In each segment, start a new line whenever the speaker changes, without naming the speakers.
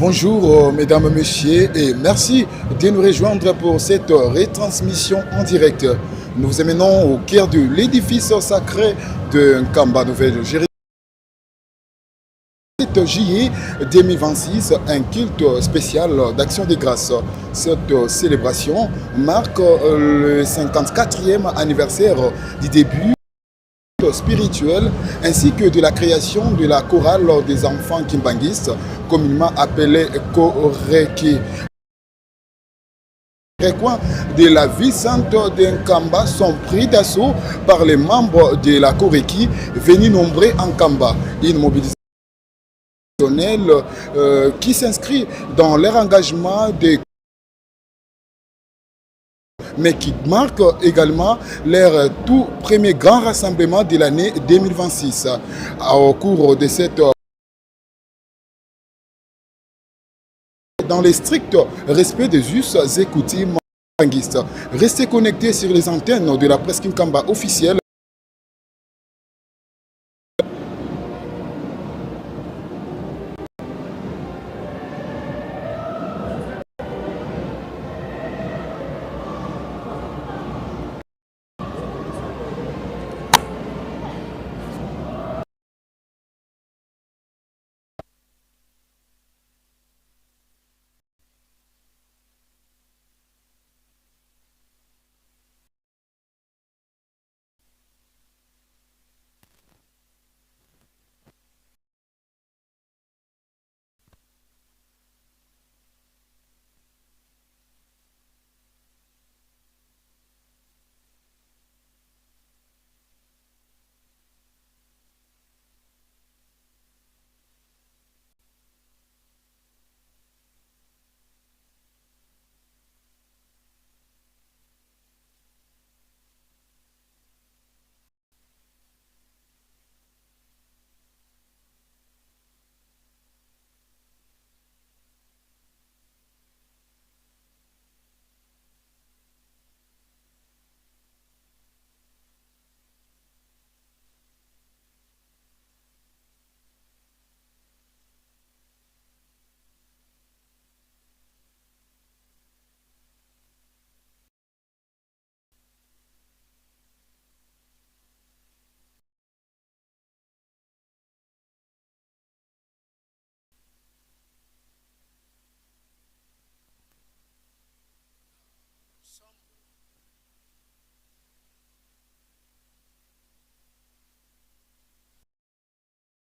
Bonjour mesdames, messieurs et merci de nous rejoindre pour cette retransmission en direct. Nous vous emmenons au cœur de l'édifice sacré de Nkamba Nouvelle-Jérusalem. Juillet 2026, un culte spécial d'action des grâces. Cette célébration marque le 54e anniversaire du début spirituel ainsi que de la création de la chorale des enfants kimbanguistes, communément appelée Koreki. Les coins de la ville sainte d'Nkamba sont pris d'assaut par les membres de la Koreki venus nombreux en Nkamba. Une mobilisation qui s'inscrit dans leur engagement mais qui marque également leur tout premier grand rassemblement de l'année 2026. Au cours de cette dans le strict respect des us et coutumes banguistes. Restez connectés sur les antennes de la presse Nkamba officielle.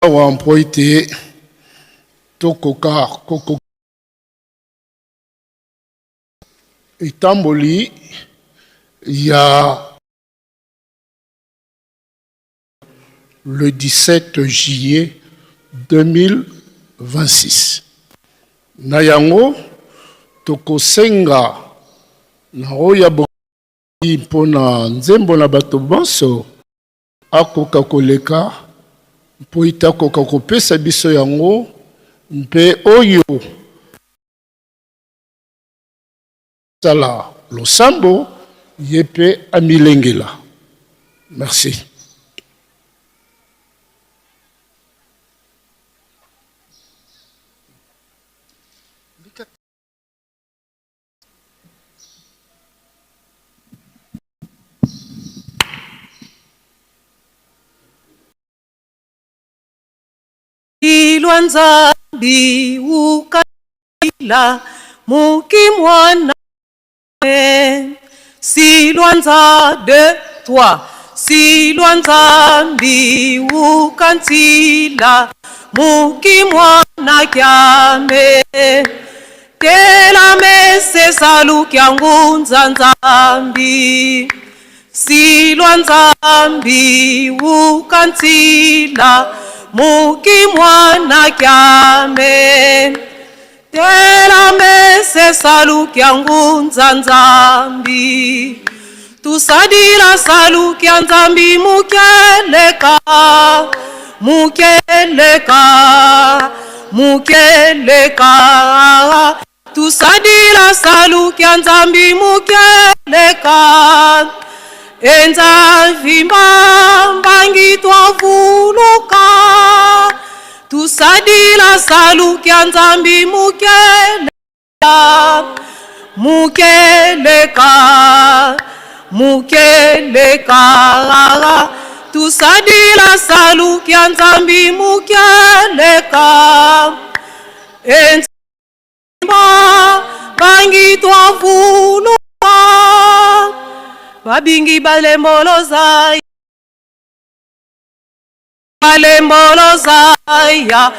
Wampoite tokoka koko itamboli ya le 17 juillet 2026. Nayango tokosenga na oya mpona nzembo na bato bonso akoka koleka mpo itakoka kopesa biso yango mpe oyo sala losambo yepe amilengela. Merci.
Ilwanzambi ukila mukimwana silwanza de toi silwanzambi ukansila mukimwana kyame tela mese salu kyangunza nzambi silwanzambi ukansila mukimwana kyame tela mese salu kyangunza nzambi tusadila salu kya nzambi mukeleka mukeleka mukeleka tusadila salu kya nzambi mukeleka enza vimba mbangi twavuluka tusadila salukia nzambi mukeleka tusadila salukia nzambi mukeleka enzima bangi twavuluka babingi balemboloza ya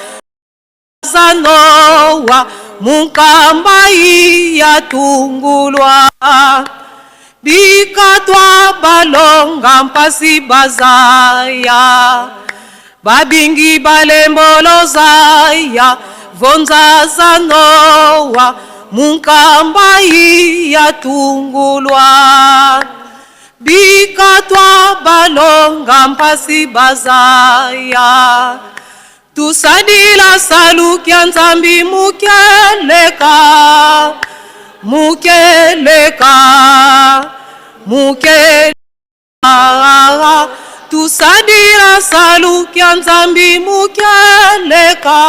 zanowa munkambai ya tungulwa bikatwa balonga mpasi bazaya babingi balemboloza ya vonza zanowa munkambai ya tungulwa bikatwa balonga mpasi bazaya tusadila salukia nzambi mukeleka tusadila salukia nzambi mukeleka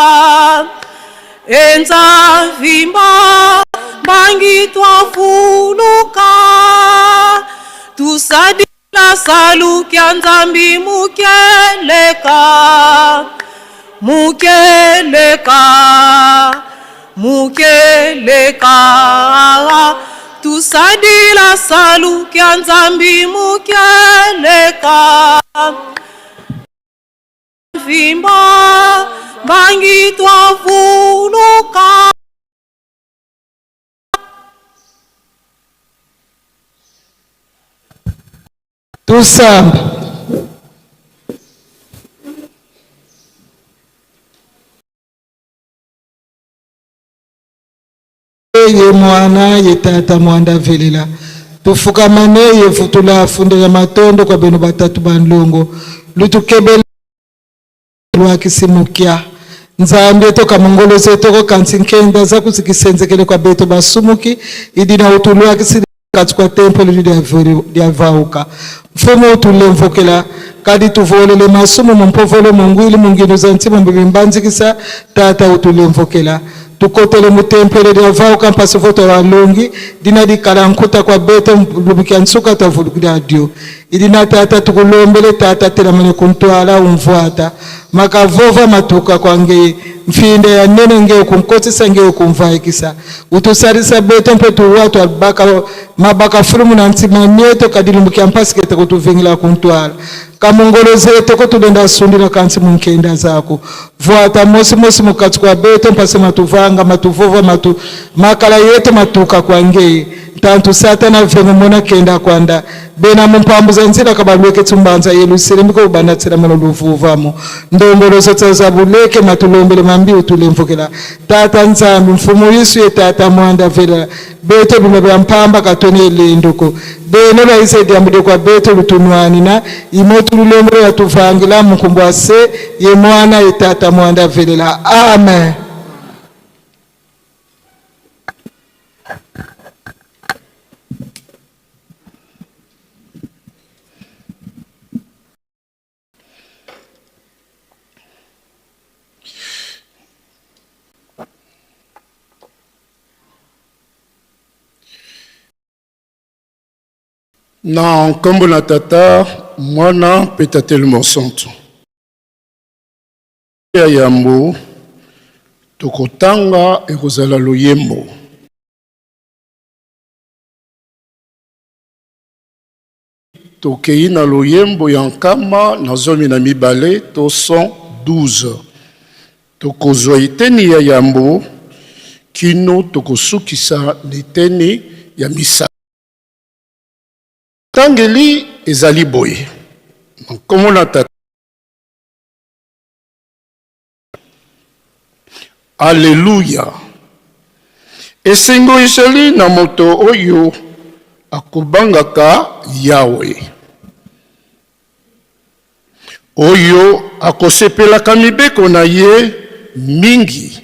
enza vimba bangi twafuluka tusadila salukia nzambi mukeleka tusadila salukia nzambi mukeleka vimba bangi twavuluka.
Tusamba. Ye mwana ye tata mwanda velela tufukamane ye futula funde ya matondo kwa beno batatu banlongo lutukebele lwa kisimukia nzambe toka mongolo zeto ko kansinkenda za kusikisenzekele kwa beto basumuki idina utulwa kisiri katika tempo lya vauka mfumo utulemvokela kadi tuvolele masumu mumpovolo mungwili mungino za ntima mbibimbanzikisa tata utulemvokela tukotele mutempele lya vauka mpasi voto wa longi dina di kalankuta kwa beto mbubikia nsuka tavulukida dio idina tata tukulombele tata telamane kuntwala umvuata makavova matuka kwa ngei mfinde ya nene ngeo kumkotisa ngeo kumvaikisa utusarisa beto mpetu watu albaka mabaka furumu na ntima nyeto kadilumbukia mpasi kete kutuvingila kuntwala kamungolo zeto kutulenda sundila kansi munkenda zako vuata mosi mosi mukati kwa beto mpasi matuvanga matuvova makala yeto matuka kwa ngei tantu satana vengu mona kenda kwanda bena mpambu za nzira kabalweke tumbanza yelusire miko ubanatsira mano luvuvamo ndombolo zotsa zabuleke matulombele mambi utulemvukela tata nzambi mfumu Yesu ye tata mwanda vela beto bimebya mpamba katone lenduko beno la izedi amude kwa beto lutunwani na imotu lulombele yatuvangila mkumbwa se ye mwana ye tata mwanda vela amen.
Na nkombo na tata mwana petatelo santo ya yambo tokotanga ekozala loyembo tokei na loyembo ya nkama na zomi na mibale to 112 tokozwa eteni ya yambo kino tokosukisa eteni ya misa tangeli ezali boye nkombo na tata Alléluia. Esengo ezali na moto oyo akobangaka Yahweh. Oyo akosepelaka mibeko na ye mingi.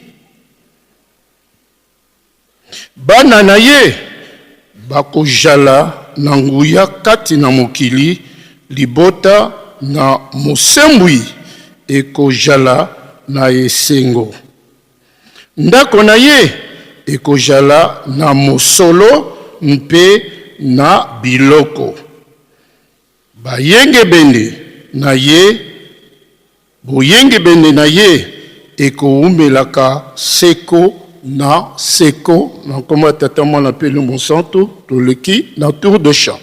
Bana na ye bakojala na nguya kati na mokili libota na mosembwi ekojala na esengo. Ndako na ye ekozala na mosolo mpe na biloko. Boyengebende na ye ekoumelaka seko na seko. Na kombo tata mwana mpe Lumbu Santu toleki na tour de chant.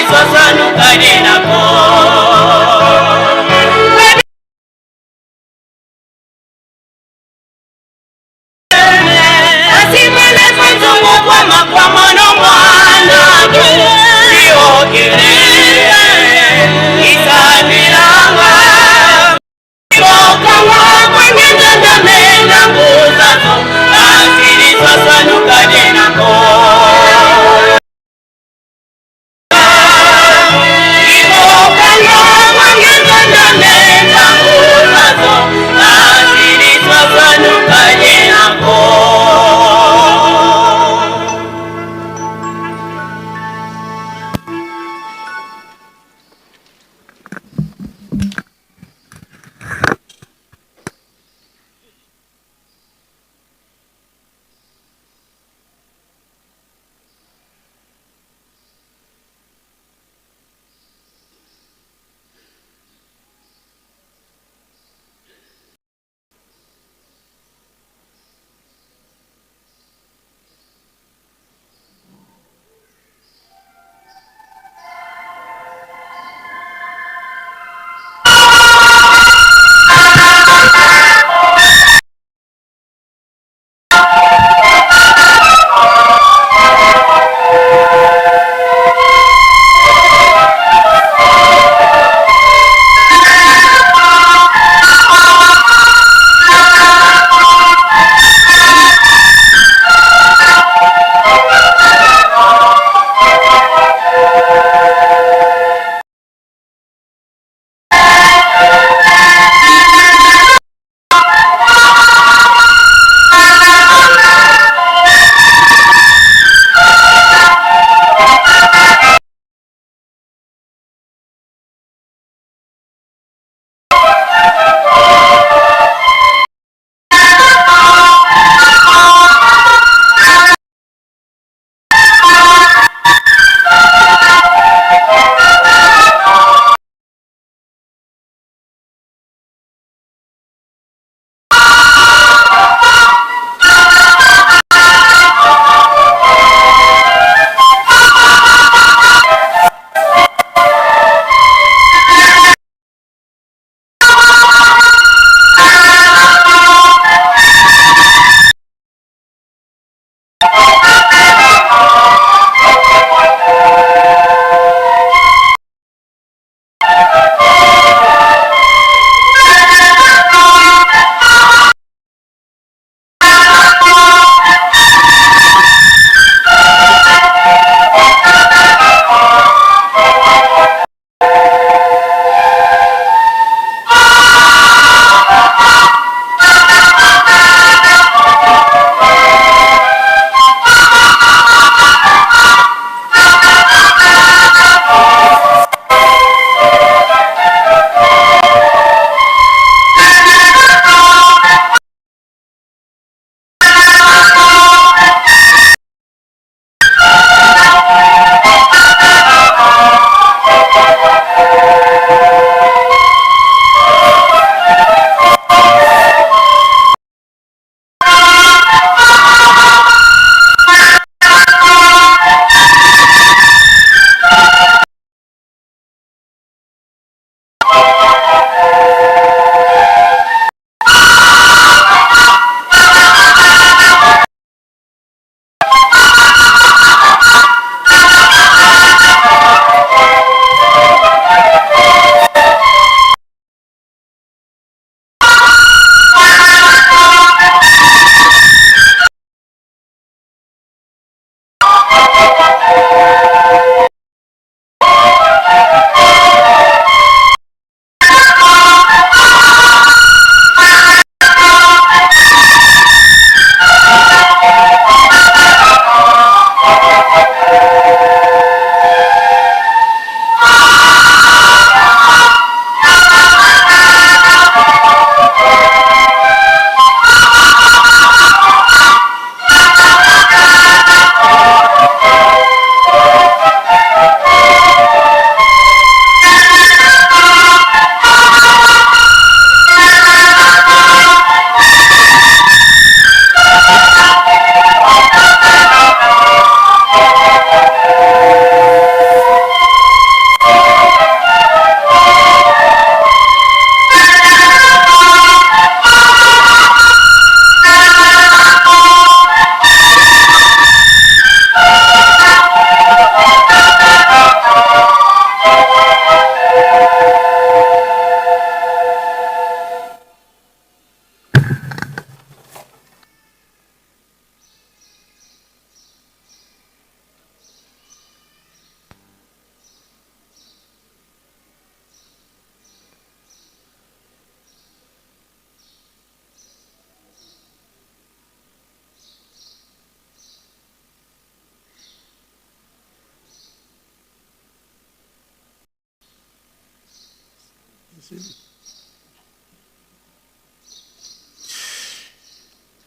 Sasa nukane na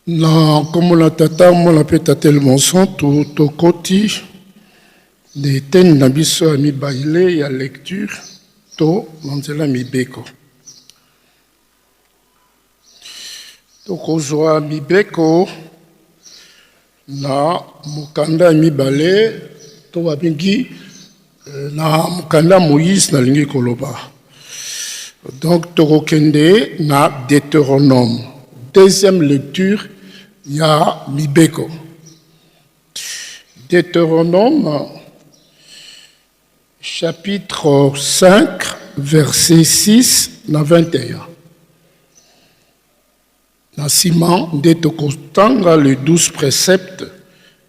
Na comme la tata mona pe tellement son to koti de ten na biso ami baile ya lecture to manzela mibeko to kozwa mibeko na mukanda mibale to babingi na mukanda Moïse na lingi koloba. Donc tokokende na Deutéronome. Deuxième lecture ya mibeko. Deutéronome chapitre 5 verset 6 na 21. Na sima nde tokotanga les 12 préceptes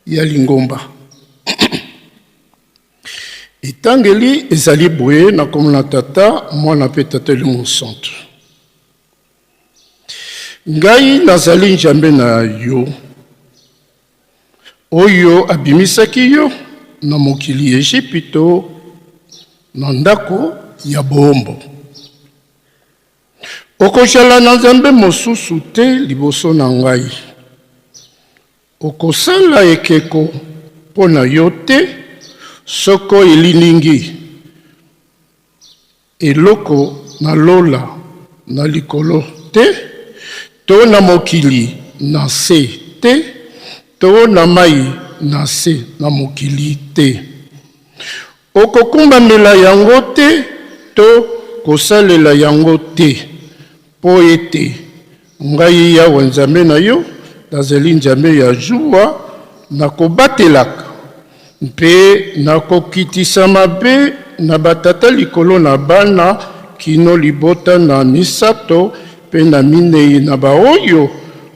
ya lingomba. Etangeli ezali boye na komona tata mwana pe tata Lingo Santo. Ngai nazali Nzambe na yo oyo abimisaki yo na mokili Ejipito na ndako ya bombo. Okozala na Nzambe mosusu te liboso na ngai. Okosala ekeko mpo na yo te soko eliningi eloko na lola na likolo te to na mokili na se te to na mai na se na mokili te. Okokumbamela yango te to kosalela yango te po ete ngai Yawe Nzambe na yo nazali Nzambe ya zuwa na kobatelaka mpe na kokitisa mabe na batata likolo na bana kino libota na misato mpe na minei na baoyo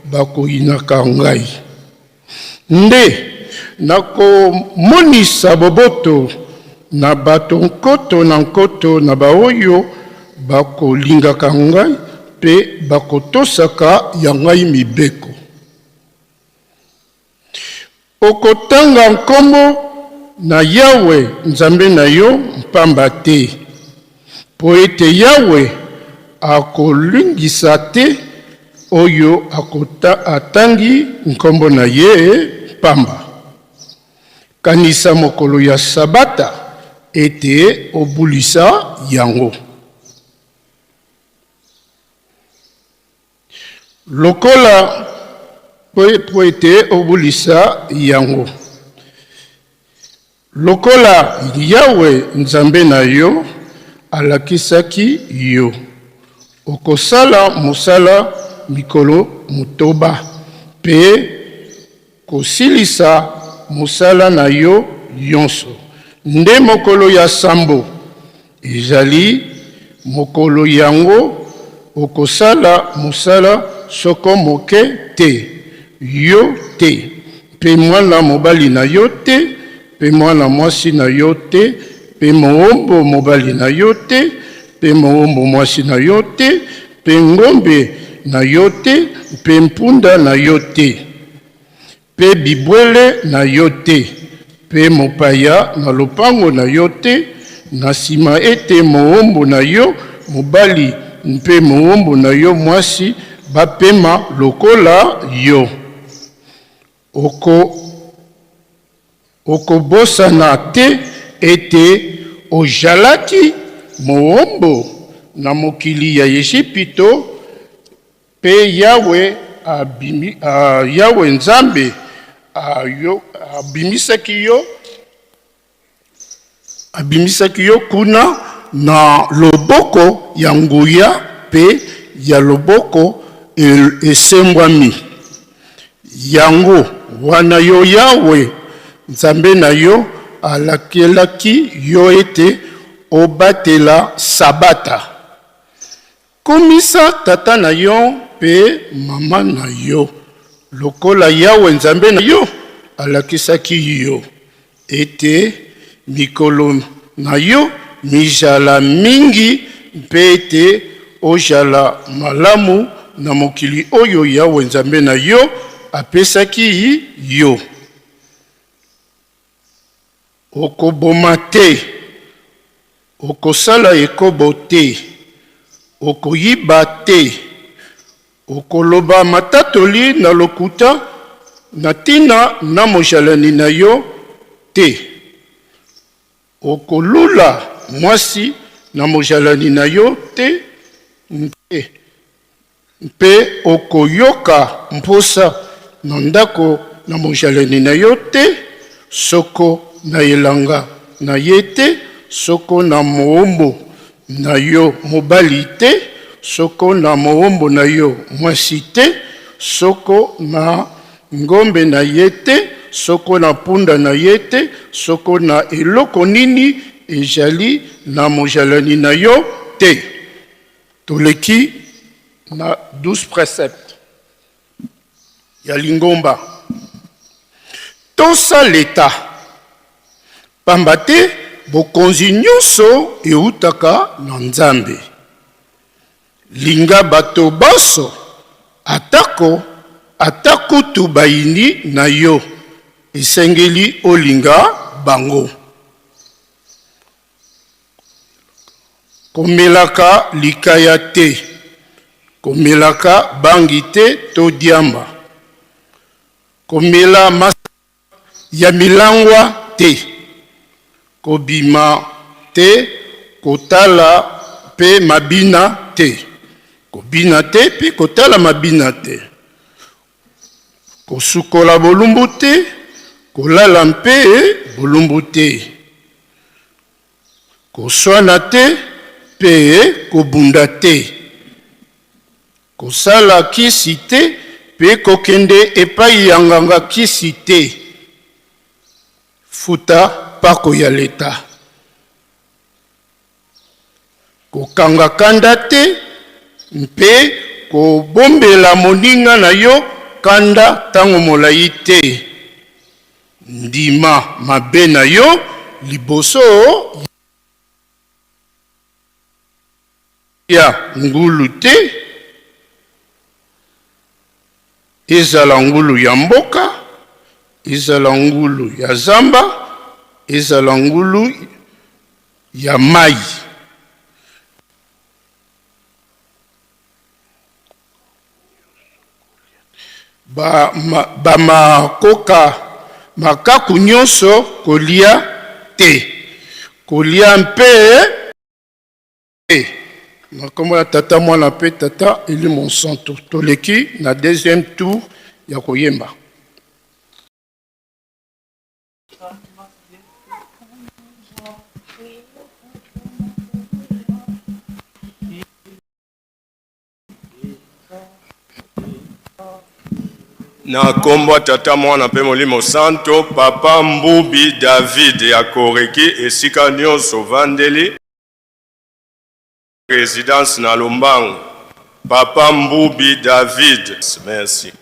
bakoyinaka ngai. Nde nakomonisa boboto na bato nkoto na baoyo bakolingaka ngai mpe bakotosaka ya ngai mibeko. Okotanga nkombo na Yawe Nzambe na yo mpamba te, po ete Yawe akolingisa te oyo atangi nkombo na ye pamba. Kanisa mokolo ya sabata ete obulisa yango. Lokola po ete obulisa yango. Lokola Yawe Nzambe na yo alakisaki yo. Okosala mosala mikolo mutoba pe kosilisa mosala na yo yonso. Nde mokolo ya sambo ezali mokolo yango okosala mosala soko moke te, yo te, pe mwana mobali na yo te, pe mwana mwasi na yo te, pe moombo mobali na yo te, pe moombo mwasi na yo te, pe ngombe na yo te, pe mpunda na yo te, pe bibwele na yo te, pe mopaya na lopango na yo te, na sima ete moombo na yo mobali mpe moombo na yo mwasi bapema lokola yo. Okobosana te ete ojalaki moombo na mokili ya Ejipito pe Yawe Nzambe abimisaki yo kuna na loboko ya nguya pe ya loboko esembwami. Yango wana yo Yawe Nzambe na yo alakelaki yo ete obatela sabata. Komisa tata na yo pe mama na yo. Lokola Yawe Nzambe na yo alakisaki yo ete mikolo na yo mijala mingi mpe ete ojala malamu na mokili oyo Yawe Nzambe na yo apesaki yo. Okoboma te, okosala ekobo te, okoyiba te, okoloba matatoli na lokuta na tina na mojalani na yo te, okolula mwasi na mojalani na yo te, mpe okoyoka mposa na ndako na mojalani na yo te, soko na elanga na ye te, soko na moombo na yo mobali te, soko na moombo na yo mwasi te, soko na ngombe na ye te, soko na punda na ye te, soko na eloko nini ezali na mojalani na yo te. Toleki na 12 préceptes ya lingomba. Tosa leta pamba te bokonzi nyonso eutaka na Nzambe. Linga bato baso atako tu bayini na yo esengeli olinga bango. Komelaka likaya te, komelaka bangi te to diamba, komela masa ya milangwa te, kobima te, kotala pe mabina te, kobina te pe kotala mabina te, kosukola bolumbu te, kolala mpe bolumbu te, koswana te pe kobunda te, kosala kisi te pe kokende epai ya nganga kisi te, futa pako ya leta, kokanga kanda te mpe kobombela moninga na yo kanda tango molai te, ndima mabe na yo liboso ya ngulu te, ezala ngulu ya mboka, ezala ngulu ya zamba, ezala ngulu ya mai. Makoka makaku nyonso kolia te, kolia mpe nakombo ya tata mwana pe tata Eli Monsanto. Toleki na deuxième tour ya koyemba.
Na kombo tata mwana pe Molimo Santo, papa Mbubi David ya Koreki esika nyonso vandeli résidence na Lombango. Papa Mbubi David, merci.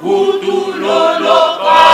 Utuloloka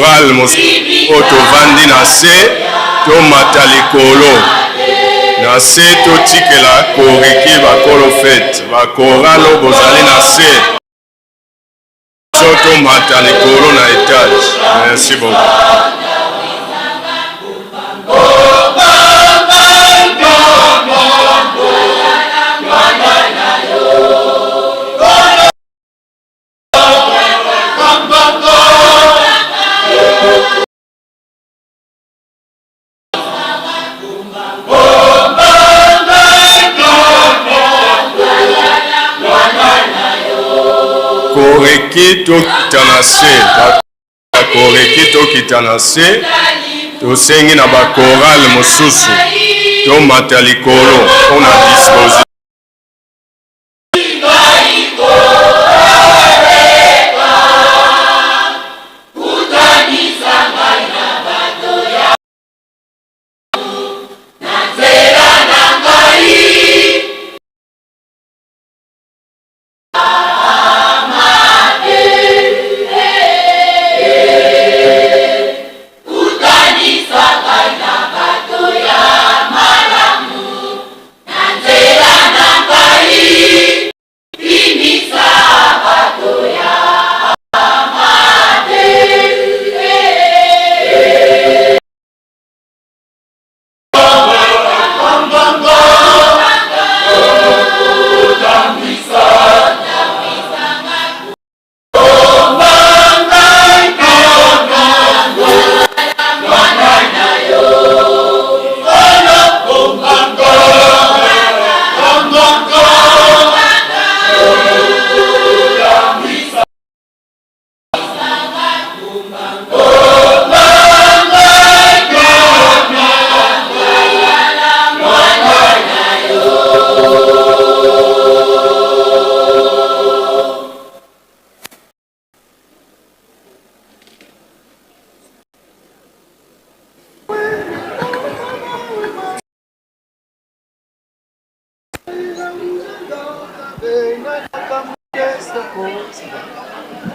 chorale mosusu tovandi na se tomata likolo na se totikela koreki bakolo fete bakoralo bozali na se so tomata likolo na etage. Merci beaucoup. Koreki tokita na se tosengi na bakorale mosusu tomata likolo mpona dispose.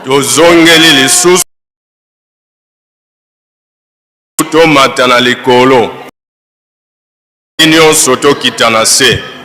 Tozongeli lisusu tomata na likolo nyonso tokita na se.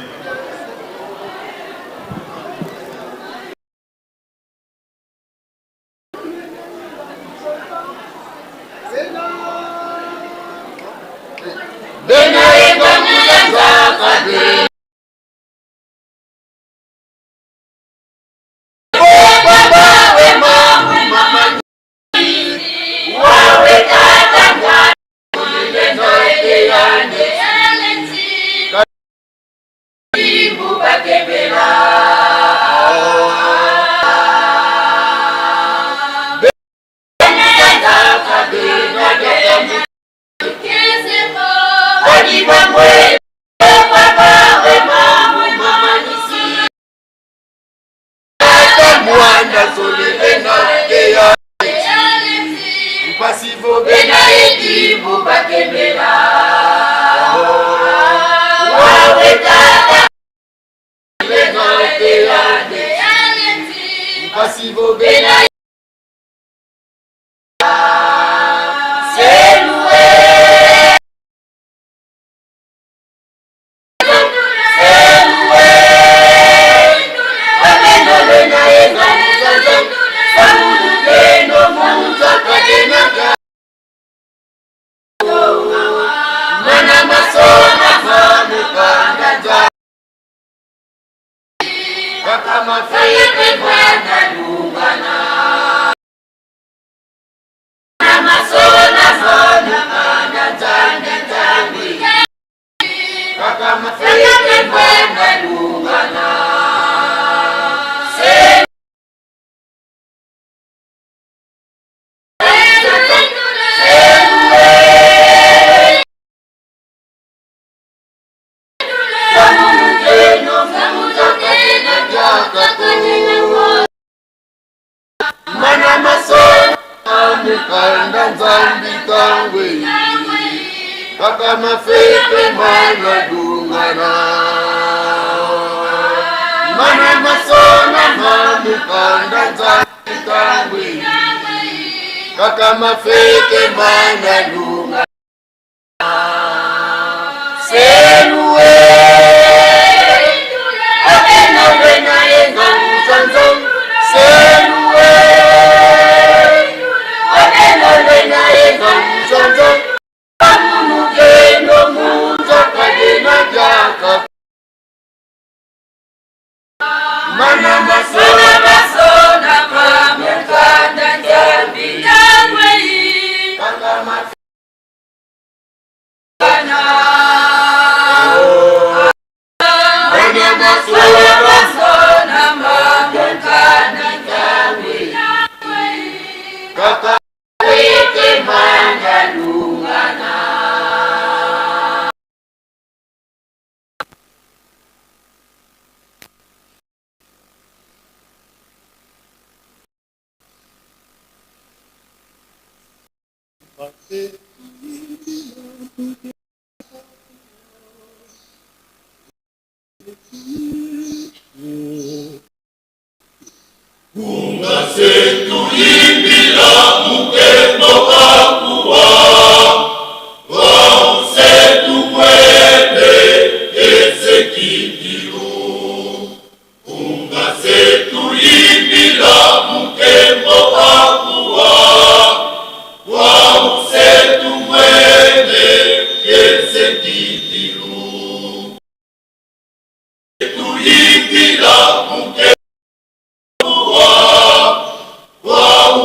kaka mafete manalunga Selue Abena bena enga uzanzo Selue Abena bena enga uzanzo Amunu kendo munzo kadena jaka Mana masona masona pamukanda jambi yangwe kaka mafete
Wow!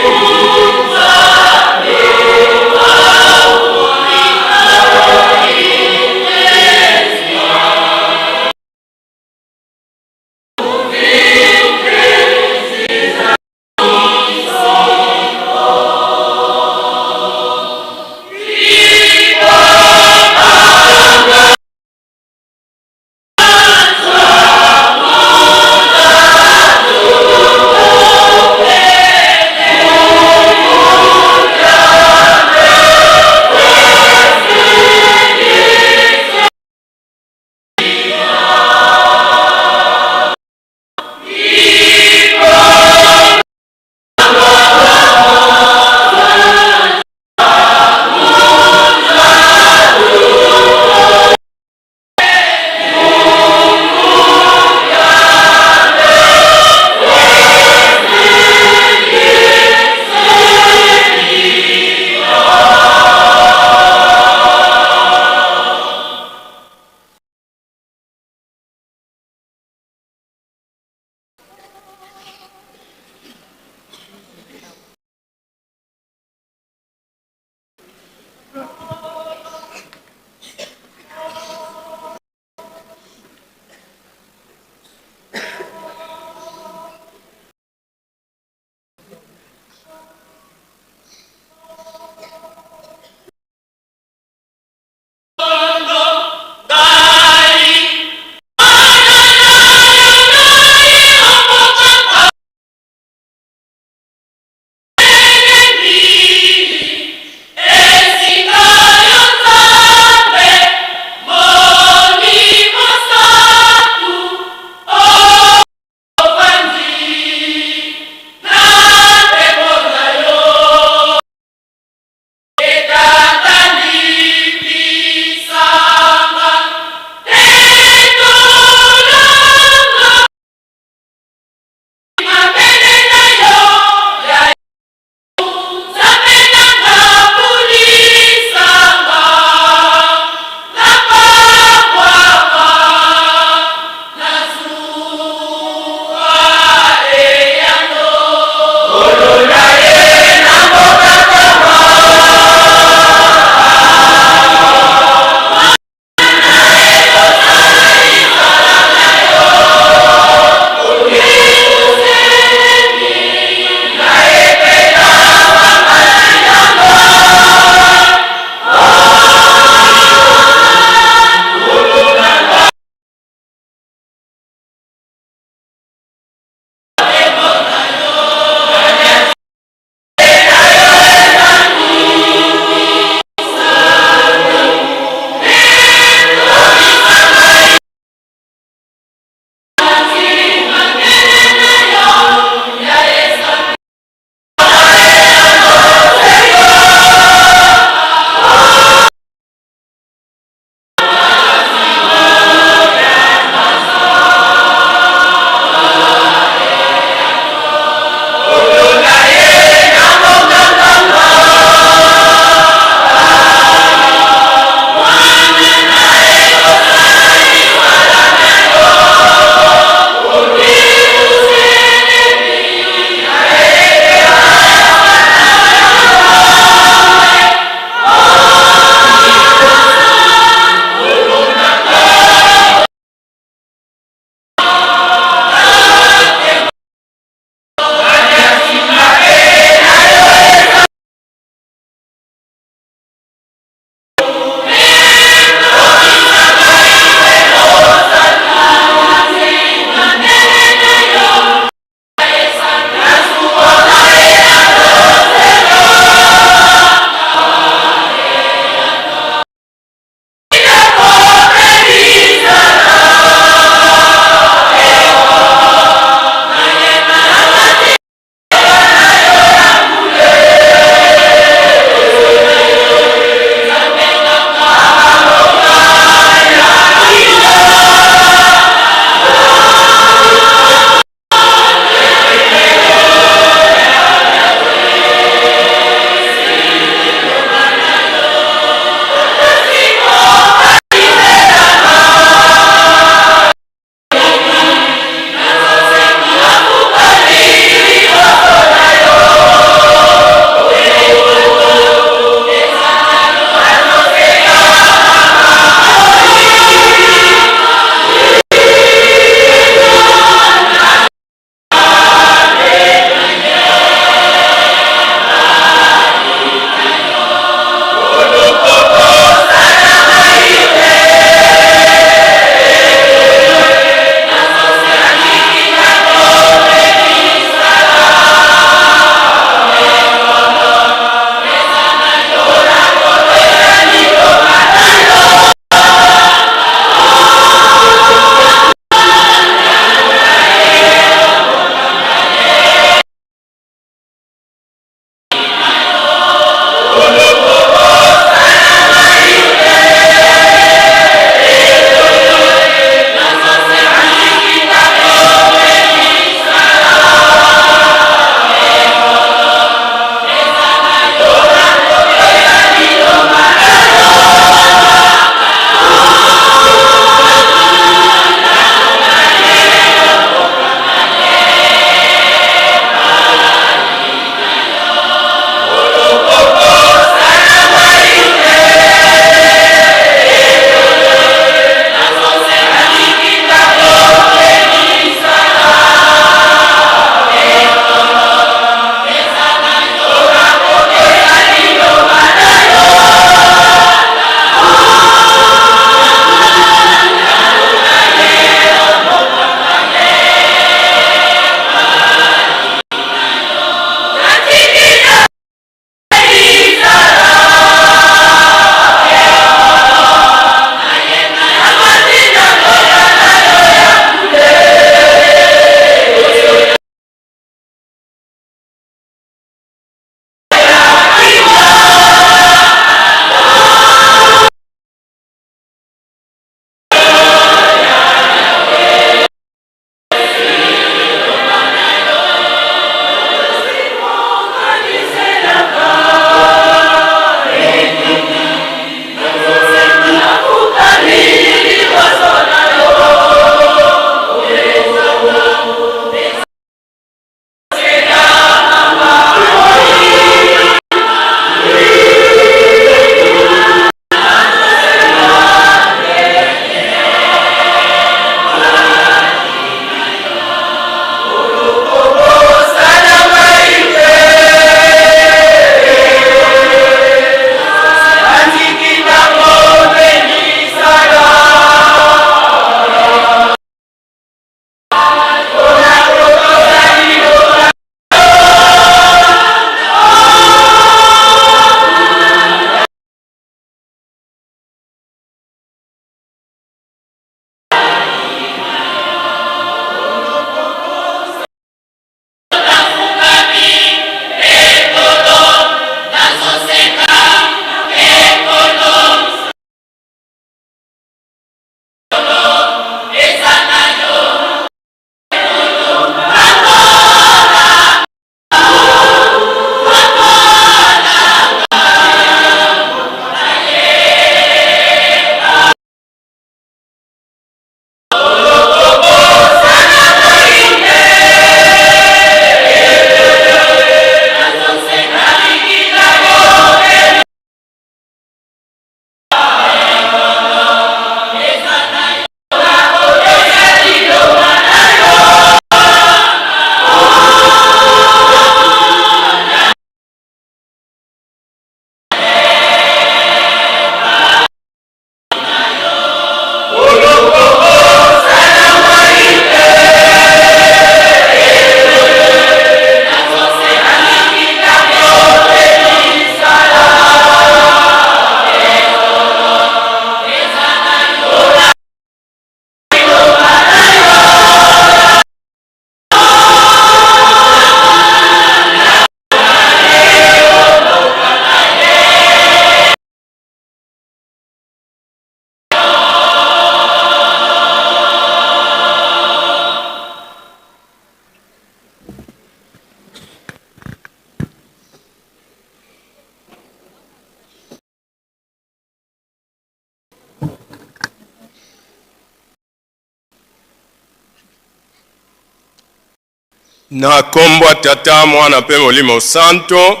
Na kombo tata mwana pe molimo santo.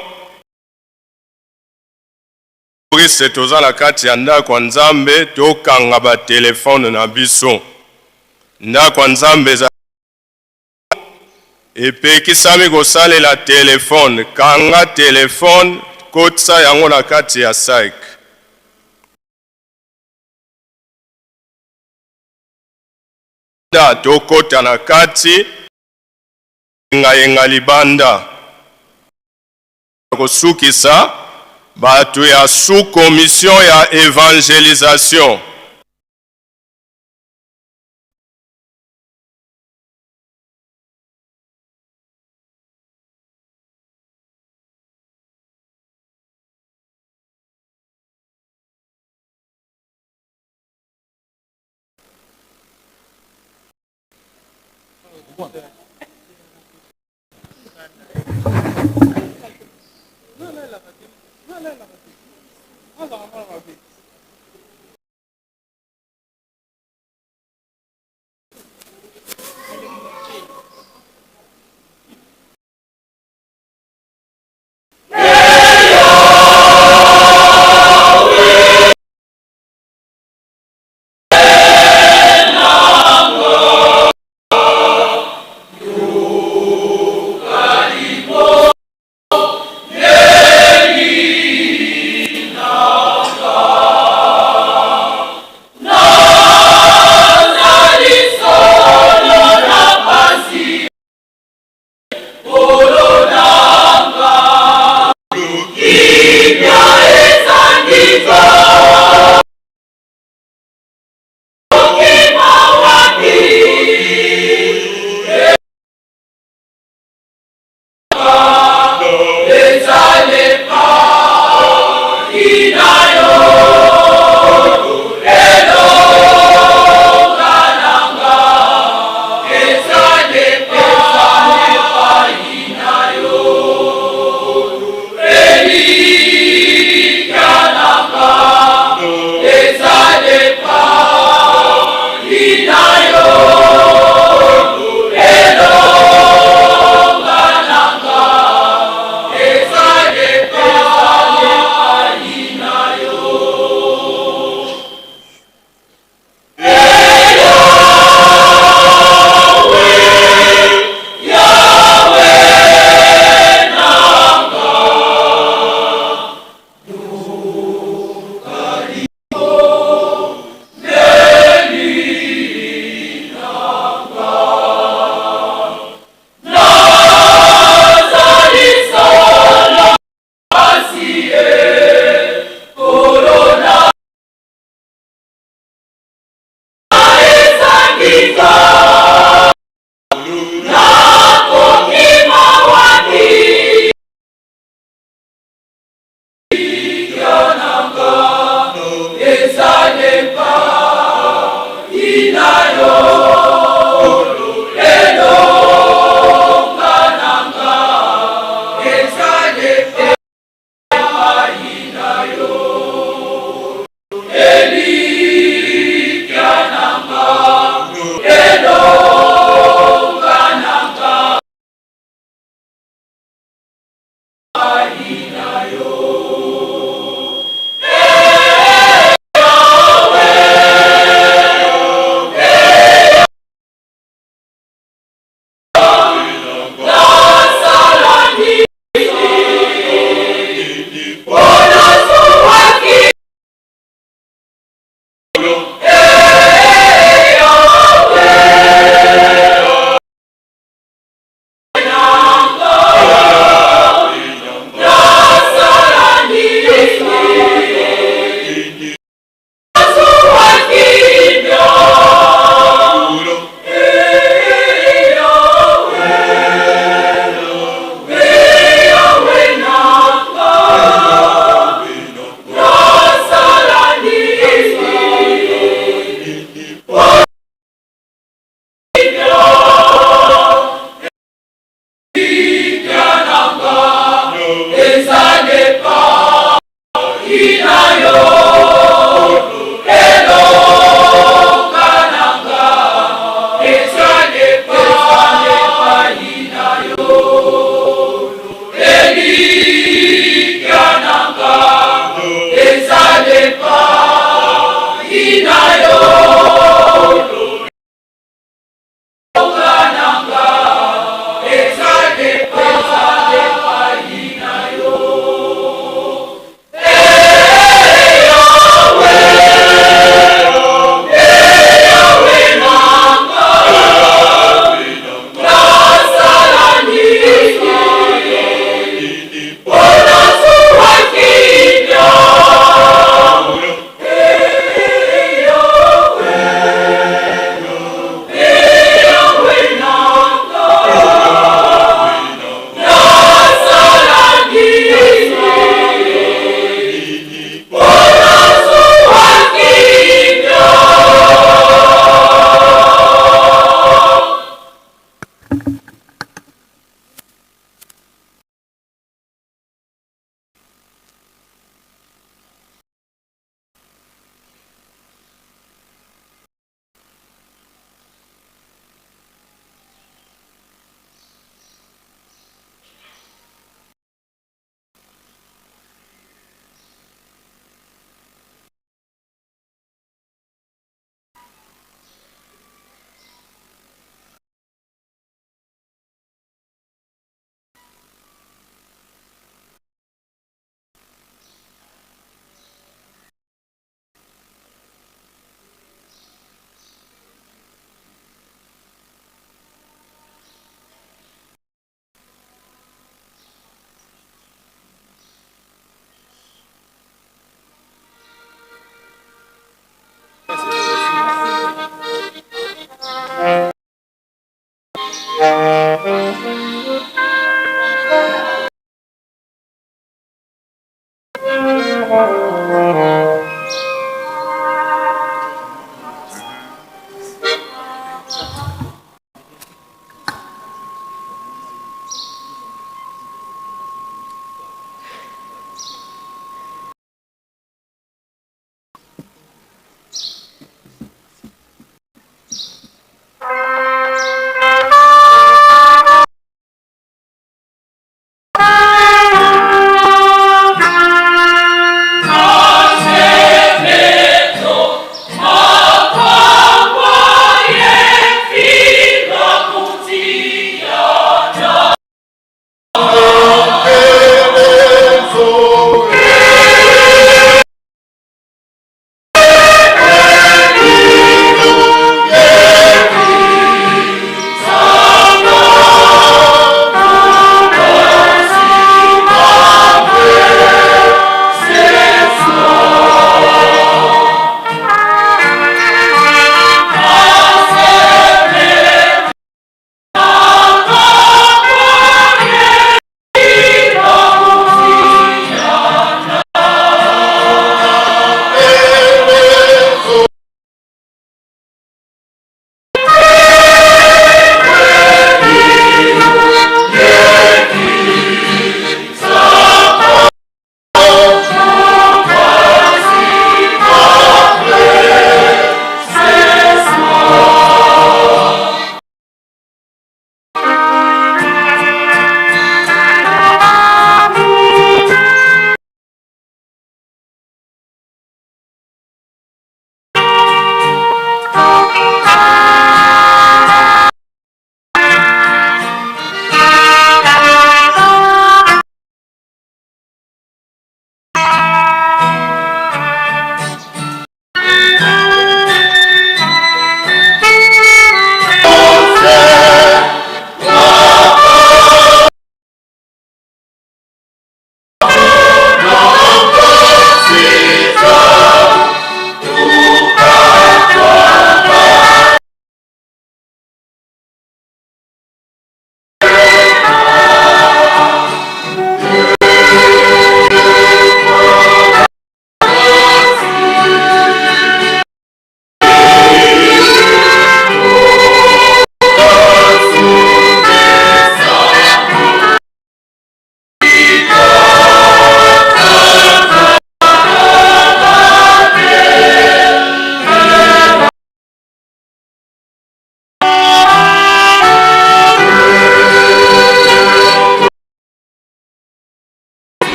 Kristo toza na kati ya ndako ya Nzambe tokanga ba telefone na biso. Ndako ya Nzambe za epekisami kosalela telefone, kanga telefone kotsa yango na kati ya sac. Da tokota na kati yenga libanda kosukisa batu ya sous commission ya evangelisation.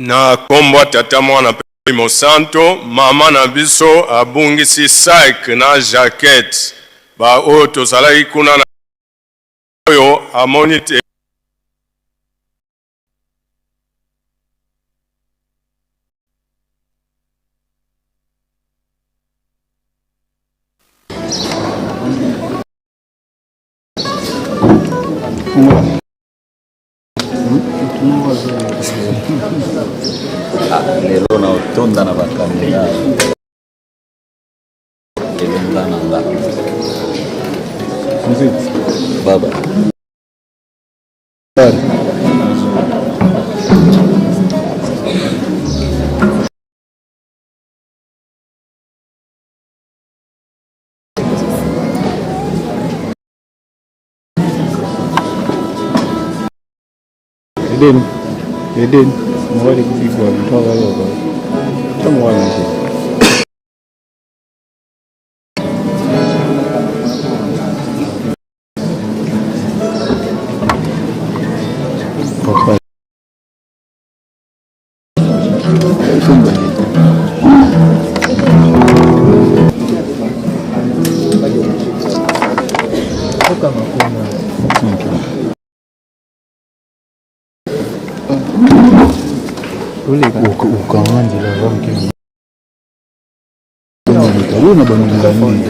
Na kombo tata mwana Primo Santo, mama na biso abungisi sac na jaquette ba oyo tozalaki kuna na oyo amoni te
lelo na otonda na bakandela elonga na nga baba
Eden, mwali kupigwa mtoka logo. Tamu wala mzee. Papa. Ukaanza la rangi na bwana ndani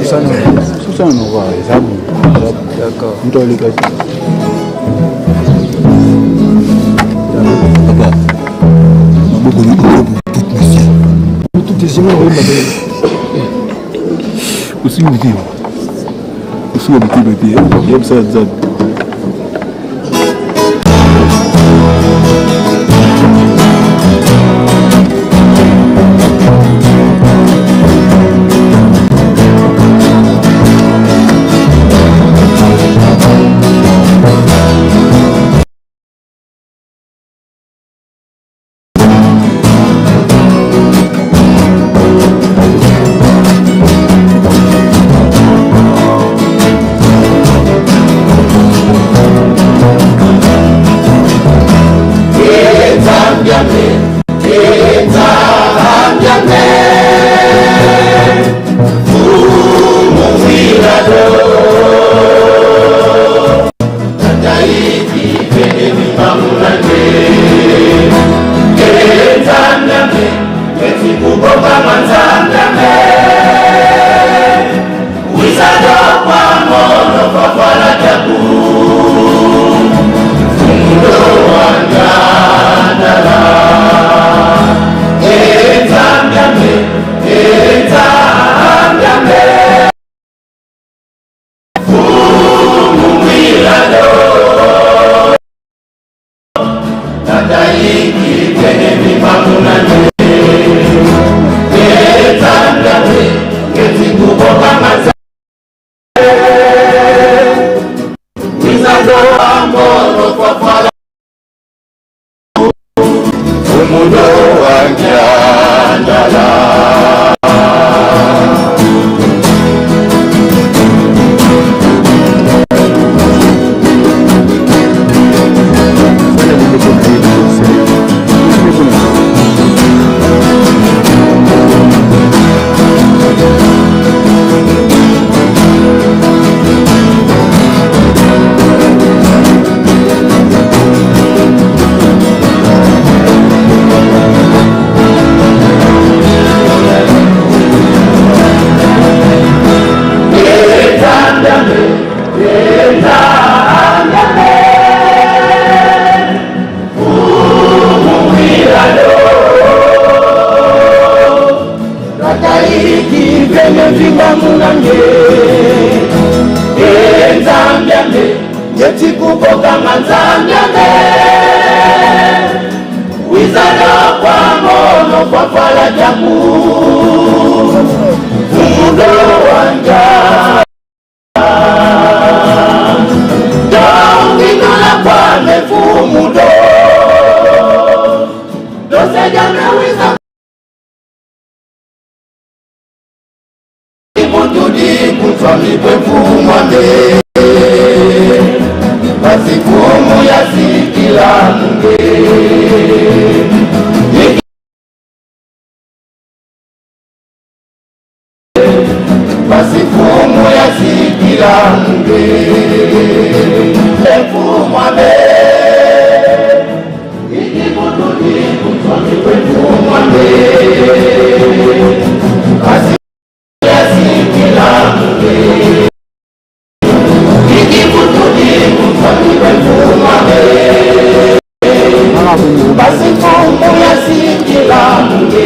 sana kwa hesabu mtu alikati baba mabuku ni tout monsieur tout est jamais baba usiwe yabsa zad
Basi kumu ya sikila munge basi fumu ya sikila mbe fumwabe ikibududi kutwani kwefumwabe basi ya sikila mbe ikibududi kutwani kwefumwabe basi fumu ya sikila mbe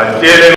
Atiele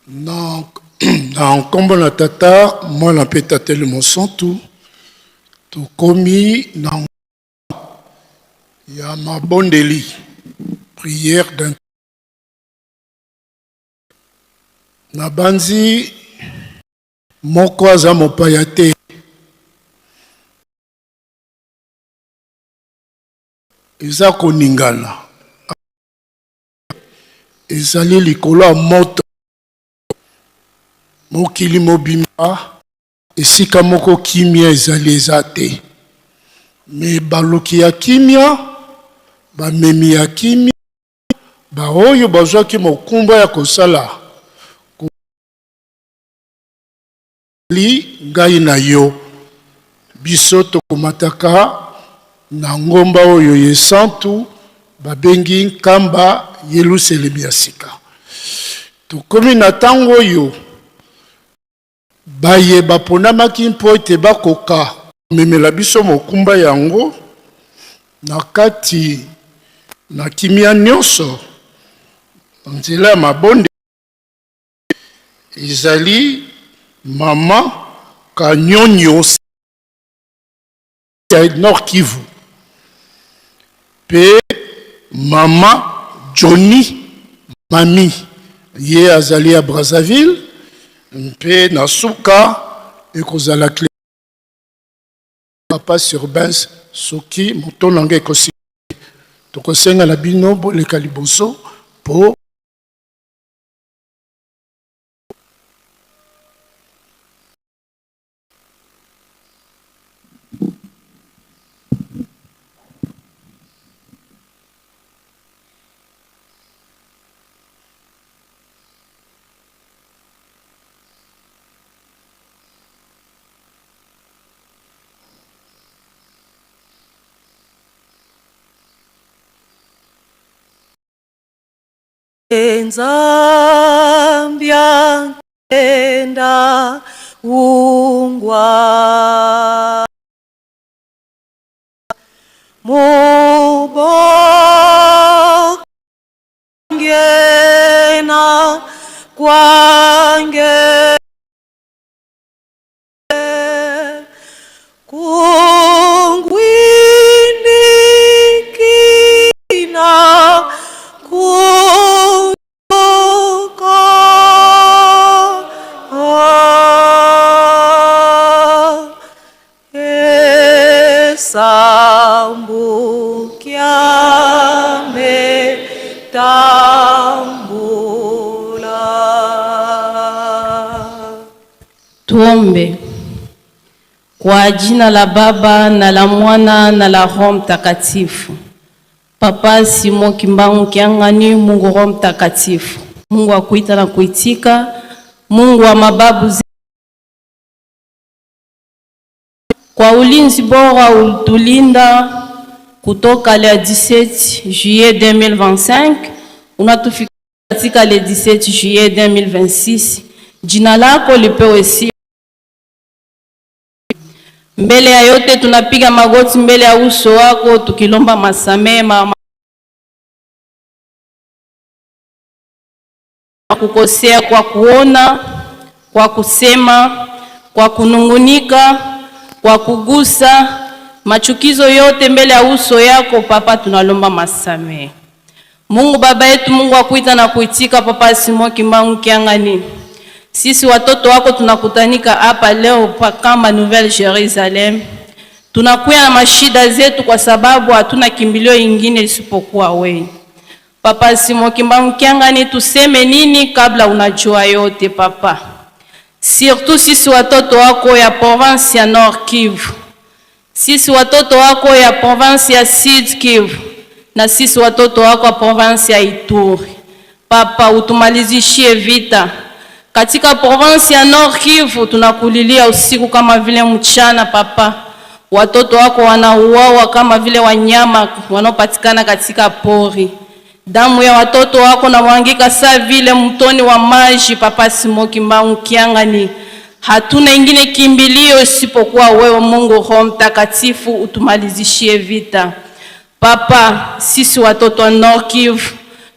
na nkombo na tata mwana mpe tatele mosantu tokomi na ya mabondeli prière d'un na banzi moko aza mopaya te eza koningana ezali likolo ya moto mokili mobimba esika moko kimia ezali eza te me baluki ya kimia bamemi ya kimia baoyo bazwaki mokumba ya kosala li ngai na yo biso tokomataka na ngomba oyo yesantu babengi nkamba Yelusalemi ya sika tokomi na ntango oyo baye baponamaki mpo ete bakoka memela biso mokumba yango na kati na kimia nyonso nzela ya mabonde ezali mama Kanyonyo ya Nord Kivu pe mama Johnny Mami ye azali ya Brazzaville mpe na suka ekozala clé papa sur Benz soki moto nanga ekosi tokosenga na bino boleka liboso po
Nzambia enda ungwa mubongena kwange kungwindikina sambu kiame tambula.
Tuombe. Kwa jina la Baba na la Mwana na la Roho Mtakatifu. Papa Simon Kimbangu Kiangani, Mungu Roho Mtakatifu, Mungu wa kuita na kuitika, Mungu wa mababu zetu, kwa ulinzi bora ulitulinda kutoka le 17 juillet 2025 unatufika katika le 17 juillet 2026. Jina lako lipewe sifa. Mbele ya yote tunapiga magoti mbele ya uso wako tukilomba masamema kukosea kwa kuona, kwa kusema, kwa kunungunika, kwa kugusa, machukizo yote mbele ya uso yako Papa, tunalomba masame. Mungu Baba yetu, Mungu wa kuita na kuitika, Papa Simon Kimbangu Kiangani, sisi watoto wako tunakutanika hapa leo kama Nouvelle Jerusalem. Tunakuya na mashida zetu kwa sababu hatuna kimbilio ingine isipokuwa wewe. Papa Simon Kimbangu Kiangani, tuseme nini kabla unajua yote Papa? Surtout sisi watoto wako ya province ya Nord Kivu, sisi watoto wako ya province ya Sud Kivu, na sisi watoto wako ya province ya Ituri. Papa, utumalizishie vita katika province ya Nord Kivu. Tunakulilia usiku kama vile mchana Papa, watoto wako wanauawa kama vile wanyama wanaopatikana katika pori. Damu ya watoto wako na mwangika saa vile mtoni wa maji Papa Simon Kimbangu Kiangani. Hatuna ingine kimbilio isipokuwa wewe Mungu Roho Mtakatifu, utumalizishie vita. Papa, sisi watoto wa Nord Kivu,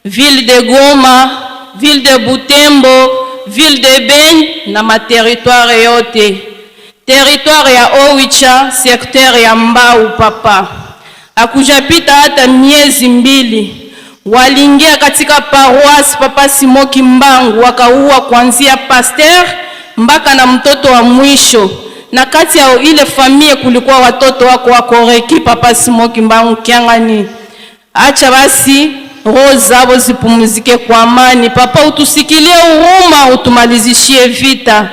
ville de Goma, ville de Butembo, ville de Beni na materitware yote. Territoire ya Owicha, secteur ya Mbau papa. Akujapita hata miezi 2. Waliingia katika paroisse Papa Simoki Mbangu, wakaua kuanzia pasteur mpaka na mtoto wa mwisho. Na kati ya ile familia kulikuwa watoto wako wakoreki Papa Simoki Mbangu Kiangani. Acha basi roho zao zipumzike kwa amani. Papa, utusikilie huruma, utumalizishie vita.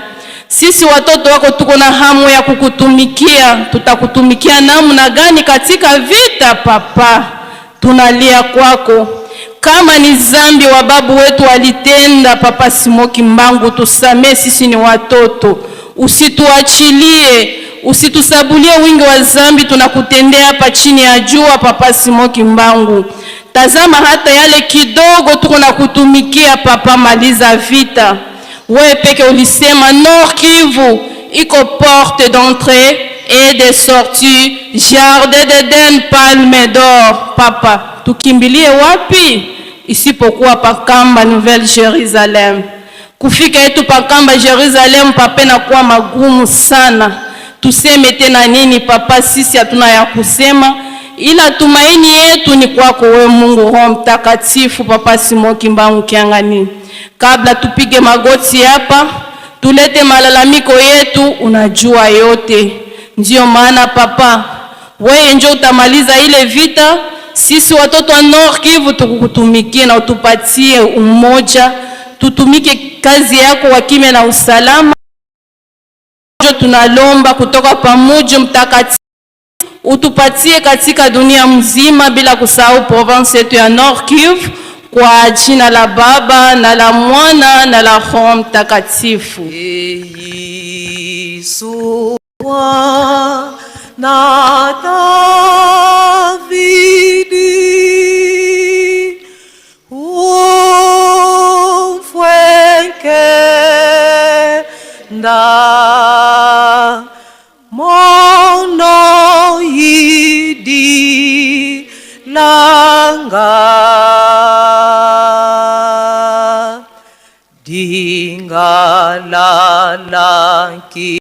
Sisi watoto wako tuko na hamu ya kukutumikia. Tutakutumikia namna gani katika vita papa? Tunalia kwako. Kama ni zambi wa babu wetu walitenda Papa Simoki Mbangu, tusamee, sisi ni watoto. Usituachilie, usitusabulie wingi wa zambi tunakutendea hapa chini ya jua Papa Simoki Mbangu. Tazama hata yale kidogo tuko na kutumikia papa, maliza vita. Wewe peke ulisema Nord Kivu iko porte d'entrée et de sortie, jardin d'Eden, palme d'or. Papa, tukimbilie wapi isipokuwa pakamba Nouvelle Jerusalem? Kufika yetu pakamba Jerusalem papa na kuwa magumu sana. Tuseme tena nini papa? Sisi hatuna ya kusema, ila tumaini yetu ni kwako wewe Mungu Roho Mtakatifu. Papa Simoki Mbangu Kiangani, kabla tupige magoti hapa tulete malalamiko yetu, unajua yote. Ndio maana papa, wewe ndio utamaliza ile vita. Sisi watoto wa Nord Kivu tukukutumikie na utupatie umoja, tutumike kazi yako wa kimya na usalama. Ndio tunalomba kutoka pamoja Mtakatifu, utupatie katika dunia mzima bila kusahau province yetu ya Nord Kivu, kwa jina la Baba na la Mwana na la Roho Mtakatifu.
Yesu na Davidi umfwenke nda mono yidi langa dingalala ki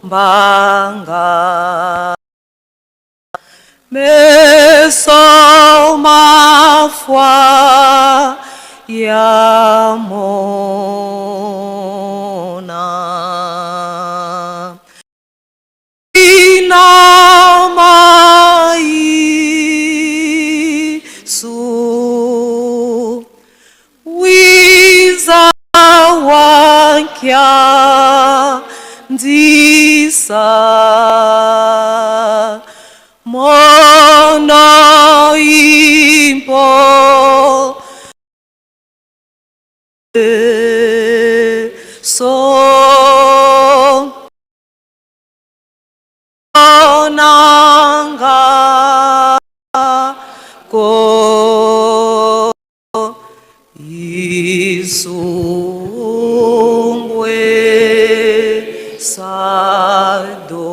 banga meso mafwa ya mona inamai su wiza wankya ndisa mono impo so nanga ko isungwe sado.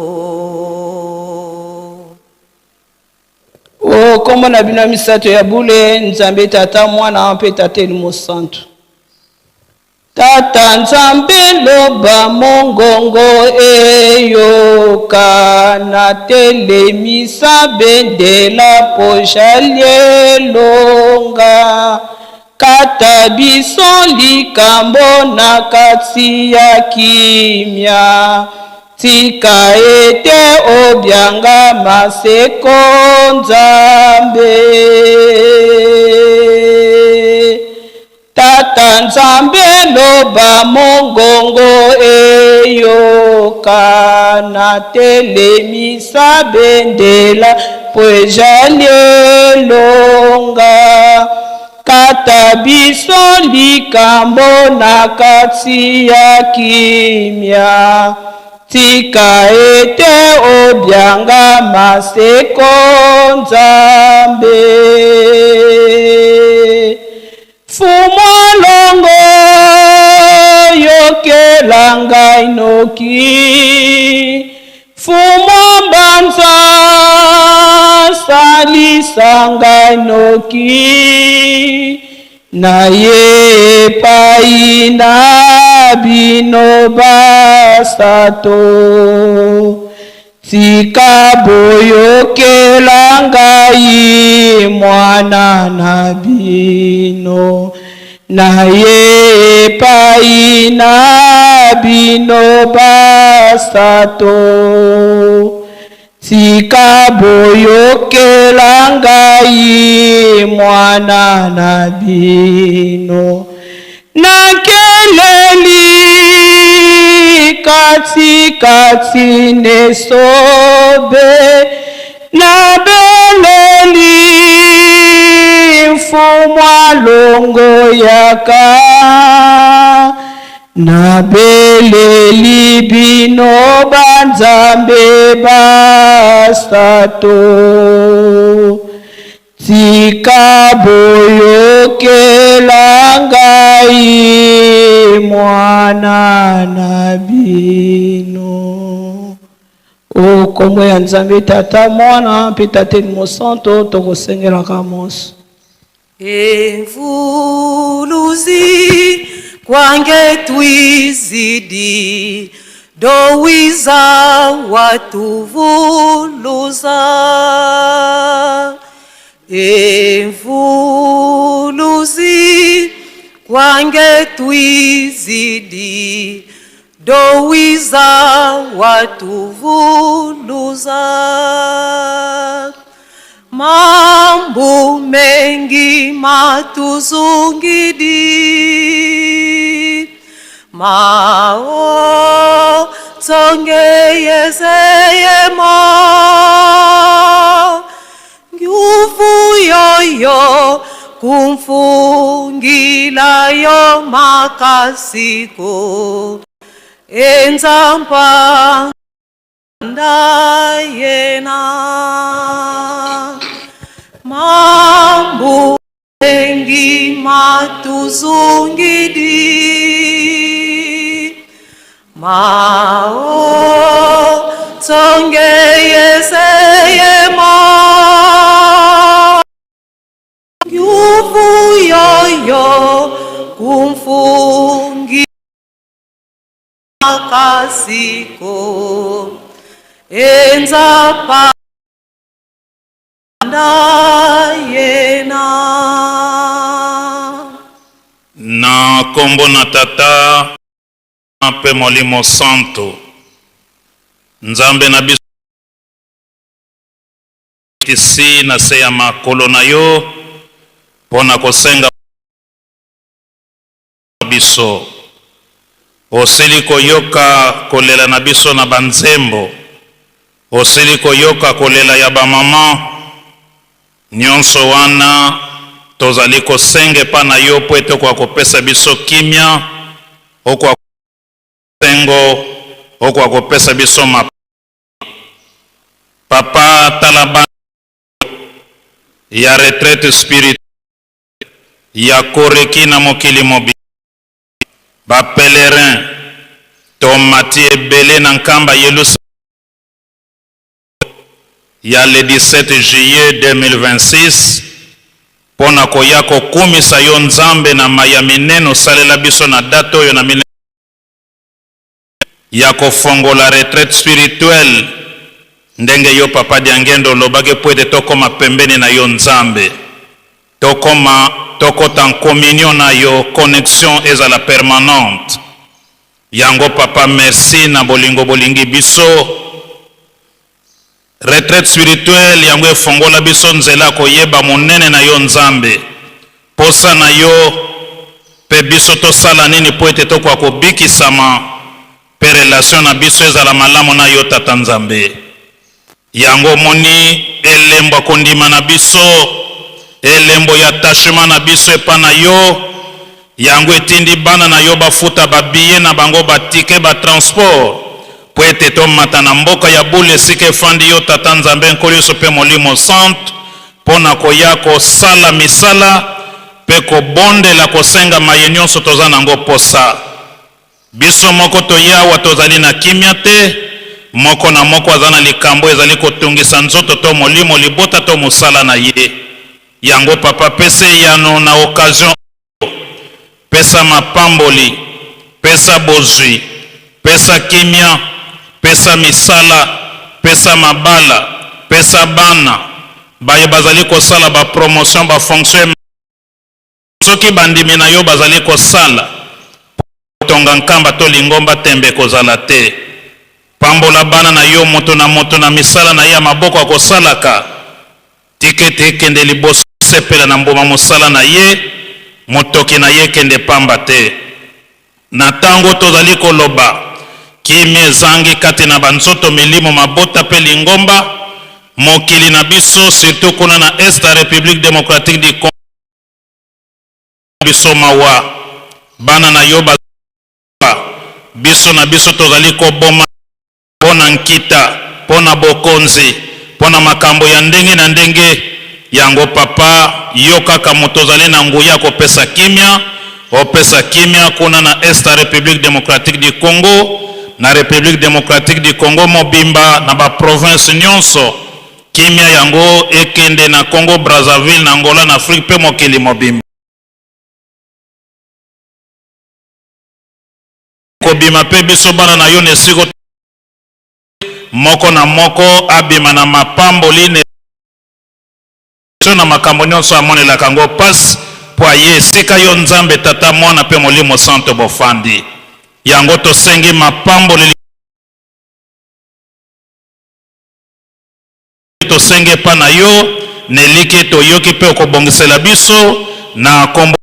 O kombo na bino misato ya bule Nzambe Tata Mwana mpe Tate Mosantu. Tata Nzambe loba mongongo eyoka na telemisa bendela pojalie longa kata biso likambo na kati ya kimia tika ete obyanga maseko Nzambe. Tata Nzambe loba mongongo eyoka na telemisa bendela pojalie longa kata biso likambo na kati ya kimia tika ete obyanga maseko Nzambe. Fumo longo yokela ngai noki, fumo mbanza salisa ngai noki, na ye epai na bino basato. Tika boyokela ngai mwana na bino, na ye epai na bino basato. Tika boyokela ngai mwana na bino, nakeleli kati nesobe, nabeleli mfumwa longo yaka, nabeleli bino banzambe basato. Tika boyokela ngai mwana na bino. O kombo ya Nzambe Tata Mwana mpe Tata Elimo Santo tokosengelaka moso.
Emvuluzi kwange twizidi, dowiza watuvuluza. Emvuluzi kwange twizidi, dowiza watuvuluza. Mambo mengi matuzungidi, mao tongeyezeyemo. Nguvu yoyo kumfungilayo makasiko, enzampa ndayena. Mambo mengi matuzungidi, mao tongeyezeyemo. Nguvu yoyo kumfungi makasiko, enzapa ndayena.
Na kombo na Tata mpe Molimo Santo, Nzambe na biso kisi na se ya makolo na yo, pona kosenga biso. Osili koyoka kolela na biso na banzembo, osili koyoka kolela ya bamama, nyonso wana tozali kosenge pa na yo po ete kwa kopesa biso kimia, okwa sengo, okwa kopesa biso Papa talaba ya retraite spirituelle ya koreki na mokili mobi, ba pèlerin tomati ebele na nkamba Yelusalem ya le 17 juillet 2026 pona koya kokumisa yo Nzambe na maya minene osalela biso na date oyo na mine ya kofongola retraite spirituelle ndenge yo Papa Diangendo lobake po ete tokoma pembeni na yo Nzambe, tokota en communion na yo, connexion ezala permanente. Yango Papa merci na bolingo bolingi biso. Retraite spirituelle yango efongola biso nzela koyeba monene na yo Nzambe, posa na yo pe biso tosala nini po ete tokwa kobikisama pe relation na biso ezala malamu na yo Tata Nzambe. Yango moni elembo kondima na biso, elembo ya attachement na biso epa na yo, yango etindi bana na yo bafuta babiye na bango batike ba transport po ete tomata na mboka ya bule sika efandi yo Tata Nzambe nkoliso pe Molimo Santo pona koya kosala misala pe kobondela kosenga maye nyonso toza nango posa. Biso moko toyawa tozali na kimia te, moko na moko azana likambo ezali kotungisa nzoto to molimo libota to mosala na ye. Yango Papa pese yano na occasion pesa mapamboli, pesa bozwi, pesa kimia, pesa misala, pesa mabala, pesa bana, baye bazali kosala ba promotion ba fonction soki bandimi na yo bazali kosala tonga nkamba to lingomba tembe kozala te. Pambola bana na yo moto na misala na ya maboko akosalaka tikete kende liboso sepela na mboma mosala na ye motoki na ye kende pamba te. Na tango tozali koloba kimia ezangi kati na banzoto milimo mabota pe lingomba mokili na biso surtout kuna na est ya République démocratique du Congo biso mawa bana na yo biso na biso tozali koboma pona nkita pona bokonzi pona makambo ya ndenge na ndenge yango papa yo kaka moto ozali na nguya kopesa kimia opesa kimia kuna na est ya République démocratique du Congo na République démocratique du Congo mobimba na ba province nyonso kimia yango ekende na Congo Brazzaville na Angola na Afrique pe mokili mobimba kobima pe biso bana na yo nesiko moko na moko abima na mapamboli ne na makambo nyonso amonelaka yango pasi po aye esika yo Nzambe Tata Mwana pe Molimo Santo bofandi yango tosengi mapamboli tosenge pa na yo nelike toyoki pe okobongisela biso na kombo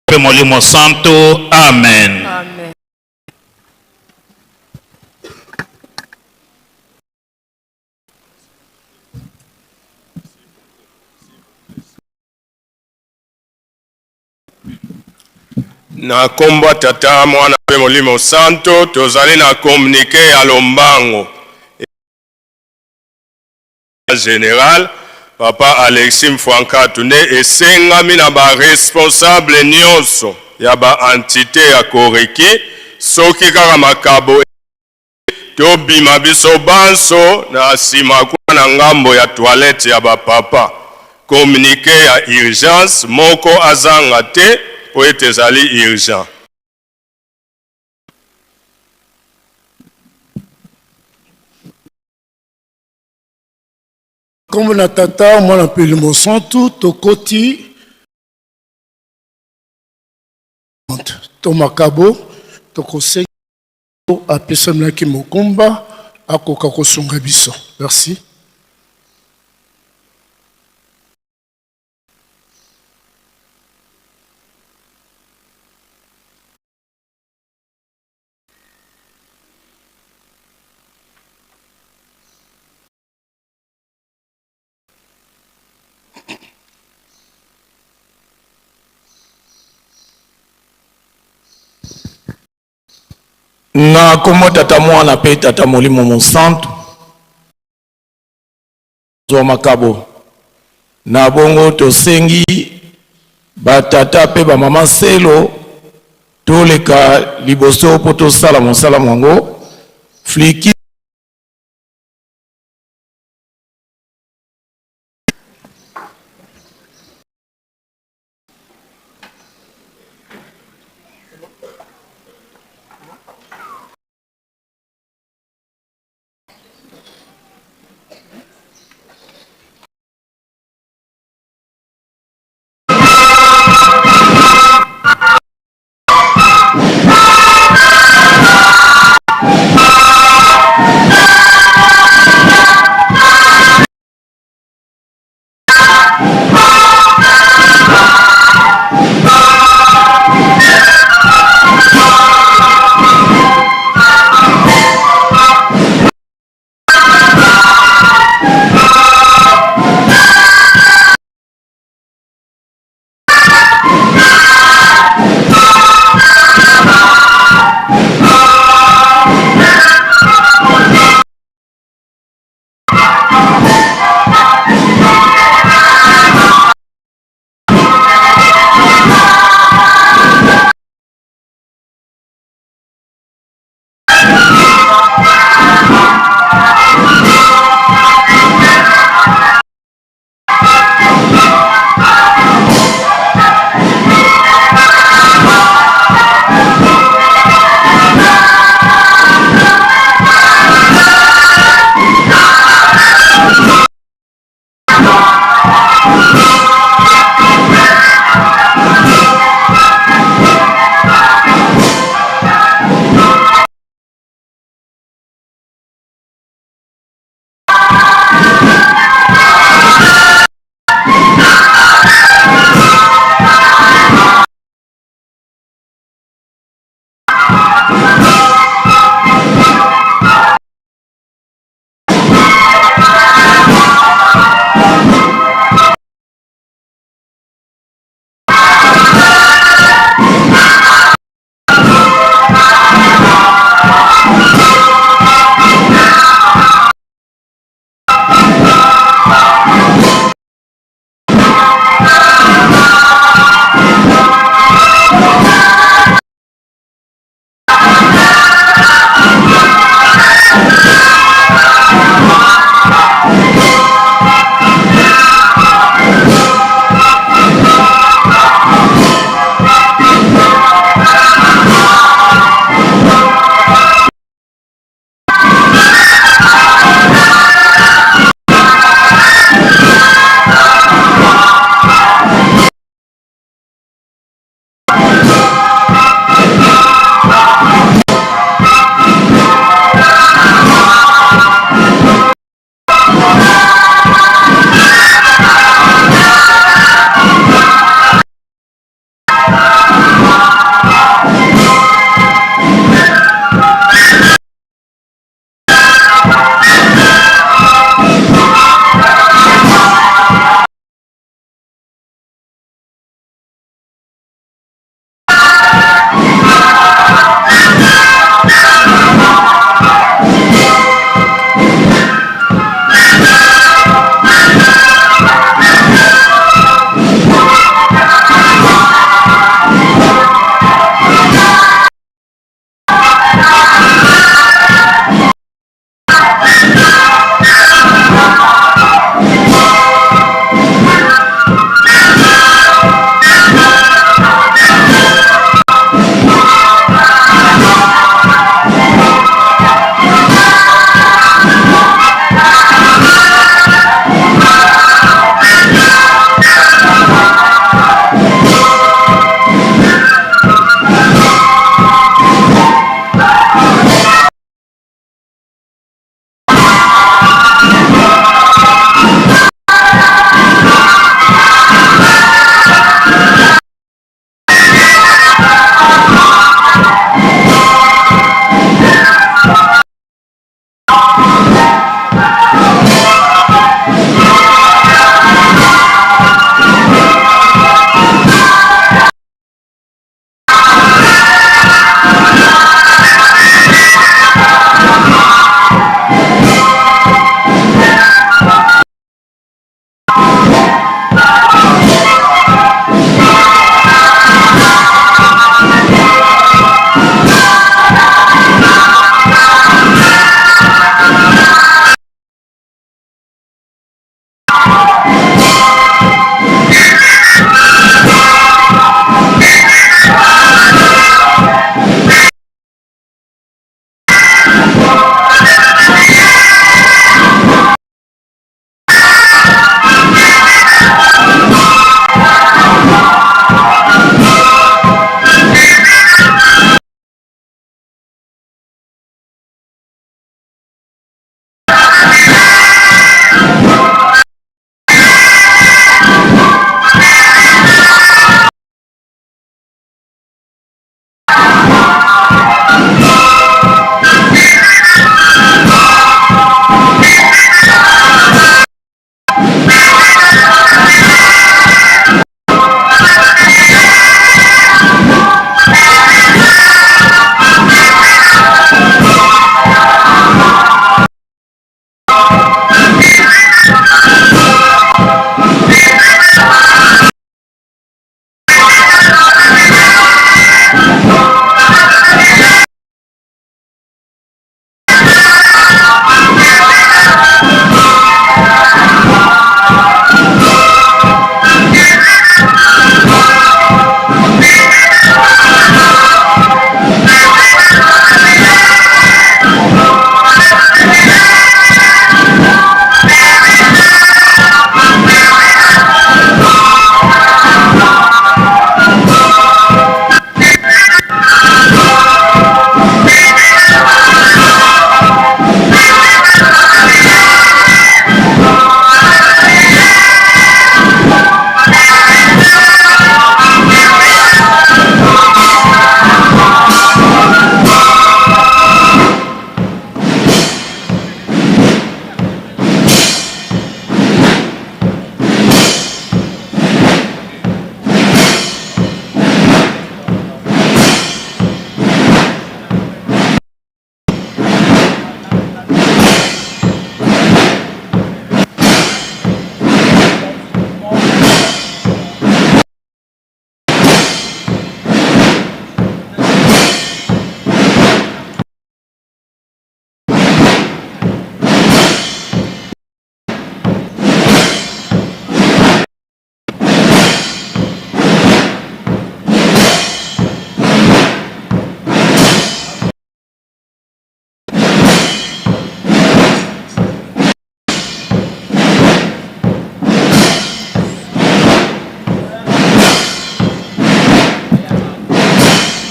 pe Molimo Santo. Amen.
Amen.
Na kombo Tata Mwana pe Molimo Santo tozali na communiqué ya lombango général Papa Alexis Mfwanka Tunde esengami na ba responsable nyonso ya ba entité ya Koreki soki kaka makabo to bima biso banso na sima kuna na ngambo ya toilette ya ba papa communiqué ya urgence moko azanga te po ete ezali urgent.
Comme na Tata Mwana pe Molimo Santo tokoti to makabo tokosenga apesamaki mokumba akoka kosunga biso. Merci.
Na kombo Tata Mwana pe Tata Molimo Santo zo makabo na bongo tosengi batata pe ba mama selo toleka liboso po tosala mosala mwango fliki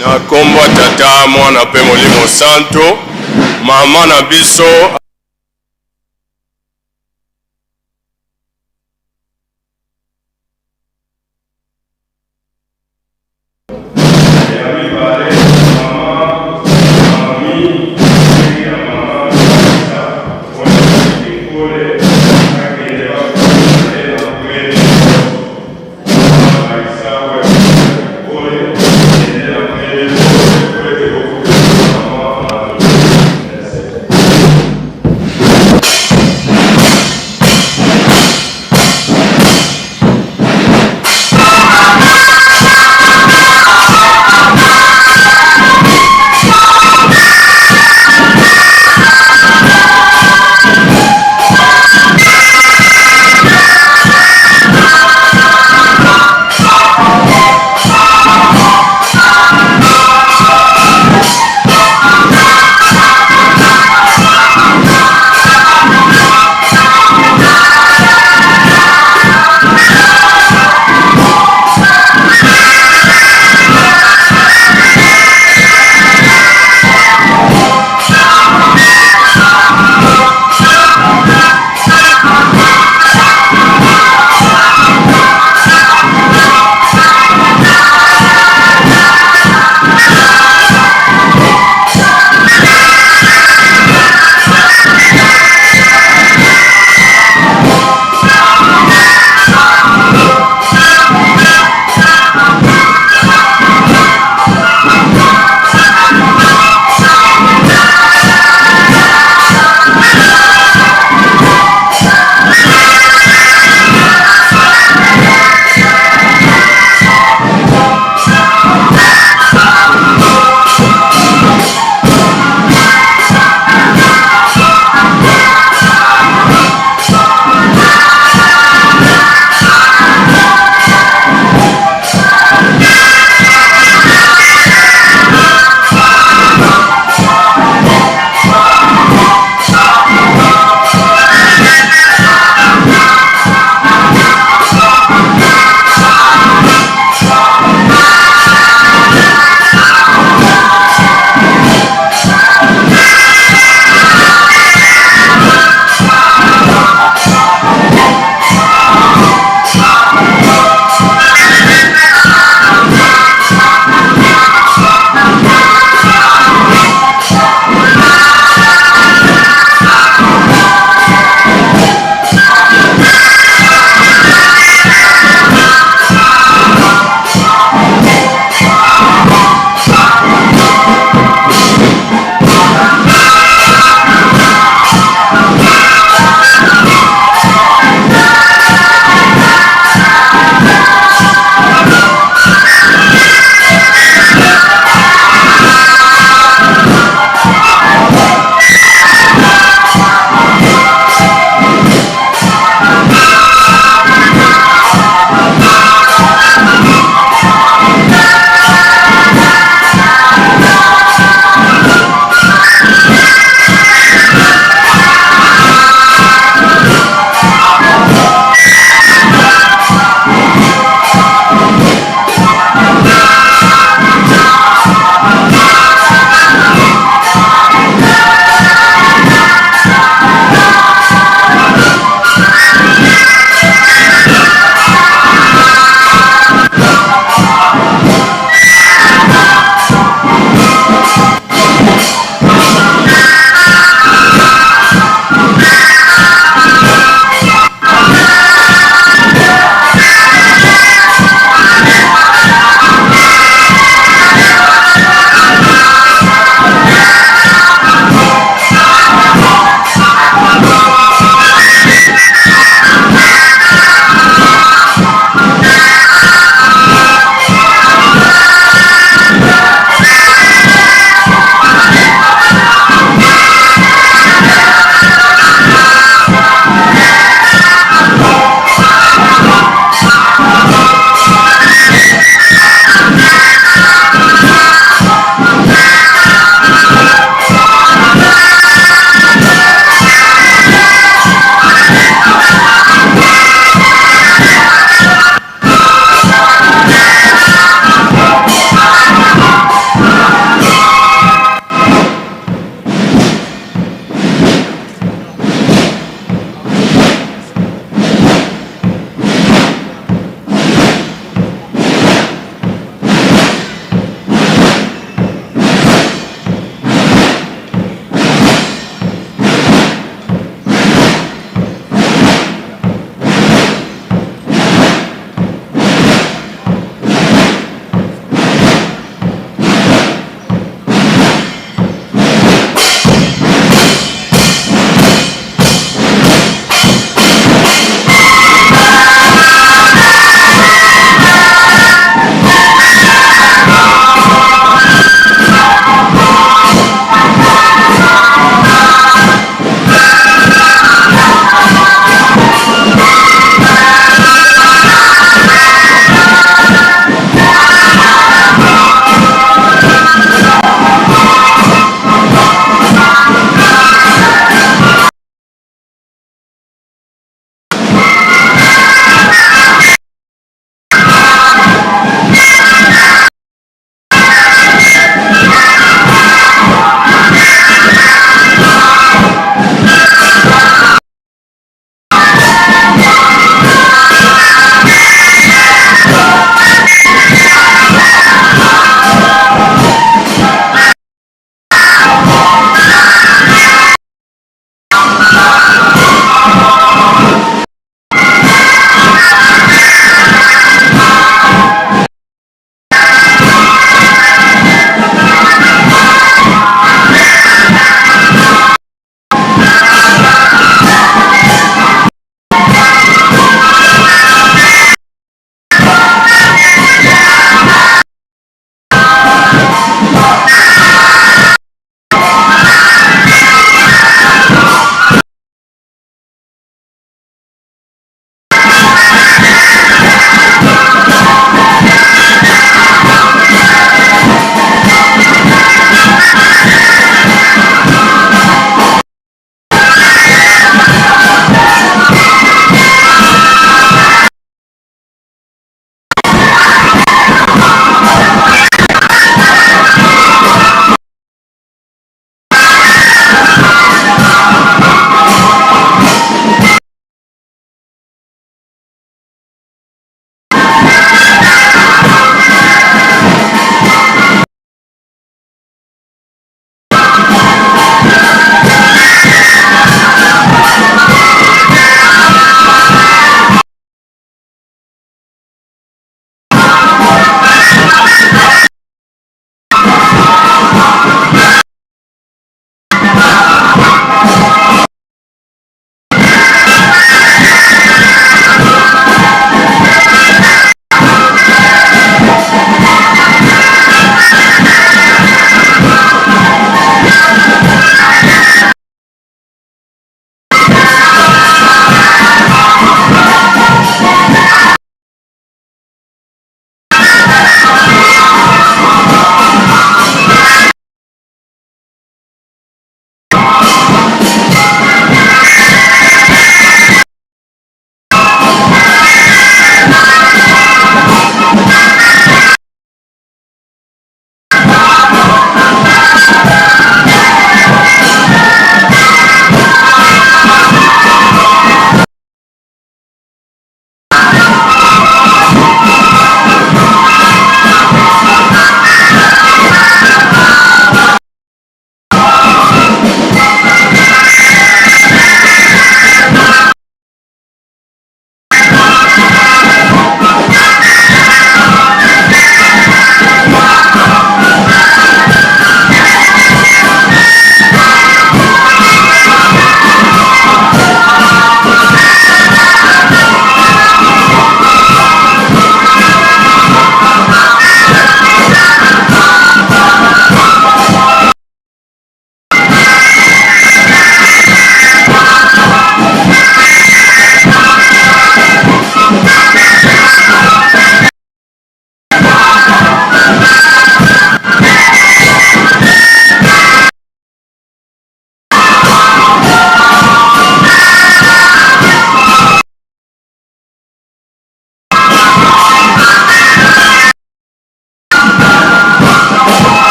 Na kombo tata mwana pe molimo santo mama na biso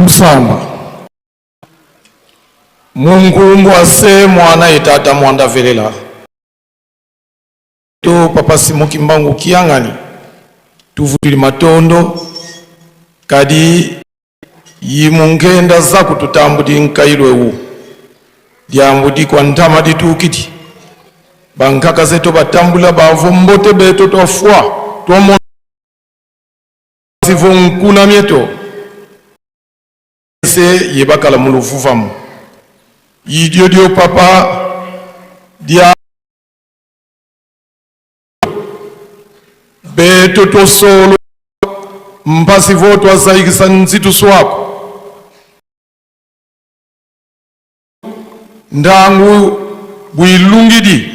Tusamba. Mungu mbwase mwana itata mwanda velela. To papa simoki mbangu kiangani. Tuvutili matondo. Kadi yimungenda za kututambudi nkailwe u. Diambudi kwa ntama ditukiti. Bankaka zeto batambula bavumbote beto tofwa. Tuomo sivunkuna mieto. Se yebakala mulufufamu. Idio papa dia beto to solo mpasi voto azaikisa nzitu swako ndangu bwilungidi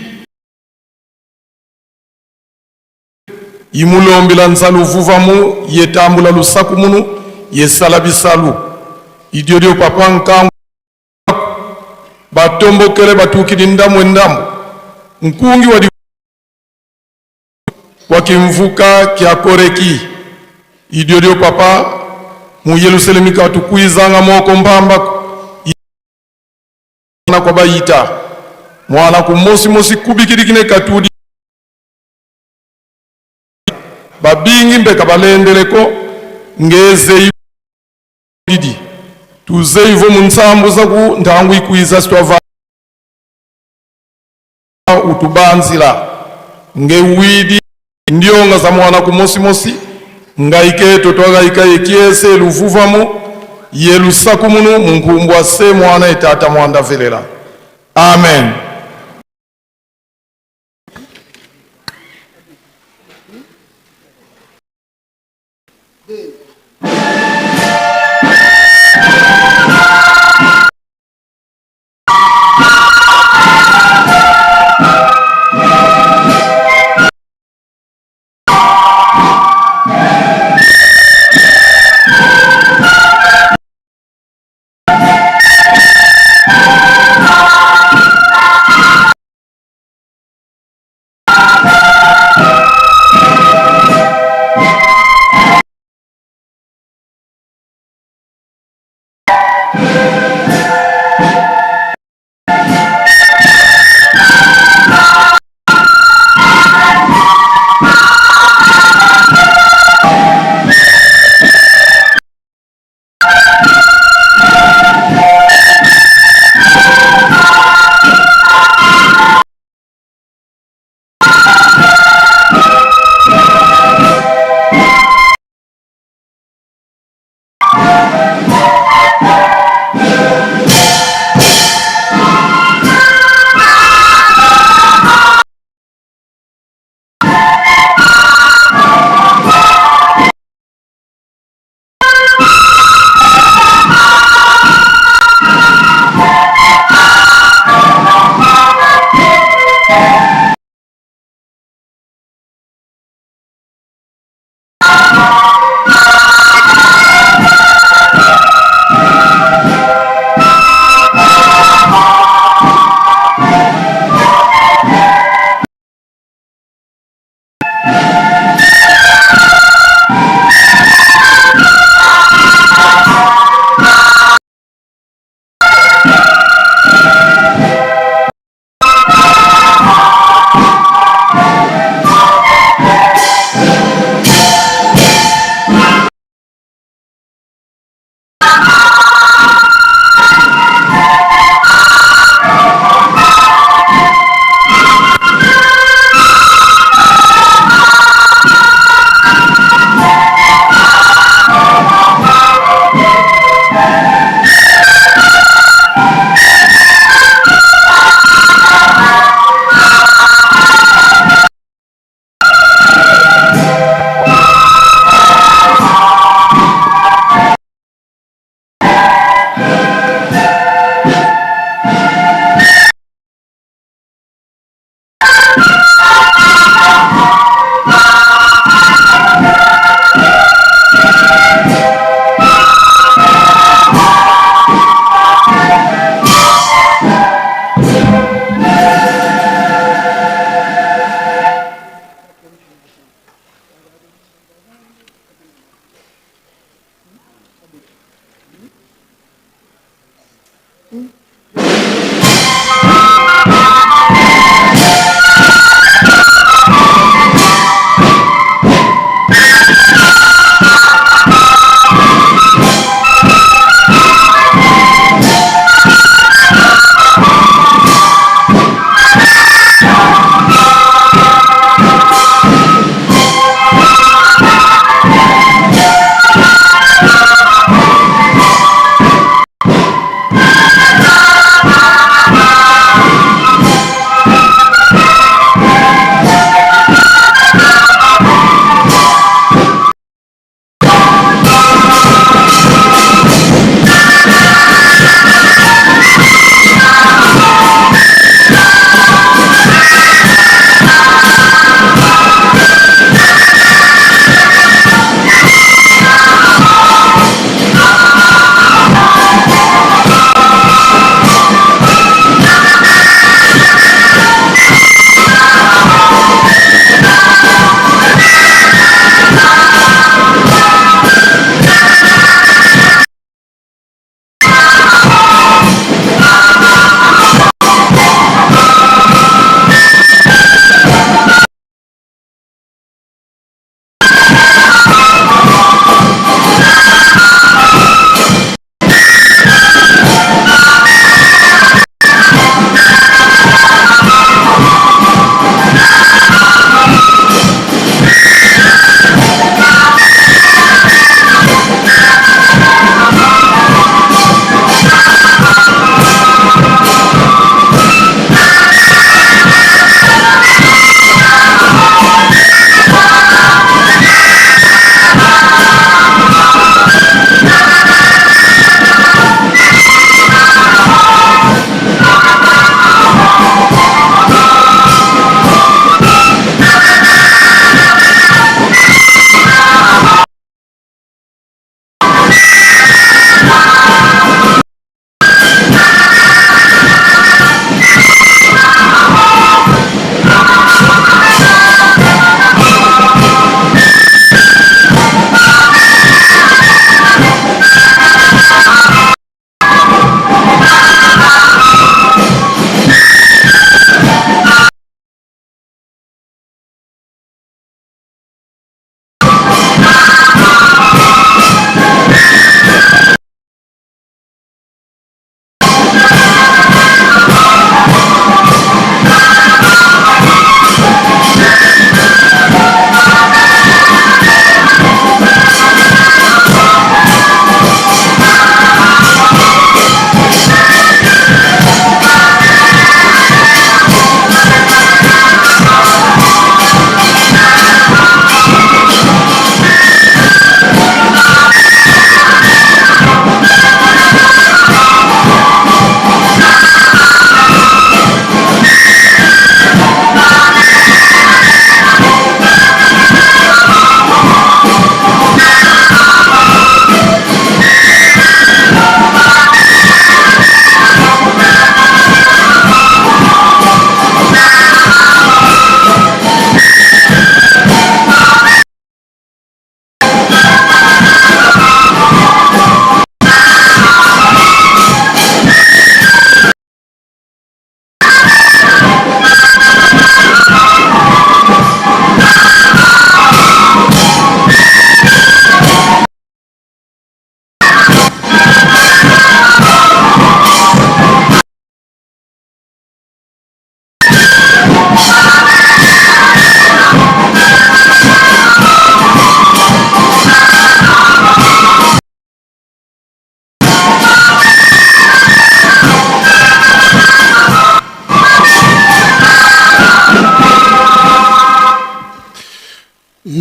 imulombela nsalu uvuvamu yetambula lusaku munu yesalabisalu idio papa nkangu batombokele batukidi ndamu nkungi wadi wakimvuka kia koreki idio papa mu Yerusalemu ka tukuizanga moko mbamba na kwa bayita mwana kumosi kubikiri kine katudi babingi mbeka balendeleko ngeze idi tuzeivo munsambu zaku ndangu ikuiza stwava utubanzila ngewidi ndionga za mwana kumosi ngaike totwaga ikaye kiese luvuvamu yelusaku munu munkumbwa se mwana itata mwanda velela. Amen.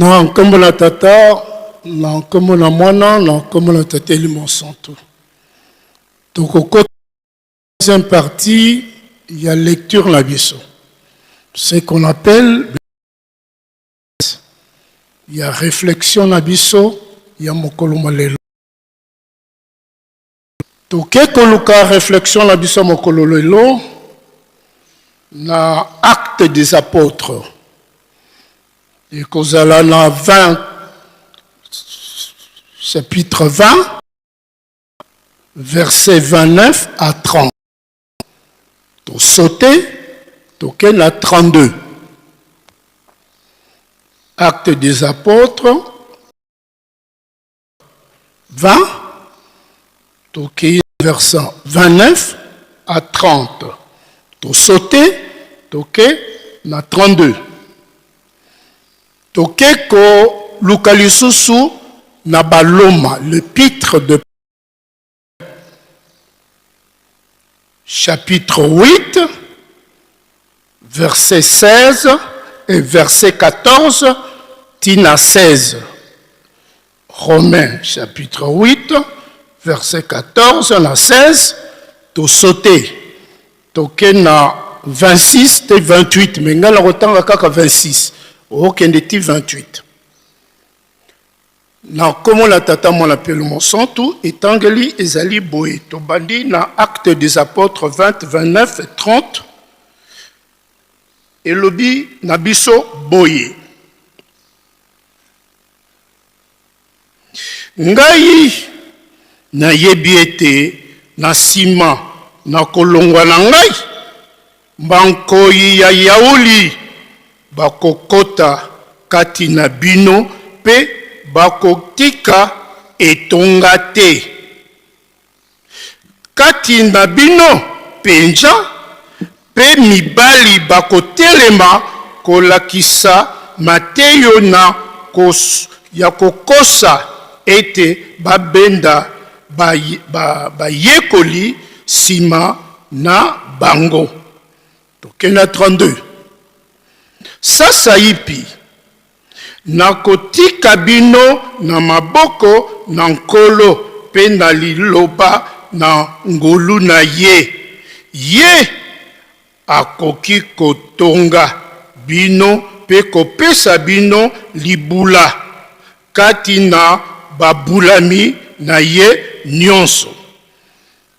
Na nkombo na tata, na nkombo na mwana, na nkombo na tata Elimo Santo. Donc au côté deuxième partie, il y a lecture la biso. Ce qu'on appelle, il y a réflexion la biso, il y a mokolo malelo. Donc koluka réflexion la biso mokolo lelo na acte des apôtres. Et kozala na 20 chapitre 20 verset 29 à 30. To sauter, to ken à 32. Acte des apôtres 20, to ken verset 29 à 30. To sauter, to ken à 32. To ken ko lukalisusu na baloma, le pitre de chapitre 8, verset 16 et verset 14, tina 16. Romains, chapitre 8, verset 14 à 16, to sauter. To kena 26 et 28, mais ngala rotanga kaka 26. Okendeti 28. Na komo la tata mon appelle mon santo etangeli ezali boye to bandi na acte des apôtres 20 29 et 30 elobi na biso boye ngai na yebi ete na sima na kolongwa na ngai bankoyi ya yauli bakokota kati na bino pe bakotika etonga te kati na bino penja pe mibali bakotelema kolakisa mateyo na ya kokosa ete babenda bayekoli sima na bango. Tokena 32. Sasa ipi nakotika bino na maboko na nkolo pe na liloba na ngolu na ye akoki kotonga bino pe kopesa bino libula kati na babulami na ye nyonso.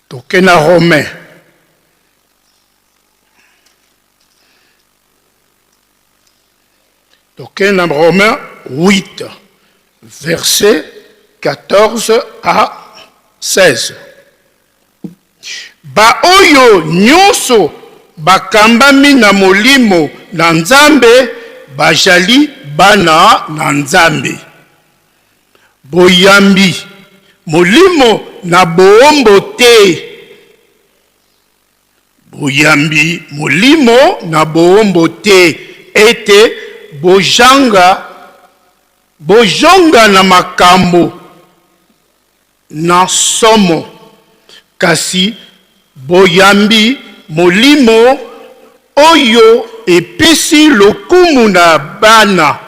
Toke na Romain Romains 8, verset 14 à 16. Ba oyo nyonso bakambami na molimo na Nzambe bajali bana na Nzambe. Boyambi molimo na boombo te. Boyambi molimo na boombo te ete bojonga na makambo na somo kasi boyambi molimo oyo epesi lokumu na bana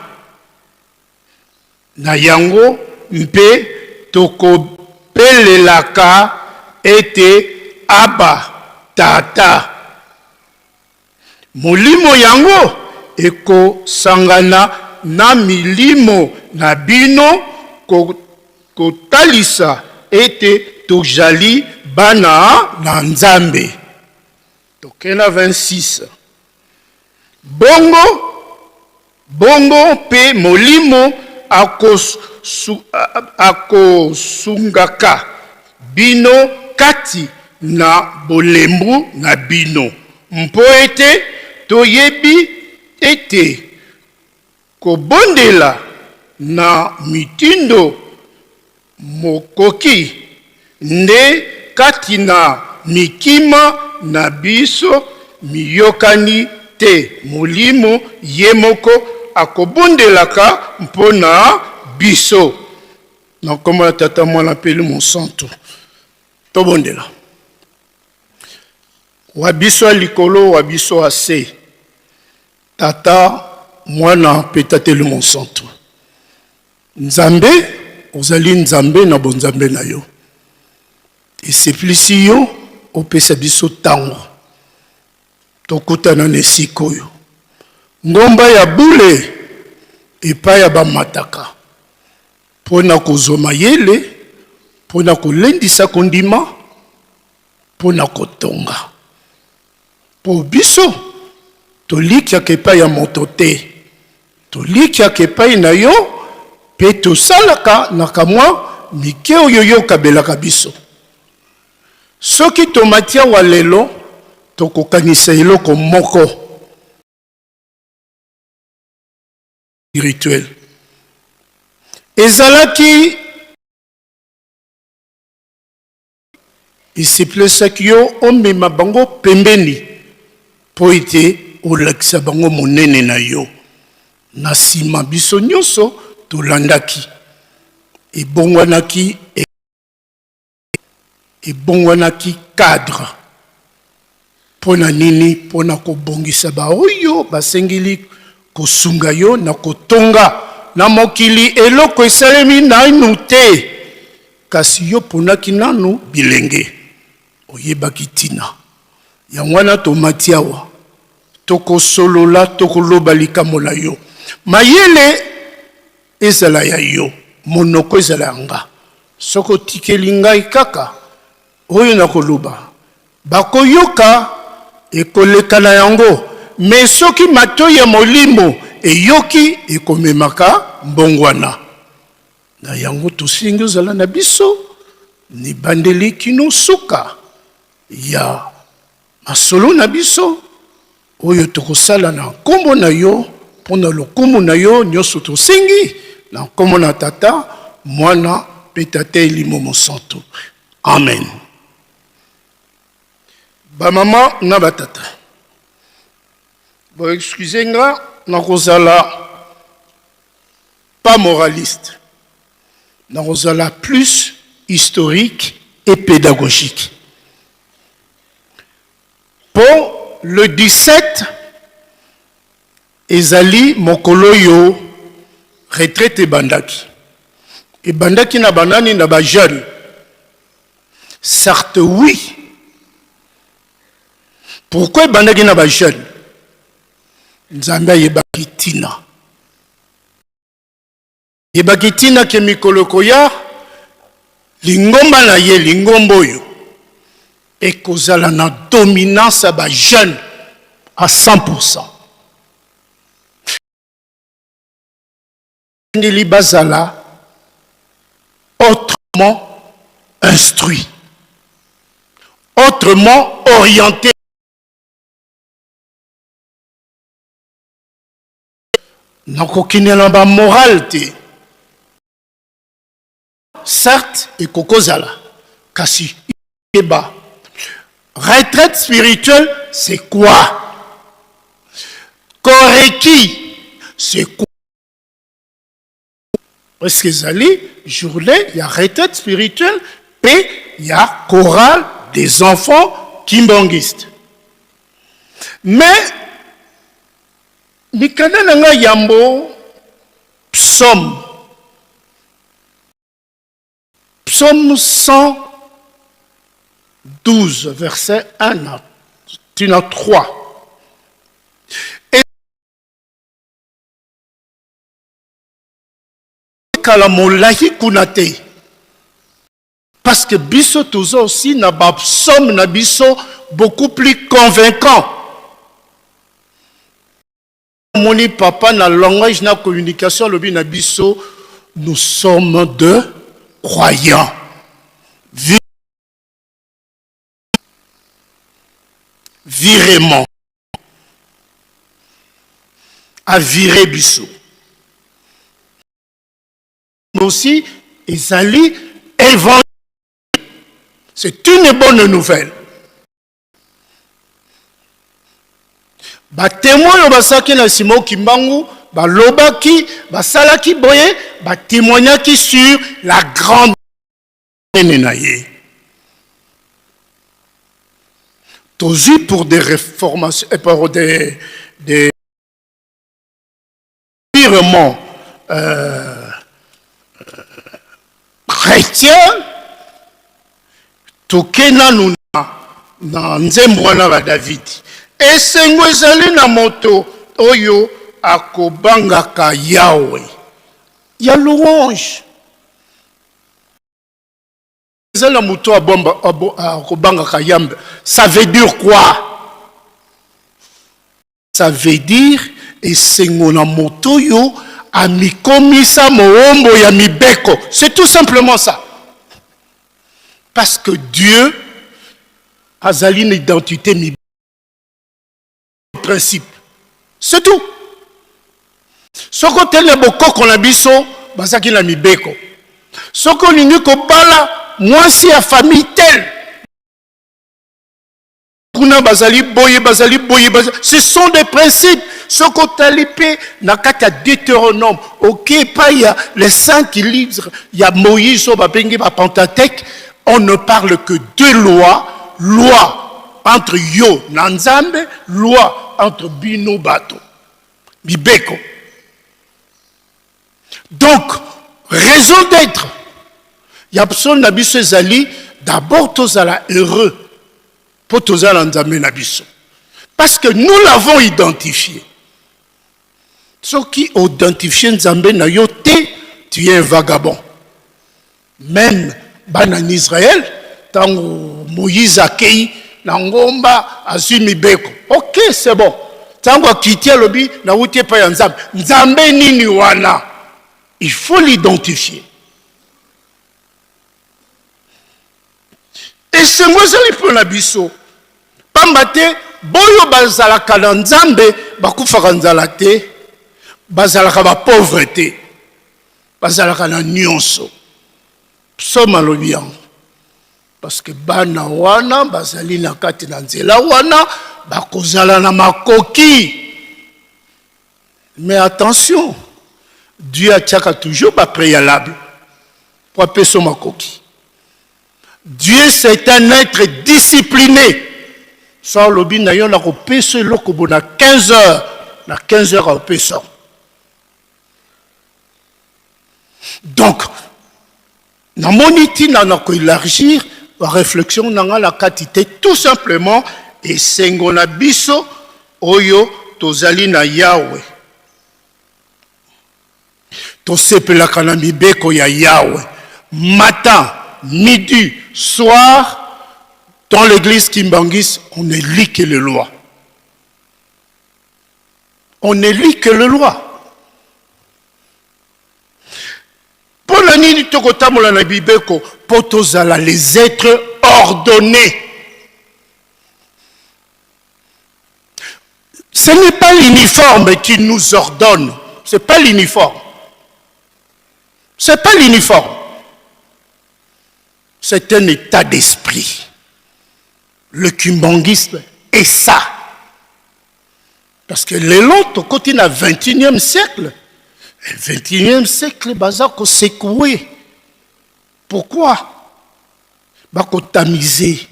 na yango mpe tokopelelaka ete aba tata molimo yango eko sangana na milimo na bino kotalisa ete tojali bana na Nzambe. Tokena 26. Bongo pe molimo akosungaka bino kati na bolembu na bino. Mpo ete toyebi ete kobondela na mitindo mokoki nde kati na mikima na biso miyokani te. Molimo ye moko akobondelaka mpona biso. Na kombo ya tata mwana peli mon santo tobondela wabiso likolo wabiso ase tata mwana pe tate le mon santo Nzambe, ozali Nzambe na bonzambe na yo. Eseplisi yo, opesa biso tango. Tokutana nesikoyo. Ngomba ya bule, epa ya bamataka. Pona kozoma yele, pona kolendisa kondima, pona kotonga. Po biso, tolikia kepa ya motote. Tolikia kepa na yo, pe tosalaka nakamwa mike oyo yo kabelaka biso. Soki tomatia wa lelo, tokokanisa eloko moko spirituel. Ezalaki esiplesaki yo omema bango pembeni po ete olakisa bango monene na yo. Na sima biso nyonso tolandaki. Ebongwanaki cadre. Pona nini, pona kobongisa ba oyo basengeli kosunga yo na kotonga na mokili eloko esalemi nainu te. Kasi yo ponaki nanu bilenge. Oyebaki tina. Yangwana tomati awa. Toko solola, toko loba likamo na yo. Mayele ezala ya yo. Monoko ezala yanga. Soko tikeli ngai kaka. Oyo na koloba. Bako yoka ekoleka na yango. Me soki mato ya molimo eyoki ekomemaka mbongwana. Na yango tosingi ozala na biso. Ni bandeli kino suka. Ya masolo na biso. Oyo tokosala na nkombo na yo. Pona lokumu na yo nyoso tosingi. Na nkombo na tata. Mwana petate elimo mosantu. Amen. Ba maman na batata. Bon, excusez-moi, nakozala pas moraliste. Nakozala plus historique et pédagogique. Pour le 17, ezali mokolo yo retraite bandaki. Et bandaki na banani na ba jeune. Certes oui. Pourquoi bandaki na ba jeune? Nzambe yebaki tina. Yebaki tina ke mikolo koya lingomba na ye lingombo yo. Ekozala na dominance à ba jeune à 100%. Ngeli bazala autrement instruit, autrement orienté. Nakokinela ba moralité. Certes, et kokozala. Kasi, eba. Retraite spirituelle, c'est quoi? Koreki, c'est quoi? Parce que zali, journée, il y a retraite spirituelle, puis il y a chorale des enfants kimbongistes. Mais, Mikana nanga yambo psaume 112 verset 1 tu n'as 3 et kala molahi kunate parce que biso tozo aussi na ba psaume na biso beaucoup plus convaincant. Moni papa na langage na communication lobi na biso nous sommes de croyants. Virement. À virer biso. Mais aussi ezali évangile. C'est une bonne nouvelle. Ba témoin basaki na Simon Kimbangu, ba lobaki, ba salaki boye, ba témoignaki sur la grande nenaye. Tozu pour des réformations et pour des virements chrétien tokena nous na nzembo wana ba David esengo ezali na moto oyo akobangaka Yahweh ya louange ezali na moto akobangaka Yahweh. Ça veut dire quoi? Ça veut dire esengo na moto yo amikomisa moombo ya mibeko. C'est tout simplement ça. Parce que Dieu a une identité mibeko. Principe. C'est tout. Soko tele boko kona biso basaki na mibeko. Soko ningi ko bala mwasi ya famille tel. Kuna bazali boye. Ce sont des principes. Soko talipé na kata Deutéronome. OK, pas il y a les 5 livres, il y a Moïse au babengi ba Pentateuque, on ne parle que de loi entre yo nanzambe, loi entre bino bato. Bibeko. Donc, raison d'être. Il y a besoin d'abisso ezali d'abord tozala heureux pour tozala nzambe nabiso. Parce que nous l'avons identifié. Ceux qui ont identifié nzambe na yo te, tu es un vagabond. Même en Israël, tant Moïse akei na ngomba azui mibeko. OK, c'est bon. Tango akitia lobi na utie pa ya nzambe. Nzambe nini wana? Il faut l'identifier. Et c'est moi qui peux la biso. Pambate, boyo bazalaka na nzambe, bakufaka nzala te, bazalaka ba pauvreté, bazalaka na nyonso. Psoma lobi yango. Parce que bana wana, bazali na kati na nzela wana, bakozala na makoki. Mais attention, Dieu a toujours pas préalable pour appeler son makoki. Dieu c'est un être discipliné. Sans lobby nayon na kopese lokobo na 15 heures, na 15 heures au peso. Donc, na moniti na ko élargir la réflexion na la quantité tout simplement et sengo na biso oyo tozali na Yahweh. Tosepelaka na mibeko ya Yahweh. Matin, midi, soir, dans l'église Kimbangis, on ne lit que les lois. On ne lit que les lois. Pour la nuit du Tokotamola na Bibeko, potozala les êtres ordonnés. Ce n'est pas l'uniforme qui nous ordonne. Ce n'est pas l'uniforme. Ce n'est pas l'uniforme. C'est un état d'esprit. Le kimbangisme est ça. Parce que les autres, quand il y a 21e siècle, le 21e siècle, bazako secoué. Pourquoi? Bako tamiser.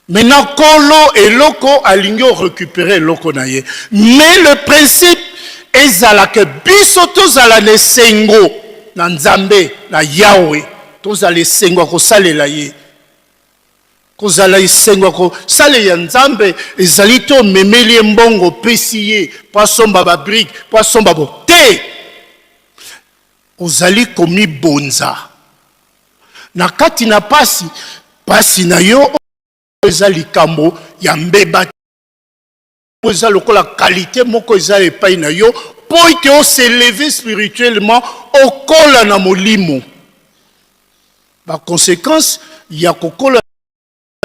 Maintenant, Kolo et Loko aligno récupérer Loko naye. Mais le principe est zala que biso tozala ne sengo na Nzambe na Yahweh. Tozala sengo ko salela ye. Kozala sengo ko sale ya Nzambe ezali to memeli mbongo pesiye pa somba ba brique, pa somba bo te. Ozali komi bonza. Na kati na pasi na yo ezali kambo ya mbeba. Ezali lokola qualité moko ezali epai na yo po ite o s'élever spirituellement okola na molimo. Par conséquence, il y a kokola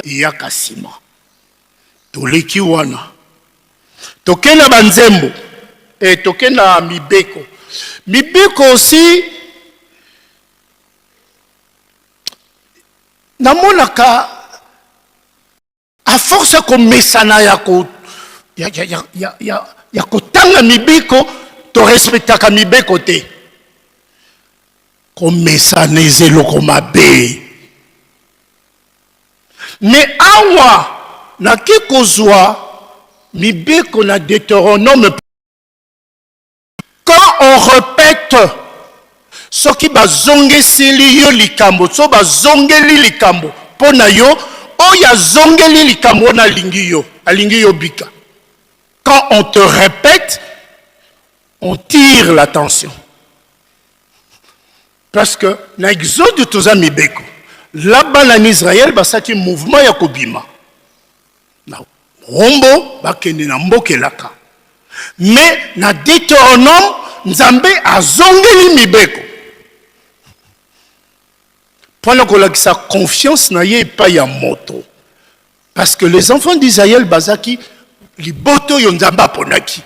ya kasima. Toleki wana. Tokena banzembo et tokena mibeko. Mibeko aussi namonaka à force comme mesana yako ya kotanga mibeko to respectaka mibeko te. Comme mesana ezelo mabe. Mais awa na kikozwa mibeko na Deutéronome. Quand on répète soki bazongeseli yo likambo so bazongeli likambo pona yo oyo azongeli likambo na alingi yo bika. Quand on te répète, on tire l'attention. Parce que dans l'exode toza mibeko, là-bas en Israël, basaki mouvement ya kobima. Na rombo bakende na mbokelaka. Mais na Deutéronome, Nzambe azongeli mibeko. Pendant qu'on a sa confiance na ye pas ya moto. Parce que les enfants d'Israël bazaki liboto yo Nzamba ponaki.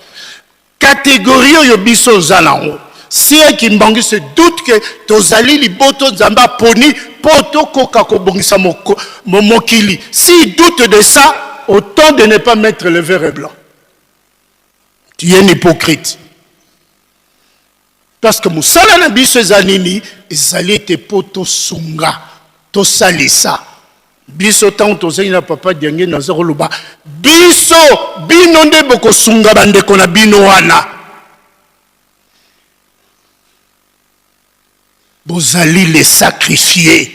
Catégorie yo biso zalango. Si qui mbangi se doute que tozali liboto Nzamba poni poto koka ko bongisa mokili. Si doute de ça, autant de ne pas mettre le verre blanc. Tu es un hypocrite. Parce que musala na biso zanini ezali te poto sunga to salisa. Biso tant tozali na papa diange na zero luba. Biso bino nde boko sunga bande kona bino wana. Bozali les sacrifiés.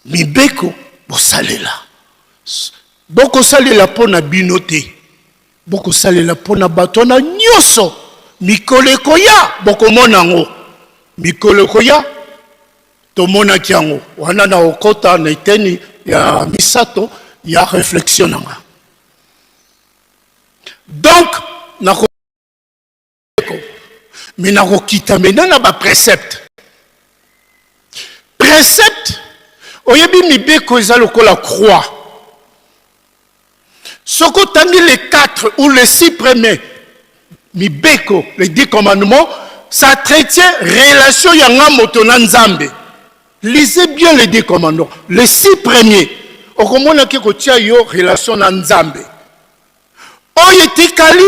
Mibeko bosalela. Boko salela pona bino te. Boko salela pona batona nyoso. Mikolo koya boko monango. Mikolo koya tomona kiango. Wana na okota na iteni ya misato ya réflexion nanga. Donc nako mais nako kita menana ba précepte. Précepte oyebi mibeko ezalo ko la croix. Soko tangi les 4 ou les 6 premiers mibeko, les 10 commandements, ça traite relation yanga motona nzambe. Lisez bien les 10 commandements. Les 6 premiers, okomona ke ko tia yo relation na nzambe. Oyetikali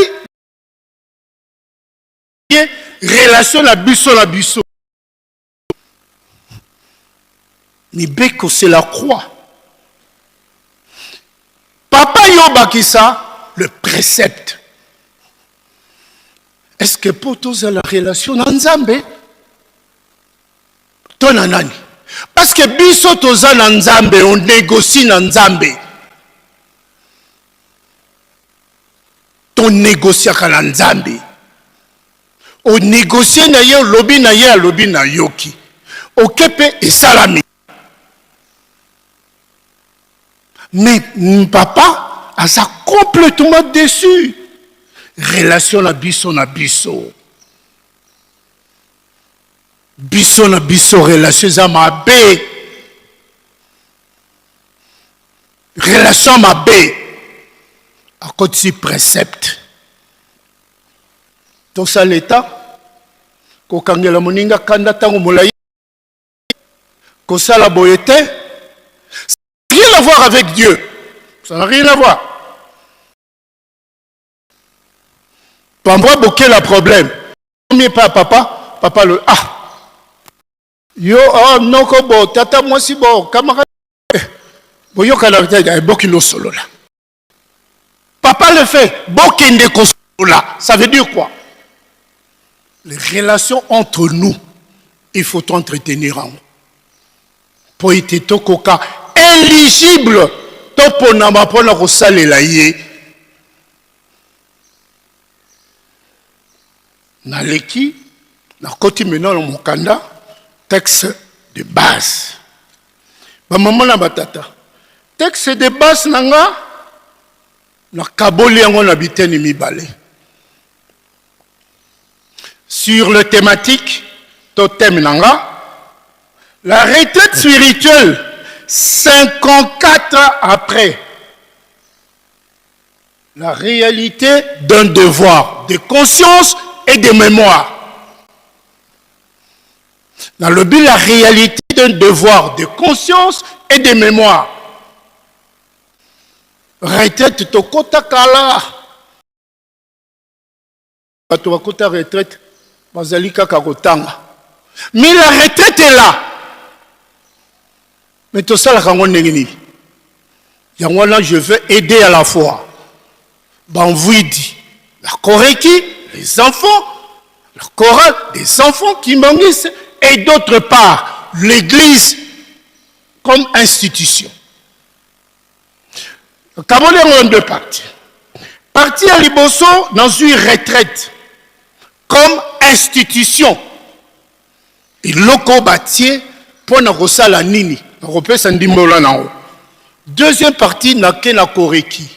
relation na biso. Mibeko c'est la croix. Papa yo bakisa le précepte. Est-ce que pour tous la relation na nzambe ton nani? Parce que biso toza na nzambe, on négocie na nzambe. Ton négocie ka na nzambe. On négocie na ye lobi na yoki. Okepe et salami. Mais papa a ça complètement déçu. Relation na biso na biso. Biso na biso relation za mabe. Relation mabe. À côté de précepte. Donc ça l'état. Ko kangela moninga kanda tango molai. Ko sala boyete. Ça n'a rien à voir avec Dieu. Ça n'a rien à voir. Pambra boké la problème. Premier pas papa le yo non ko bo tata moi si bo camarade boyo kala tata boki lo solo là. Papa le fait bokende ko solo là. Ça veut dire quoi? Les relations entre nous, il faut entretenir en pour être tokoka éligible topona mapona ko salela ye. Naleki, na koti maintenant le mukanda, texte de base. Ba maman na batata. Texte de base nanga na kaboli yango na biteni mibale. Sur le thématique totem nanga, la retraite spirituelle 54 après. La réalité d'un devoir de conscience et de mémoire. Dans le but, la réalité d'un devoir de conscience et de mémoire. Retraite to kota kala. Bato kota retraite, bazali kaka kotanga. Mais la retraite est là. Mais tout ça, la kango nengini. Yango là, je veux aider à la fois. Banvouidi, la Koreki, les enfants, la chorale des enfants kimbanguistes, et d'autre part, l'église comme institution. Le Cameroun est en deux parties. Parti à Liboso dans une retraite comme institution. Et loko bâti pour na la nini. Deuxième partie, na Koreki.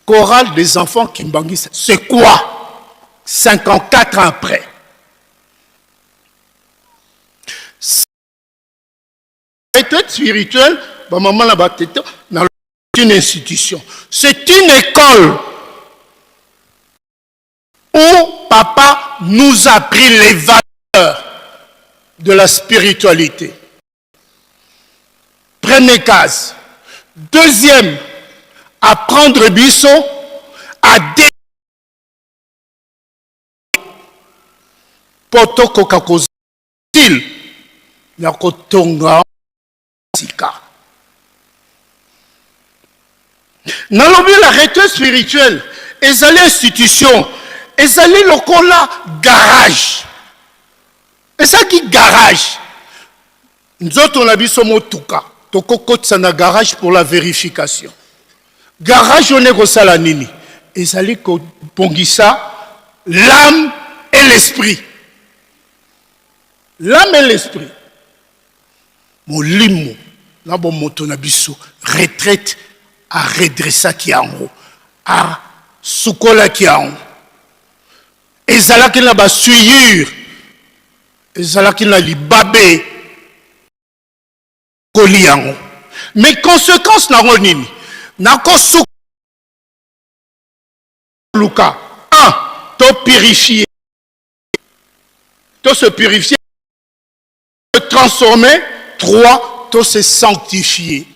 Chorale des enfants kimbanguistes. C'est quoi? 54 ans après. Retraite spirituelle, c'est une institution. C'est une école où papa nous a appris les valeurs de la spiritualité. Première case. Deuxième, apprendre biso à potoko kakozil yakotonga sika. Nalobi la retraite spirituelle, ezali institution, ezali lokola garage. Et ça qui garage. Nous autres on a biso motuka, toko kotsa na garage pour la vérification. Garage on est kosala nini? Ezali ko pongisa l'âme et l'esprit. L'âme et l'esprit. Molimo na bon moto na biso retraite à redressa qui en haut, à sukola qui en haut. Ezala ki na ba suyur, ezala ki na libabé koli en haut. Mais conséquence na nini? Na ko sukola luka. 1. To purifier. To se purifier. Se transformer. 3. To se sanctifier.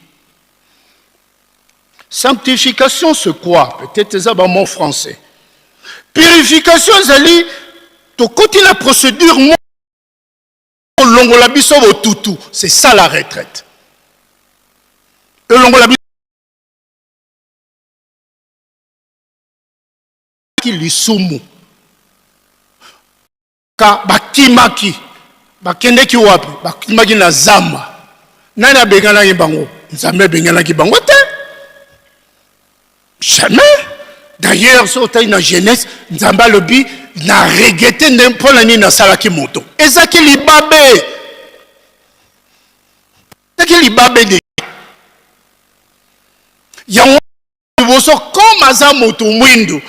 Sanctification, c'est quoi? Peut-être ça dans mon français. Purification, c'est to côté la procédure longolabiso au toutou. C'est ça la retraite. Et longolabiso qui lisumu. Ka bakimaki. Bakende ki wapi. Bakimaki na zamba. Nana bengana ki bango. Nzambe bengana ki bango te. Jamais. D'ailleurs, sur la jeunesse, Nzamba Lobi n'a regretté n'importe l'année dans Salaki Moto. Et ça qui est babé. Ça qui est babé de. Il y a un comme Aza Moto Windu.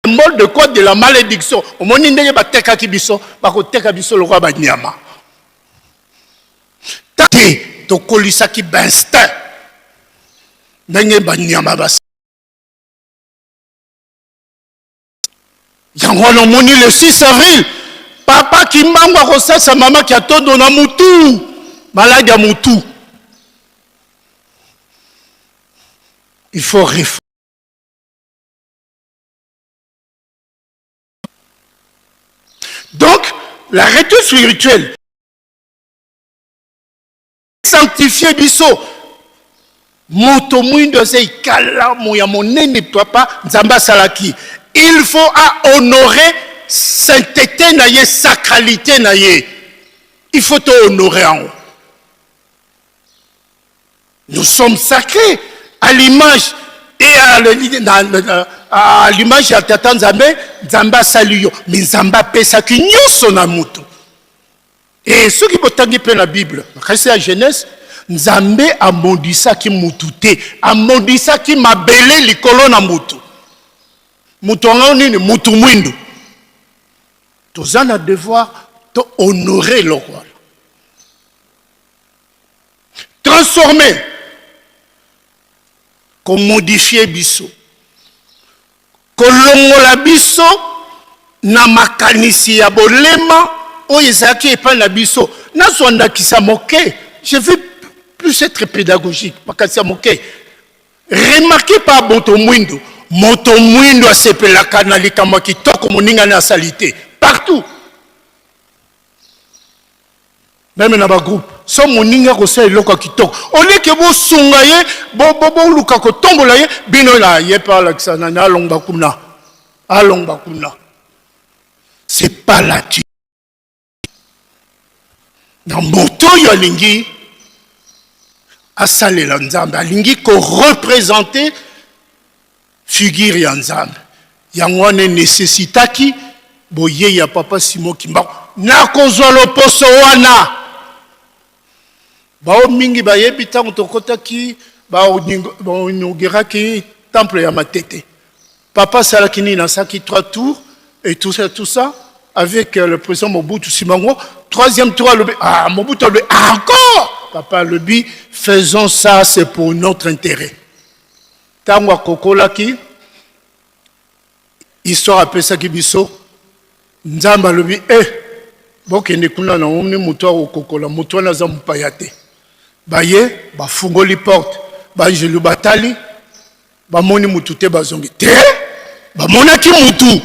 Le mode de code de la malédiction. Au moment où il y a teka kibiso, bako teka biso le roi banyama. Tate to kolisa ki b'instinct. Nenge banyama bas. Yango no moni le 6 avril, papa qui mangwa kosa sa maman qui a tout donné mutu, malade à mutu. Il faut réformer. Donc, la retraite spirituelle, sanctifier biso, moto mwindo se ikala moya monene papa nzamba salaki. Il faut honorer sainteté naïe, sacralité naïe. Il faut te honorer en haut. Nous sommes sacrés à l'image et à l'image de Tata Nzambe, Nzamba saluyo, mais Nzamba pesa ki nyoso na mutu. Et ceux qui botangi pe la Bible, c'est la Genèse, Nzambe a mondisa ki mutute, a mondisa ki mabele likolo na mutu. Moutonga nini mutu mwindu. Tous en a devoir de honorer le roi. Transformer. Comme modifier biso. Kolongola biso na makanisi ya bolema o ezaki epa na biso. Na sonda kisa moke. Je veux plus être pédagogique. Makasi moke. Remarquez pas Moto Mwindo. Moto Mwindo asepelaka na likambo kitoko moninga na salité. Partout. Même dans le groupe. So moninga kosa eloko kitoko. Ole ke bo sunga ye, bo luka ko tombola ye, bino la ye pa la kisana na alongba kuna. Alongba kuna. c'est pas là-dessus. Dans moto yo alingi asalela nzambe alingi ko représenter figure ya nzambe yango wana nécessitaki boye ya papa Simon Kimbangu na kozwa loposo wana bao mingi bayebi ntango tokotaki bainaugeraki temple ya Matete. Papa Salakini n'a saki 3 tours et tout ça avec le président Mobutu Simango. 3e tour, Mobutu a levé encore. Papa Lebi, faisons ça, c'est pour notre intérêt. Tangwa Kokolaki, histoire appelle ça Kibiso. Nzamba Lebi, bokende kuna na omni mutoa okokola mutoa na za mupayate. Baye, ba fungoli porte, ba jelu batali, ba moni mutute bazongi. Te, ba monaki mutu.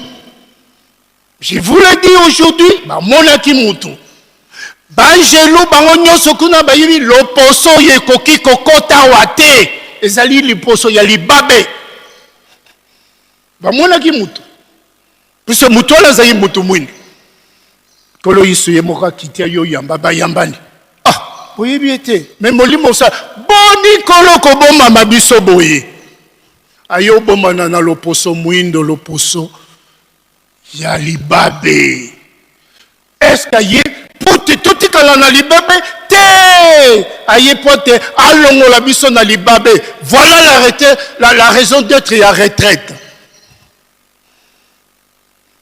Je vous le dis aujourd'hui, ba monaki mutu. Ba jelu bango nyoso kuna ba yibi loposo ye koki kokota wate. Ezali liposo ya libabe. Ba monaki mutu. Puisque mutu ala zayi mutu mwini. Kolo yisu ye moka kitia yo yamba ba yambani. Boye biete, mais molimo sa boni kolo ko bomba mabiso boye. Ayo bomba na loposo mwindo loposo ya libabe. Est-ce qu'aye pote toti kala na libabe te aye pote alongo la biso na libabe. Voilà la raison d'être ya retraite.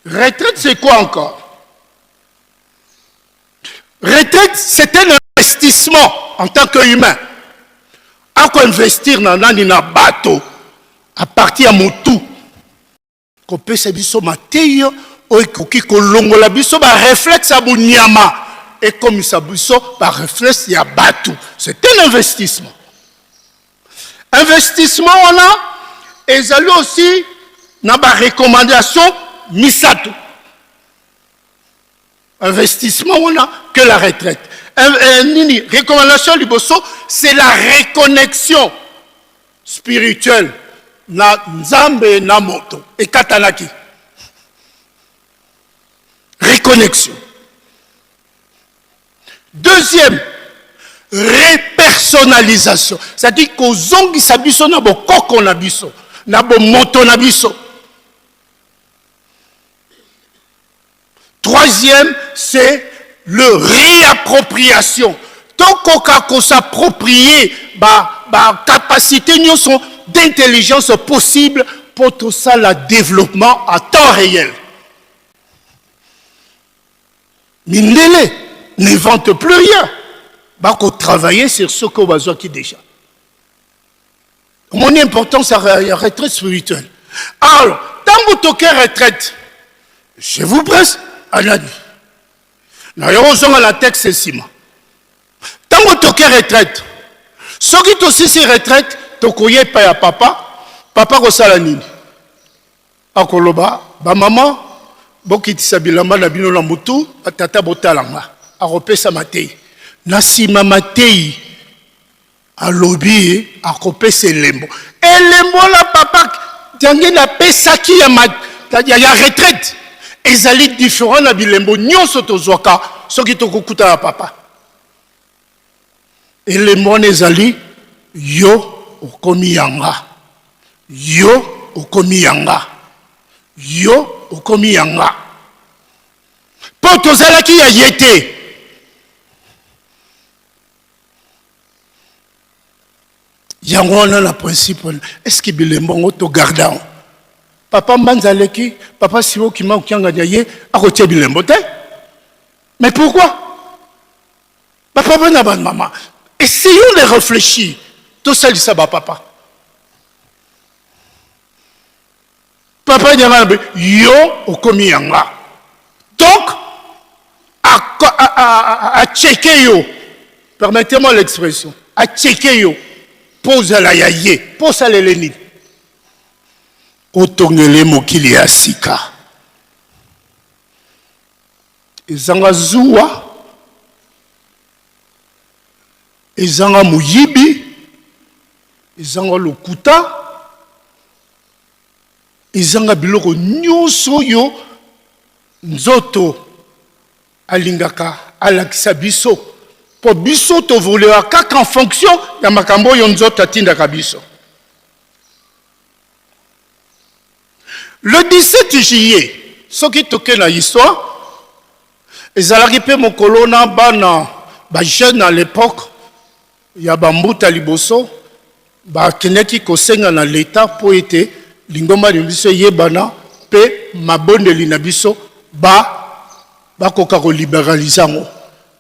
Retraite c'est quoi encore? Retraite c'est un investissement en tant qu'humain. À quoi investir dans na bateau à partir à mon tout. Qu'on peut se biso mateyo ou qu'on longo la biso ba réflexe à bunyama et comme ça biso par réflexe ya bateau. C'est un investissement. Investissement on a et ça aussi na ba recommandation misato. Investissement on a que la retraite. Recommandation liboso, c'est la reconnexion spirituelle na nzambe na moto et katanaki. Reconnexion. Deuxième, répersonnalisation. C'est-à-dire qu'aux zongi sabiso na bo koko na biso, na bo moto na biso. Troisième, c'est le réappropriation. Tant qu'on s'approprie la capacité d'intelligence possible pour tout ça, le développement à temps réel. Mindele n'invente plus rien. Bah, qu'on travaille sur ce qu'on va voir qui déjà. Mon importance, c'est la retraite spirituelle. Alors, tant que tu as retraite, je vous presse à la nuit. Nous avons la texte ici. Tant que tu as retraite, ceux qui ont aussi retraite, tu as pas ya papa ko sala nini. Akoloba, ba maman, bokiti sabilamba na bino na mutu, tata botalanga, akopesa matei. Na sima matei alobi akopesa elembo. Elembo la papa jangi na pesa ki ya retraite. Ezali différent na bilembo nyonso tozwaka soki tokokuta ya papa. Elembo ezali yo okomi yanga. Yo okomi yanga. Yo okomi yanga. Po tozalaki ya yete. Yango wana la principe. Est-ce que bilembo ngo to garda? Papa Mbanzaleki, papa Simo Kima Okianga Diaye, a côté bilembo te. Mais pourquoi? Papa Benaban maman. Essayons de réfléchir. Tout ça, ça va papa. Papa Diaman, yo okomi yanga. Donc, à checker yo. Permettez-moi l'expression. À checker yo. Pose la yaye. Pose la lénine. Otongele mokili ya sika. Ezanga zuwa. Ezanga muyibi. Ezanga lokuta. Ezanga biloko nyonso yo nzoto alingaka alakisa biso po biso tovolewa kaka en fonction ya makambo oyo nzoto atindaka biso. Le 17 juillet, soki toke na histoire, ezalaki pe mokolo na bana ba jeune à l'époque ya bambuta liboso bakendeki kosenga na l'État po ete lingomba na biso yebana pe mabondeli na biso bakoka kolibéralize yango.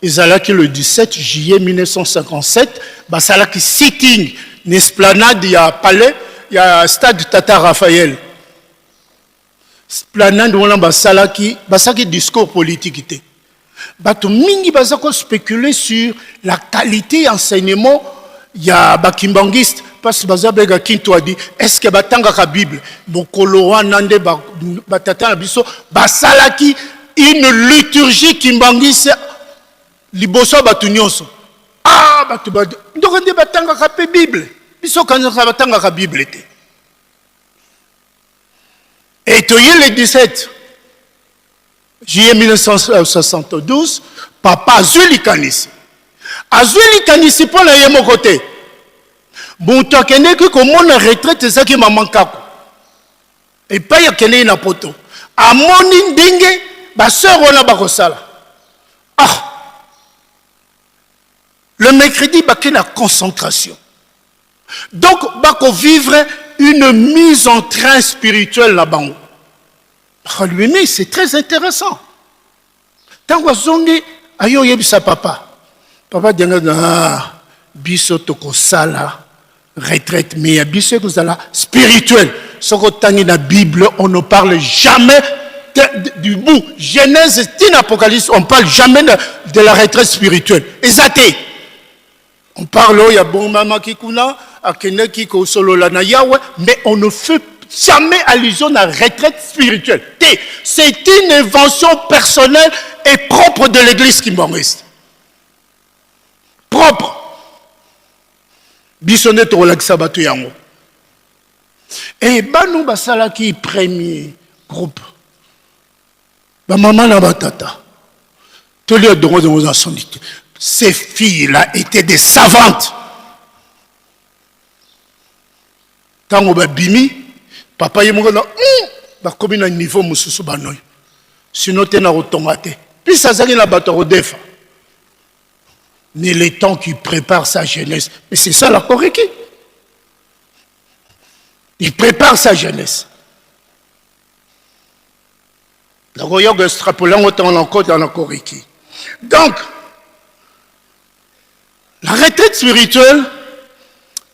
Ezalaki le 17 juillet 1957 basalaki sitting n'esplanade ya palais ya stade Tata Raphaël. Esplanade wana basalaki discours politique te. Bato mingi bazako spéculer sur la qualité enseignement ya bakimbangiste parce que bazabega kinto a dit est-ce que batanga ka Bible bokolo wana nde batata na biso basalaki une liturgie kimbangiste liboso batu nyonso batu ndoko nde batanga ka pe Bible biso kanza batanga ka Bible te. Et le 17 juillet 1972, papa azuli kanisi. Azuli kanisi pour la yemo côté. Bonto kene ki komona retraite ezaki mamankako. Et pas ya kene na poto. Amoni ndenge ba sœur ona bakosala. Le mercredi baki na concentration. Donc bako vivre une mise en train spirituelle là-bas. Mais c'est très intéressant. Tant que zongi ayo yebisa papa. Papa denga biso toko sala retraite mais biso ko sala spirituel. Soko tangi na Bible, on ne parle jamais du bout. Genèse, Apocalypse, on ne parle jamais de la retraite spirituelle. Exacté. On parle il y a bon maman qui kuna mais on ne fait jamais allusion à la retraite spirituelle. C'est une invention personnelle et propre de l'église kimbangiste. Propre. Bisonnet au lac Sabato yango. Et banou basala qui premier groupe. Ba maman na batata. Tous les deux dans son lit. Ces filles-là étaient des savantes. Tango ba bimi, papa yemongo na ba komi na niveau mususu banoy. Sinon te na rotomate. Puis ça zali na bato rodefa. Ni les temps qui prépare sa jeunesse. Mais c'est ça la Koriki. Il prépare sa jeunesse. La royaume extrapolant autant encore dans la Koriki. Donc, la retraite spirituelle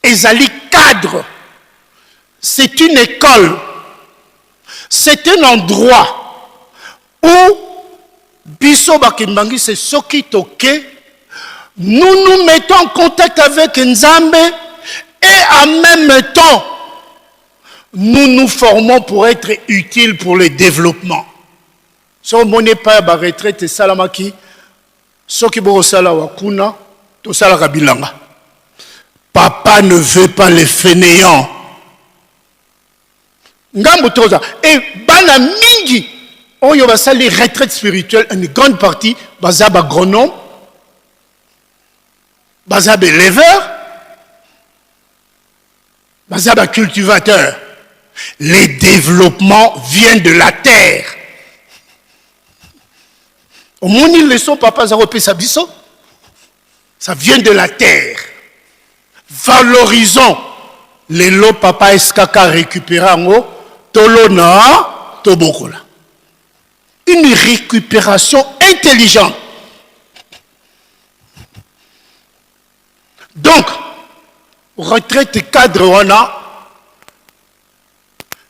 est un cadre. C'est une école. C'est un endroit où Biso Bakimbangi, c'est ce qui toque. Nous nous mettons en contact avec Nzambe et en même temps, nous nous formons pour être utiles pour le développement. Si on n'est pas à la retraite, c'est Salamaki. Ce qui est sala wakuna, tout ça la kabilanga. Papa ne veut pas les fainéants. Ngambo toza. Et bana mingi, oyo basali les retraites spirituelles, une grande partie, bazaba agronome, bazaba éleveur, bazaba cultivateur. Les développements viennent de la terre. Au monde, ils le sont, papa Zaropé Sabiso. Ça vient de la terre. Valorisons les lots papa Eskaka récupérant Tolona Tobokola. Une récupération intelligente. Donc, retraite cadre on a,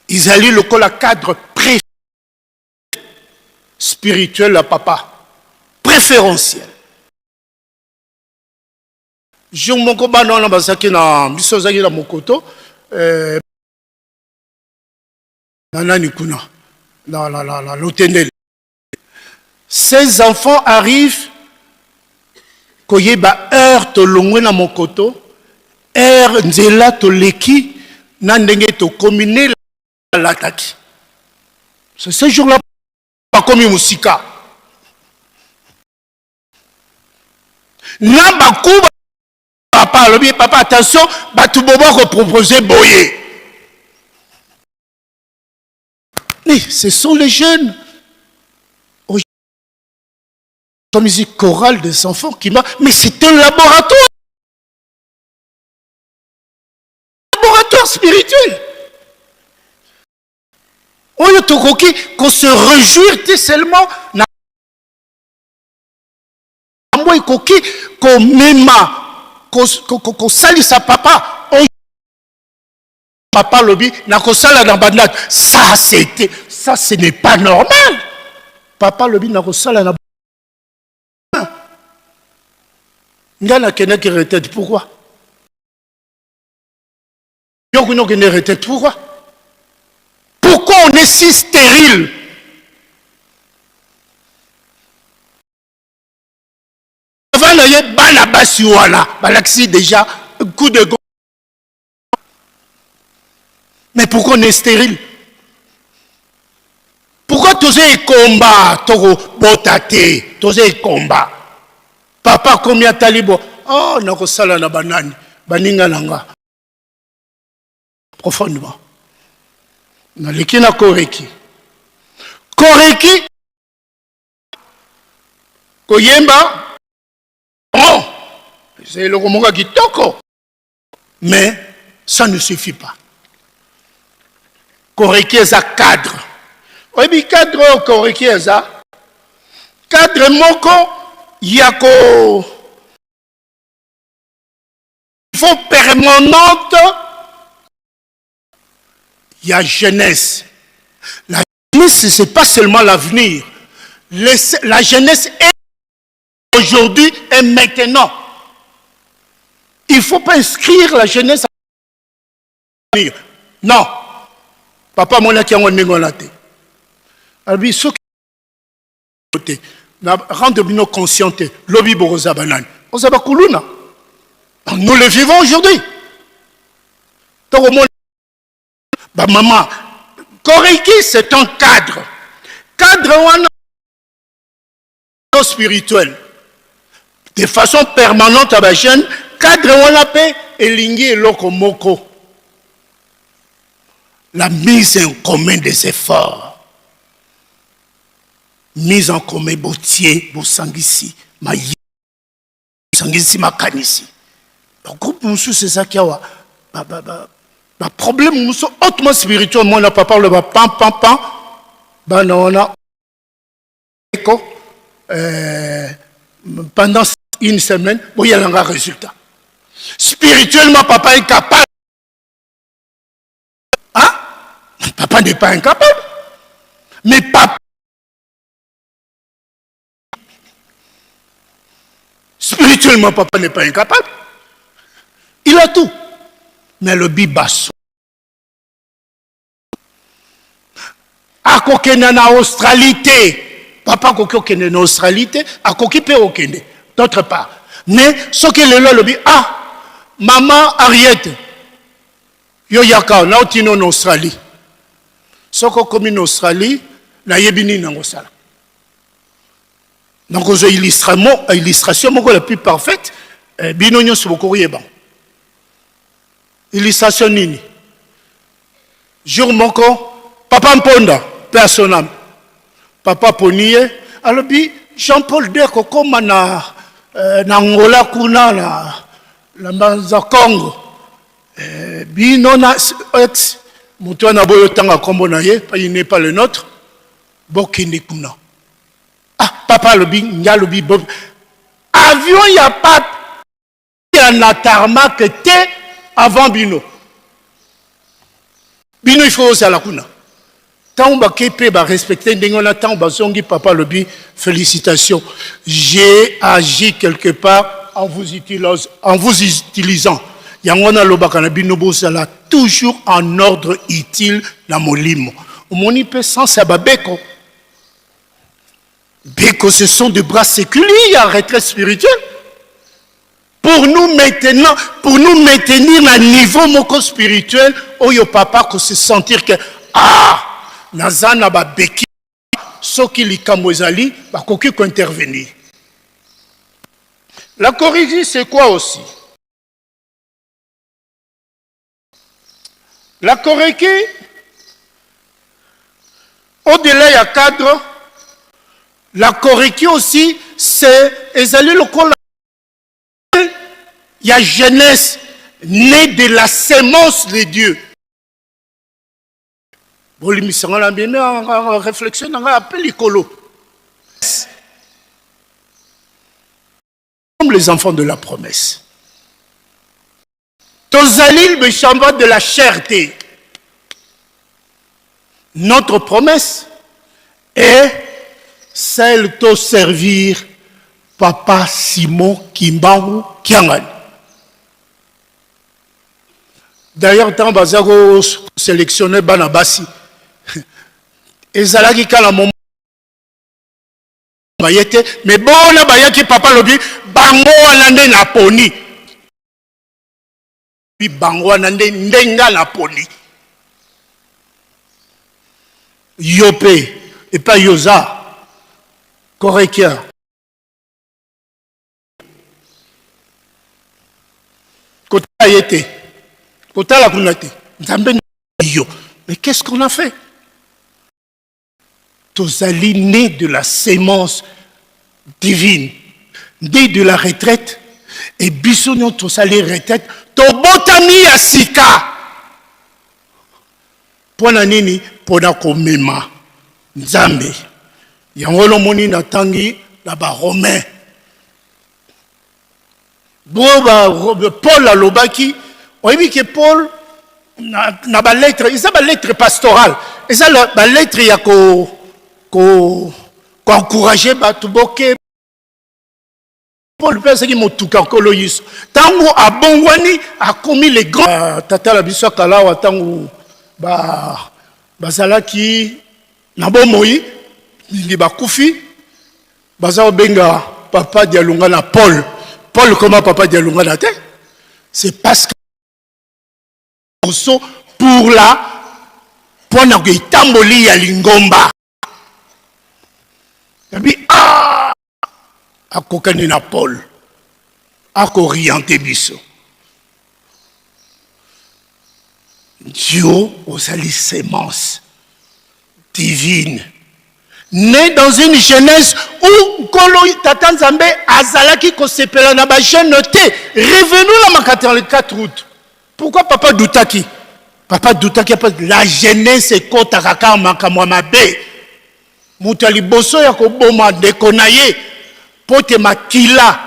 ils allaient le cadre spirituel à papa. Préférentiel. Je mon combat non la basaki na bisozaki na mokoto nanani kuna la l'otendel. Ces enfants arrivent koyeba heure to longwe na mokoto heure nzela to leki na ndenge to communer l'attaque. C'est ce jour-là comme musika. Na bakuba papa lobi papa attention batu bobo ko proposer boyer. Mais ce sont les jeunes. La musique chorale des enfants qui m'a... Mais c'est un laboratoire. Laboratoire spirituel. On y a tout qu'on se réjouit seulement. Qu'on m'aime, qu'on salit sa papa. Papa lobby, n'a qu'on salit dans bandade. Ça, c'était... Ça, ce n'est pas normal. Papa lobby, n'a qu'on salit dans Ngana kena qui retraite, pourquoi? Yoko qui retraite, pourquoi? Pourquoi on est si stérile? Avant il y a Banabasi Wala, Balaxi déjà, un coup de go. Mais pourquoi on est stérile? Pourquoi tous ces combats, Toro, Botate, tous ces combats? Papa, combien talibo? Oh, nako sala na banani, baninga nanga. Profondément. Na leki na koreki. Koreki. Koyemba. Oh, c'est le romoga qui toko. Mais ça ne suffit pas. Koreki est un cadre. Oui, mais cadre koreki est un cadre moko. Yako, il faut permanente, il y a jeunesse. La jeunesse, ce n'est pas seulement l'avenir. La jeunesse est aujourd'hui et maintenant. Il ne faut pas inscrire la jeunesse à l'avenir. Non. Papa, mon qui a un négolaté. Alors, ce qui rendre-nous conscients, lobby borosa banane. On s'abat kuluna. Nous le vivons aujourd'hui. Donc, maman, Koreki, c'est un cadre. Cadre spirituel. De façon permanente à la jeune, cadre on appelle elingi et lokomoko. La mise en commun des efforts. Mise en commun, botier, bosangisi, maïe, sangisi, makanisi. Le groupe Moussou, c'est ça qui a un problème Moussou, hautement spirituel. Moi, on n'a pas parlé de pam, pam, pam. Ben, on a pendant une semaine, il y a un résultat. Spirituellement, papa est capable. Hein? Papa n'est pas incapable. Mais papa, spirituellement, papa n'est pas incapable. Il a tout. Mais le bibasso. A kokene na australité. Papa kokene na australité. A kokipe okene. D'autre part. Mais ce que le bi. Ah, maman Ariette. Yo yaka na otino en Australie. Ce que comme en Australie, na yebini na ngosala. Donc, aux illustration la plus parfaite, binonyo suboko yeba. Illustration nini. Jour moko, papa mponda, personnel. Papa poniye, alors bi Jean-Paul II kokoma na Angola kuna la Mbanza Congo. Binona ex muto na boyo tanga kombo na ye, il n'est pas le nôtre. Bokini kuna. Ah, papa le bing, y a le bing. Avion, il n'y a pas. Il y a un tarmac avant Bino. Bino, il faut aussi à la kuna. Tant on va respecter, tant on va papa le bing, félicitations. J'ai agi quelque part en vous utilisant. Yangona lobakana bino bosala toujours en ordre utile dans mon limo. Moni peut sans sababeko. Beko, ce sont des bras séculiers à retraite spirituelle. Pour nous maintenir à niveau moko spirituel, oyo papa ko se sentir que ah nazana ba beki soki likambo ezali bakoki intervenir. La corrige, c'est quoi aussi? La corrige, au-delà du cadre, la corrige aussi, c'est le col. Il y a jeunesse née de la sémence de Dieu. Bon, en réflexion, on va appeler l'écolo. Comme les enfants de la promesse. Tozalil me chamba de la cherté. Notre promesse est celle de servir Papa Simon Kimbangu Kiangan. D'ailleurs, tant que sélectionné Banabasi, et Zalaki Kala Momo Bayete, mais bon, on a Bayaki Papa Lobi, Bango Anande Naponi. Puis Bango Anande Ndenga Naponi. Yopé, et pas Yosa, Korekia. Kota Ayete. Mais qu'est-ce qu'on a fait? Tozali né de la sémence divine, né de la retraite, et bisogno tozali retraite, tobotami asika. Pona nini, pona komema, nzambe. Yangolo moni na tangi, na ba romain. Paul alobaki, oui, que Paul n'a pas lettre, il a pas lettre pastorale, il a pas lettre il y a encourager batuboke. Paul pense qu'il m'a tout calculé. Tango a bongwani a commis les grands. Tata la biso kala wa tango bazalaki na bomoi ni bakufi baza benga papa dialunga na Paul. Paul comment papa dialunga na te? C'est parce que pour la pona que tamboli ya lingomba yabi akokani na Paul akorienté biso Dieu aux alliés sémence divine né dans une jeunesse où Kolo Tata Nzambe azalaki ko sepela na ba jeunete revenu la 84 août. Pourquoi papa doutaki? Papa doutaki la jeunesse est kota kaka makamwa mabe. Mutali boso ya ko boma de konaye pote makila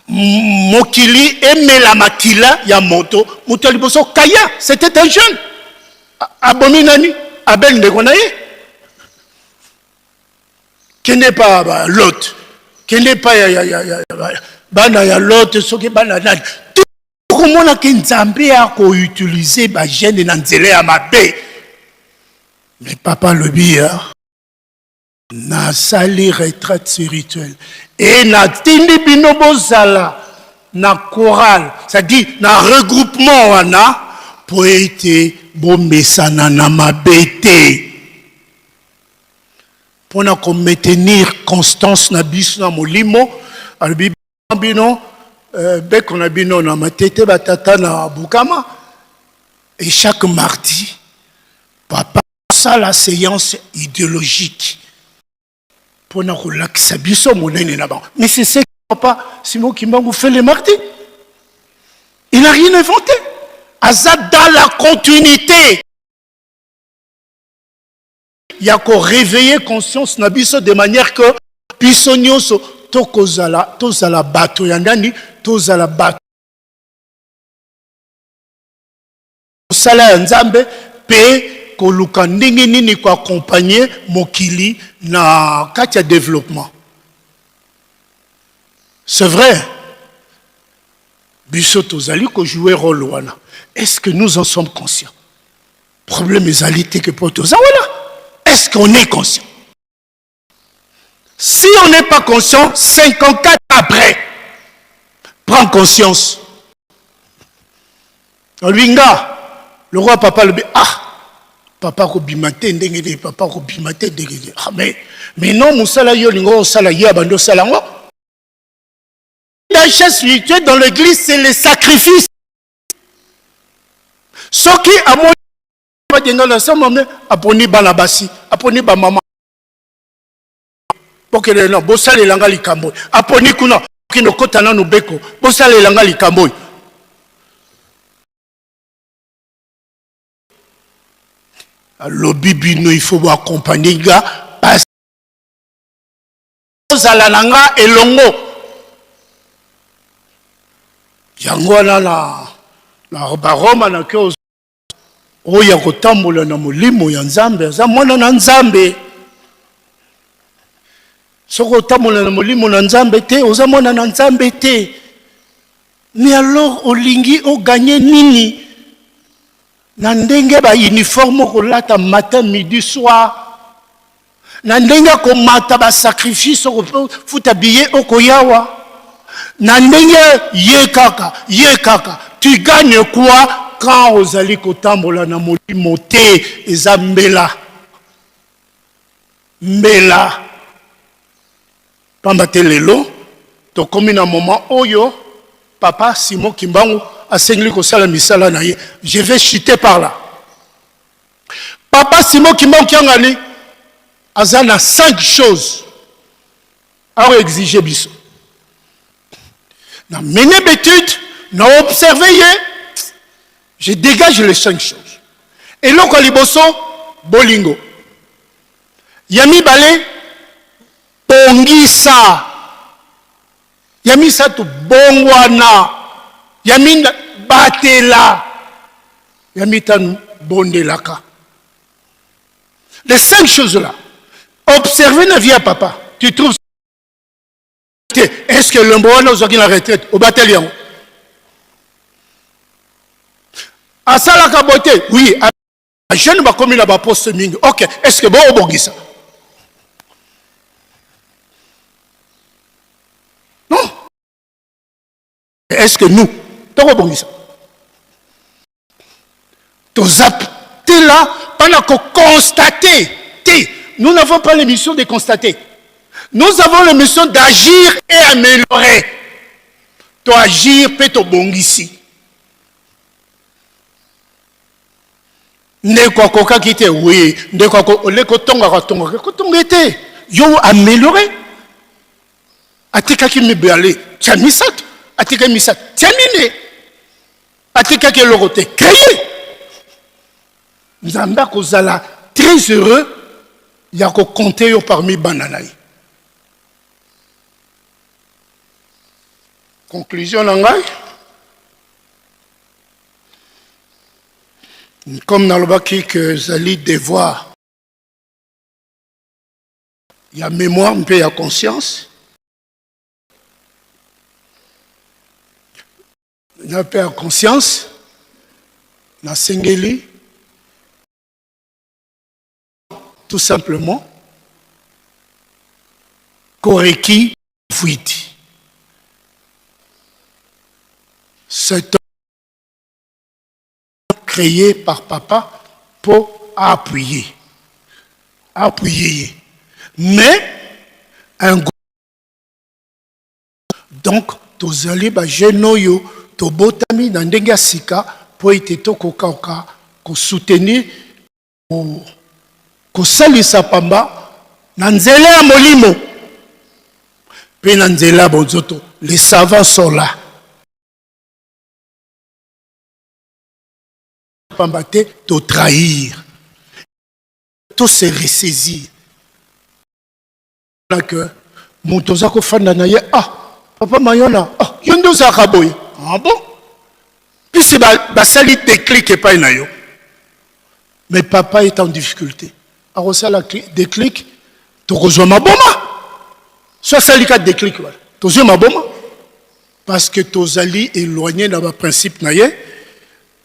mokili emela makila ya moto. Mutali boso kaya, c'était un jeune. Abominani Abel de konaye. Qui n'est pas l'autre, qui n'est pas bana ya l'autre, ce qui bana tout comment la Nzambe a utilisé ba gène na nzele ya mabe. Mais papa le bia na sali retraite spirituelle et na tindi binobo zala na chorale, c'est-à-dire na regroupement wana pour être bomesana na mabete. Pour maintenir constance na biso na molimo albi bino bec on a bino na matete batata na bukama et chaque mardi papa ça la séance idéologique pour na relaxer biso monene na ba mais c'est ce que papa Simon Kimbangu fait le mardi. Il n'a rien inventé. Azad dans la continuité. Il y a qu'à réveiller conscience na biso de manière que biso nyonso tokozala bato yandani tozala bato sala nzambe pe koluka ndenge nini ko accompagner mokili na kati ya développement. C'est vrai. Biso tozali ko jouer rôle wana. Est-ce que nous en sommes conscients? Problème ezalité que pour toza voilà. Est-ce qu'on est conscient? Si on n'est pas conscient, 54 après, prends conscience. Le roi papa le dit, papa ko bimate ndengede papa ko bimate ndengede. Ah mais non musala yo lingo sala ya bando sala ngo. La richesse spirituelle dans l'église c'est les sacrifices. Ce qui a mon pas denga la sama me aponi bana basi aponi ba mama. Bokele no bosale langa likambo. Aponi kuna kino kota na nubeko bosale langa likambo. Le bibino il faut accompagner gars parce que zalananga elongo yango na baroma na ke oya kotambola na molimo ya Nzambe za mwana na Nzambe soko tambola na molimo na Nzambe te oza mwana na Nzambe te. Mais alors olingi o gagner nini na ndenge ba uniforme ko lata matin midi soir na ndenge ko mata ba sacrifice ko futa billet okoyawa na ndenge ye kaka tu gagnes quoi quand ozali kotambola na molimo te eza mbela pamba te lelo to komi na moment oyo papa Simon Kimbangu asengeli kosala misala na ye. Je vais chuter par là. Papa Simon Kimbangu kiangani azana 5 choses à exiger biso. Na mené d'étude, na observé, je dégage les 5 choses. Et là, quand liboso, bolingo. Yami balé, pongisa. Yami satu bongwana. Yami batela. Yami tanu bondelaka. Les 5 choses-là, observez la vie à papa. Tu trouves. Est-ce que l'emboana aux la retraite au bataillon? À ça la caboté, oui. Je ne vais pas comme la poste ming. Ok. Est-ce que bon au bogisa? Non. Est-ce que nous, t'as au bogisa? T'es là pendant qu'on constate. Nous n'avons pas la mission de constater. Nous avons la mission d'agir et améliorer. To agir, peut to bongisi. Ne quoi koka kite, oui. Ne quoi ko tonga te. Yo améliorer. Atika ki me beale. Tia misat. Atika misat. Terminé. Atika ki lorote. Créé. Nous avons kozala très heureux. Il y a qu'on compter parmi bananaï. Conclusion langay. Comme dans le baki que Zali devoir. Il y a mémoire, il y a conscience. Il y a paix à conscience. Na sengeli. Tout simplement. Koreki fuiti. C'est créé par papa pour appuyer. Appuyer. Mais, un groupe. Donc, tous allez, genoyo, to botami, nandenga sika, pour être to koka, ko soutenir, ko salisa pamba, nanzela molimo. Puis nanzela bonzoto. Les savants sont là. Te trahir, te se ressaisir. Que Montozako Fandanaye, papa Mayona, yondo Zakaboy. Ah bon? Puis c'est basali déclic et pas inayo. Mais papa est en difficulté. Alors ça la déclic, tu rejoins ma bomba. Soit ça li ka déclic, tu rejoins ma bomba. Parce que tozali éloigné dans le principe naye.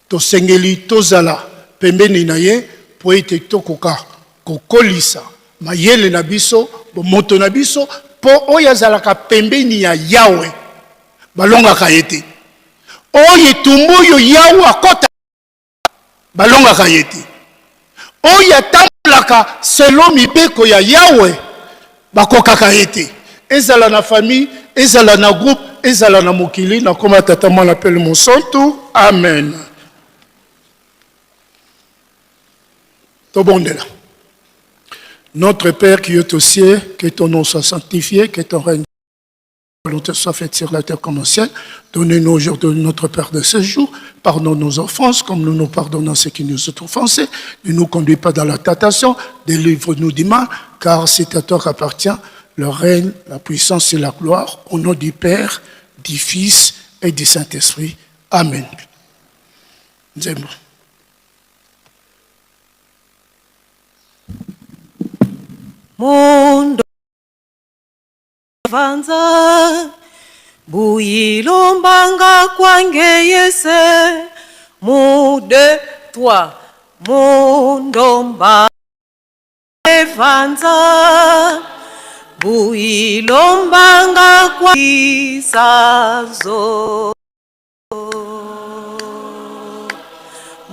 To sengeli tozala pembeni na ye po ete tokoka kokolisa mayele na biso moto na biso po oyo azalaka pembeni ya Yawe balongaka ete oyo tumbu yo Yawe akota balongaka ete oyo atambolaka selon mibeko ya Yawe bakokaka ete ezala na famille, ezala na groupe, ezala na mokili, na koma tata mwana appelle mon santo. Amen. Tobondela. Notre Père qui est aux cieux, que ton nom soit sanctifié, que ton règne volonté soit faite sur la terre comme au ciel. Donnez-nous aujourd'hui notre Père de ce jour. Pardonne nos offenses comme nous nous pardonnons ceux qui nous ont offensés. Ne nous conduis pas dans la tentation, délivre-nous du mal, car c'est à toi qu'appartient le règne, la puissance et la gloire, au nom du Père, du Fils et du Saint-Esprit. Amen. Nzembo.
Mondo vanza builombanga kwange yese mude toi mundomba vanza builombanga kwa isazo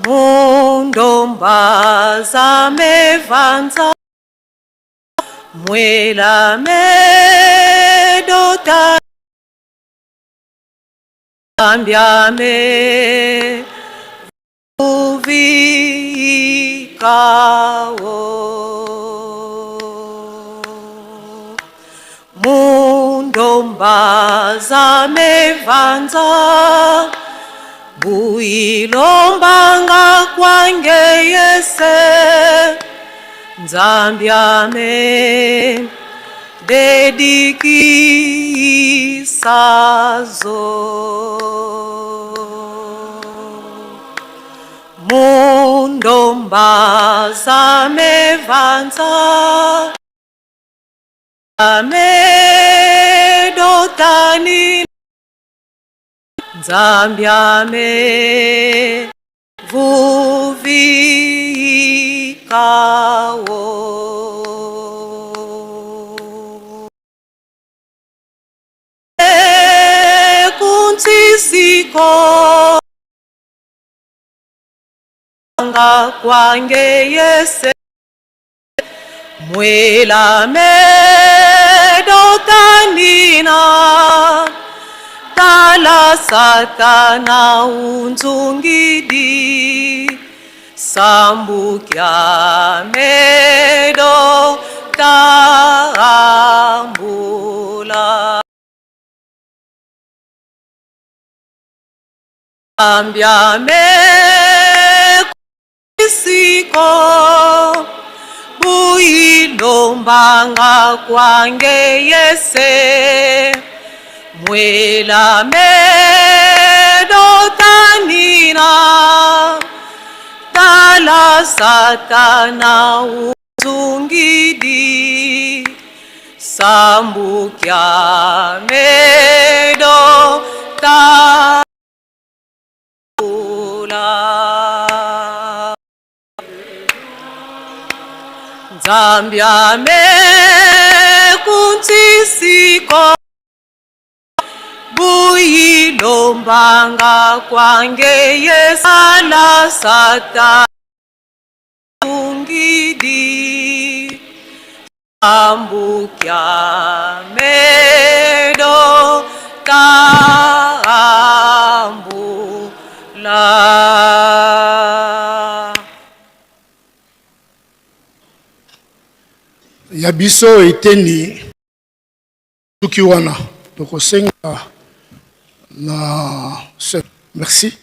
mundomba zame vanza Mwela medota ambiame uvikao mundomba zamevanza builombanga kwange yese Nzambiame dedikisazo mundomba zamevanza amedotani Nzambiame kuntisiko anga kwange yese mwela medotanina tala satana unzungidi Sambukya medo tambula Ambia me kusiko builombanga kwange yese Mwela medo tanina Tala satana uzungidi Sambukya medo tambula Zambia me kuntisiko builombanga kwange yesala sata ungidi ambukya medo tambula
Yabiso eteni tukiwana tokosenga na merci.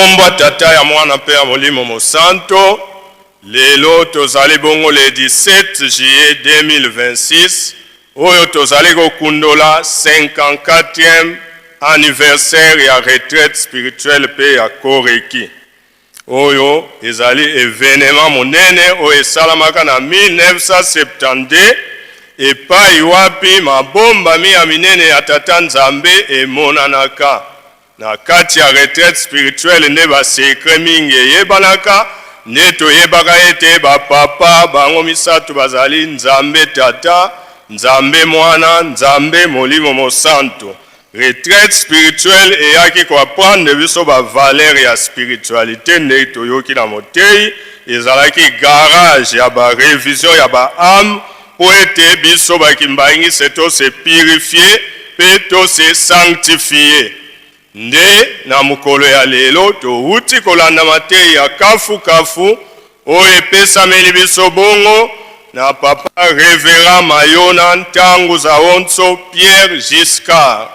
kombo tata ya mwana pe ya molimo mosanto. Lelo tozali bongo le 17 juillet 2026. Oyo tozali kokundola 54e anniversaire ya retraite spirituelle pe ya Koreki. Oyo ezali événement monene oyo esalamaka na 1972 epai wapi mabomba ya minene ya tata Nzambe emonanaka. Na kati ya retraite spirituelle nde basekre mingi eyebanaka, nde toyebaka ete bapapa bango misato bazali Nzambe tata, Nzambe mwana, Nzambe molimo mosanto. Retraite spirituelle eyaki koapprendre biso ba valeur ya spiritualité nde toyoki na motei, ezalaki garage ya ba révision ya ba âme po ete biso bakimbangi seto se purifier pe to se sanctifier. Nde na mukolo ya lelo touti kolanda matei ya kafu oyo epesameli biso bongo na papa Révérend Mayona ntango za onso Pierre Giscard.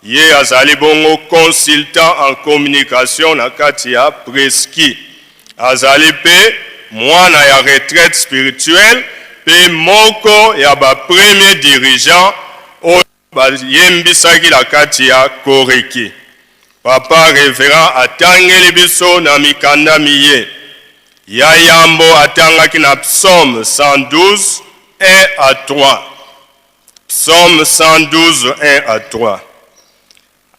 Ye azali bongo consultant en communication na kati ya Preski. Azali pe mwana ya retraite spirituelle pe moko ya ba premier dirigeant oyo bayembisaki na kati ya Koreki. Papa Révérend atangeli biso na mikanda miye. Ya yambo atangaki na Psaume 112, 1 à 3. Psaume 112, 1 à 3.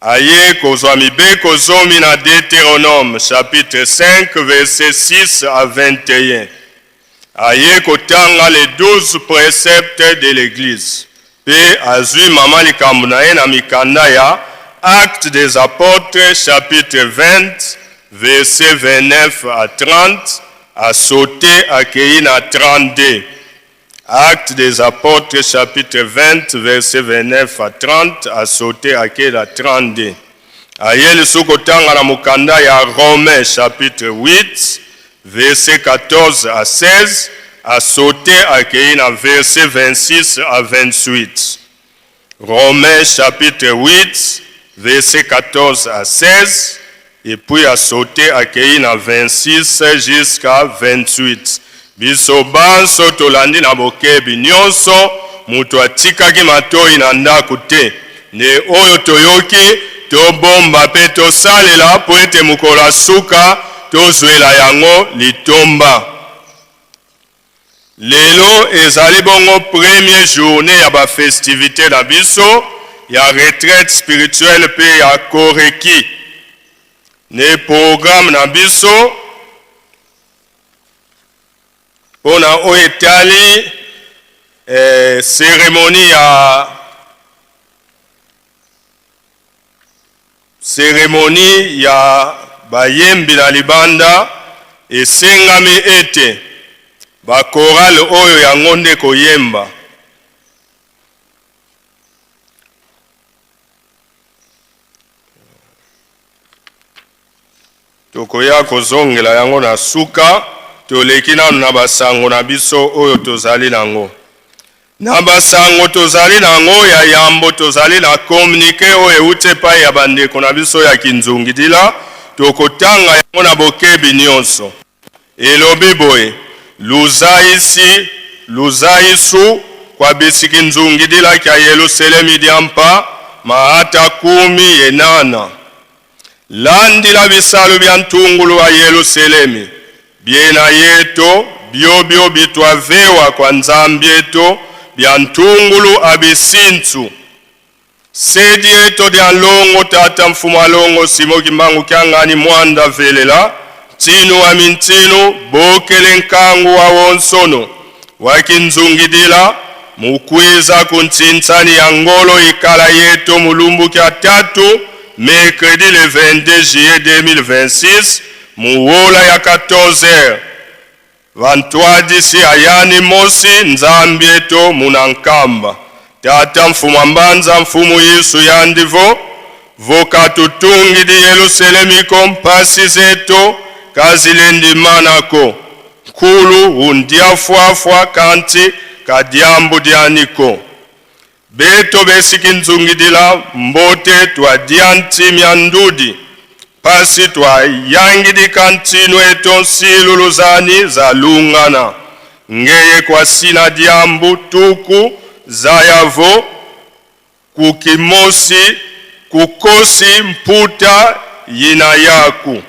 Aye kozwa mibeko zomi na Deutéronome chapitre 5 verset 6 à 21. Aye kotanga les 12 préceptes de l'église. Pe azui mama likambo na ye na mikanda ya Actes des apôtres chapitre 20 verset 29 à 30 à sauter à Kéina 32. Actes des apôtres chapitre 20 verset 29 à 30 à sauter à Kéina 32. Ayeli sukotanga na mukanda ya Romains chapitre 8 verset 14 à 16 à sauter à Kéina verset 26 à 28. Romains chapitre 8 verset 14 à 16 et puis à sauter à Kéina 26 jusqu'à 28. Biso banso tolandi na bokebi nyonso mutu atikaki matoi na ndako te. Ne oyo toyoki tobomba pe tosalela po ete mokolo asuka tozwela yango litomba. Lelo ezali bongo premier journée ya ba festivité na biso ya retraite spirituelle pe ya Koreki. Ne programme na biso pona oyo etali cérémonie ya bayembi na libanda esengami ete bakorale oyo yango nde koyemba. Tokoya kozongela yango na suka toleki nanu na basango na biso oyo tozali nango. Na basango tozali nango ya yambo tozali na communiqué oyo euti epai ya bandeko na biso ya Kinzungidila tokotanga yango na bokebi nyonso. Elobi boye luzaisu kwa bisi Kinzungidila kya Yerusalemi diampa mahata 18. Landila bisalu bya ntungulu wa Yerusalemi biena yeto byobyo bitwavewa kwa Nzambi yeto bya ntungulu abisintu sedi yeto dia longo tata mfumu alongo simo kimbangu kyangani mwanda velela tinu wa mintinu bokele nkangu wa wonsono wakinzungidila mukwiza kuntsintsani ya ngolo ikala yeto mulumbu kya 3 mercredi le 22 juillet 2026 muwola ya 14h vantwadisi ayani mosi Nzambi yeto munankamba tata mfumu ambanza mfumu Yesu yandivo vokatutungidi Yerusalemi kompasi zeto kazilendi manako kulu undiafwafwa kanti kadiambu dianiko beto besikinzungidila mbote twa dianti myandudi pasi twayangidika ntino eto nsiluluzani za lungana ngeye kwa sina diambu tuku zayavo kukimosi kukosi mputa yina yaku.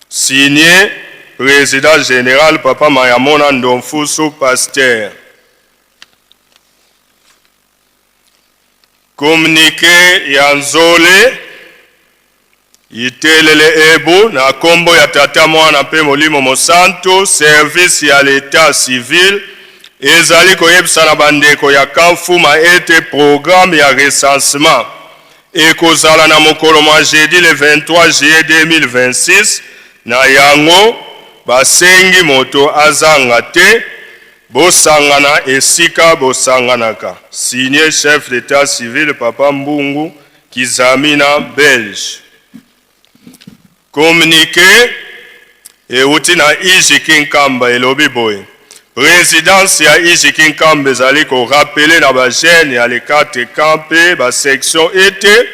Signé Président Général Papa Mayamona Ndomfusu Pasteur. Communiqué Yanzole Itelele Ebu na kombo ya tata mwana pe molimo mosanto service ya l'état civil ezali koyebisa na bandeko ya Kamfuma ete programme ya recensement ekozala na mokolo mwa jeudi le 23 juillet 2026 na yango basengi moto azanga te bosangana esika bosanganaka. Signé chef d'état civil Papa Mbungu Kizamina Belge. Communiqué euti na Iji Kinkamba elobi boye. Présidence ya Iji Kinkamba ezali ko rappeler na ba jeune ya le 4 campé ba section ete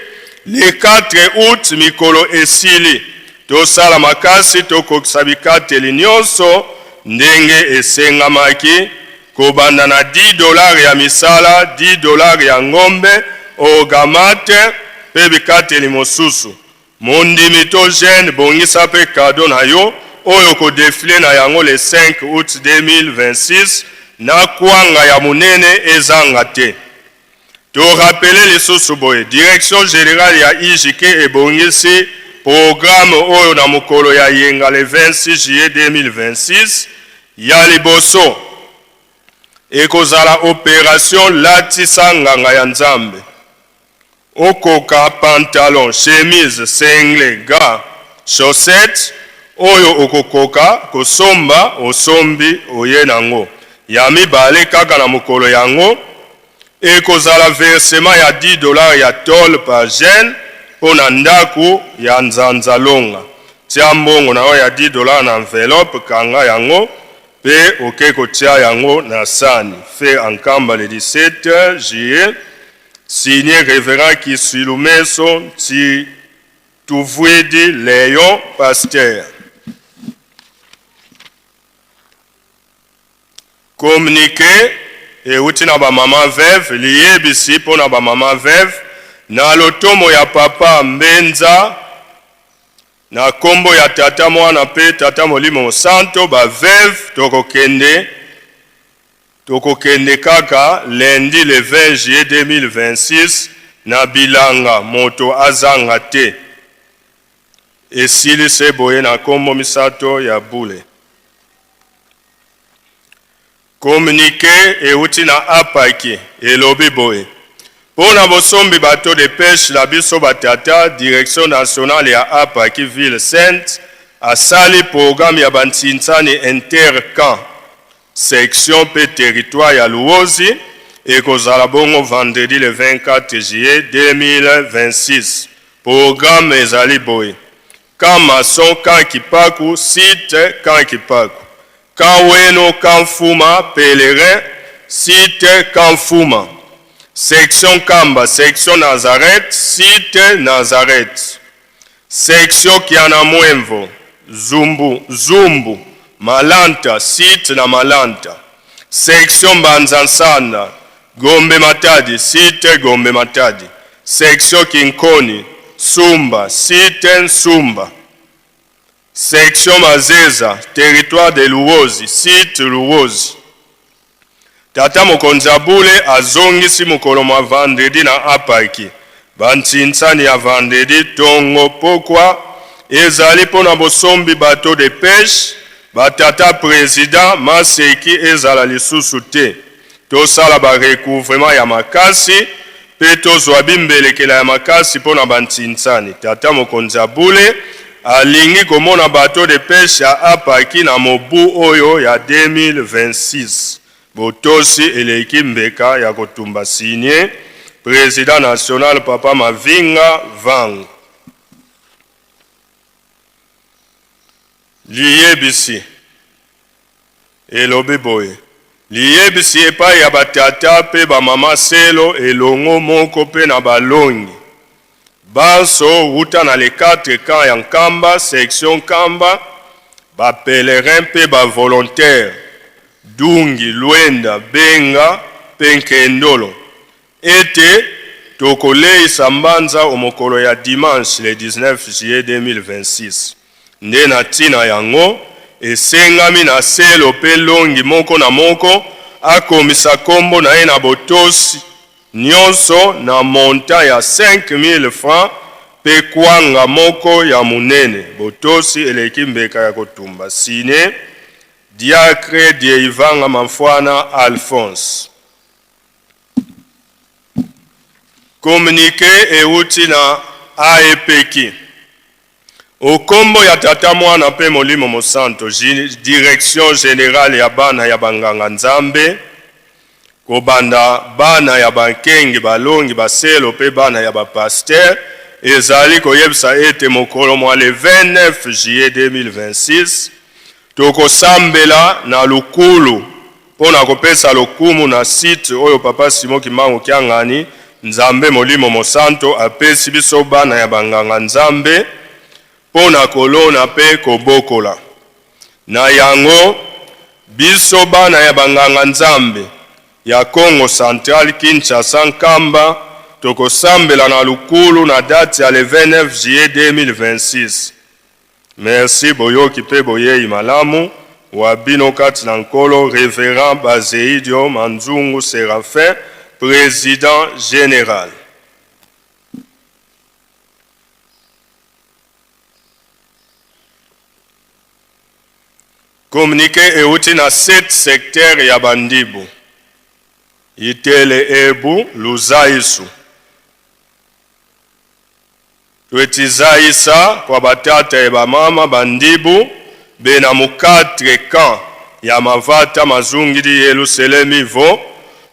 le 4 août mikolo esili tosala makasi tokokisa bikateli nyonso ndenge esengamaki kobanda na $10 ya misala, $10 ya ngombe, ogamate pe bikateli mosusu. Mondimi to jeune bongisa pe kado na yo oyo ko défilé na yango le 5 août 2026 na kwanga ya munene ezanga te. To rappeler lisusu boye direction générale ya IJK ebongisi programme oyo na mokolo ya yenga le 26 juillet 2026 ya liboso ekozala opération latisa nganga ya Nzambe. Okoka pantalon, chemise, sengle, gants, chaussettes oyo okokoka kosomba osombi oye nango. Ya mibale kaka na mokolo yango ekozala versement ya $10 ya tol par jeune pona ndaku ya nzanzalonga. Tia mbongo na ya $10 na enveloppe kanga yango pe okeko tia yango na sani. Fait en Kamba le 17 juillet. Signé révérend Kisilumeso Ti Tuvwedi Léon Pasteur. Communiqué et outi na ba maman veuve liyebisi pona ba maman veuve na lotomo ya papa Mbenza na kombo ya tata mwana pe tata molimo santo ba veuve tokokende kaka lundi le 20 juillet 2026 na bilanga moto azanga te esili se boye na kombo misato ya bule. Communiqué euti na apaki elobi boye pona bosombi bateau de pêche la biso batata direction nationale ya apaki ville sainte asali programme ya bantintsani intercamp section pe territoire ya Luozi ekozala bongo vendredi le 24 juillet 2026. Programme ezali boye Kamason Kankipaku site Kankipaku Kaweno Kamfuma pèlerin site Kamfuma section Kamba section Nazareth site Nazareth section Kianamwenvo Zumbu Malanta site na Malanta section Banzansana Gombe Matadi site Gombe Matadi section Kinkoni Sumba site Sumba section Mazeza territoire de Luozi site Luozi. Tata Mokonzabule azongisi mokolo mwa vendredi na apaki bantintsani ya vendredi tongo pokwa ezali pona bosombi bateau de pêche batata président Maseki ezala lisusu te tosala ba recouvrement ya makasi pe tozwa bimbelekela ya makasi pona bantintsani. Tata Mokonzabule alingi komona bateau de pêche ya apaki na mobu oyo ya 2026 botosi eleki mbeka ya kotumba. Signé président national Papa Mavinga Vang. Liyebisi elobi boye liyebisi epai ya batata pe ba mama selo elongo moko pe na balongi Banso wuta na les 4 camps ya Nkamba, section Nkamba, ba pèlerin pe ba volontaire, Dungi, Luenda, Benga, Penkendolo. Ete tokolei sambanza omokolo ya dimanche le 19 juillet 2026. Nde na tina yango esengami na selo pe longi moko na moko akomisa kombo na ye na botosi nyonso na monta ya 5000 francs pe kwanga moko ya munene botosi eleki mbeka ya kotumba. Sine Diacre Dieivanga Mamfwana Alphonse. Communiqué euti na AEPK. Okombo ya tata mwana pe molimo mosanto, direction générale ya bana ya banganga nzambe, kobanda bana ya bankengi balongi baselo pe bana ya bapaster, ezali koyebisa ete mokolo mwa le 29 juillet 2026, tokosambela na lukulu, pona kopesa lokumu na site oyo papa Simo Kimbangu Kiangani, nzambe molimo mosanto apesi biso bana ya banganga nzambe, pona kolona pe kobokola. Na yango, biso bana ya banganga nzambe, ya Congo Central Kinshasa Nkamba, tokosambela na lukulu na date ya le 29 juillet 2026. Merci boyoki pe boyei malamu, wabino kati na nkolo révérend Bazeidio Manzungu Séraphin, président général. Communiqué euti na 7 secteurs ya Bandibu. Itele Ebu, Luzaisu. Twetizaisa kwa batata eba mama Bandibu, bena mu 4 camps ya mavata mazungiri Yerusalemi vo,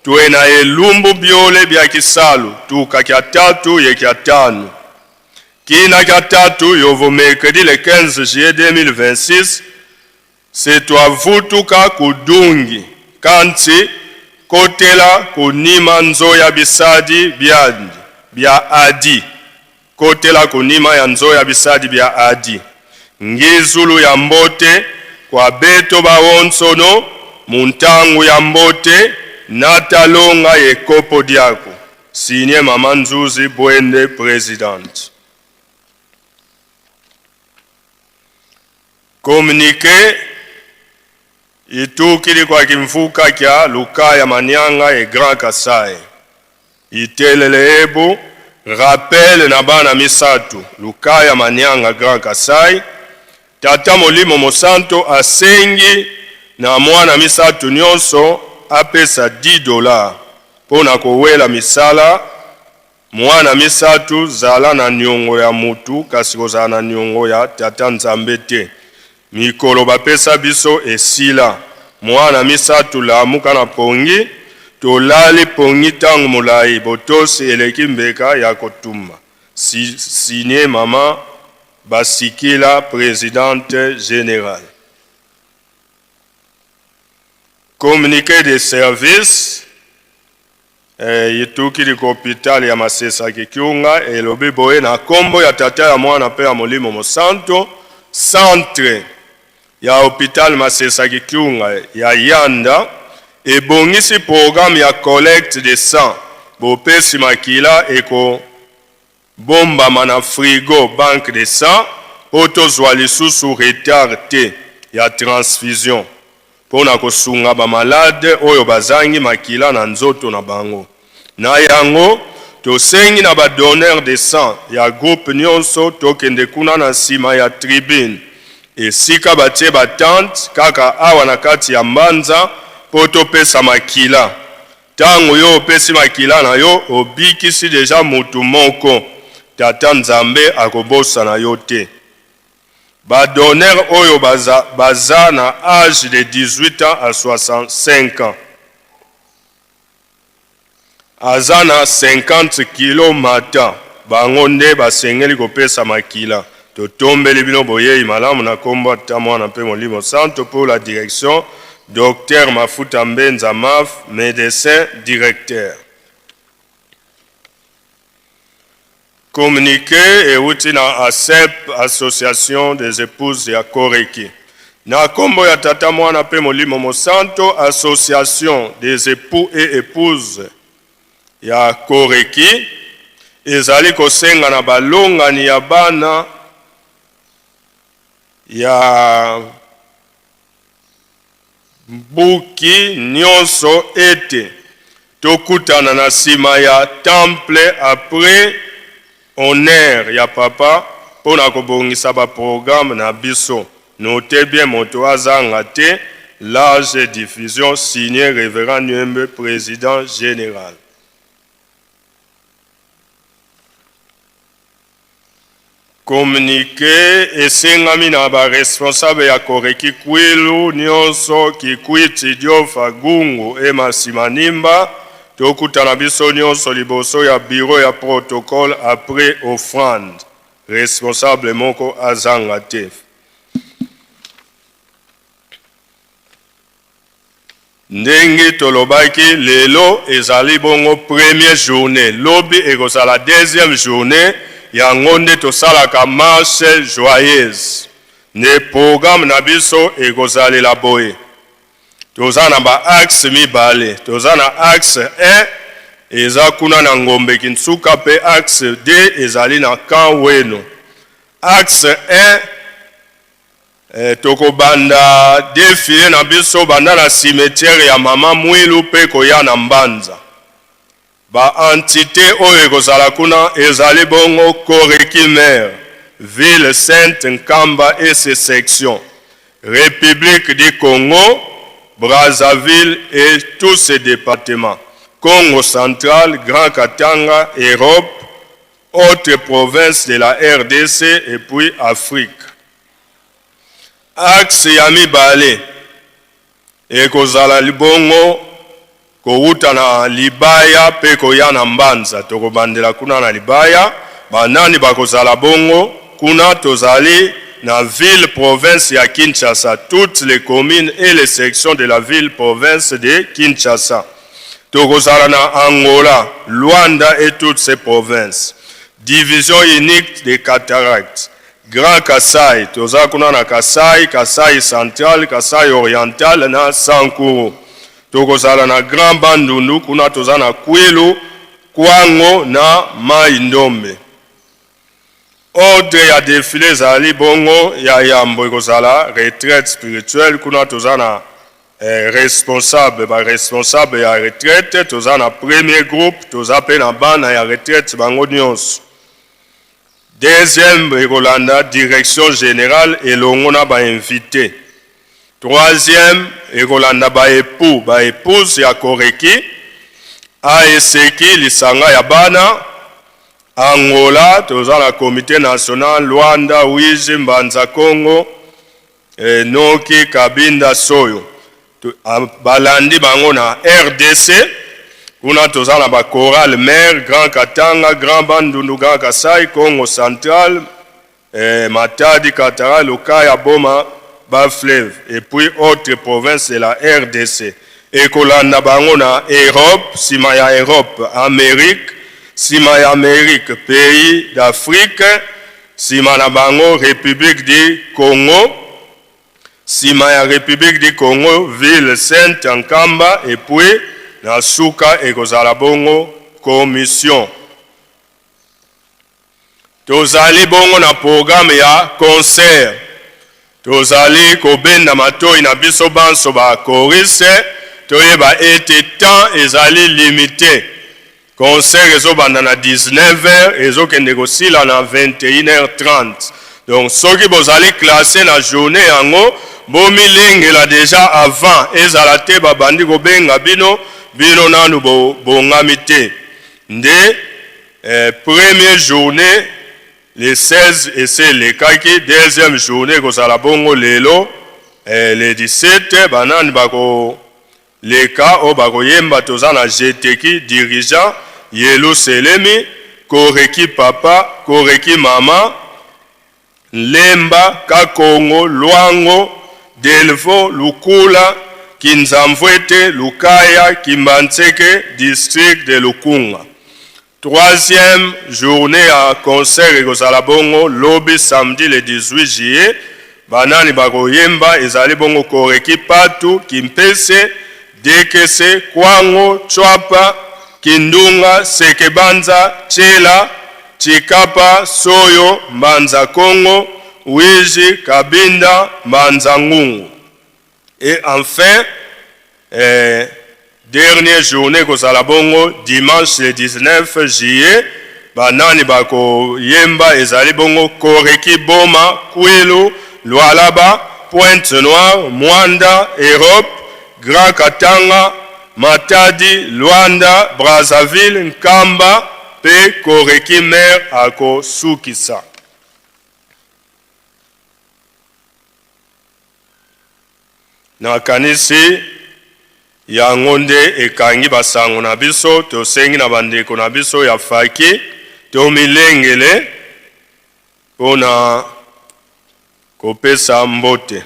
tuena elumbu biole bya kisalu, tuka kya 3 ye kya 5. Kina kya 3 yovo mercredi le 15 juillet 2026, se twavutuka kudungi, kanti kotela kunima nzoya bisadi bya adi. Kotela kunima ya nzoya bisadi bya adi. Ngizulu ya mbote, kwa beto bawonsono, muntangu ya mbote, natalonga ye kopo diako. Signé Mama Nzuzi Bwende, présidente. Communiqué itukili kwa kimfuka kya Lukaya Manyanga e Grand Kasai. Itelele Ebu, rappel na bana misatu, Lukaya Manyanga Grand Kasai, tata molimo mosanto asengi na mwana misatu nyonso apesa $10 pona kowela misala. Mwana misatu zala na nyongo ya mutu kasi kozala na nyongo ya tata nzambe te. Mikolo bapesa biso esila. Mwana misatu lamuka na pongi, tolali pongi tangu mulai, botosi eleki mbeka ya kotumba. Signé Mama Basikila, présidente générale. Communiqué de service, yitukili ko hopital ya Masesa Kikiunga, elobi boye na kombo ya tata ya mwana pe ya molimo mosanto, centre ya hopital Masesa Kikiunga ya Yanda, ebongisi programme ya collecte de sang, bopesi makila eko bomba mana frigo banque de sang, poto zwa lisusu retard te ya transfusion, pona kosunga ba malade oyo bazangi makila na nzoto na bango. Na yango, tosengi na ba donneur de sang ya groupe nyonso tokende kuna na sima ya tribune. Esika batie batante kaka awa na kati ya mbanza poto pesa makila. Tango yo pesi makila na yo obikisi deja mutu moko. Tata nzambe akobosa na yo te. Ba donneur oyo baza na âge de 18 ans à 65 ans. Aza na 50 kilo mata. Bango nde basengeli kopesa makila. Totombeli bino boyei malamu na kombo ata mwana pe molimo santo pour la direction, Dr Mafuta Mbenza Maf, médecin directeur. communiqué et outi na ASEP, Association des épouses ya Koreki. Na kombo ya tata mwana pe molimo mosanto, Association des époux et épouses ya Koreki, ezali kosenga na balongani ya bana ya Mbuki nyonso ete tokutana na sima ya temple après honneur ya papa pona kobongisa ba programme na biso. Notez bien moto azanga te, large diffusion signé révérend Nyembe, président général. Communiqué esengami na ba responsable ya Koreki Kwilu nyonso Kikwiti Diofa Gungu e Masimanimba tokutana biso nyonso liboso ya bureau ya protocole après offrande. Responsable moko azanga te. Ndenge tolobaki lelo ezali bongo première journée, lobi ekozala deuxième journée. Yango nde tosalaka marche joyeuse. Ne programme na biso ekozala boye. Toza na ba axe mibale. Toza na axe 1 eza kuna na Ngombe Kinsuka pe axe 2 ezali na Kanweno. Axe 1 tokobanda défilé na biso banda na cimetière ya Mama Mwilu pe koya na Mbanza. Ba entité oyo ekozala kuna ezali bongo Koreki Mer, Ville Sainte Nkamba et ses sections, République du Congo, Brazzaville et tous ses départements, Congo central, Grand Katanga, Europe, autres provinces de la RDC et puis Afrique. Axe ya mibale ekozala libongo kouta na Libaya pe koya na Mbanza. Tokobandela kuna na Libaya, banani bakozala bongo kuna tozali na ville province ya Kinshasa, toutes les communes et les sections de la ville province de Kinshasa. Tokozala na Angola, Luanda et toutes ces provinces. Division unique des cataractes. Grand Kasai, tozala kuna na Kasai, Kasai central, Kasai oriental na Sankuru. Tokozala na Grand Bandundu kuna toza na Kwilu, Kwango na Mai-Ndombe. Ordre ya défilé zali bongo ya Yambo ekozala retraite spirituelle kuna toza na responsable ya retraite, toza na premier groupe, toza pe na bana ya retraite bango nyonso. Deuxième ekolanda direction générale elongo na ba invité. Troisième, ekolanda ba épouse ya Koreki, ASEKI lisanga ya bana, Angola, toza na comité national, Luanda, Wiji, Mbanza Congo, Noki, Kabinda, Soyo. Balandi bango na RDC, kuna toza na ba Choral Mer, Grand Katanga, Grand Bandundu, Grand Kasai, Congo central, Matadi, Katara, Lukaya, Boma, Bas-Fleuve, et puis autres provinces de la RDC. Ekolanda bango na Europe, Simaya Europe, Amérique, Simaya Amérique, pays d'Afrique, Simana bango République du Congo, Simaya République du Congo, Ville Sainte Nkamba, et puis na Suka ekozala bongo commission. Tozali bongo na programme ya concert. Tozali kobenda matoi na biso banso ba chorise, toyeba ete temps ezali limité. Concert ezobanda na 19h, ezokende kosila na 21h30. Donc soki bozali classé na journée yango, bomilengela déjà avant ezala te babandi kobenga bino nanu bongami te. Nde première journée le 16 et c'est le kaki, deuxième journée kozala bongo lelo le 17 banani bako leka o bako yemba toza na jeteki dirigeant Yelo Selemi, Koreki papa, Koreki mama, Lemba, Kakongo, Luango, Delvo, Lukula, Kinzamvwete, Lukaya, Kimbanseke, district de Lukunga. troisième journée à concert ekozala bongo lobi samedi le 18 juillet banani bakoyemba ezali bongo koreki patu kimpese dekese kwango chwapa kindunga sekebanza chela chikapa soyo mbanza kongo wiji kabinda mbanza ngungu. Et enfin dernière journée kozala bongo dimanche le 19 juillet banani bako yemba ezali bongo koreki boma kwelo Lualaba, Pointe-Noire, Mwanda, Europe, Grand Katanga, Matadi, Luanda, Brazzaville, Nkamba, pe koreki mer ako Sukisa. Na kanisi yango nde ekangi basango na biso tosengi na bandeko na biso ya faki tomilengele mpona kopesa mbote.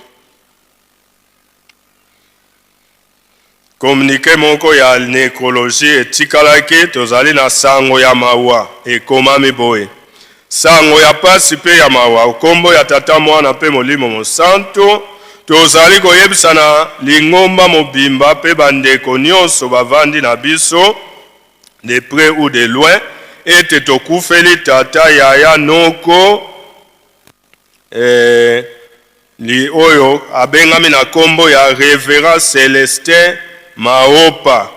Communiqué moko ya nécrologie etikalaki tozali na sango ya mawa ekomami boye. Sango ya pasi pe ya mawa kombo ya tata mwana pe molimo mosanto tozali koyebisa na lingomba mobimba pe bandeko nyonso bavandi na biso de près ou de loin ete tokufeli tata yaya noko li oyo abengami na kombo ya Révérend Célestin Maopa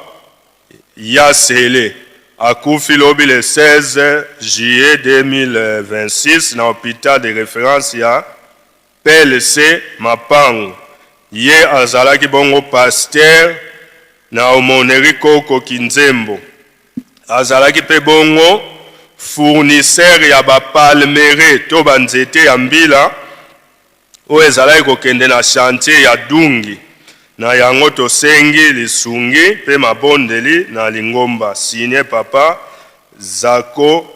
Yasele akufi lobi le 16 juillet 2026 na hôpital de référence ya PLC Mapango. Ye azalaki bongo pasteur na Omoneri Koko Kinzembo. Azalaki pe bongo fournisseur ya ba palmere to banzete ya mbila oyo ezalaki kokende na chantier ya Dungi na yango tosengi lisungi pe mabondeli na lingomba. Signé papa Zako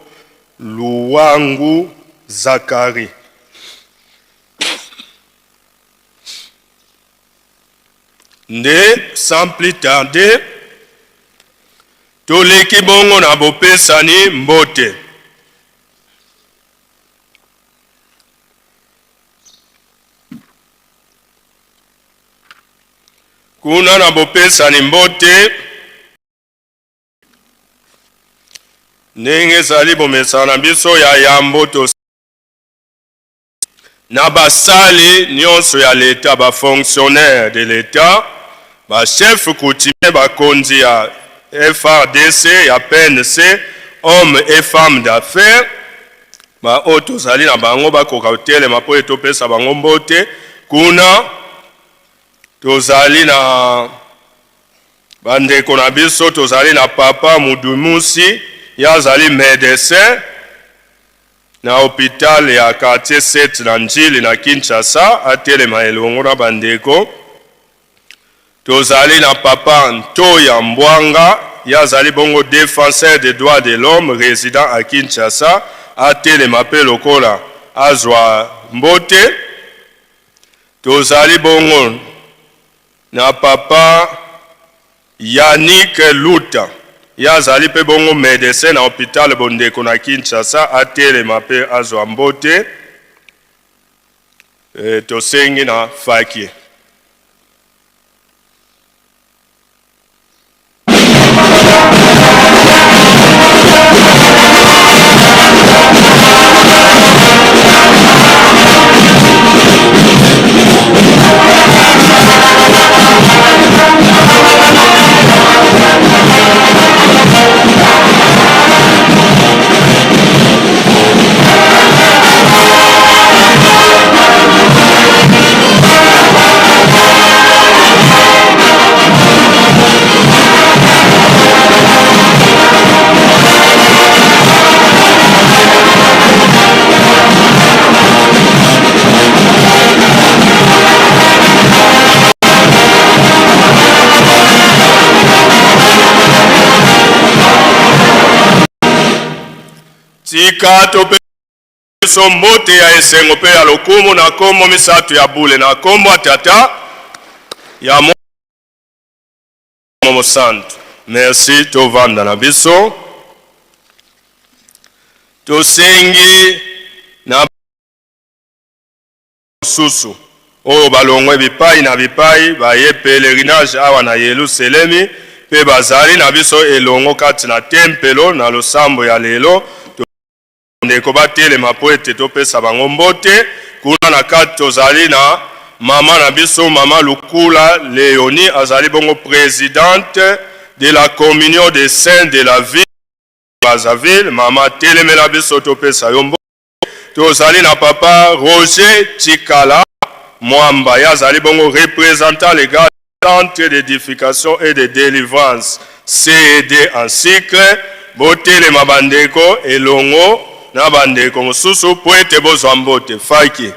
Luwangu Zakari. Nde sans plus tarder toleki bongo na bopesani mbote. Kuna na bopesani mbote ndenge ezali bomesana biso ya yambo na basali nyonso ya l'État, ba fonctionnaire de l'État, ba chef coutumier bakonzi ya FRDC ya PNC, hommes et femmes d'affaires, ba oto zali na bango bakoka kotelema po etopesa bango mbote. Kuna tozali na bandeko na biso, tozali na papa Mudumusi yazali médecin na hôpital ya quartier 7 na Njili na Kinshasa atelema elongo na bandeko. Tozali na papa Ntoya Mbwanga yazali bongo défenseur des droits de l'homme résident à Kinshasa atelema pe lokola azwa mbote. Tozali bongo na papa Yannick Luta yazali pe bongo médecin na hôpital bondeko na Kinshasa atelema pe azwa mbote. Tosengi na faki. Tika tope so mbote ya esengo pe ya lokumu na kombo misatu ya bule na kombo atata ya Momo Santo. Merci tovanda na biso. tosengi na susu oyo balongwe bipai na bipai baye pelerinage awa na Yerusalemi pe bazali na biso elongo kati na tempelo na losambo ya lelo ndeko batelema po ete topesa bango mbote kuna na kati tozali na mama na biso mama Lukula Léonie azali bongo présidente de la communion des saints de la ville Brazzaville. Mama telemela biso topesa yo mbote. Tozali na papa Roger Chikala Mwamba yazali bongo représentant légal centre d'édification et de délivrance CED en cycle botelema bandeko elongo na bandeko mosusu po ete bozwa mbote faki.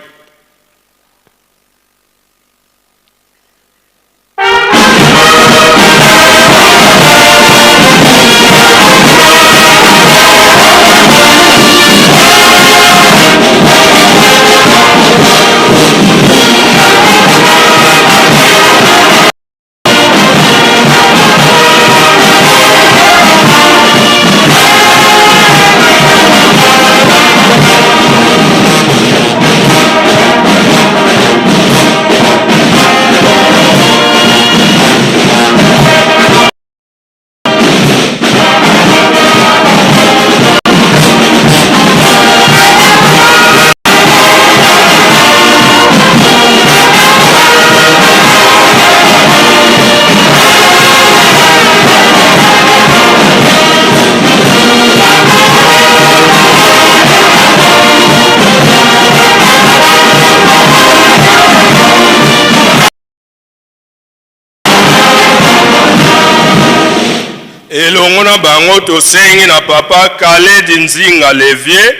Elongo na bango tosengi na papa Khaled Nzinga Levier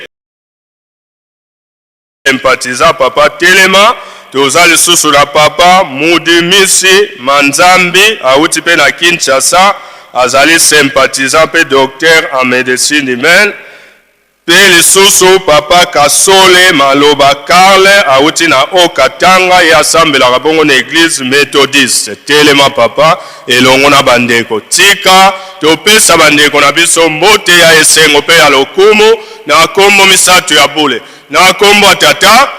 empathiza papa Telema tozali susu na papa Mudimisi Manzambi awuti pe na Kinshasa azali sympathisant pe docteur en médecine humaine pe lisusu papa Kasole Maloba Karle awuti na Okatanga ya sambela bongo na église méthodiste Telema papa elongo na bandeko tika topesa bandeko na biso mbote ya esengo pe ya lokumu na kombo misato ya bule na kombo atata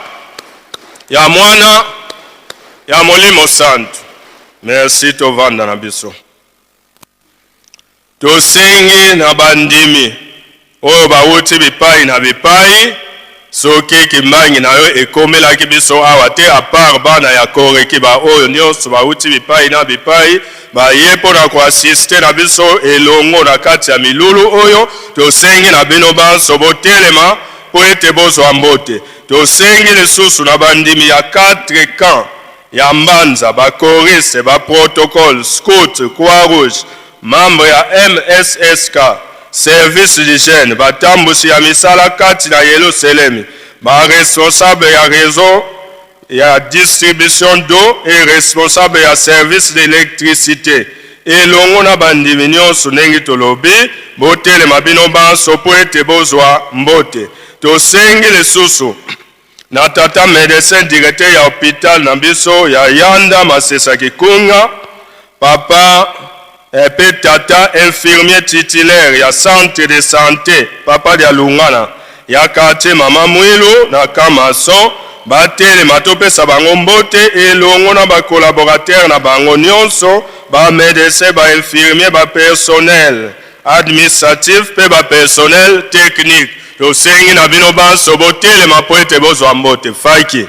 ya mwana ya molimo santo. Merci tovanda na biso. Tosengi na bandimi oyo bawuti bipai na bipai soki kimbangi na yo ekomelaki biso awa te apart bana ya koreki ba oyo nyonso bawuti bipai na bipai baye mpona koasiste na biso elongo na kati ya milulu oyo tosengi na bino banso botelema po ete bozwa mbote. Tosengi lisusu na bandimi ya 4 camp ya mbanza bakoriste baprotocole scout croix rouge membre ya MSSK service d'hygiène batambusi ya misala kati na Yerusalemi ba responsable ya réseau ya distribution d'eau et responsable ya service d'électricité elongo na bandimi nyonso ndenge tolobi botelema bino banso po ete bozwa mbote. Tosengi lisusu na tata médecin directeur ya hôpital na biso ya Yanda Masesa Kikunga papa pe tata infirmier titulaire ya centre de santé papa dia Lungana ya quartier mama Mwilu na Kamaso batelema topesa bango mbote elongo na ba collaborateur na bango nyonso ba médecin ba infirmier ba personnel administratif pe ba personnel technique. Tosengi na bino banso botelema po ete bozwa mbote faki.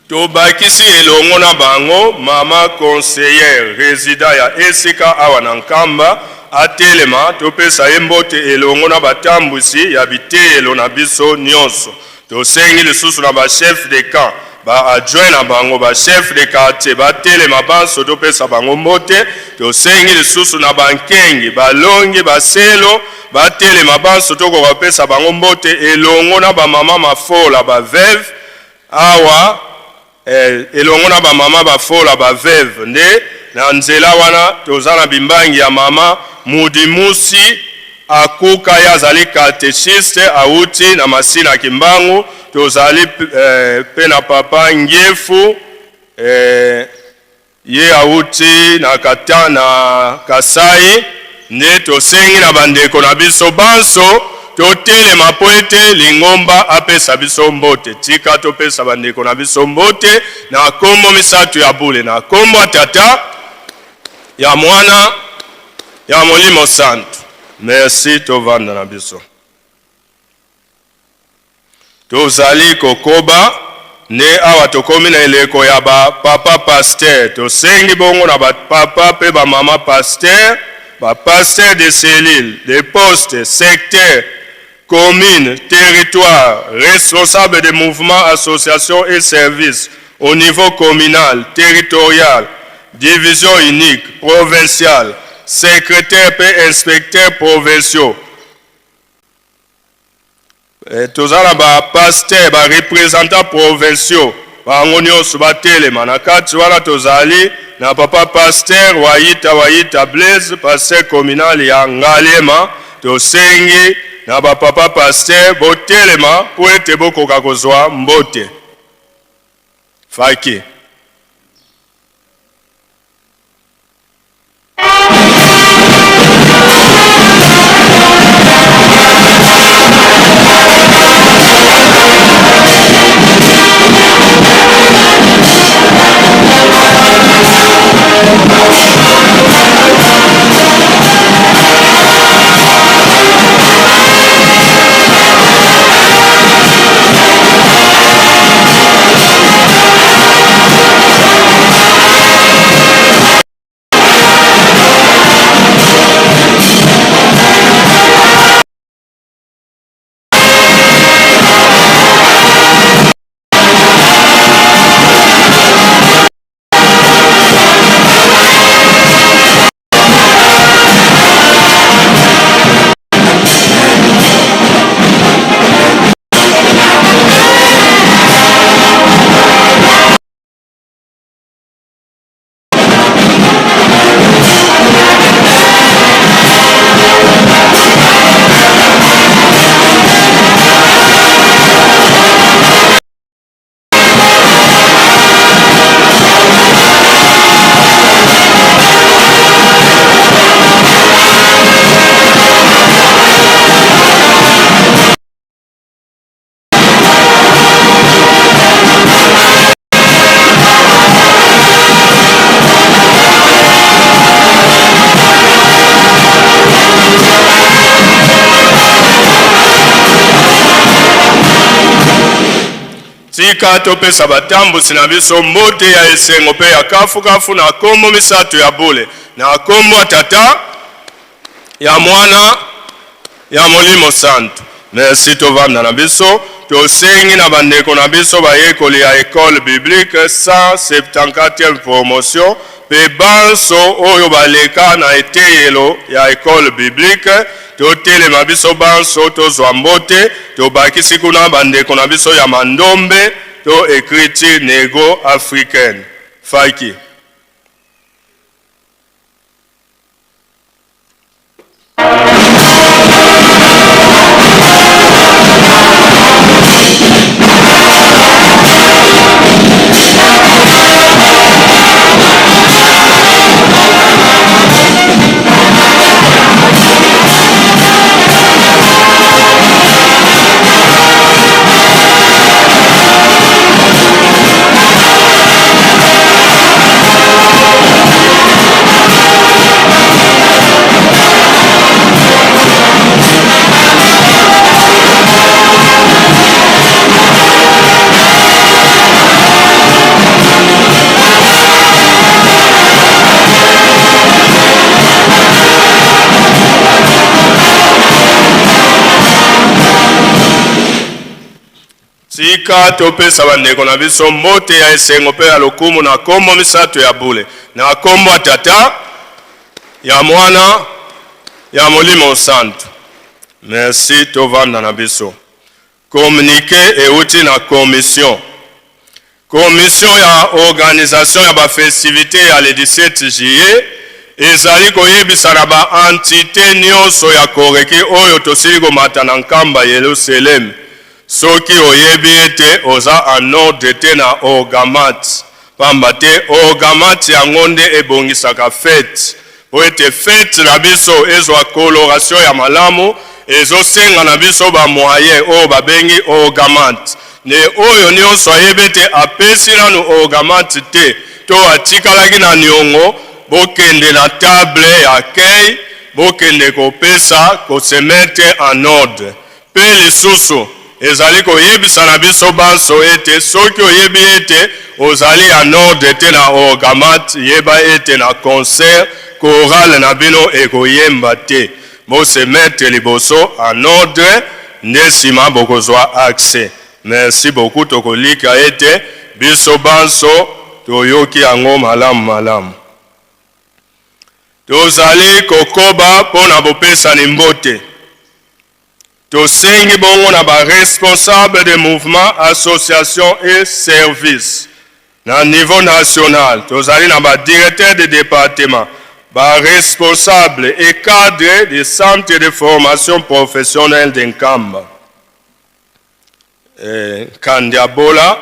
tobakisi elongo na bango mama conseillère résident ya esika awa na nkamba atelema topesa ye mbote elongo na batambwisi ya biteyelo na biso nyonso. Tosengi lisusu na ba chef de camp ba adjoint na bango ba chef de quartier batelema banso topesa bango mbote. Tosengi lisusu na bankengi balongi baselo batelema banso tokoka kopesa bango mbote elongo na ba mama mafola ba veuve awa elongo na ba mama bafola ba veuve nde na nzela wana tozana bimbangi ya mama Mudimusi akuka ya zali katechiste auti na masina kimbangu tozali pe na papa Ngiefu ye auti na katana Kasai nde tosengi na bandeko na biso banso totelema po ete Lingomba apesa biso mbote. Tika topesa bandeko na biso mbote na kombo misatu ya bule na kombo tata ya mwana ya Molimo Santo. Merci tovanda na biso. Tozali kokoba ne awa tokomi na eleko ya ba papa pasteur. Tosengi bongo na ba papa pe ba mama pasteur, ba pasteur de cellule, de postes, secteur, commune, territoire, responsable des mouvements, associations et services au niveau communal, territorial, division unique, provinciale, secrétaire et inspecteur provinciaux. Tozala ba pasteur, ba représentants provinciaux, ba ngonyos ba telema na kati wana tozali na papa pasteur Waita Blaise, pasteur communal ya Ngalema. Tosengi na ba papa pasteur botelema po ete bokoka kozwa mbote. Faki tika topesa batambusi na biso mbote ya esengo pe ya kafu na kombo misatu ya bule na kombo tata ya mwana ya Molimo Santo. Merci tovanda na biso. Tosengi na bandeko na biso bayekoli ya école biblique 174e promotion pe banso oyo baleka na eteyelo ya école biblique. Totelema biso banso tozwa mbote tobakisi kuna bandeko na biso ya Mandombe to écriture nego africaine. Faki Tika topesa bandeko na biso mbote ya esengo pe ya lokumu na kombo misato ya bule. Na kombo ya tata, ya mwana, ya molimo santo. Merci tovanda na biso. Communiqué euti na commission. Commission ya organisation ya ba festivité ya le 17 juillet. Ezali koyebisa na ba entité nyonso ya koreki oyo tosili komata na nkamba Yerusalem. Soki oyebi ete oza en ordre te na orgamat. Pamba te orgamat yango nde ebongisaka fete. Po ete fete na biso ezwa coloration ya malamu, ezosenga na biso ba moyen oyo babengi orgamat. Ne oyo nyonso ayebi ete apesi nanu orgamat te, to atikalaki na niongo, bokende na table ya accueil, bokende kopesa se mettre en ordre. Pe lisusu ezali koyebisa na biso banso ete soki oyebi ete ozali en ordre te na orgamat, yeba ete na concert choral na bino ekoyemba te. Bo se mettre liboso en ordre, nde sima bokozwa accès. Merci beaucoup tokolika ete biso banso toyoki yango malamu malamu. Tozali kokoba pona bopesa ni mbote. Tosengi bongo na ba responsable de mouvement, association et service. Na niveau national, tozali na ba directeur de département, ba responsable et cadre des centres de formation professionnelle d'Enkamba. Kandiabola,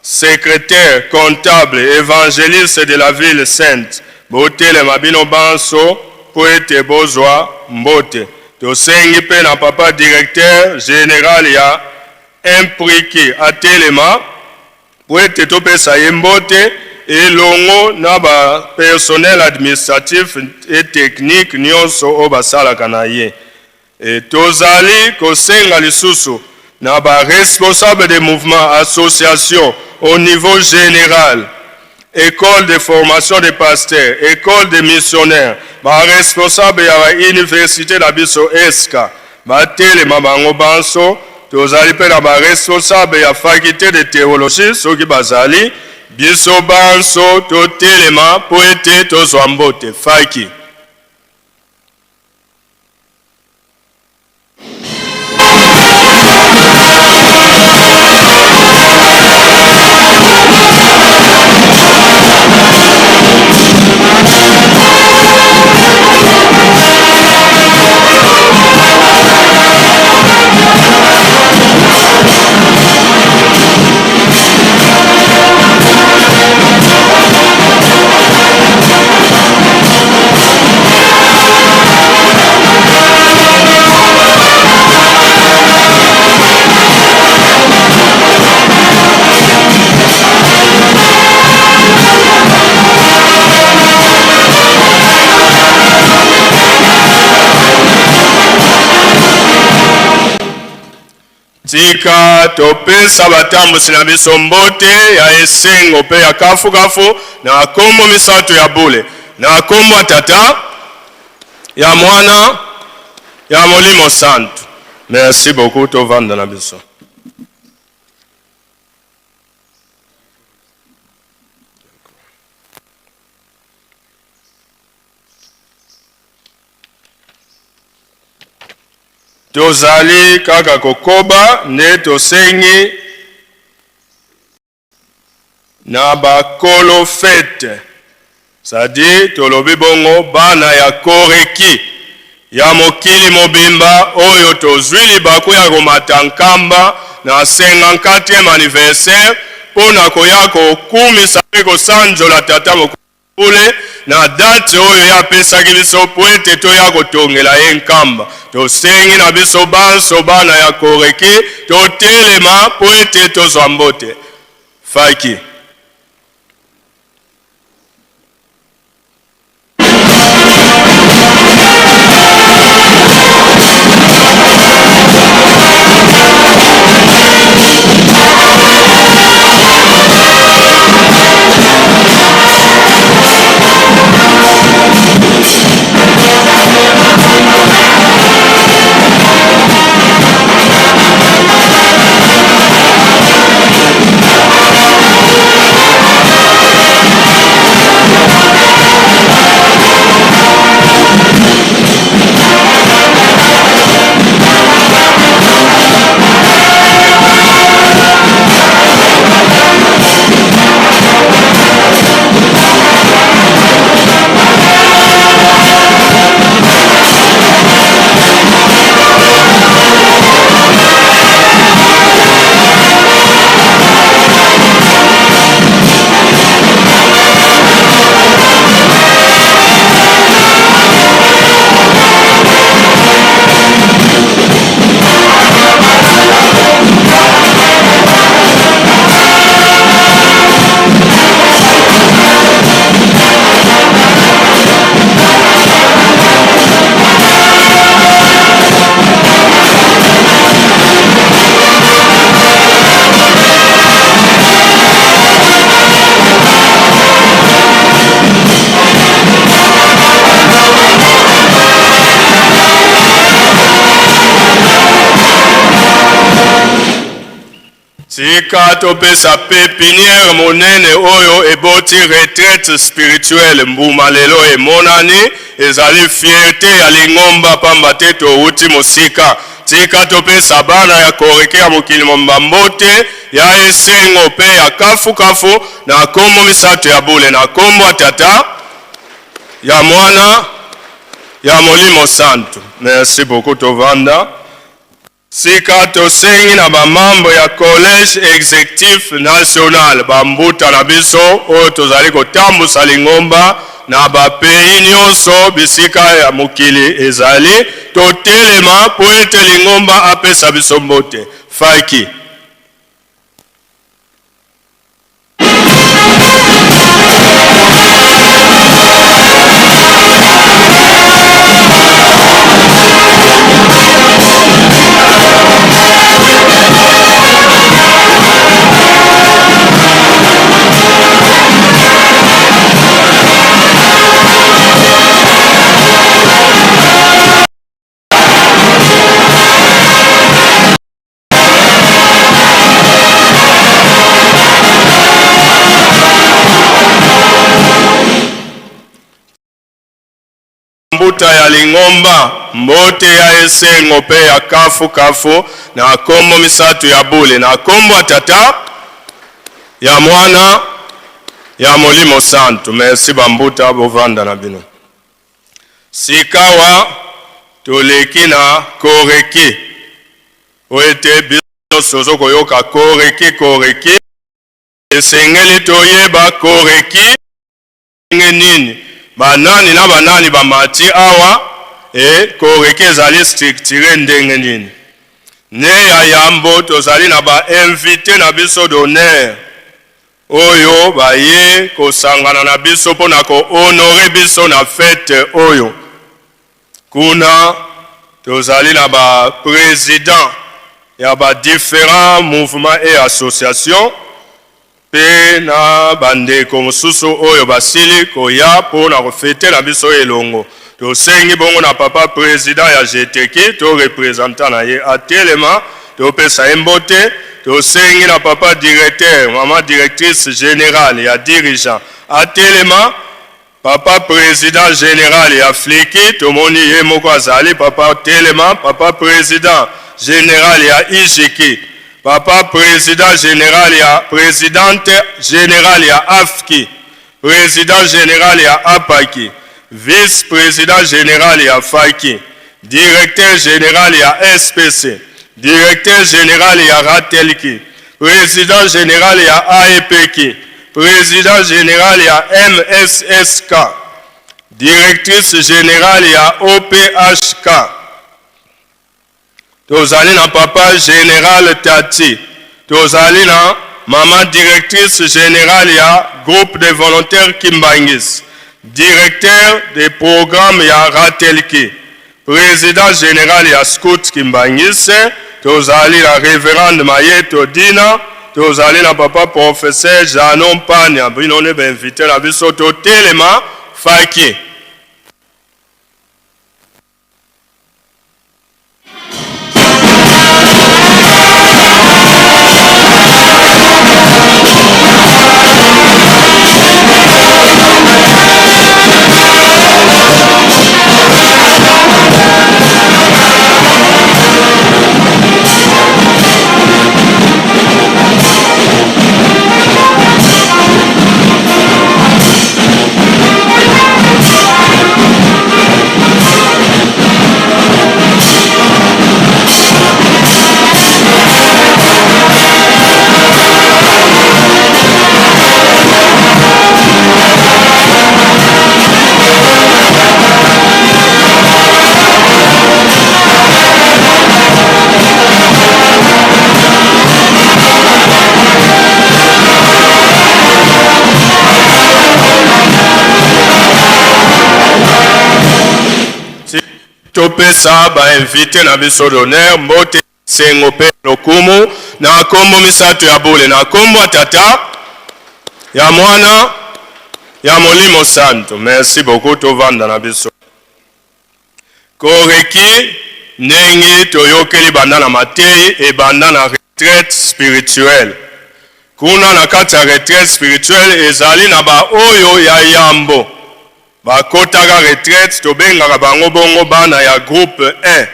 secrétaire comptable évangéliste de la ville sainte. Botele mabino banso poete bozwa mbote. Tosengi pe na papa directeur général ya impliqué atelema poete topesa ye mbote elongo na ba personnel administratif et technique nyonso o basalaka na ye. Tozali kosenga lisusu na ba responsable de mouvement, association au niveau général, école de formation de pasteurs, école de missionnaires, ba responsable ya ba université la biso eska, ba telema bango banso, tozali pe na ba responsable ya faculté de théologie, soki bazali, biso banso to telema po ete tozwa mbote, faki. Tika topesa batambusi na biso mbote ya esengo pe ya kafu na kombo misato ya bule. Na kombo tata, ya mwana, ya molimo santo. Merci beaucoup tovanda na biso. Tozali kaka kokoba ne tosengi na bakolo fete. Sadi tolobi bongo bana ya koreki ya mokili mobimba oyo tozwili baku ya komata nkamba na 54e anniversaire pona koyako kumisa peko sanjola tata mokule na date oyo ya pesaki biso po ete toya kotongela ye nkamba. Tosengi na biso banso bana ya koreki totelema po ete tozwa mbote. Faki. tika topesa pépinière monene oyo eboti retraite spirituelle mbuma lelo emonani ezali fierté ya lingomba pamba te touti mosika. Tika topesa bana ya koreke ya mokili mbote ya esengo pe ya kafu na kombo misato ya bule na kombo tata ya mwana ya molimo santo. Merci beaucoup tovanda. Sika tosengi na bamambo ya collège exécutif national bambuta na biso oyo tozali kotambusa lingomba na bapeyi nyonso bisika ya mokili ezali totelema po ete lingomba apesa biso mbote. Faki mbuta ya lingomba mbote ya esengo pe ya kafu na kombo misato ya bule na kombo tata ya mwana ya molimo santo. Merci bambuta bovanda na bino. Sikawa toleki na koreki oete biso sozo koyoka koreki esengeli toyeba koreki nini banani na banani bamati awa koreki ezali structure ndenge nini. Ne ya yambo tozali na ba invité na biso d'honneur oyo baye kosangana na biso po na ko honore biso na fête oyo. Kuna tozali na ba président ya ba différents mouvements et associations pe na bandeko mosusu oyo basili koya po na kofete na biso elongo. Tosengi bongo na papa président ya GTK to représentant na ye atelema to pesa mbote. Tosengi na papa directeur maman directrice générale ya dirigeant atelema. Papa président général ya Fliki tomoni ye moko azali papa telema. Papa président général ya IJK, papa président général ya présidente générale ya AFKI, président général ya APAKI, vice-président général ya FAKI, directeur général ya SPC, directeur général ya RATELKI, président général ya AEPKI, président général ya MSSK, directrice générale ya OPHK. Tozali na papa général Tati, tozali na maman directrice générale ya groupe de volontaires Kimbangis, directeur des programmes ya Ratelki, président général ya Scout Kimbangis, tozali na révérende Mayeto Dina, tozali na papa professeur Janon Pania, binone ben invité na biso to telema Faki. Topesa ba invité na biso d'honneur mbote sengo pe lokumu na kombo misato ya bule na kombo tata ya mwana ya molimo santo. Merci beaucoup tovanda na biso. Koreki ndenge toyokeli banda na Matei e banda na retraite spirituelle. Kuna na kati ya retraite spirituelle ezali na ba oyo ya yambo. Bakotaka retraite tobengaka bango bongo bana ya groupe 1.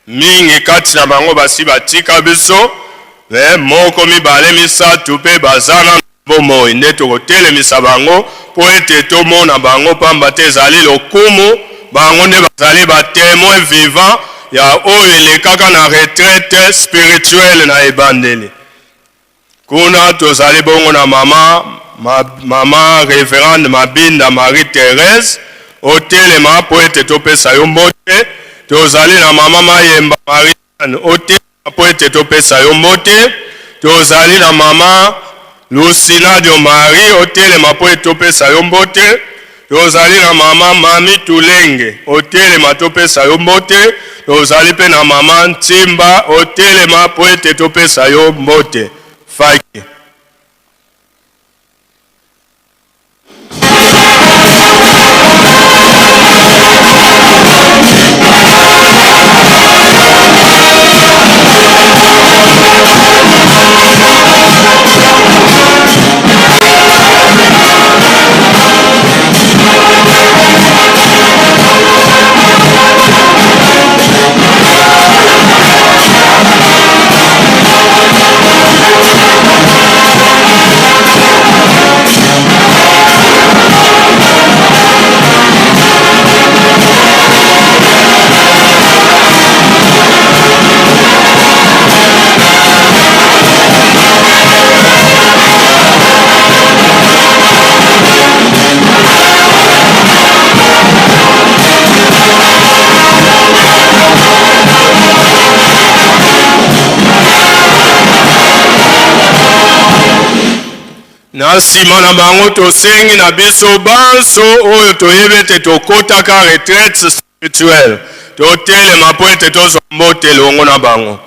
Mingi kati na bango basi batika biso, moko mibale misatu pe bazana bomoi nde tokotelemisa bango po ete tomona bango pamba te ezali lokumu bango nde bazali batémoin vivant ya oyo elekaka na retraite spirituelle na ebandeli. Kuna tozali bongo na mama révérende Mabinda Marie-Thérèse otelema po ete topesa yo mbote. Tozali na mama Mayemba Marianne otelema po ete topesa yo mbote. Tozali na mama Lucina de Marie otelema po ete topesa yo mbote. Tozali na mama Mami Tulenge otelema topesa yo mbote. Tozali pe na mama Ntimba otelema po ete topesa yo mbote. Faki. Na nsima na bango tosengi na biso banso oyo toyebe te tokotaka retraite spirituelle totelema po ete tozwa mbote elongo na bango.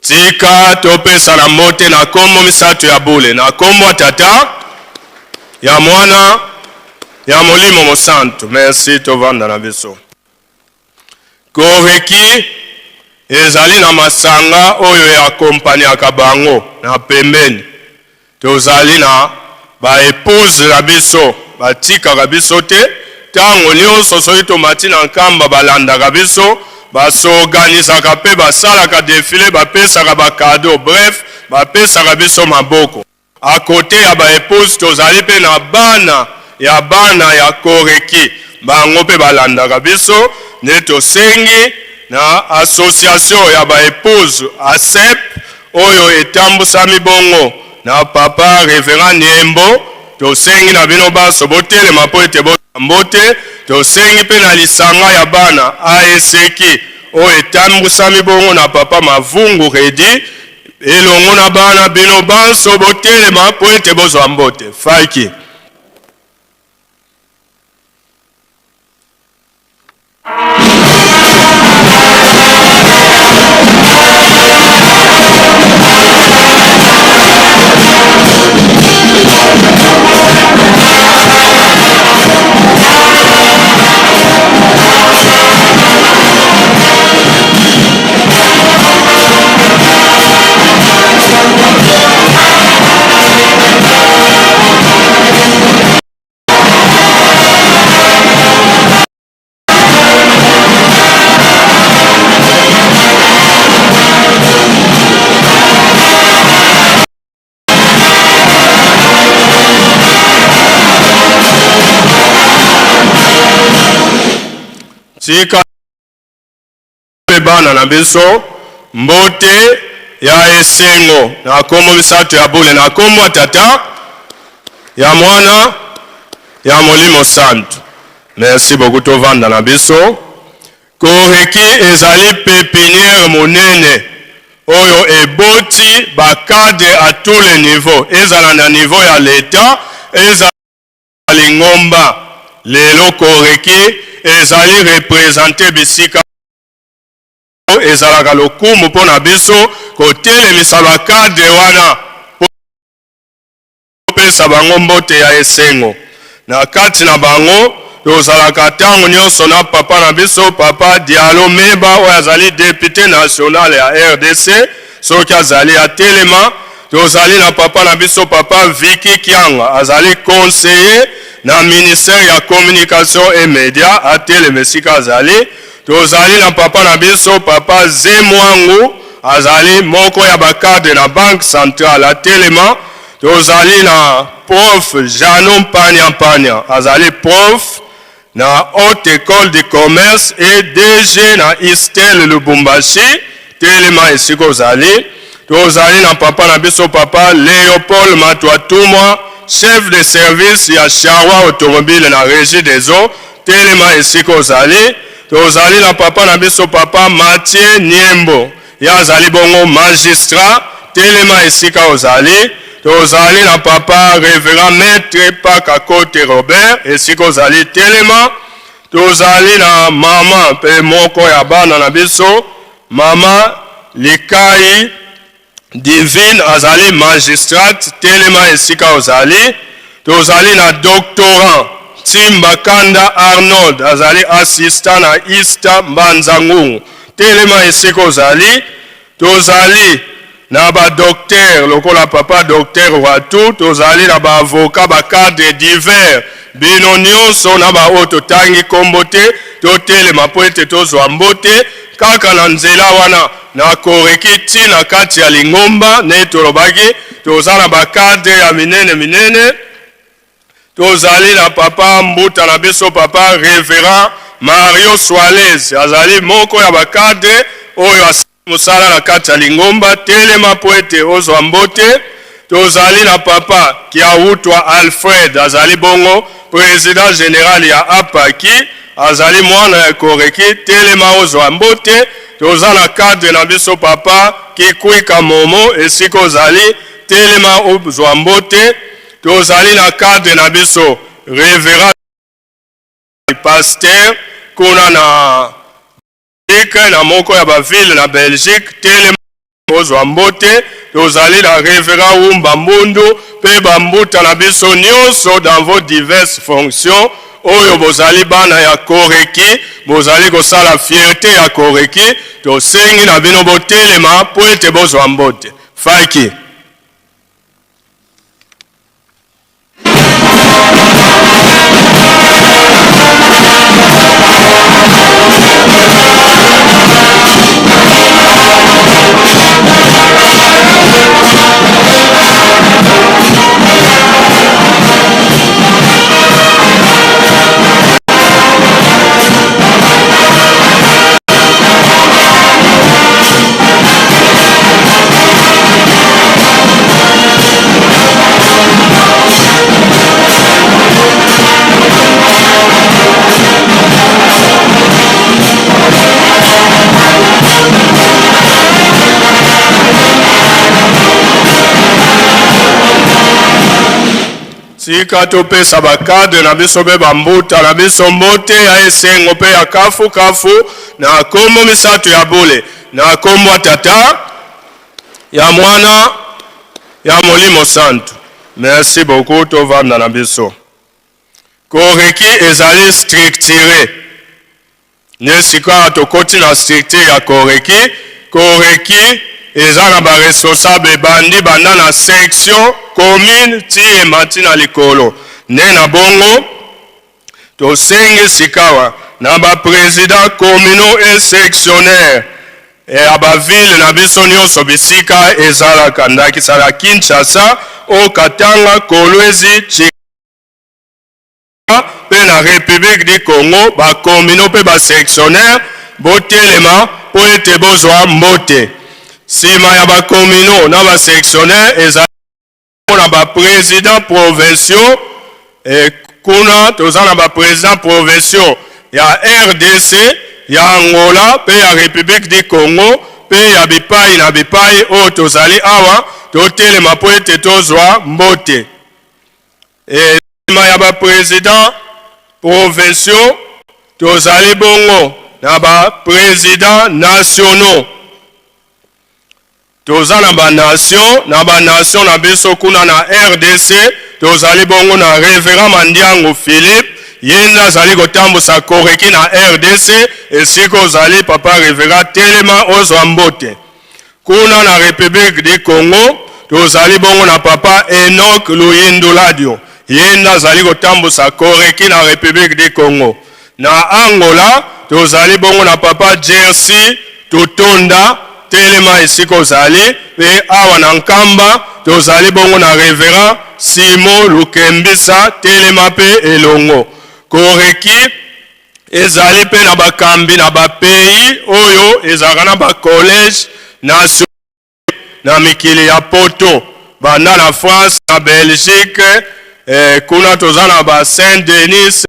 Tika topesa na mbote na kombo misato ya bule, na kombo ya Tata, ya Mwana, ya Molimo Mosantu. Merci tovanda na biso. Koreki ezali na masanga oyo ya kompaniaka bango na pembeni. Tozali na ba épouse na biso batikaka biso te tango nyonso soki tomati na nkamba balandaka biso basorganisaka pe basalaka défilé bapesaka bakado, bref bapesaka biso maboko. A côté ya ba épouse tozali pe na bana ya Koreki bango pe balandaka biso nde tosengi na association ya ba épouse ASEP oyo etambusami bongo na papa révérend Niembo. Tosengi na bino baso botelema po ete botambote. Tosengi pe na lisanga ya bana ASEKI oyo etambusami bongo na papa Mavungu Redi elongo na bana bino baso botelema po ete bozwa mbote. Faki. Tika bana na biso mbote ya esengo na kombo misato ya bule, na kombo ya Tata, ya Mwana, ya Molimo Santu. Merci beaucoup tovanda na biso. Koreki ezali pépinière monene oyo eboti bakade à tous les niveaux, ezala na niveau ya l'État, ezali ngomba. Lelo Koreki ezali représenter bisika ezalaka lokumu mpona biso kotelemisa bakade wana popesa bango mbote ya esengo. Na kati na bango tozalaka ntango nyonso na papa na biso papa Dialo Meba oyo azali député national ya RDC soki azali atelema. Tozali na papa na biso papa Vicky Kianga azali conseiller na ministère ya communication et média atelema esika azali. Tozali na papa na biso papa Zemwangu azali moko ya bakadre na banque centrale atelema. Tozali na prof Janon Mpanya azali prof na haute école de commerce et DG na Istel Lubumbashi telema esika ozali. Tozali na papa na biso papa Léopold Matwatumwa chef de service ya Charwa automobile na régie des eaux telema esika ozali. Tozali na papa na biso papa Mathieu Niembo ya azali bongo magistrat telema esika ozali. Tozali na papa révérend maître Paka Kote Robert esika ozali telema. Tozali na mama pe moko ya bana na biso mama Likai Divine azali magistrat telema esika ozali. Tozali na doctorant Timbakanda Arnold azali assistant na Ista Mbanzangu telema esika ozali. Tozali na ba docteur lokola papa docteur Watu. Tozali na ba avocat ba cadre divers bino nyonso na ba oto tangi kombote totelema po ete tozwa mbote kaka na nzela wana na koreki tina kati ya Lingomba ne tolobaki tozala bakadre ya minene. Tozali na papa mbuta na biso papa révérend Mario Suarez azali moko ya bakadre oyo mosala na kati ya Lingomba telema po ete ozwa mbote. Tozali na papa Kiautwa Alfred azali bongo président général ya Apaki azali mwana ya koreki telema ozwa mbote. Tozali na cadre na biso papa Kikwika Momo esika ozali telema ozwa mbote. Tozali na cadre na biso révérend pasteur kuna na na moko ya baville na Belgique telema ozwa mbote. Tozali na révérend Wumba Mbundu pe bambuta na biso nyonso dans vos diverses fonctions oyo bozali bana ya koreki bozali kosala fierté ya koreki. Tosengi na bino botelema po ete bozwa mbote faki. Sika topesa bakadre na biso be bambuta na biso mbote ya esengo pe ya kafu na kombo misato ya bole na kombo tata ya mwana ya Molimo Santo. Merci beaucoup tovanda na biso. Koreki ezali structuré. Nesika tokoti na structure ya koreki. Koreki ezana ba responsable bandi banda na section commune ti emati na likolo ne na bongo tosengi sikawa na ba président communaux et sectionnaire ya ba ville na biso nyonso bisika ezalaka ndakisala Kinshasa o Katanga Kolwezi pe na République du Congo ba communaux pe ba sectionnaire botelema po ete bozwa mbote. Sima ya ba communaux na ba sectionnaire ezalaka na ba président provinciaux kuna tozana ba président provinciaux ya RDC ya Angola pe ya République du Congo pe ya bipai na bipai o tozali awa totelema po ete tozwa mbote. Sima ya ba président provinciaux tozali bongo na ba président nationaux. Tozana ba nation na biso kuna na RDC tozali bongo na révérend Mandiango Philippe yenda zali kotambusa koreki na RDC esiko zali papa Révérend Telema ozwa mbote. Kuna na République du Congo tozali bongo na papa Enoch Luyindu Ladio yenda zali kotambusa koreki na République du Congo. Na Angola tozali bongo na papa Jersey Tutonda Telema esiko zali pe awa na Nkamba tozali bongo na Révérend Simon Lukembisa Telema pe elongo. Koreki ezali pe na bakambi na bapeyi oyo ezalaka na bacollège national na mikili ya poto banda na France na Belgique kuna toza na ba Saint-Denis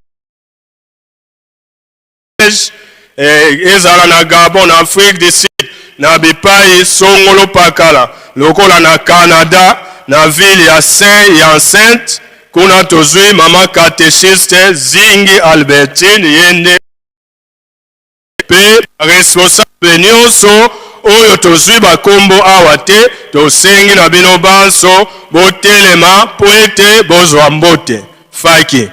ezala na Gabon na Afrique du Sud na bipai songolo pakala lokola na Canada na ville ya Saint-Hyacinthe kuna tozui mama catéchiste Zingi Albertine yende pe responsable nyonso oyo tozui bakombo awa te tosengi na bino banso botelema po ete bozwa mbote faki.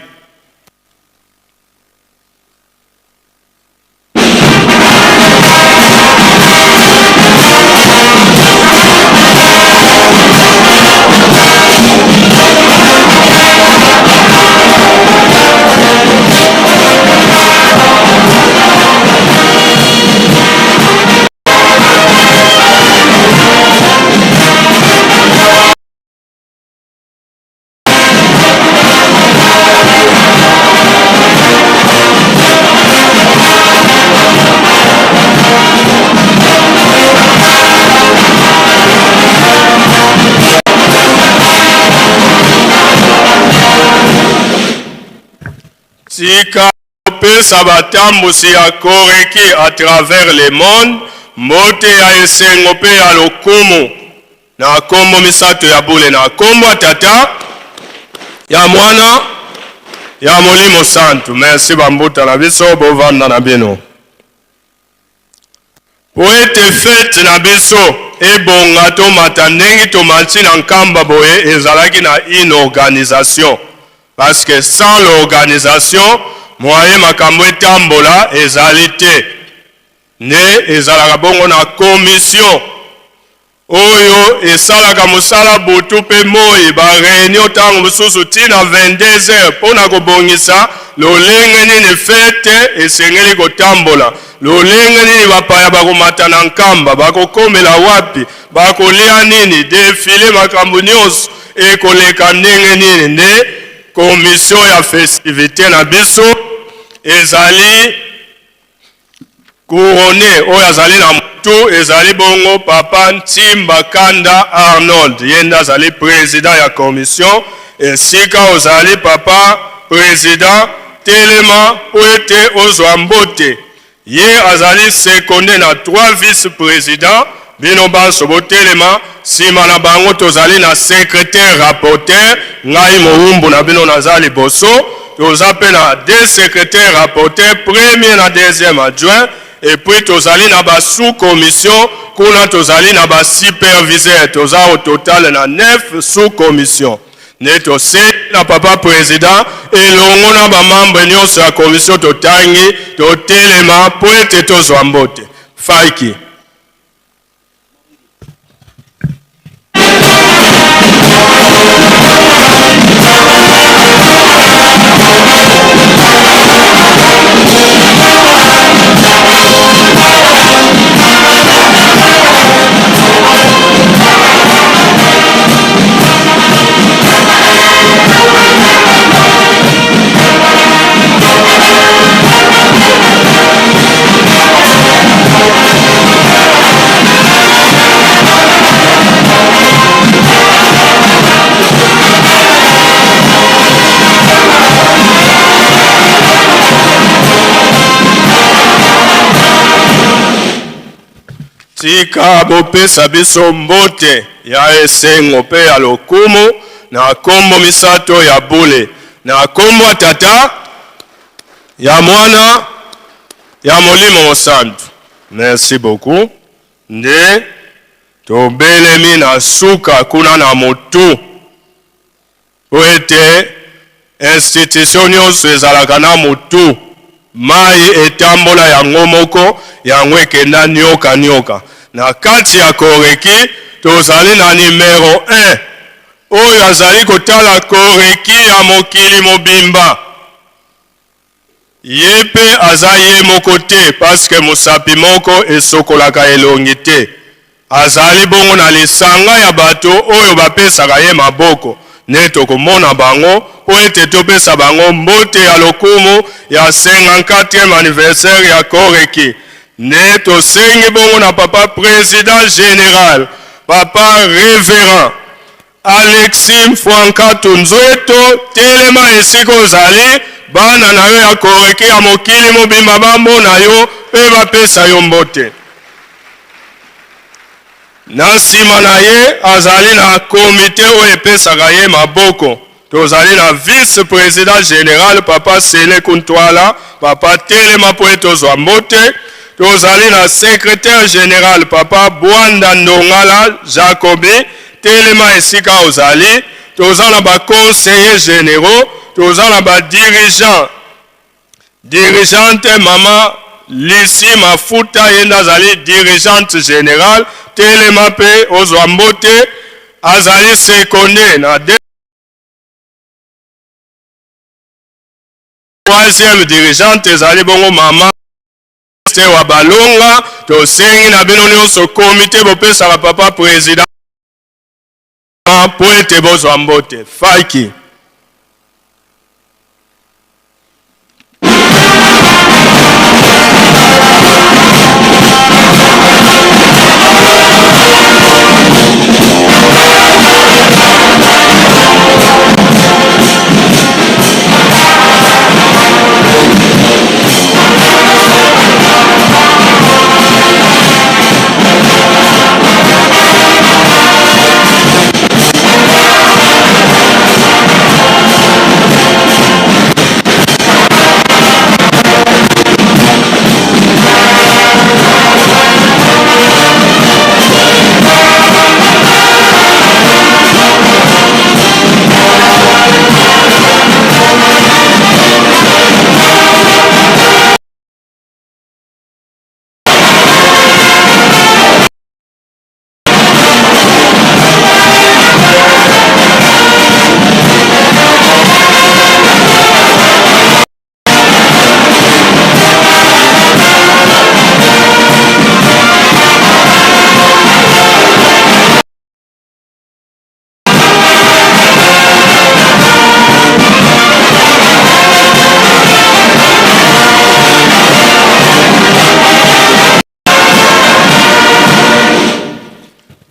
Tika pesa batambusi ya koreki à travers le monde mote ya esengo pe ya lokumu na kombo misato ya bule na kombo tata ya mwana ya molimo santu. Merci bambuta na biso bovanda na bino po ete fete na biso ebonga to mata ndenge to manti na Nkamba boye ezalaki na une organisation. Parce que sans l'organisation, moyen makambo etambola ezalité. Ne ezalaka bongo na commission. Oyo esalaka musala butu pe moi ba réunion tango mususu tina 22h pona kobongisa lolenge nini fete esengeli kotambola. Lolenge nini bapaya bakomata na Nkamba bakokomela wapi bakolia nini défilé makambo nyonso ekoleka ndenge nini nde commission ya festivité na biso ezali couronné oyo azali na mutu ezali bongo papa Ntimba Kanda Arnold yenda azali président ya commission esika ozali papa président Telema po ete ozwa mbote ye azali secondé na 3 vice-présidents bino banso botelema sima na bango tozali na secrétaire rapporteur ngai moumbu na bino nazali boso toza pe na 2 secrétaires rapporteurs premier na deuxième adjoint et puis tozali na ba sous-commission kuna tozali na ba superviseur toza au total na 9 sous-commission neto se na papa président elongo na ba membre nyonso ya commission totangi totelema po ete tozwa mbote faiki. Tika bopesa biso mbote ya esengo pe ya lokumu na kombo misato ya bule na kombo tata ya mwana ya molimo mosantu. Merci beaucoup. Nde tobelemi na suka kuna na motu po ete institution nyonso ezalaka na motu mai etambola yango moko yango ekenda nyoka na kati ya koreki tozali na numero 1 oyo azali kotala koreki ya mokili mobimba ye mpe aza ye moko te paske mosapi moko esokolaka elongi te azali bongo na lisanga ya bato oyo bapesaka ye maboko ne tokomona bango po ete topesa bango mbote ya lokumu ya 54e anniversaire ya koreki ne tosengi bongo na papa président général papa révérend Alexis Mfwankatu Nzweto telema esika ozali bana na yo ya koreki ya mokili mobimba bamona yo mpe bapesa yo mbote na nsima na ye azali na komite oyo epesaka ye maboko tozali na vice président général papa Sele Kuntwala papa telema po ete ozwa mbote tozali na secrétaire général papa Bwanda Ndongala Jacobi telema esika ozali toza na baconseillers généraux toza na dirigeante mama Lisi Mafuta yenda azali dirigeante générale telema pe ozwa mbote azali seconde na troisième dirigeante ezali bongo mama wa balonga tosengi na bino nyonso komite bopesaka papa président po ete bozwa mbote faki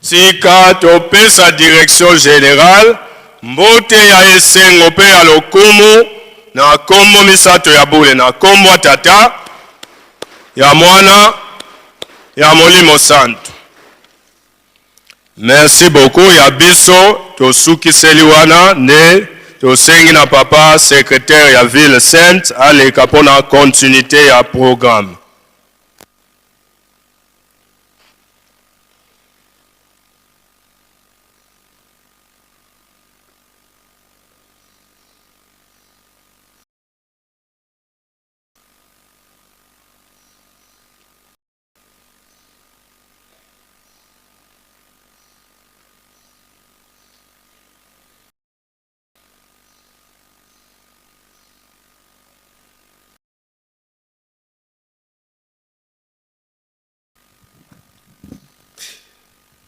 sika topesa direction générale mbote ya esengo mpe ya lokumu na kombo misato ya bule na kombo tata ya mwana ya molimo santo. Merci beaucoup ya biso tosukiseli wana ne tosengi na papa secrétaire ya ville sainte aleka mpona continuité ya programme.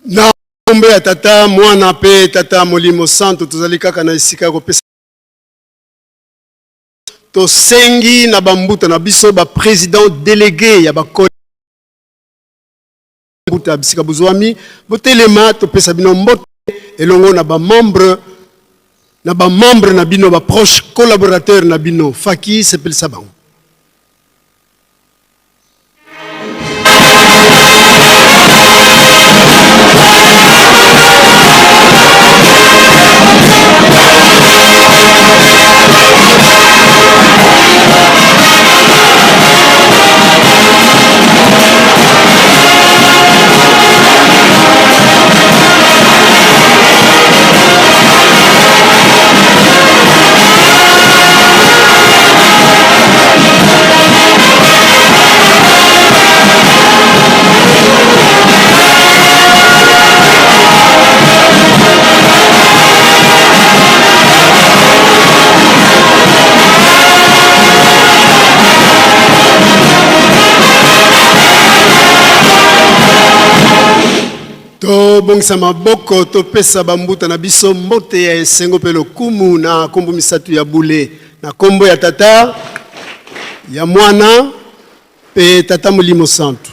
Na kombe ya tata mwana pe tata molimo santo tozali kaka na esika kopesa to sengi na bambuta na biso ba président délégué ya ba mbuta bisika buzwami botelema to pesa bino mbote elongo na ba membre na bino ba proche collaborateur na bino faki sepelisa bango. tobongisa maboko topesa bambuta na biso mbote ya esengo pe lokumu na kombo misatu ya bule na kombo ya tata ya mwana pe tata molimo santu.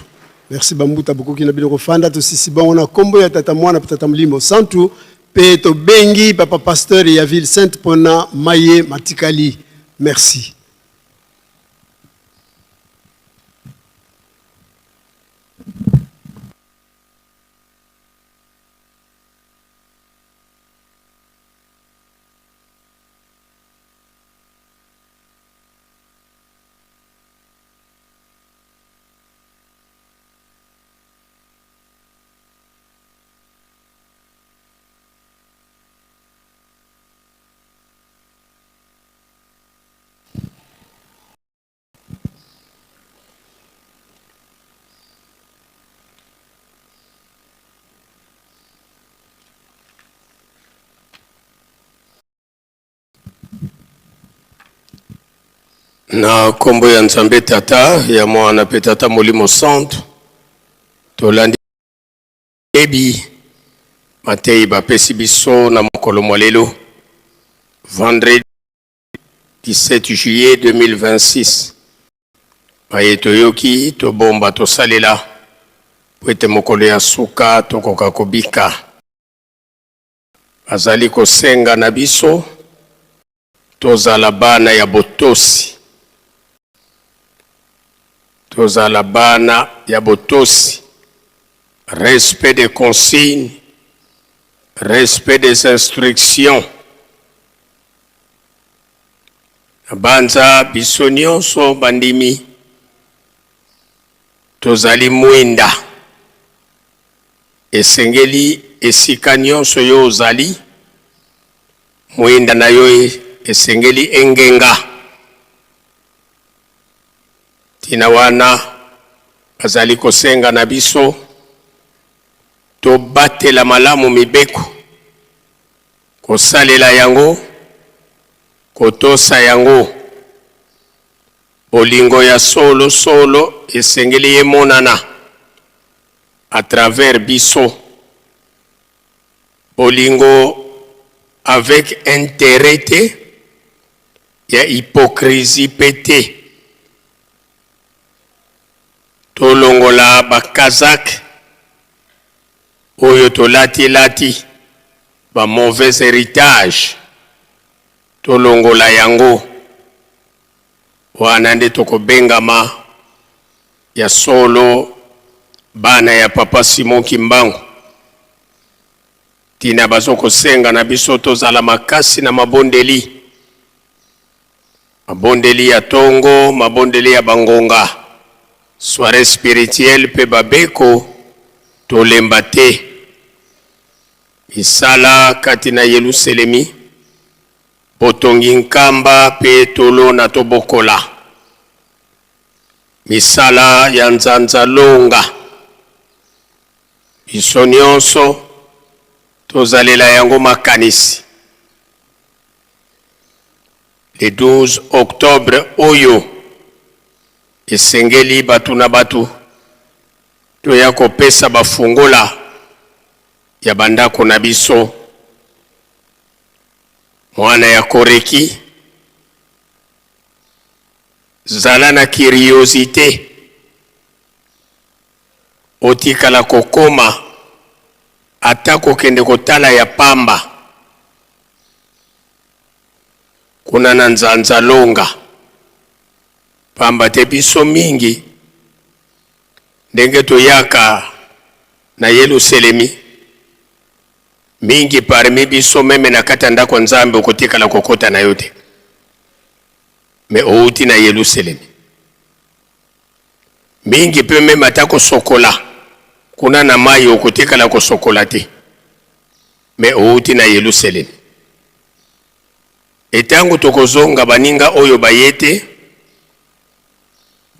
Merci bambuta bokoki na biloko fanda to sisi bango na kombo ya tata mwana pe tata molimo santu pe to bengi papa pasteur ya ville sainte pona maye matikali. Merci.
Na kombo ya Nzambe tata ya mwana pe tata molimo santu tolandi ebi matei bapesi biso na mokolo molelo vendredi 17 juillet 2026 baye toyoki tobomba tosalela po ete mokolo ya suka tokoka kobika azali kosenga na biso tozala bana ya botosi tozala bana ya botosi, respect des consignes, respect des instructions. Banza biso nyonso bandimi tozali mwinda esengeli esika nyonso yo ozali mwinda na yo esengeli engenga tina wana azali kosenga na biso to batela malamu mibeko kosalela yango kotosa yango bolingo ya solo solo esengeli emonana à travers biso bolingo avec intérêt ya hypocrisie pété tolongola bakazak oyo tolati ba mauvais héritage tolongola yango wana nde tokobengama ya solo bana ya papa Simon Kimbangu tina bazokosenga na biso tozala makasi na mabondeli ya tongo mabondeli ya bangonga soirée spirituelle pe babeko tolemba te misala kati na Yerusalemi botongi nkamba pe tolo na tobokola misala ya nzanza longa biso nyonso tozalela yango makanisi le 12 octobre oyo esengeli batu na batu toya kopesa bafungola ya bandako na biso mwana ya koreki zala na curiosité otikala kokoma atako kende kotala ya pamba kuna na nzanza longa pamba te biso mingi ndenge toyaka na Yerusalemi mingi parmi biso meme na kata ndako Nzambe okotikala kokota na yote me outi na Yerusalemi mingi pe meme atako sokola kuna na mai okotikala kosokola te me outi na Yerusalemi etango tokozonga baninga oyo bayete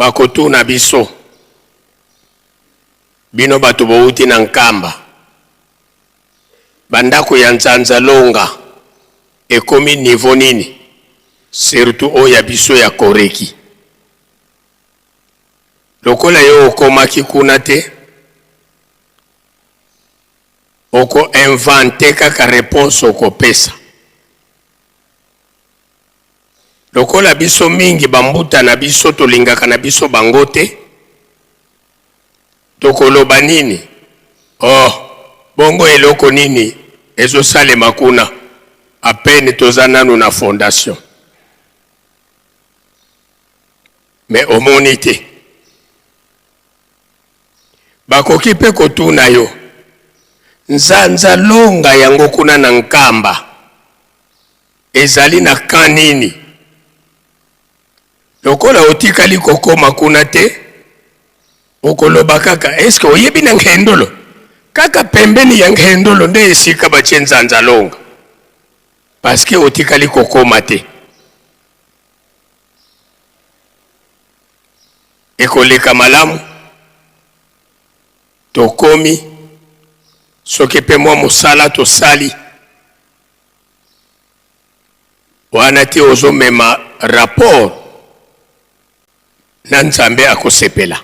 bakotuna biso bino bato bouti na nkamba bandako ya nzanza longa ekomi niveau nini surtout oya biso ya koreki lokola yo okomaki kuna te
oko invente kaka réponse oko pesa. Lokola biso mingi bambuta na biso tolingaka na biso bangote, tokoloba nini? Oh, bongo eloko nini ezo sale makuna à peine tozana na fondation. Mais omonite bakoki pe kotuna yo nzanza longa yango kuna na nkamba ezali na kanini lokola otikali kokoma kuna te okoloba kaka eske oyebi na ngendolo kaka pembeni ya ngendolo nde esika batie nzanza longa parce que otikali kokoma te ekoleka malamu tokomi soki pe mwa mosala tosali wana te ozomema rapport na Nzambe akosepela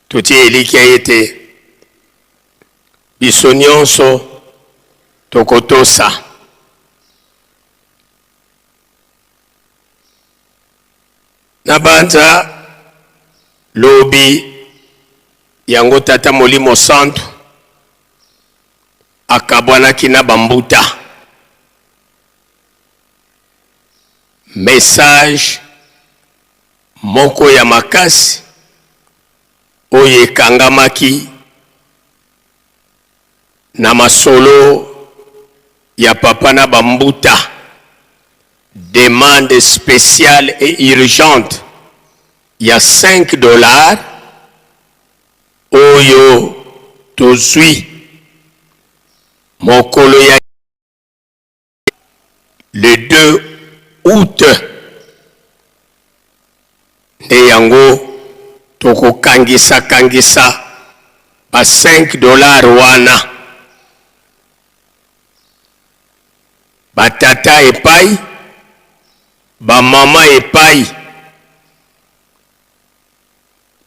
totie eliki ete biso nyonso tokotosa na banza lobi yango tata Molimo Santo akabwanaki na bambuta message moko ya makasi oyo ekangamaki na masolo ya papa na bambuta, demande spéciale et urgente, il y a $5 oyo tozwi mokolo ya le 2 août nde yango toko kangisa ba $5 wana batata epai ba mama epai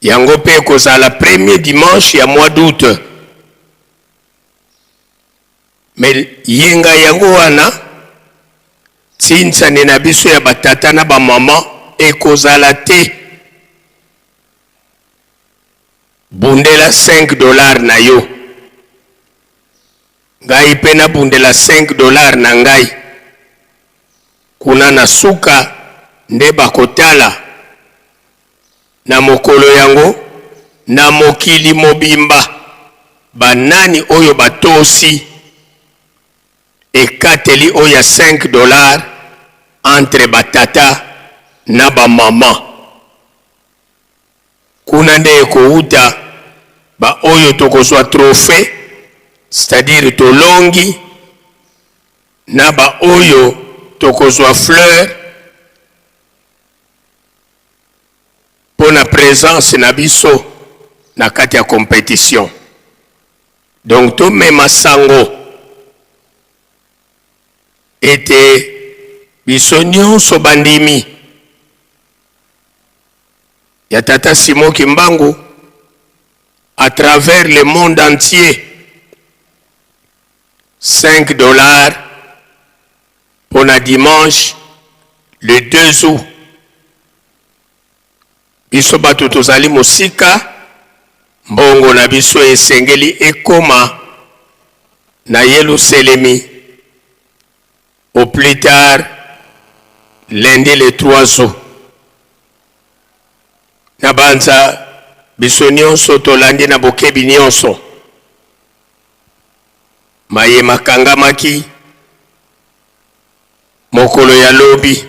yango pe kozala premier dimanche ya mois d'août. Mais yenga yango wana tinsane na biso ya batata na ba mama ekozala te bundela $5 na yo ngai pe na bundela $5 na ngai kuna na suka nde bakotala na mokolo yango na mokili mobimba banani oyo batosi ekateli oya $5 entre batata na ba mama kuna nde ekouta ba oyo tokozwa trophée, c'est-à-dire tolongi na ba oyo tokozwa fleur pour la présence na biso na kati ya compétition. Donc to mema sango ete biso nyonso bandimi ya tata Simon Kimbangu à travers le monde entier, $5 pour la dimanche le 2 août. Biso batu tozali mosika mbongo na biso esengeli ekoma na Yerusalemi au plus tard lundi le 3 août. Na banza biso nyonso tolandi na bokebi nyonso maye makangamaki mokolo ya lobi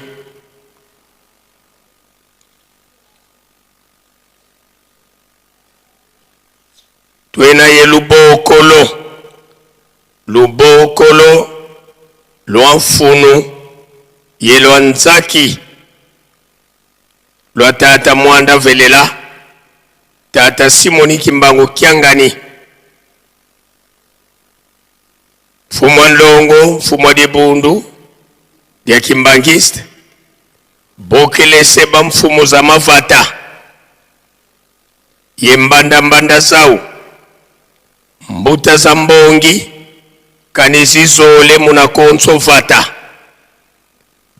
tuena ye lubokolo lwa mfunu ye lwa nzaki lwa tata Mwanda Velela tata Simoni Kimbangu Kiangani Fumwa Ndongo Fumwa Dibundu ya Kimbangiste Bokele Seba mfumu za Mavata ye mbanda zao mbuta za mbongi kanizizole muna konso vata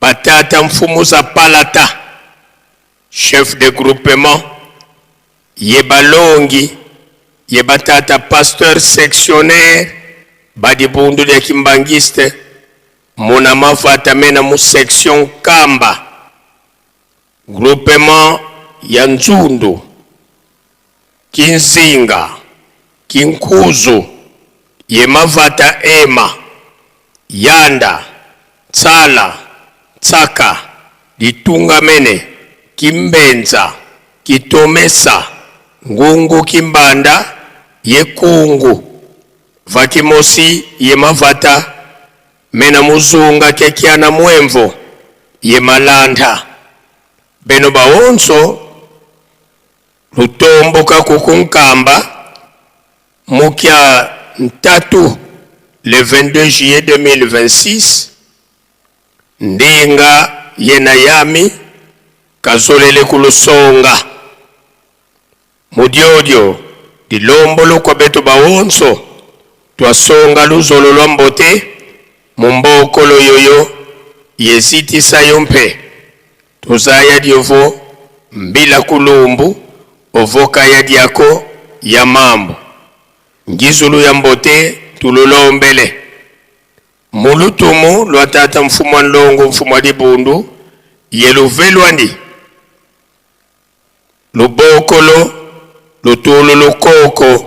batata mfumu za palata chef de groupement ye balongi ye batata pasteur sectionnaire badi bundu de kimbangiste muna mavata mena mu section kamba groupement ya Nzundu Kinzinga Kinkuzu ye mavata ema Yanda Tsala Tsaka Litungamene Kimbenza Kitomesa Ngungu Kimbanda ye Kungu Vakimosi ye mavata mena muzunga kekiana Mwemvo ye Malanda beno baonso lutomboka kukunkamba mukia ntatu le 22 juillet 2026 ndinga yena yami kazolele kulusonga mudiodio dilombolo kwa beto baonso twasonga luzolo lwa mbote mumbokolo yoyo yeziti sayompe tuzaya diovo mbila kulumbu ovoka ya diako ya mambo ngizulu ya mbote tululombele mulutumu lwa tata mfumu wa Nlongo mfumu wa Dibundu yeluvelwandi lubokolo lutulu lukoko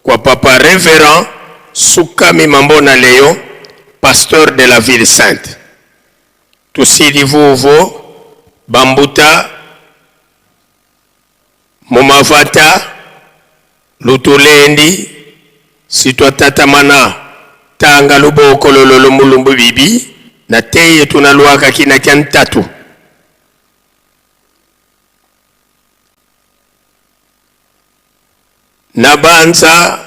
kwa papa révérend Sukami Mambona Leo pasteur de la ville sainte tusidi vuvo bambuta mumavata lutulendi sitwa tatamana tanga luboko lolo mulumbu bibi na teye tunaluaka kina kya ntatu nabanza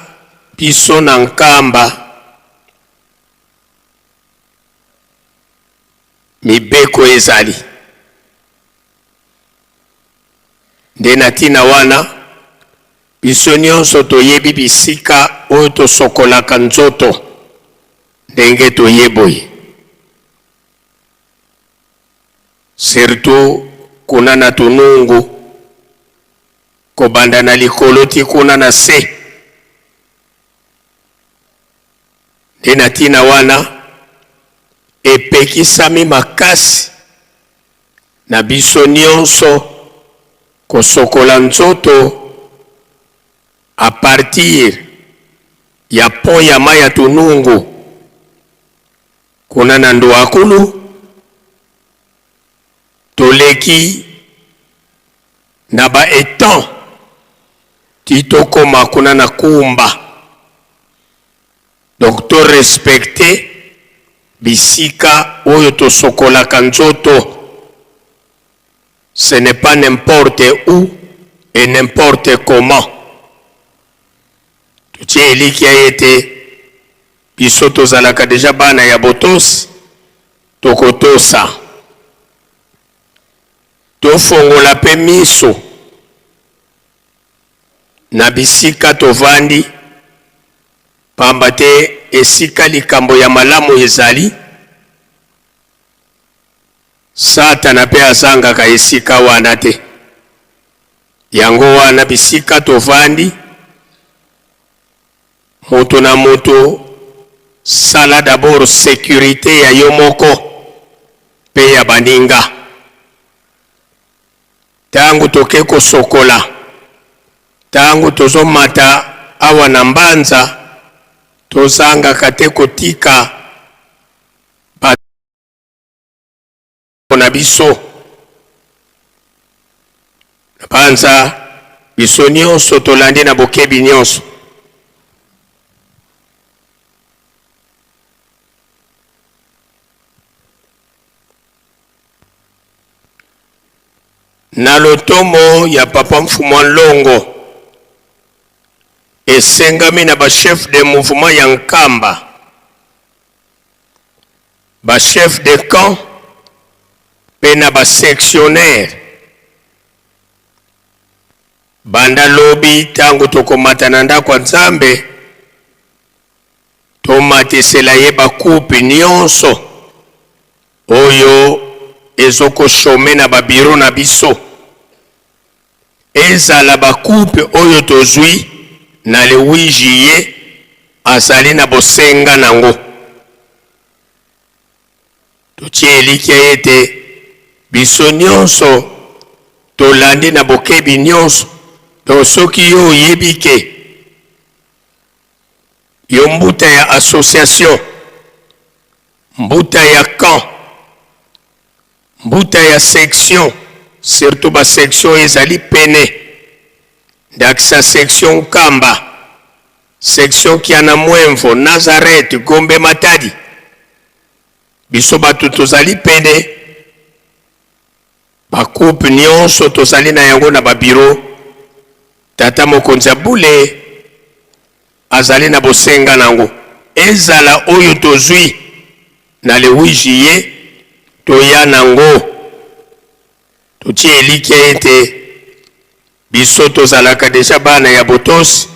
piso na nkamba mibeko ezali ndena tina wana biso nyonso toyebi bisika oyo tosokolaka nzoto ndenge toyeboye surtout kuna na tunungu kobanda na likolo ti kuna na se ndena tina wana epekisami makasi na biso nyonso kosokola nzoto a partir ya pont ya maya tunungu kuna na Nduakulu toleki na ba etan titokoma kuna na Kumba donc to respecter bisika oyo tosokolaka nzoto. Ce n'est pas n'importe où et n'importe comment. Tutie eliki ya ete biso tozalaka deja bana ya botosi tokotosa tofongola pe miso na bisika tovandi pamba te esika likambo ya malamu ezali Satana pe azangaka esika wana te yango wana bisika tovandi moto na moto sala d'abord sécurité ya yo moko pe ya baninga tangu toke kosokola tangu tozomata awa na mbanza tozangaka te kotika na biso panza biso nyonso tolandi na bokebi nyonso na lotomo ya papa mfumu wa Nlongo esengami na ba chef de mouvement ya Nkamba ba chef de camp pena ba sectionnaire banda lobi tangu tokomata na ndako Nzambe tomatisela ye bakupe nyonso oyo ezokoshome na babiro na biso ezala bakupe oyo tozwi na le 8 juillet azali na bosenga nango totie elikya ete biso nyonso tolandi na bokebi nyonso to soki yo oyebi ke yo mbuta ya association mbuta ya camp mbuta ya section surtout ba section ezali pene dakisa section Kamba section Kiana Mwenvo Nazareth Gombe Matadi biso batu tozali pene bakupe nyonso tozali na yango na babiro tata mokonzi Bule azali na bosenga nango ezala oyo tozwi na le 8 juillet toya nango totie elikya ete biso tozalaka deja bana ya botosi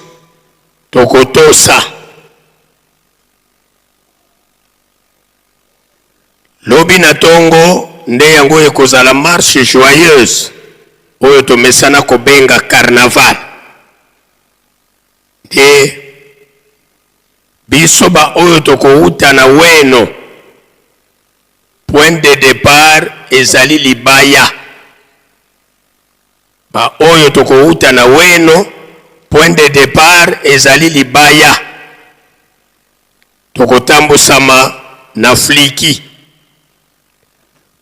tokotosa lobi na tongo nde yango ekozala marche joyeuse oyo tomesana kobenga carnaval e biso ba oyo tokouta na weno point de départ ezali Libaya ba oyo tokouta na weno point de départ ezali Libaya tokotambusama na Fliki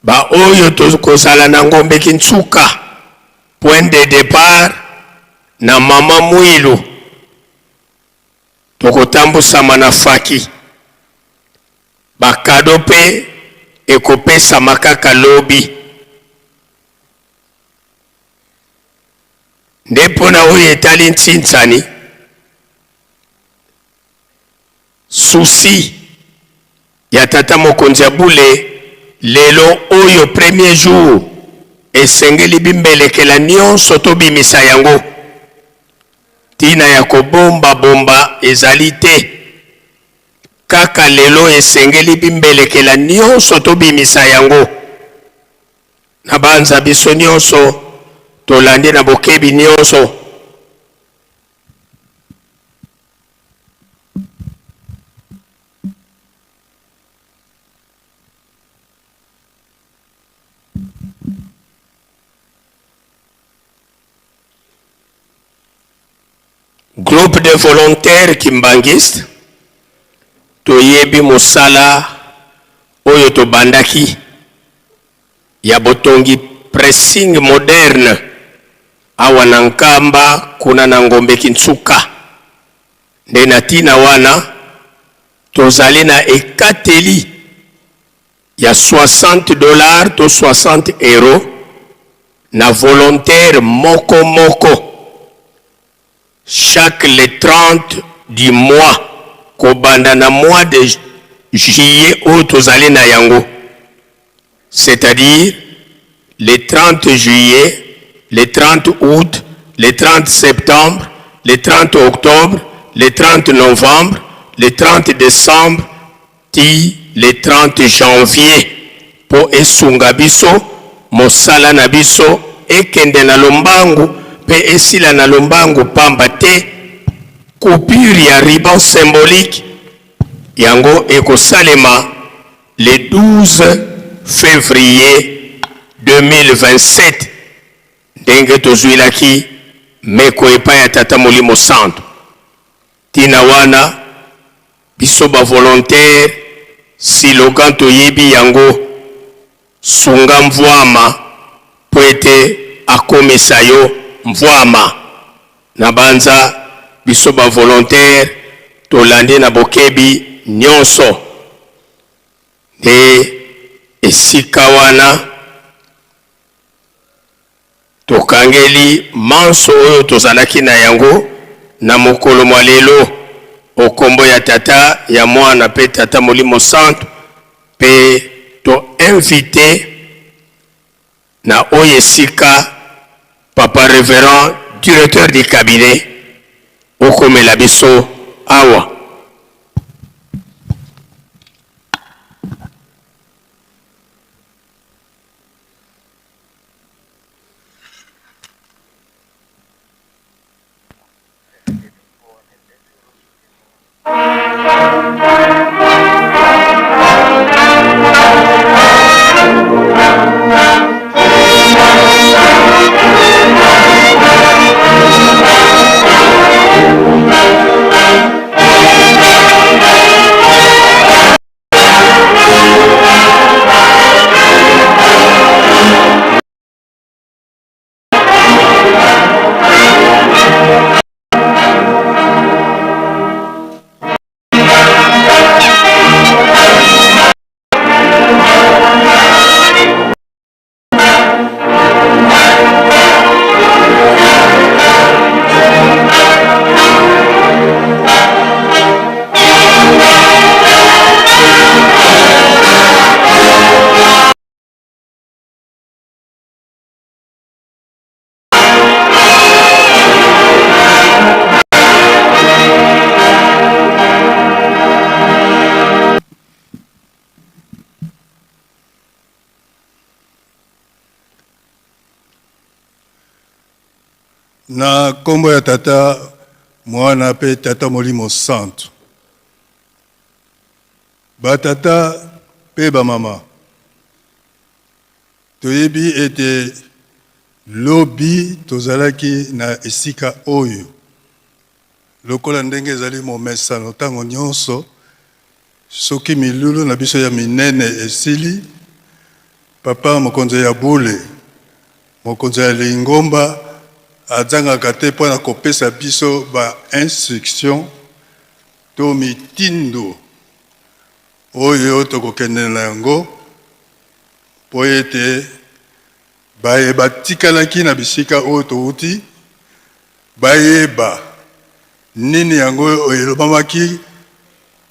ba oyo tokozala na Ngombe Kintsuka point de départ na Mama Mwilu tokotambusama na Faki bakado pe ekopesa makaka lobi ndepo na oyo etali ntsintsani susi ya tata mokonzi Bule lelo oyo premier jour esengeli bimbelekela nyonso tobimisa yango tina ya kobomba bomba ezali te kaka lelo esengeli bimbelekela nyonso tobimisa yango na banza biso nyonso tolandi na bokebi nyonso groupe de volontaires kimbangistes toyebi mosala oyo tobandaki ya botongi pressing moderne awa na Nkamba kuna na Ngombe Kintsuka nde na tina wana tozali na ekateli ya $60 to 60 € na volontaire moko moko chaque le 30 du mois kobanda na mois de juillet oyo tozali na yango c'est-à-dire le 30 juillet, le 30 août, le 30 septembre, le 30 octobre, le 30 novembre, le 30 décembre, le 30 janvier po esunga biso mosala na biso ekende na lombangu pe esila na lombangu pamba te coupure ya ruban symbolique yango ekosalema le 12 février 2027 ndenge tozwilaki meko epai ya tata molimo santo tina wana biso ba volontaire silogan toyebi yango sunga mvwama po ete akomisa yo mvwama na banza biso ba volontaire tolandi na bokebi nyonso nde esika wana tokangeli manso oyo tozalaki na yango na mokolo mwa lelo okombo ya tata ya mwana pe tata molimo santo pe to invité na oyo esika papa révérend directeur du cabinet okomela biso awa
Na kombo ya tata mwana pe tata molimo santo. Ba tata pe ba mama. Toyebi ete lobi tozalaki na esika oyo. Lokola ndenge ezali momesano ntango nyonso soki milulu na biso ya minene esili papa mokonzi ya bule mokonzi ya lingomba azangaka te mpo na kopesa biso ba instruction to mitindo oyo tokokende na yango mpo ete bayeba tikalaki na bisika oyo touti bayeba nini yango elobamaki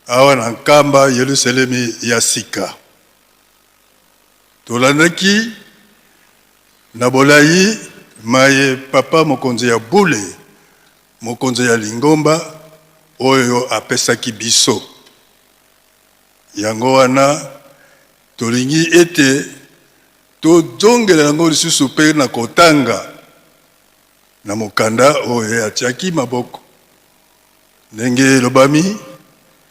awa na nkamba Yerusalemi ya sika. Tolandaki na bolai maye papa mokonzi ya bule mokonzi ya lingomba oyo apesaki biso. Yango wana tolingi ete tozongela yango lisusu mpe na kotanga na mokanda oyo atiaki maboko. Ndenge lobami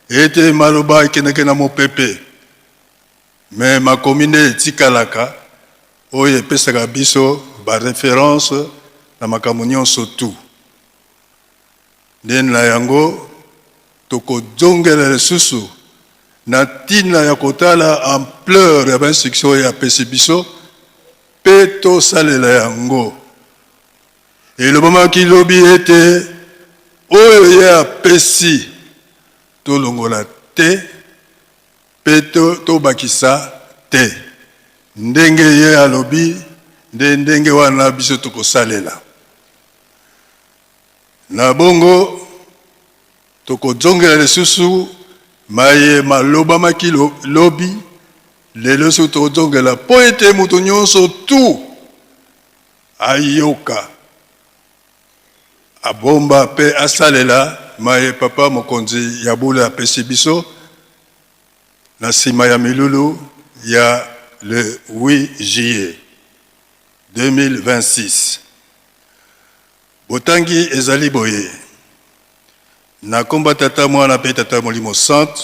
ete maloba ekendeke na mopepe me makomi nde etikalaka oyo epesaka biso bareference na makambo nyonso tu. Nde na yango tokozongela lisusu na ntina ya kotala ampleur ya bainstruction oyo apesi biso mpe tosalela yango. Elobamaki lobi ete oyo ye apesi tolongola te pe tobakisa te. Ndenge ye alobi ndenge wana biso tokosalela. Na bongo tokozongela lisusu maye maloba maki lobi lelo so tokozongela po ete moto nyonso tu ayoka abomba pe asalela maye papa mokonzi ya bule apesi biso na sima ya milulu ya le 8 juillet 2026. Botangi ezali boye na komba tata mwana pe tata molimo santo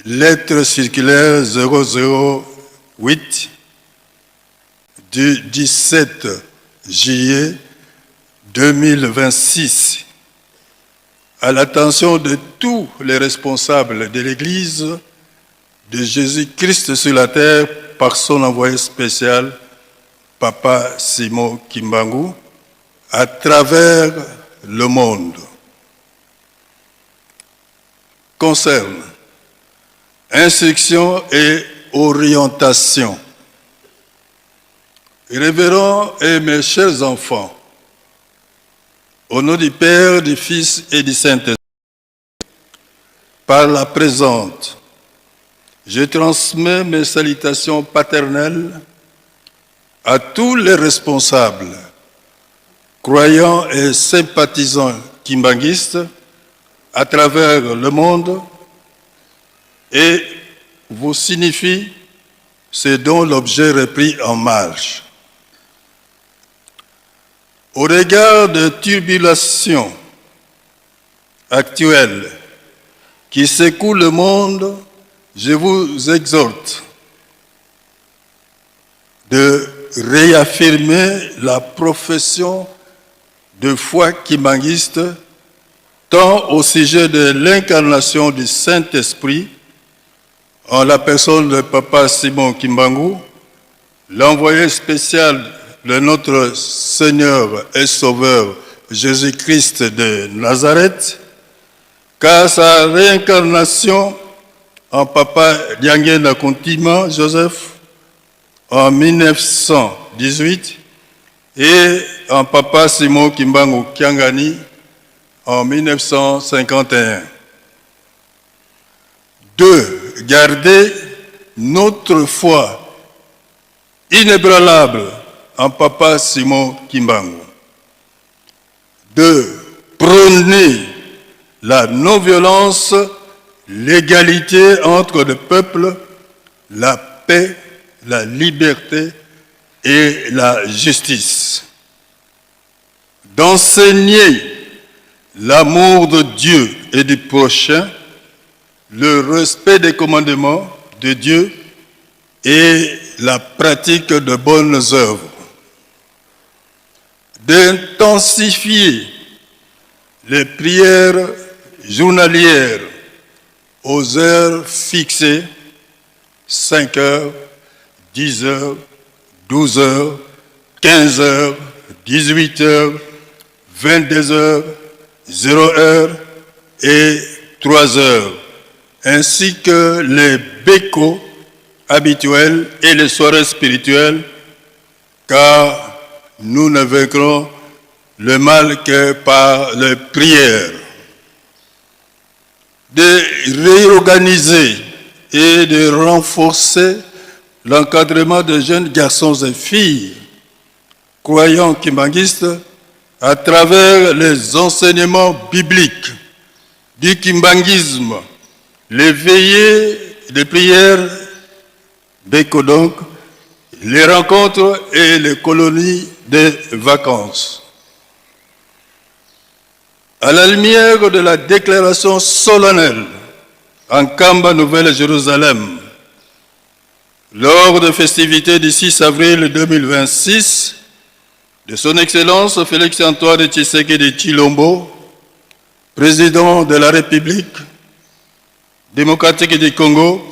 lettre circulaire 008 du 17 juillet 2026 à l'attention de tous les responsables de l'Église de Jésus-Christ sur la terre par son envoyé spécial, Papa Simon Kimbangu, à travers le monde. Concerne instruction et orientation. Révérends et mes chers enfants, au nom du Père, du Fils et du Saint-Esprit, par la présente, je transmets mes salutations paternelles à tous les responsables, croyants et sympathisants kimbanguistes à travers le monde et vous signifie ce dont l'objet repris en marche. Au regard des tribulations actuelles qui secouent le monde, je vous exhorte de réaffirmer la profession de foi kimbanguiste tant au sujet de l'incarnation du Saint-Esprit en la personne de Papa Simon Kimbangu, l'envoyé spécial de notre Seigneur et Sauveur Jésus-Christ de Nazareth, qu'à sa réincarnation en Papa Diangena Kontima Joseph en 1918 et en Papa Simon Kimbangu Kiangani en 1951. 2. Garder notre foi inébranlable en Papa Simon Kimbangu. 2. Prôner la non-violence, l'égalité entre les peuples, la paix, la liberté et la justice. d'enseigner l'amour de Dieu et du prochain, le respect des commandements de Dieu et la pratique de bonnes œuvres, d'intensifier les prières journalières aux heures fixées, 5 heures, 10 heures, 12 heures, 15 heures, 18 heures, 22 heures, 0 heure et 3 heures, ainsi que les bécos habituels et les soirées spirituelles, car nous ne vaincrons le mal que par les prières. De réorganiser et de renforcer l'encadrement des jeunes garçons et filles croyants kimbanguistes à travers les enseignements bibliques du kimbanguisme, les veillées de prière, béco donc, les rencontres et les colonies de vacances. À la lumière de la déclaration solennelle en Kamba Nouvelle-Jérusalem, lors des festivités du 6 avril 2026, de son Excellence Félix-Antoine Tshisekedi Tshilombo, président de la République démocratique du Congo,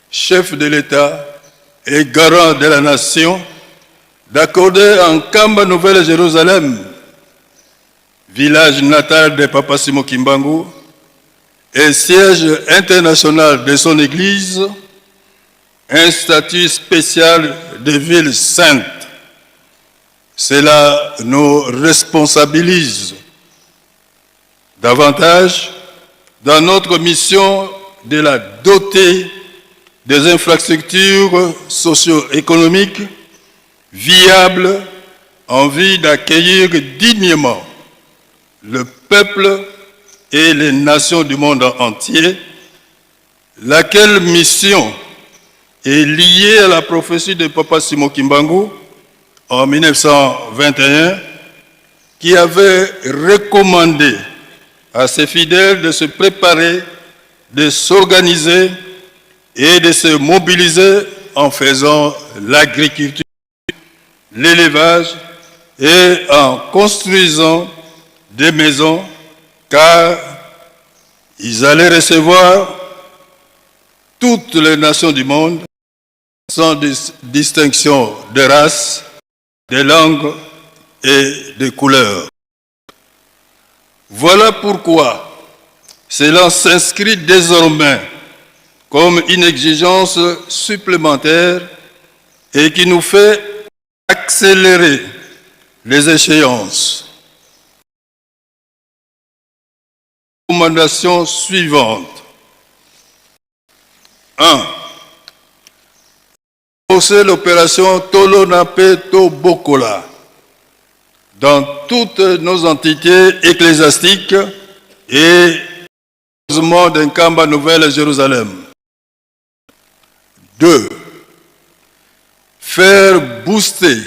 chef de l'État et garant de la nation, d'accorder en Kamba Nouvelle-Jérusalem, village natal de Papa Simo Kimbangu et siège international de son Église, un statut spécial de ville sainte. Cela nous responsabilise davantage dans notre mission de la doter des infrastructures socio-économiques viables en vue d'accueillir dignement le peuple et les nations du monde entier, laquelle mission est liée à la prophétie de Papa Simo Kimbangu en 1921, qui avait recommandé à ses fidèles de se préparer, de s'organiser et de se mobiliser en faisant l'agriculture, l'élevage et en construisant des maisons, car ils allaient recevoir toutes les nations du monde sans distinction de race, de langue et de couleur. Voilà pourquoi cela s'inscrit désormais comme une exigence supplémentaire et qui nous fait accélérer les échéances. Recommandations suivantes. 1. Renforcer l'opération Tolonape Tobokola dans toutes nos entités ecclésiastiques et d'Nkamba Nouvelle-Jérusalem. 2. Faire booster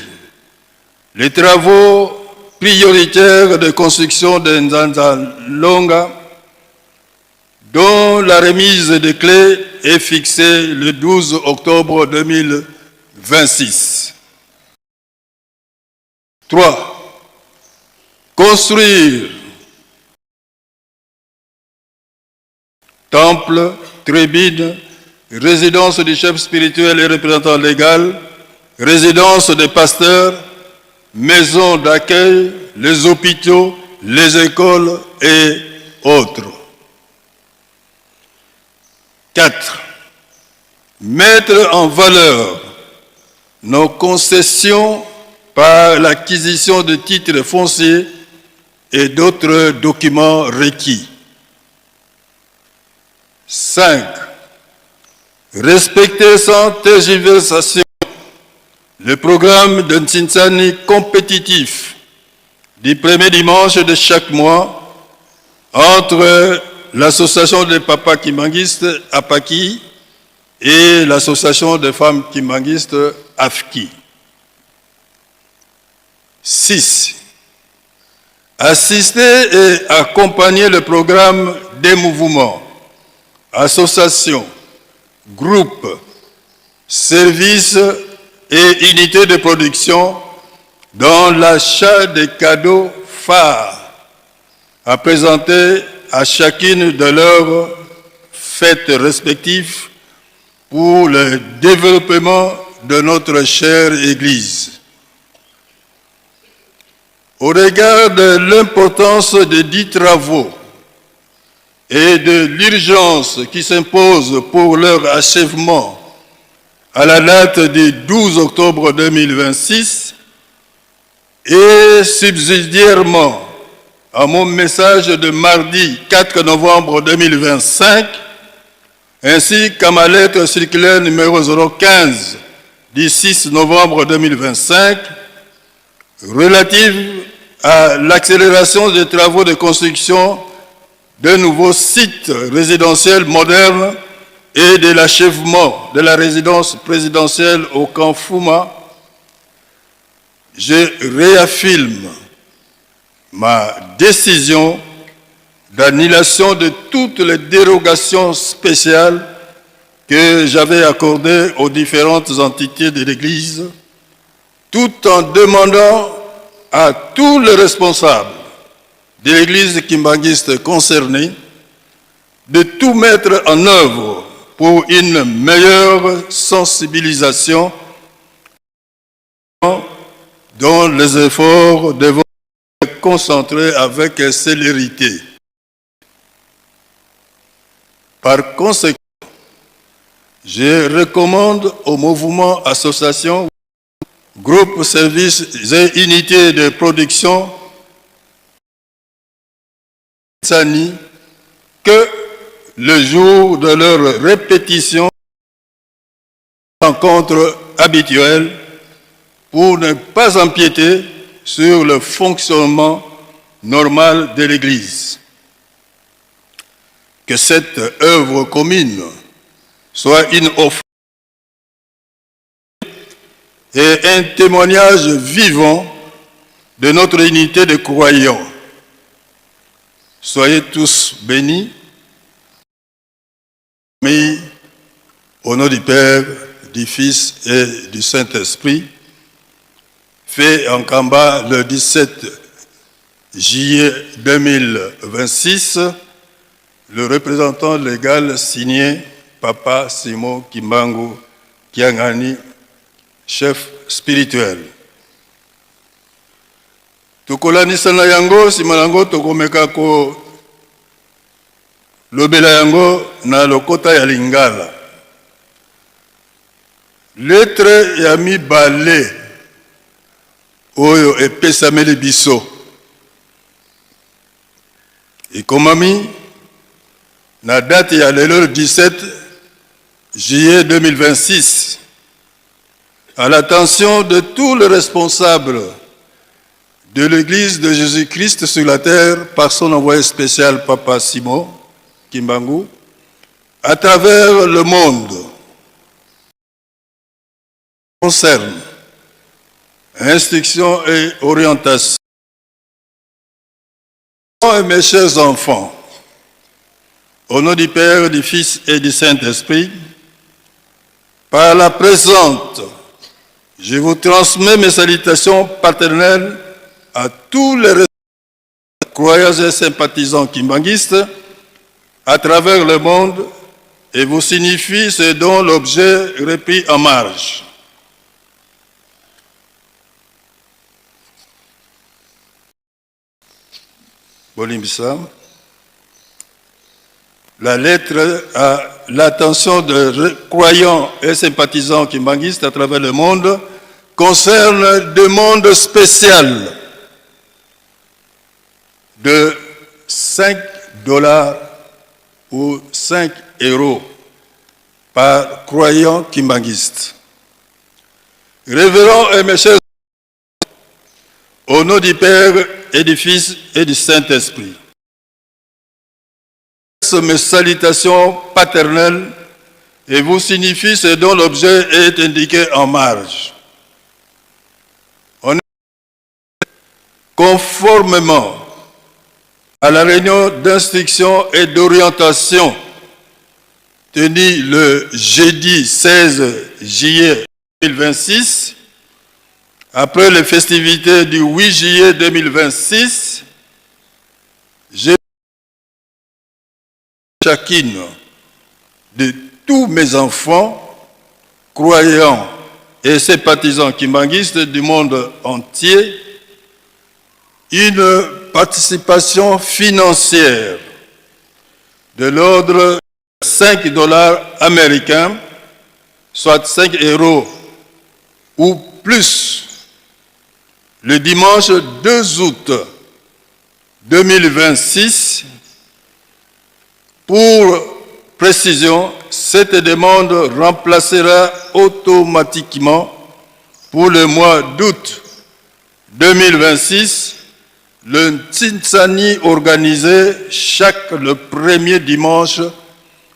les travaux prioritaires de construction de Nzanza Longa, dont la remise des clés est fixée le 12 octobre 2026. 3. Construire temple, tribune, résidence du chef spirituel et représentant légal, résidence des pasteurs, maisons d'accueil, les hôpitaux, les écoles et autres. 4. Mettre en valeur nos concessions par l'acquisition de titres fonciers et d'autres documents requis. 5. Respecter sans tergiversation le programme de Ntsinsani compétitif du premier dimanche de chaque mois entre l'association des papas kimbanguistes APAKI et l'association des femmes kimbanguistes AFKI. 6. Assister et accompagner le programme des mouvements, associations, groupes, services et unités de production dans l'achat des cadeaux phares à présenter à chacune de leurs fêtes respectives pour le développement de notre chère Église. Au regard de l'importance de dits travaux et de l'urgence qui s'impose pour leur achèvement à la date du 12 octobre 2026 et subsidiairement à mon message de mardi 4 novembre 2025, ainsi qu'à ma lettre circulaire numéro 015 du 6 novembre 2025, relative à l'accélération des travaux de construction de nouveaux sites résidentiels modernes et de l'achèvement de la résidence présidentielle au camp Fouma, je réaffirme ma décision d'annulation de toutes les dérogations spéciales que j'avais accordées aux différentes entités de l'Église, tout en demandant à tous les responsables de l'Église kimbanguiste concernée de tout mettre en œuvre pour une meilleure sensibilisation dont les efforts devront être concentrés avec célérité. Par conséquent, je recommande au mouvement, association, groupes, services et unités de production que le jour de leur répétition rencontre habituelle pour ne pas empiéter sur le fonctionnement normal de l'Église. Que cette œuvre commune soit une offre et un témoignage vivant de notre unité de croyants. Soyez tous bénis. Mais au nom du Père, du Fils et du Saint-Esprit, fait en Kamba le 17 juillet 2026, le représentant légal signé Papa Simon Kimbangu Kiangani, chef spirituel. Tukolanisa na yango simalango tokomeka ko lobela yango na lokota ya Lingala. Lettre ya mibale oyo epesameli biso ekomami na date ya lelo 17 juillet 2026 à l'attention de tous les responsables de l'Église de Jésus-Christ sur la terre par son envoyé spécial Papa Simon Kimbangu à travers le monde concerne instruction et orientation. Et mes chers enfants, au nom du Père, du Fils et du Saint-Esprit, par la présente, je vous transmets mes salutations paternelles à tous les croyants et sympathisants kimbanguistes à travers le monde et vous signifie ce dont l'objet repris en marge. Bolimbisa, la lettre à l'attention de croyants et sympathisants kimbanguistes à travers le monde concerne une demande spéciale de 5 $ ou 5 € par croyant kimbanguiste. Révérend et mes chers, au nom du Père et du Fils et du Saint-Esprit, mes salutations paternelles et vous signifie ce dont l'objet est indiqué en marge. Conformément à la réunion d'instruction et d'orientation tenue le jeudi 16 juillet 2026, après les festivités du 8 juillet 2026, j'ai chacune de tous mes enfants, croyants et sympathisants kimbanguistes du monde entier, une participation financière de l'ordre de $5 américains, soit 5 € ou plus, le dimanche 2 août 2026. Pour précision, cette demande remplacera automatiquement pour le mois d'août 2026 le Tsinsani organisé le premier dimanche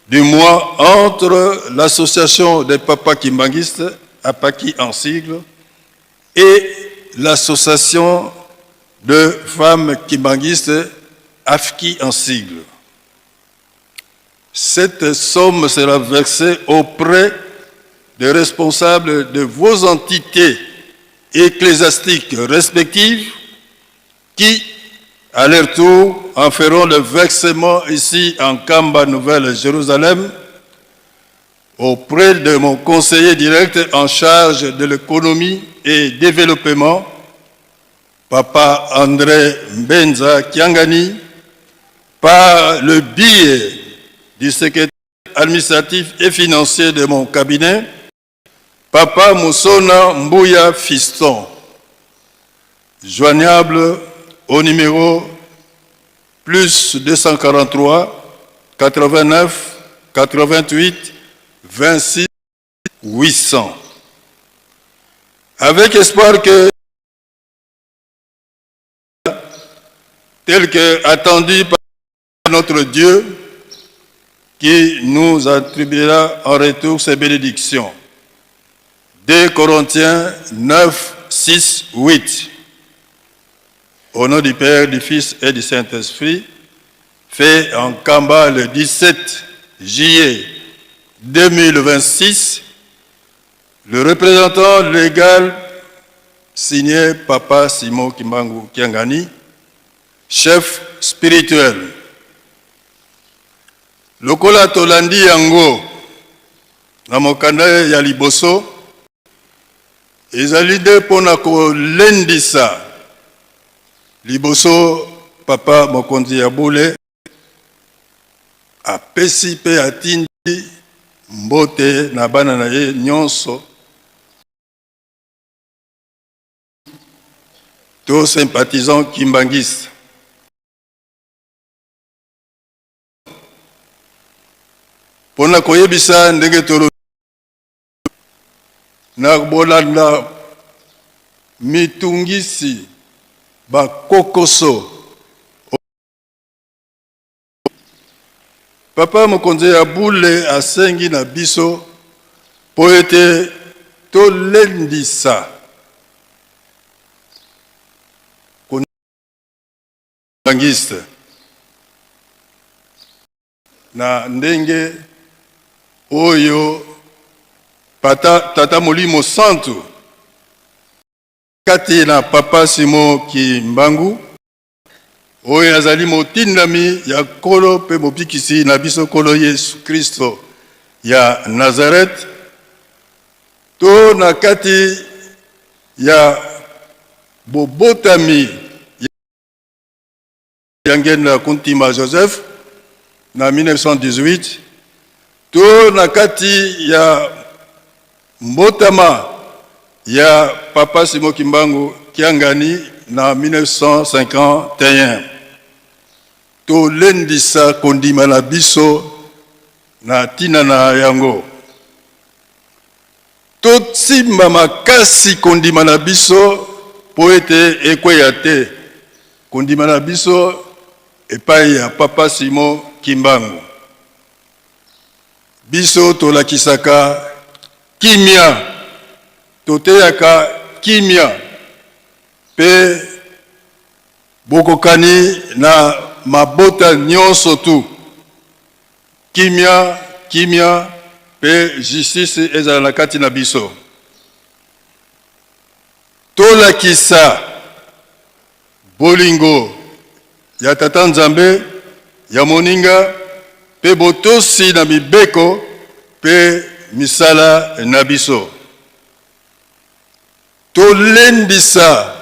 du mois entre l'association des papas kimbanguistes, APAKI en sigle, et l'association de femmes kimbanguistes, AFKI en sigle. Cette somme sera versée auprès des responsables de vos entités ecclésiastiques respectives qui, à leur tour, en feront le versement ici en Kamba, Nouvelle-Jérusalem, auprès de mon conseiller direct en charge de l'économie et développement, Papa André Mbenza Kiangani, par le biais du secrétaire administratif et financier de mon cabinet, Papa Moussona Mbouya Fiston, joignable au numéro plus 243 89 88 26 800. Avec espoir que, tel que attendu par notre Dieu, qui nous attribuera en retour ses bénédictions. 2 Corinthiens 9, 6, 8. Au nom du Père, du Fils et du Saint-Esprit, fait en Kamba le 17 juillet 2026, le représentant légal signé Papa Simon Kimbangu Kiangani, chef spirituel. Lokola tolandi yango na mokanda ya liboso ezali nde mpona kolendisa liboso papa mokonzi ya bule apesi mpe atindi mbote na bana na ye nyonso to sympathisant kimbangiste. Pona koyebisa ndenge tolo na bolanda mitungisi bakokoso. Papa mokonzi ya bule asengi na biso po ete tolendisa kimbangiste na ndenge oyo tata Molimo Santu kati na Papa Simon Kimbangu oyo azali motindami ya kolo pe mobikisi na biso kolo Yesu Kristo ya Nazareth, to na kati ya bobotami ya ngenda Kuntima Joseph na 1918, to na kati ya mbotama ya Papa Simon Kimbangu Kiangani na 1951. To lendisa kondima na biso na tina na yango. To simba makasi kondima na biso po ete ekweya te. Kondima na biso epai ya Papa Simon Kimbangu. Biso tolakisaka kimia, toteyaka kimia, pe bokokani na mabota nyonso tu. Kimia, kimia, pe justice ezala na kati na biso. Tolakisa bolingo ya tata Nzambe ya moninga pe botosi na mibeko pe misala na biso. Tolendisa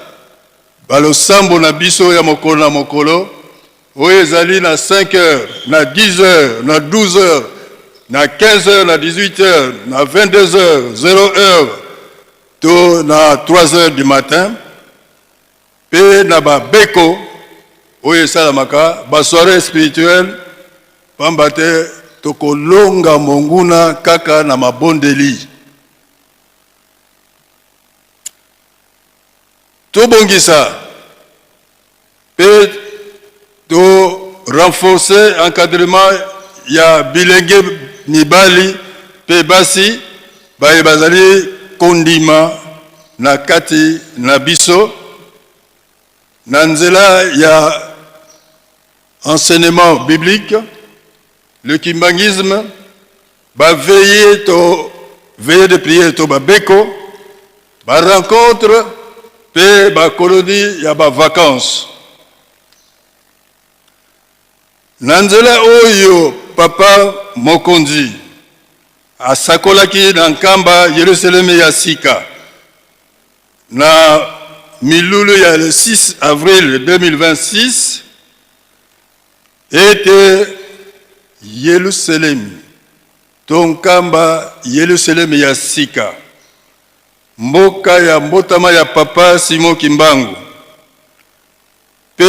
balosambo na biso ya mokolo na mokolo oyo ezali na 5 heures, na 10 heures, na 12 heures, na 15 heures, na 18 heures, na 22 heures, 0 heure, to na 3 heures du matin, pe na babeko oyo esalamaka basoirée spirituelle pamba te tokolonga monguna kaka na mabondeli. Tobongisa pe to renforcer encadrement ya bilenge mibali pe basi baye bazali kondima na kati na biso na nzela ya enseignement biblique, le kimbangisme, veiller de prière to beko, ba rencontre pe ba colonie ya ba vacances. Nanzela oyo papa Mokonzi asakolaki na nkamba Yerusalem ya sika na milulu ya le 6 avril 2026 ete Yerusalem tonkamba Yerusalem ya sika mboka ya mbotama ya papa Simon Kimbangu pe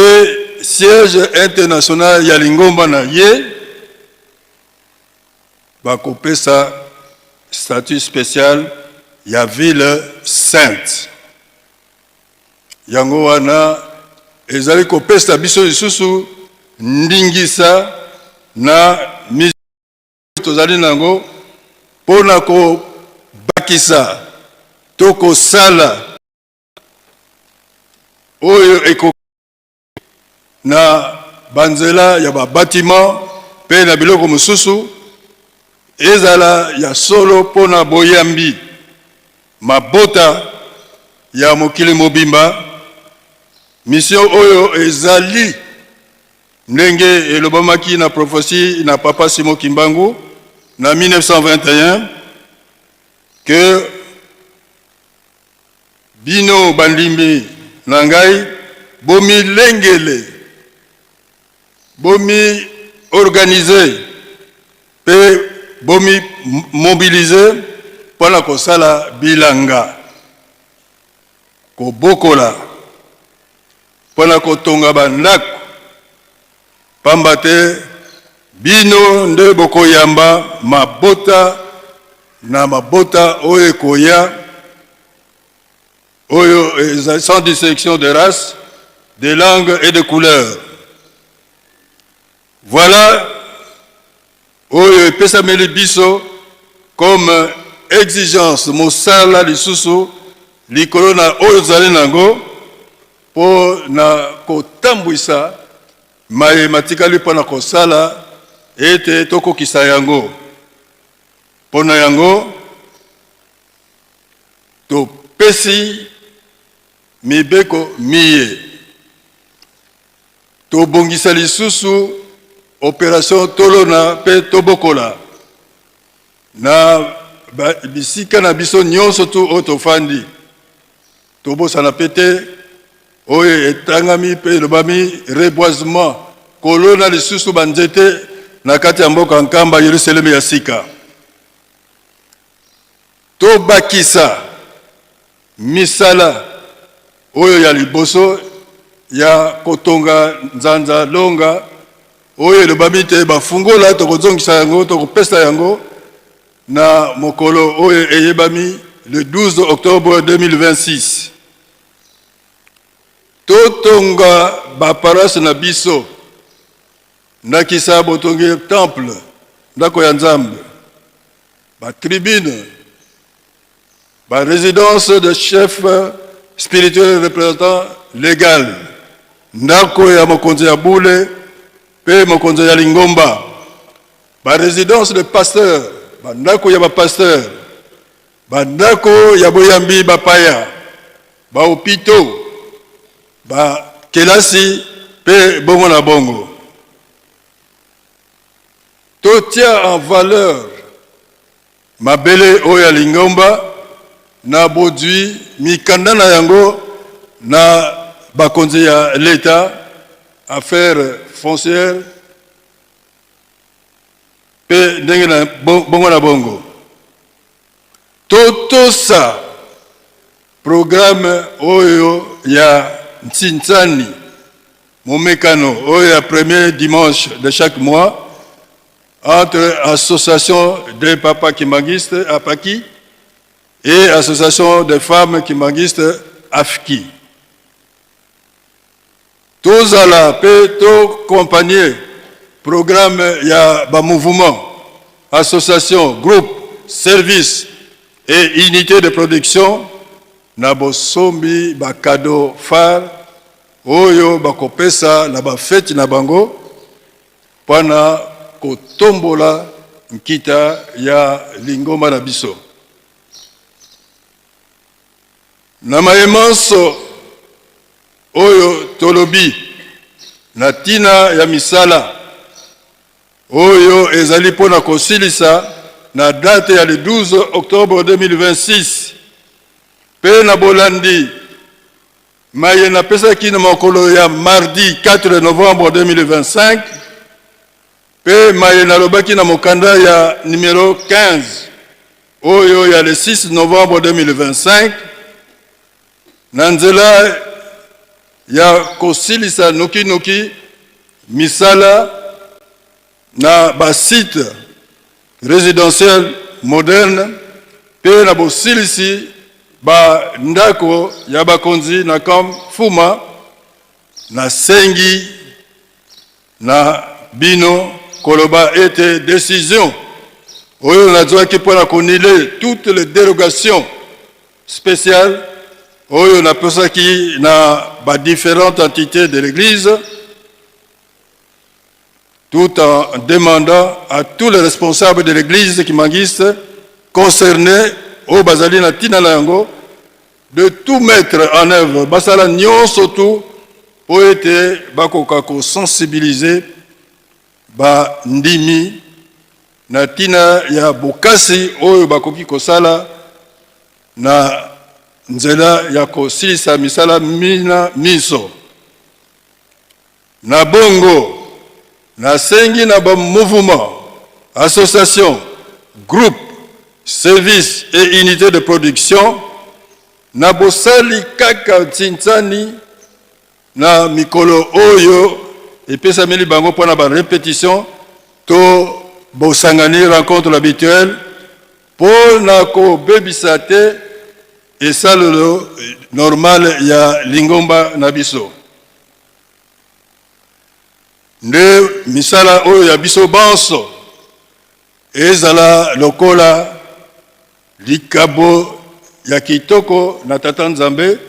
siège international ya lingomba na ye bakopesa statut spécial ya ville sainte. Yango wana ezali kopesa biso lisusu ndingisa na miso tozali nango pona ko bakisa toko sala oyo eko na banzela ya ba bâtiment pe na biloko mususu ezala ya solo pona boyambi mabota ya mokili mobimba. Mission oyo ezali ndenge elobamaki na prophétie na papa Simon Kimbangu na 1921 que bino bandimbi na ngai bomi lengele bomi organisé pe bomi mobilisé pona kosala bilanga kobokola pona kotonga bandako pamba te bino nde bokoyamba mabota na mabota oyo ekoya oyo sans distinction de race, de langue et de couleur. Voilà oyo epesameli biso comme exigence mosala lisusu likolo na oyo zali nango po na kotambwisa mayema tikali mpona kosala ete tokokisa yango. Mpona yango topesi mibeko miye tobongisa lisusu opération tolona pe tobokola na bisika na biso nyonso tu oyo tofandi tobosana pete oyo etangami pe elobami reboisement kolona lisusu banzete na kati ya mboka nkamba Yerusalem ya sika tobakisa misala oyo ya liboso ya kotonga nzanza longa oyo elobami te bafungola tokozongisa yango tokopesa yango na mokolo oyo eyebami le 12 octobre 2026 totonga baparase na biso ndakisa botongi temple ndako ya Nzambe batribune résidence de chef spirituel représentant légal ndako ya mokonzi ya bule pe mokonzi ya Lingomba, ba résidence de pasteur, ba ndako ya ba pasteur, ba ndako ya boyambi bapaya, ba hôpitaux, ba kelasi pe bongo na bongo. Tout tient en valeur mabele oya Lingomba na bodui mikanda na yango na bakonzi ya l'État, affaires foncières pe ndenge na bongo na bongo. Tout ça programme oyo ya Ntintsani Momekano oyo ya premier dimanche de chaque mois entre association des papas kimbanguistes APAKI et association des femmes kimbanguistes AFKI. Tous à la paix, tous compagnie, programme, il y a un mouvement, association, groupe, service et unité de production, na bosombi ba cadeau phare, oyo ba kopesa na ba fête na bango, pana kotombola nkita ya Lingomba na biso. Na maemanso oyo tolobi na tina ya misala oyo ezali pona kosilisa na date ya le 12 octobre 2026 pe na bolandi maye na pesa ki na mokolo ya mardi 4 novembre 2025 pe maye na lobaki na mokanda ya numéro 15 oyo ya le 6 novembre 2025 na nzela ya kosilisa noki misala na basite résidentiel moderne pe na bosilisi ba ndako ya bakonzi na kam fuma na sengi na bino koloba ete décision oyo na zwaki pona konile toutes les dérogations spéciales oyo na pesaki na ba différentes entités de l'église, tout en demandant à tous les responsables de l'église kimbanguiste concernés au bazali na tina na yango de tout mettre en œuvre basala nyonso tout pour ete bakoka ko sensibiliser ba ndimi na tina ya bokasi oyo bakoki kosala na nzela ya kosilisa misala mina miso na bongo na sengi na ba mouvement, association, groupe, service et unité de production na bosali kaka Ntintsani na mikolo oyo epesa meli bango pona ba répétition to bosangani rencontre habituelle pour na ko bebisate et ça le normal ya Lingomba na biso. Nde misala oyo ya biso banso ezala lokola likabo ya kitoko na tata Nzambe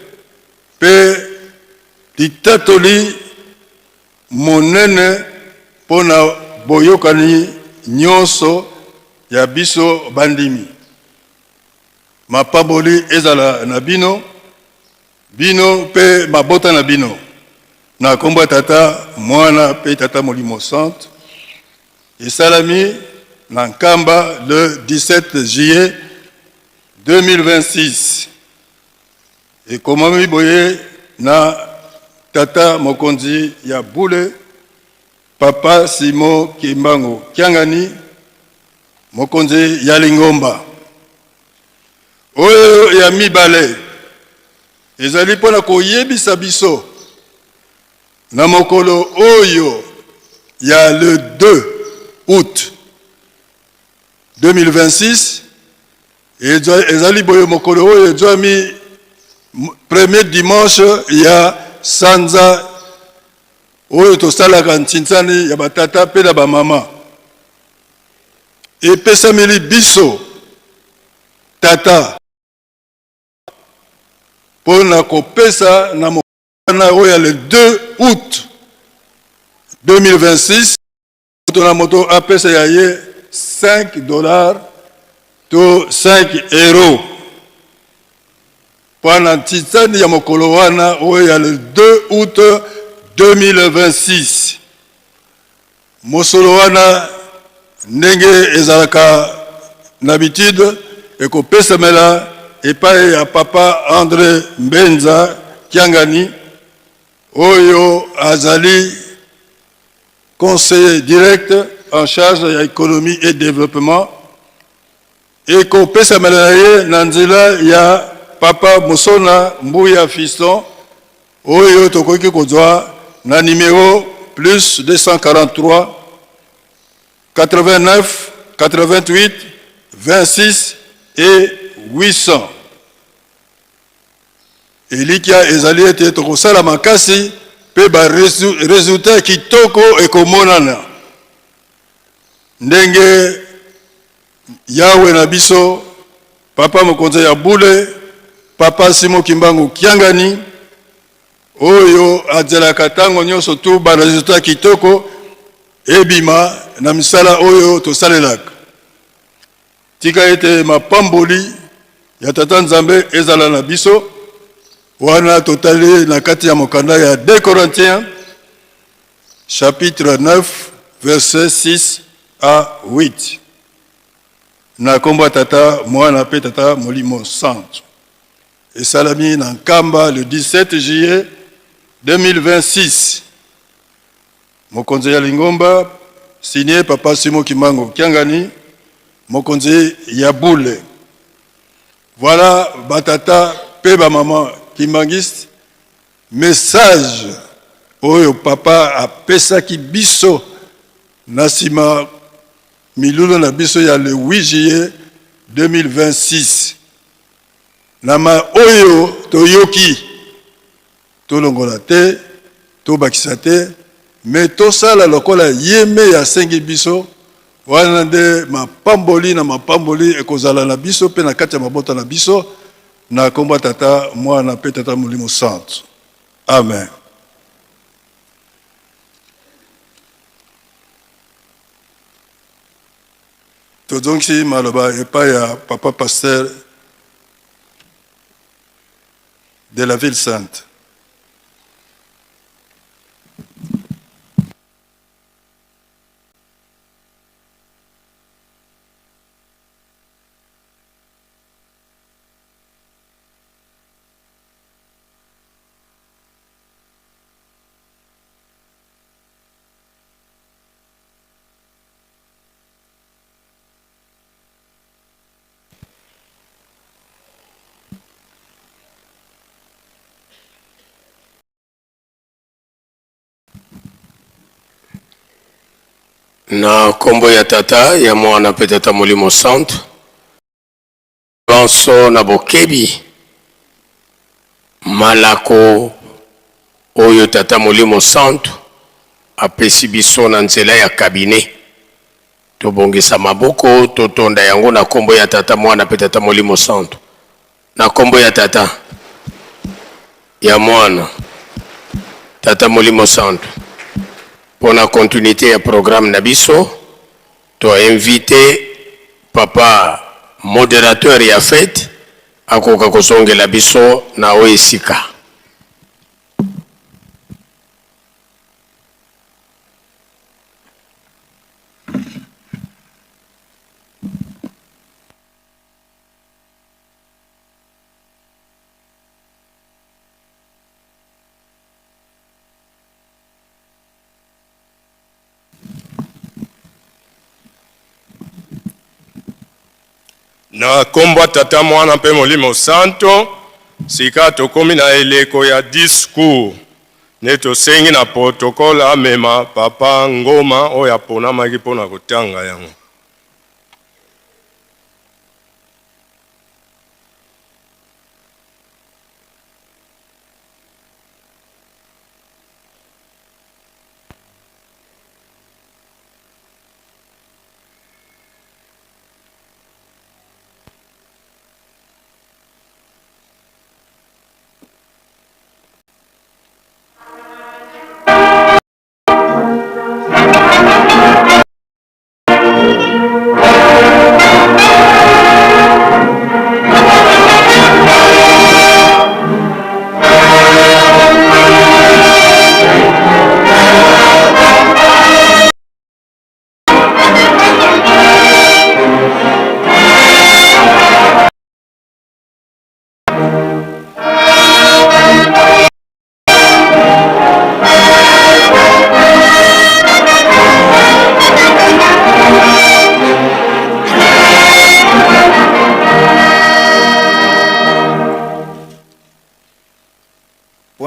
pe litatoli monene pona boyokani nyonso ya biso bandimi. Mapamboli ezala na bino, bino pe mabota na bino. Na komba tata mwana pe tata Molimo Santo. Et salami na nkamba le 17 juillet 2026. Et komami boye na tata mokonzi ya Bule, papa Simo Kimbango Kiangani, mokonzi ya Lingomba. Oyo ya mibale ezali pona koyebisa biso na mokolo oyo ya le 2 août 2026 ezali boyo mokolo oyo ezwami premier dimanche ya sanza oyo tosalaka Ntintsani ya batata pe na bamama epesameli biso tata pona kopesa na mokana oyo le 2 août 2026, la moto APCAE $5 to 5 euros. Pendant Titani ya mokolo wana oya le 2 août 2026. Mosolo wana ndenge ezalaka n'habitude ekopesamela epai ya papa André Mbenza Kiangani oyo azali conseiller direct en charge ya économie et développement ekopesamela ye na nzela ya papa Mosona Mbuya Fiston oyo tokoki kozwa na numéro plus 243 89 88 26 et 800. Elikia ezali ete tokosala makasi pe ba résultat kitoko ekomonana. Ndenge yawe na biso papa mokonzi ya bule papa Simo Kimbangu Kiangani oyo azelaka tango nyonso tu ba résultat kitoko ebima na misala oyo tosalelaka. Tika ete mapamboli ya tata Nzambe ezala na biso wana totali na kati ya mokanda ya 2 Corinthiens chapitre 9 verset 6 à 8. Na komba tata mwana pe tata Molimo Santo. Et salami na Nkamba le 17 juillet 2026. Mokonzi ya Lingomba signé papa Simo Kimbangu Kiangani mokonzi ya bule. Voilà batata pe ba maman Kimbangiste message oyo papa apesaki biso nasima milulu na biso ya le 8 juillet 2026. Nama oyo toyoki tolongola te tobakisa te me tosala lokola yeme ya sengi biso wana nde mapamboli na mapamboli ekozala na biso pe na kati ya mabota na biso na komba tata mwana pe tata Molimo Santo. Amen. Tozongisi maloba epai ya papa pasteur de la ville sainte.
Na kombo ya tata ya mwana pe tata Molimo Santo banso na bokebi malako oyo tata Molimo Santo apesi biso na nzela ya kabine tobongisa maboko totonda yango na kombo ya tata mwana pe tata Molimo Santo na kombo ya tata ya mwana tata Molimo Santo. Pour la continuité du programme Nabiso, tu as invité papa modérateur et à fête à Kokakosonge Labiso na Oesika.
Na kombo tata mwana pe Molimo Santo sika tokomi na eleko ya discours ne tosengi na protocole amema papa Ngoma oyo aponamaki mpona kotanga yango.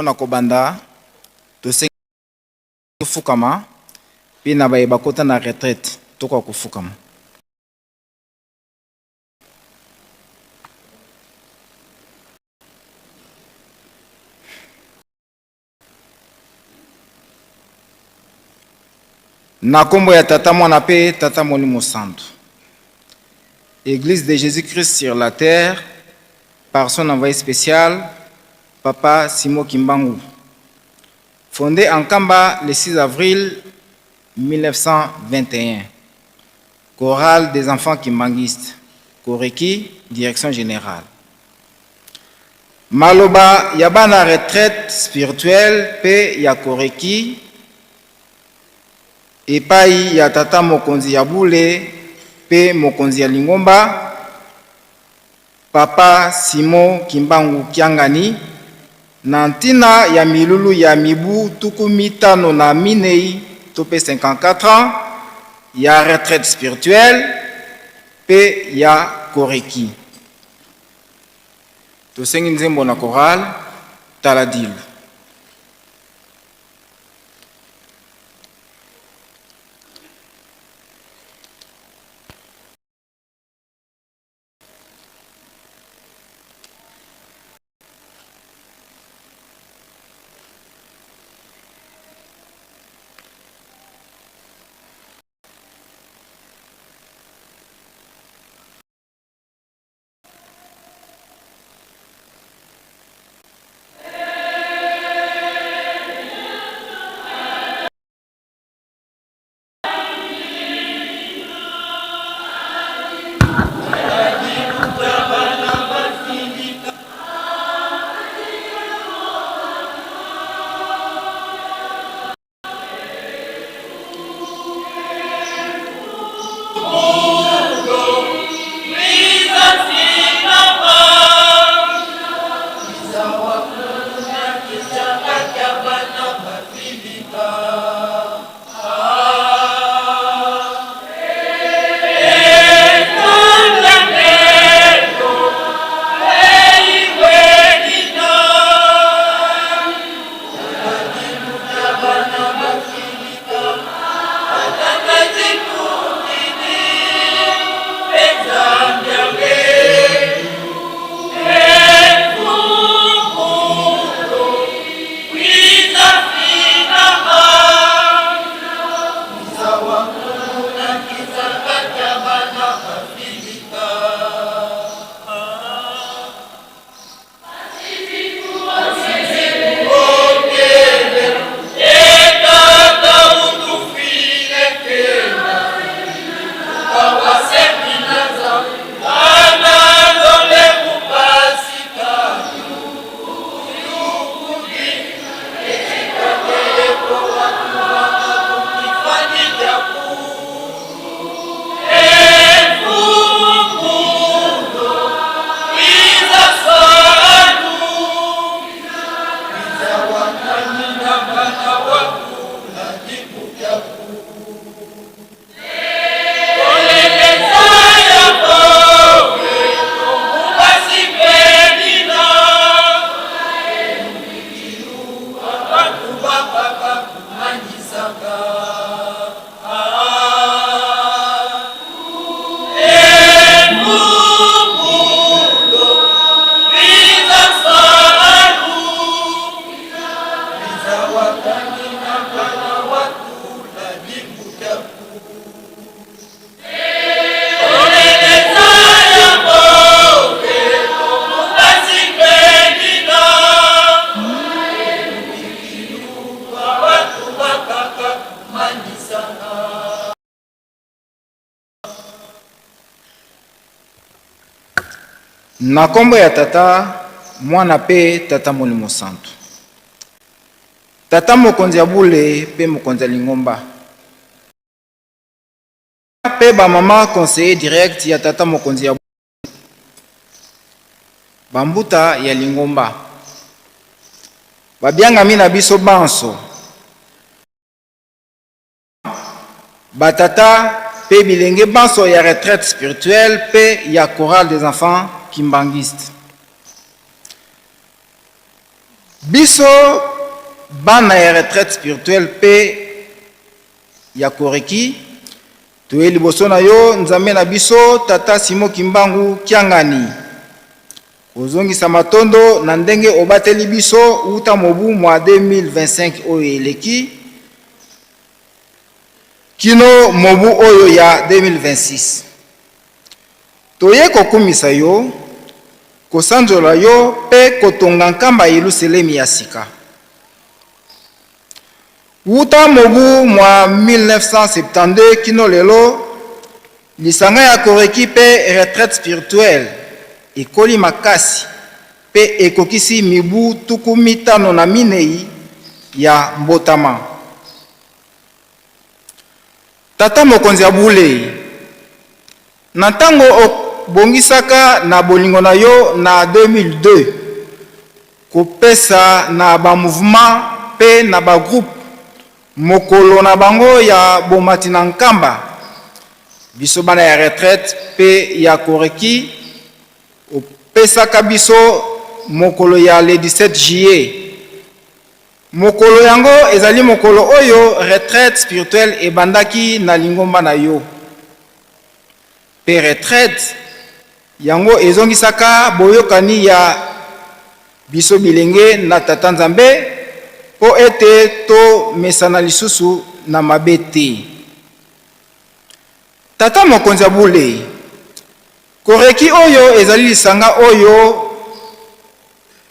Pona kobanda tofukama pe na baye bakota na retraite tokwa kufukama. Na kombo ya tata mwana pe tata Molimo Santo. Église de Jésus-Christ sur la terre par son envoyé spécial Papa Simo Kimbangu. Fondée en Kamba le 6 avril 1921. Chorale des enfants kimbanguistes. Koreki, direction générale. Maloba Yabana retraite spirituelle pe ya Koreki. Epai ya tata mokonzi ya Bule pe mokonzi ya Lingomba. Papa Simo Kimbangu Kiangani. Nantina ya milulu ya mibu tuku mitano na minei tope 54 ans ya retraite spirituelle pe ya Koreki. Tosengi nzembo na chorale taladilu. Na kombo ya tata mwana pe tata Molimo Santo. Tata mokonzi ya Bule pe mokonzi ya Lingomba. Pe ba mama conseiller direct ya tata mokonzi ya Bule. Bambuta ya Lingomba. Babianga mina biso banso. Batata pe bilenge banso ya retraite spirituelle pe ya chorale des enfants kimbanguistes. biso bana ya retraite spirituelle pe ya koreki toye liboso na yo nzambe na biso tata Simon Kimbangu Kiangani kozongisa matondo na ndenge obateli biso uta mobu mwa 2025 oyo eleki kino mobu oyo ya 2026 toye kokumisa yo kosanzola yo pe kotonga nkamba Yerusalemi ya sika uta mobu mwa 1972 kino lelo lisanga ya koreki pe retraite spirituelle ekoli makasi pe ekokisi mibu tuku mitano na minei ya mbotama. Tata mokonzi ya bule na ntango obongisaka na bolingo na yo na 2002 kopesa na ba mouvement pe na ba groupe mokolo na bango ya bomati na nkamba biso bana ya retraite pe ya koreki opesaka biso mokolo ya le 17 juillet mokolo yango ezali mokolo oyo retraite spirituelle ebandaki na lingomba na yo pe retraite yango ezongisaka boyokani ya biso bilenge na tata Nzambe po ete to mesana lisusu na mabete. Tata mokonzi ya bule koreki oyo ezali lisanga oyo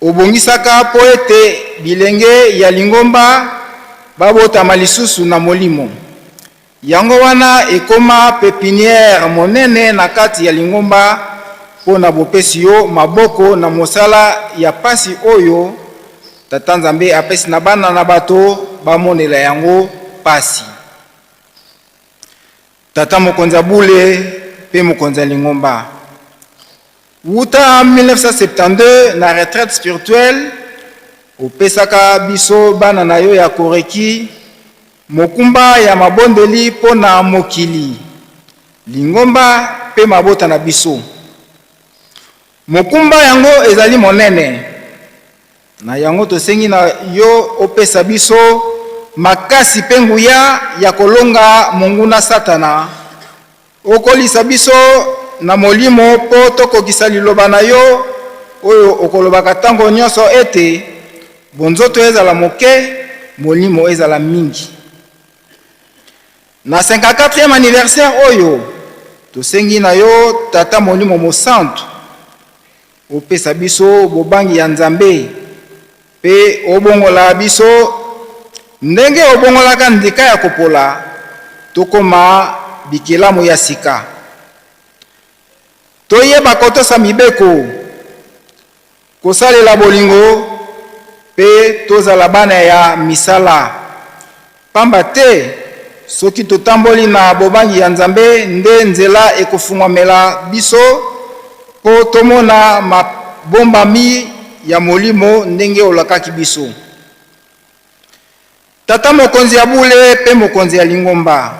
obongisaka po ete bilenge ya lingomba babotama lisusu na molimo yango wana ekoma pepinière monene na kati ya lingomba po na bopesi yo maboko na mosala ya pasi oyo tata Nzambe apesi na bana na bato bamonela yango pasi. Tata mokonzi ya bule pe mokonzi ya lingomba uta 1972 na retraite spirituelle opesaka biso bana na yo ya koreki mokumba ya mabondeli po na mokili lingomba pe mabota na biso mokumba yango ezali monene na yango tosengi na yo opesa biso makasi pe nguya ya kolonga monguna satana okolisa biso na molimo po tokokisa liloba na yo oyo okolobaka ntango nyonso ete bonzoto ezala moke molimo ezala mingi. Na 54e anniversaire oyo tosengi na yo tata molimo mosantu opesa biso bobangi ya Nzambe pe obongola biso ndenge obongolaka ndika ya kopola tokoma bikelamu ya sika toyeba kotosa mibeko kosalela bolingo pe tozala bana ya misala pamba te soki totamboli na bobangi ya Nzambe nde nzela ekofungwamela biso po tomona mabombami ya molimo ndenge olakaki biso. Tata mokonzi ya bule pe mokonzi ya lingomba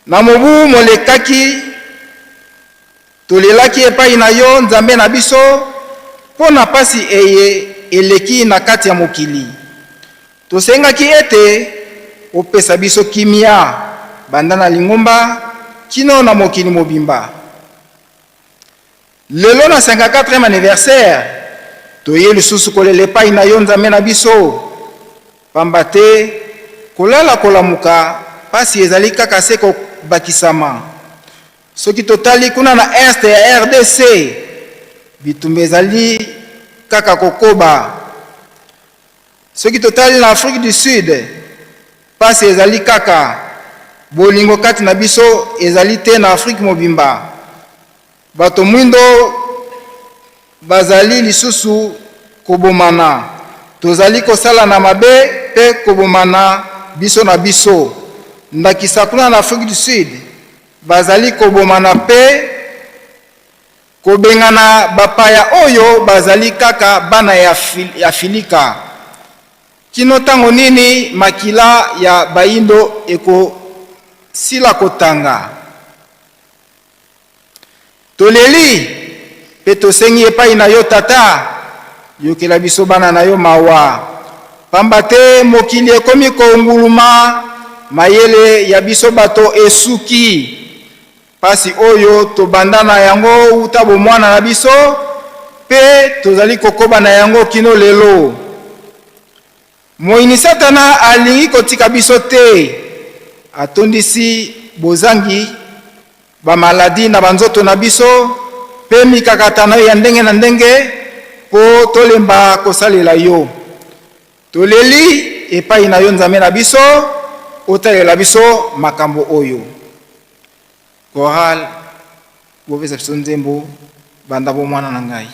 na mobu molekaki tolelaki epai na yo Nzambe na biso po na pasi eye eleki na kati ya mokili tosengaki ete opesa biso kimia banda na lingomba kino na mokili mobimba. Lelo na 54e anniversaire toye lisusu kolela epai na yo Nzambe na biso pamba te kolala kolamuka pasi ezali kaka se kobakisama soki totali kuna na este ya RDC bitumba ezali kaka kokoba soki totali na Afrique du Sud pasi ezali kaka bolingo kati na biso ezali te na Afrique mobimba bato mwindo bazali lisusu kobomana tozali kosala na mabe pe kobomana biso na biso ndakisa kuna na Afrique du Sud bazali kobomana pe kobengana bapaya oyo bazali kaka bana ya filika kino tango nini makila ya baindo eko sila kotanga toleli pe tosengi epai na yo tata yokela biso bana na yo mawa pamba te mokili ekomi konguluma mayele ya biso bato esuki pasi oyo tobanda na yango uta bomwana na biso pe tozali kokoba na yango kino lelo moyini satana alingi kotika biso te atondisi bozangi bamaladi na banzoto na biso pe mikakatano ya ndenge na ndenge po tolemba kosalela yo toleli epai na yo nzambe na biso otalela biso makambo oyo koral bopesa biso nzembo banda bomwana na ngai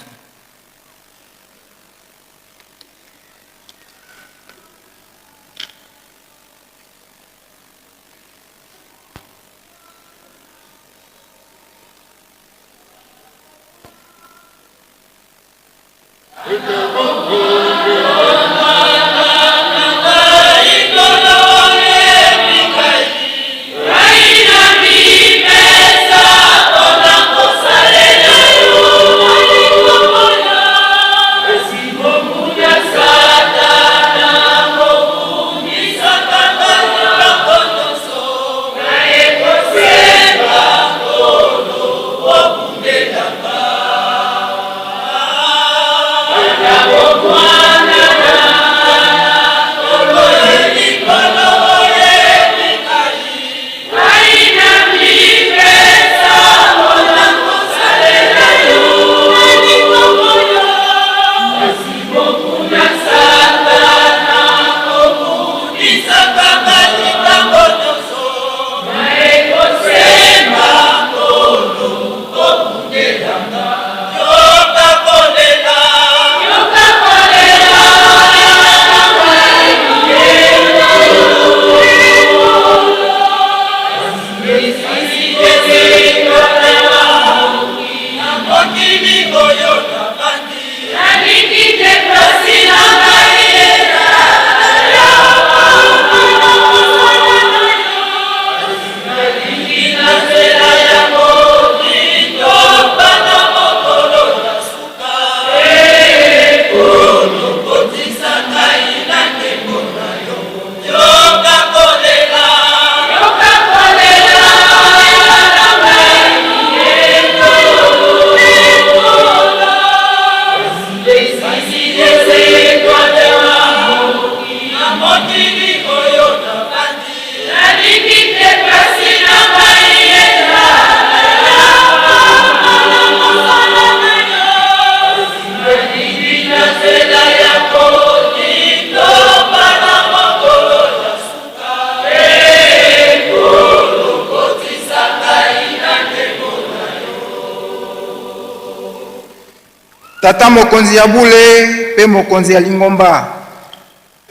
tata mokonzi ya bule pe mokonzi ya lingomba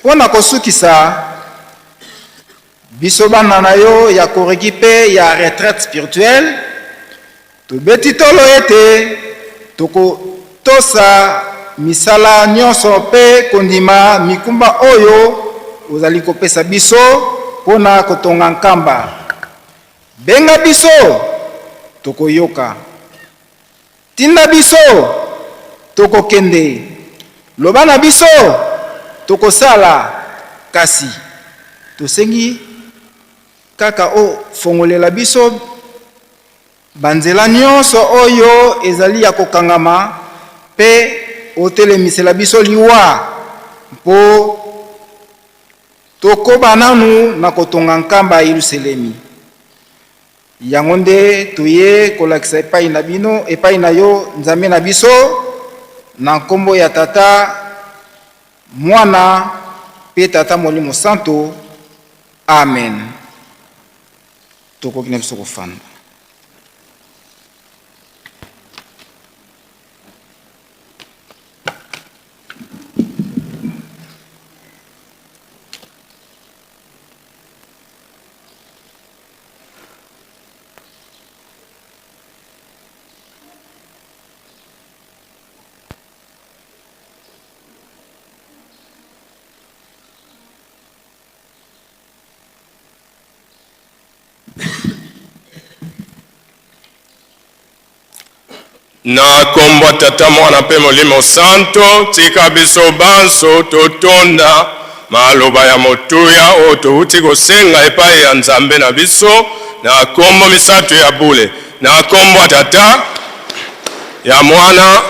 pona kosukisa biso bana na yo ya koreki pe ya retraite spirituelle tobeti tolo ete tokotosa misala nyonso pe kondima mikumba oyo ozali kopesa biso pona kotonga nkamba benga biso tokoyoka tinda biso tokokende loba na biso tokosala kasi tosengi kaka ofongolela biso banzela nyonso oyo ezali ya kokangama pe otelemisela biso liwa mpo tokoba nanu na kotonga nkamba ya Yerusalemi yango nde toye kolakisa epai na bino epai na yo nzambe na biso na nkombo ya tata mwana pe tata molimo santo amen tokoki na biso kofanda
na kombo tata mwana pe molimo santo tika biso banso totonda maloba ya motuya o touti kosenga epai ya nzambe na biso na kombo misato ya bule na kombo tata ya mwana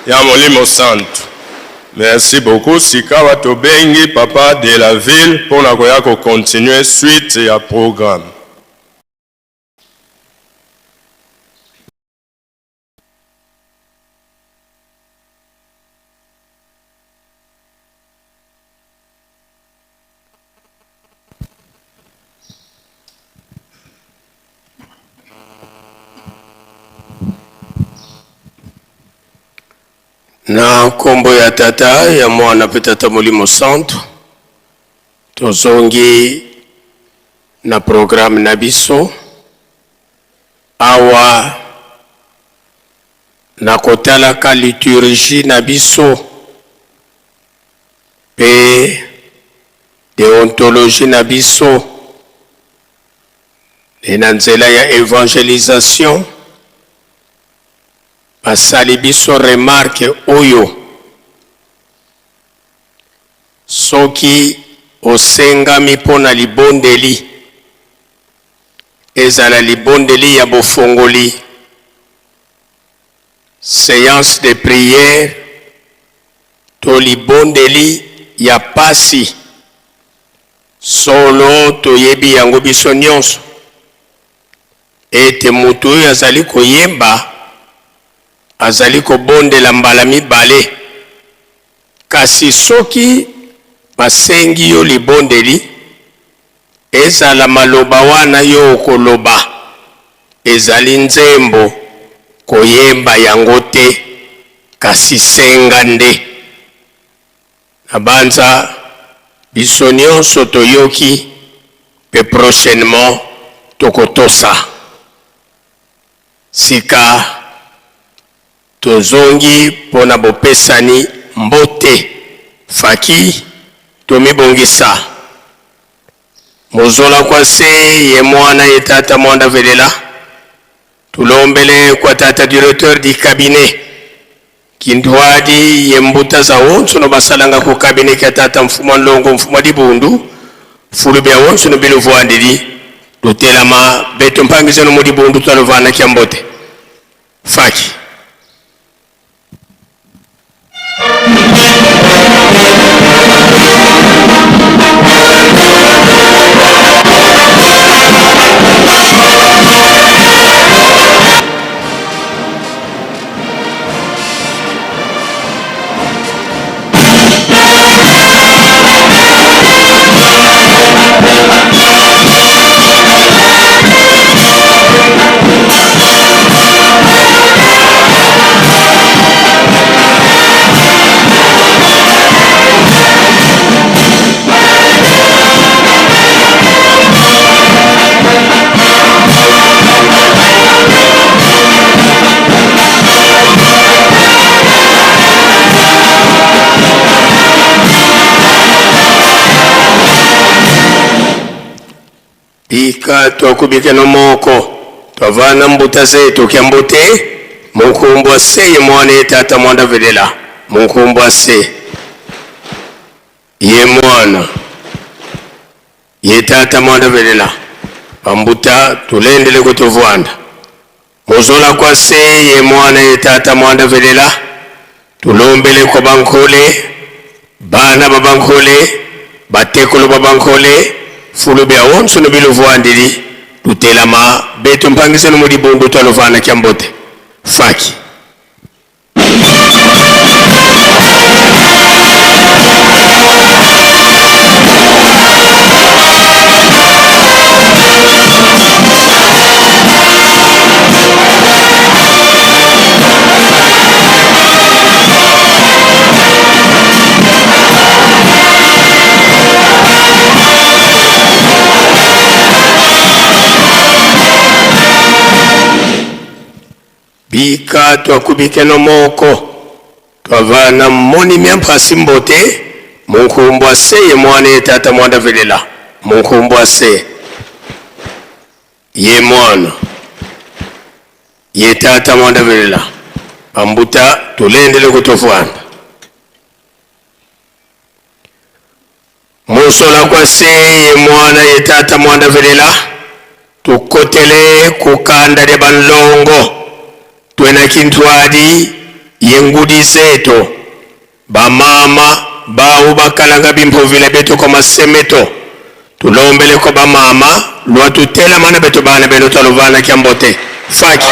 ya molimo santo. Merci beaucoup. Sikawa tobengi papa de la ville pour na koya ko continuer suite ya programme.
Na kombo ya tata ya mwana pe tata molimo santo tozongi na programme na biso awa na kotala ka liturgie na biso pe deontologie na biso na nzela ya evangelisation basali biso remarque oyo soki osengami mpona libondeli ezala libondeli ya bofongoli séance de prière to libondeli ya pasi solo toyebi yango biso nyonso ete mutu oyo azali koyemba azali kobondela mbala mibale kasi soki basengi yo libondeli ezala maloba wana yo okoloba ezali nzembo koyemba yango te kasi senga nde nabanza biso nyonso toyoki pe prochainement tokotosa sika tozongi pona bopesani mbote faki tomibongisa mozola kwa se ye mwana ye tata mwanda velela tulombele kwa tata directeur di cabinet kindwadi ye mbuta za wonso no basalanga ku cabinet ka tata mfuma longo mfuma di bundu fulu bya wonso no bilu vwandiri dotelama beto mpangize no mudi bundu twalovana kya mbote faki Ika twakubike no moko twavana mbuta zetu kya mbute munkumbwa se ye mwana tata mwanda velela munkumbwa se ye mwana ye tata mwanda velela pambuta tulendele kutuvwanda muzola kwa se ye mwana ye tata mwanda velela tulombele kwa bankole bana babankole batekolo babankole fulu bya wonso no bilu vwandiri tutelama beto mpangise no mudi bundu twalovana kya mbote faki bika twakubike no moko twavana moni miampasi mbote munkumbwa se ye mwana tata mwanda velela munkumbwa se ye mwana ye tata mwanda velela ambuta tulendele kutofuana musola kwa se mwana yetata mwanda velela tukotele kukanda de banlongo twena kintwadi yengudi zeto bamama bawu bakalanga bimpovila beto kwa masemeto tulombele kwa bamama lwatutela mana beto bana beno taluvana kiambote faki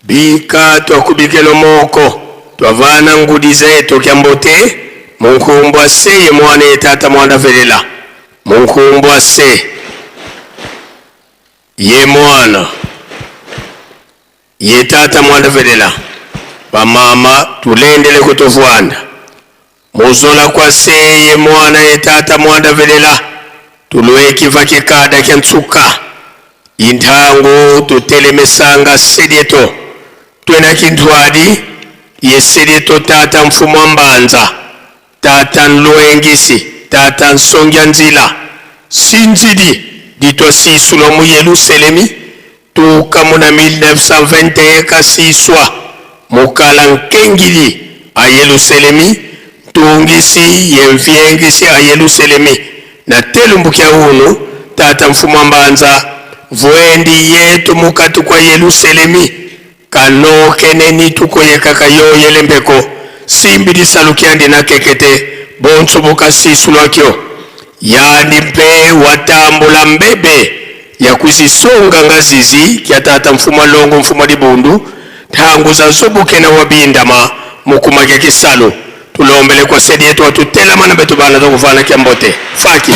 bika twakubikelo moko twavana ngudi zetu kiambote munkumbwa se ye mwana yetata mwanda velela munkumbwa se ye mwana yetata mwanda velela bamama tulendele kutofuanda muzola kwa se ye mwana yetata mwanda velela tulwekiva kikada kentsuka inthangu tutelemesanga sedieto twena kintwadi yesedieto tata mfumo wa mbanza tata nluengisi tata nsongya nzila sinzidi ditwa sisulo mu Yerusalemi tuka muna 1921 kasiswa mukala nkengili a Yerusalemi tungisi yemvyengisi a Yerusalemi na telumbukia hunu tata mfumo wa mbanza vuendi yetu mukati kwa Yerusalemi kanoke neni tukoyeka kayo yelembeko simbidi salukiandi na kekete bonso boka sisulwakyo yani mpe watambula mbebe ya kuzisonga ngazizi kia tata mfuma longo mfuma dibundu tangu za zobuke na wabindama mukuma kia kisalo tulombele kwa sedi yetu watutela mana betu bana za kufana kia mbote faki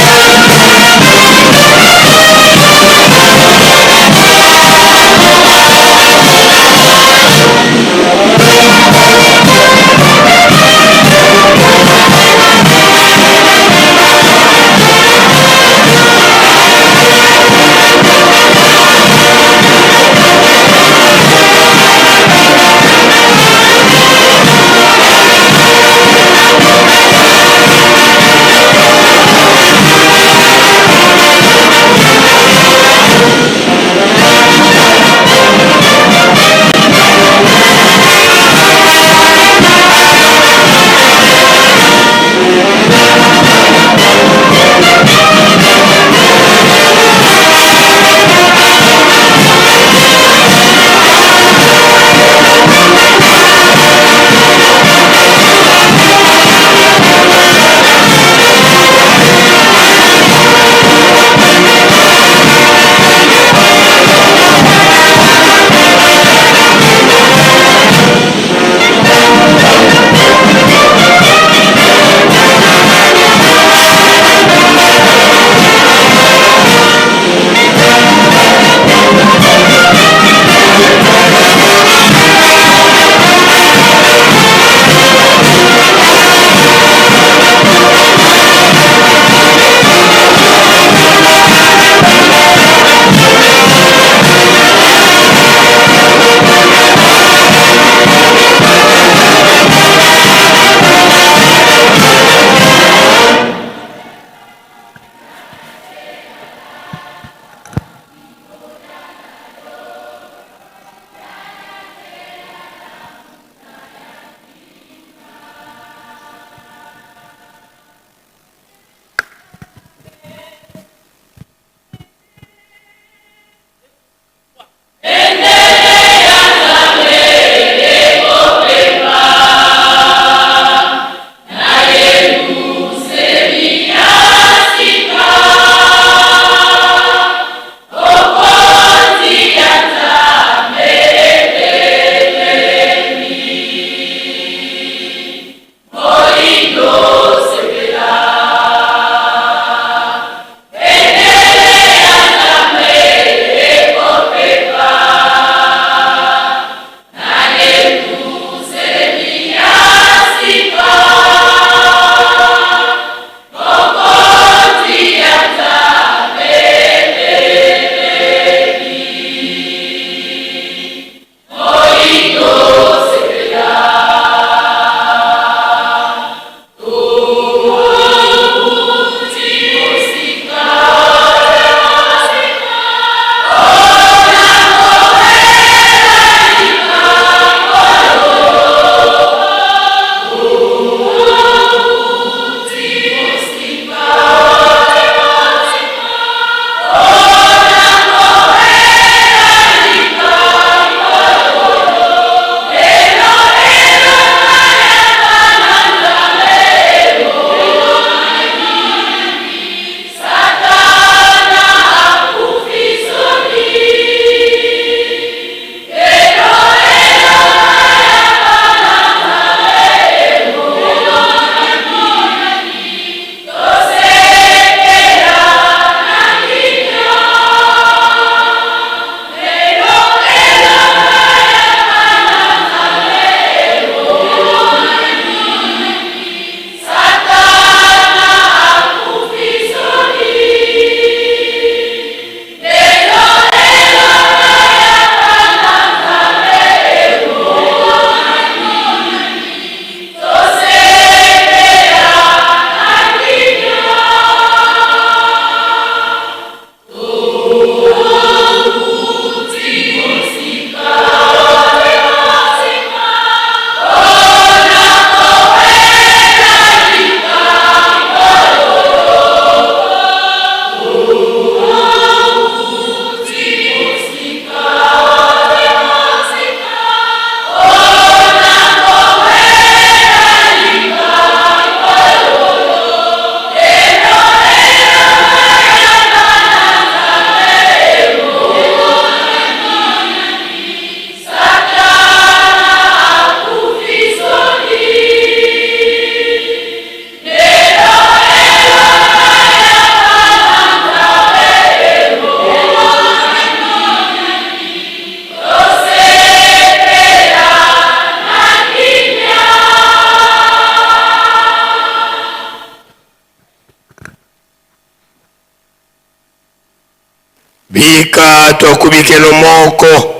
bika twakubikelo moko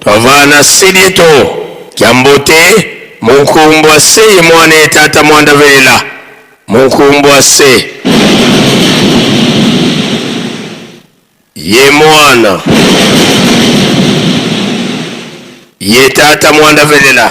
twavana silito kyambote munkumbu ase ye mwana tata mwanda vela munkumbu ase ye mwana ye tata mwanda velela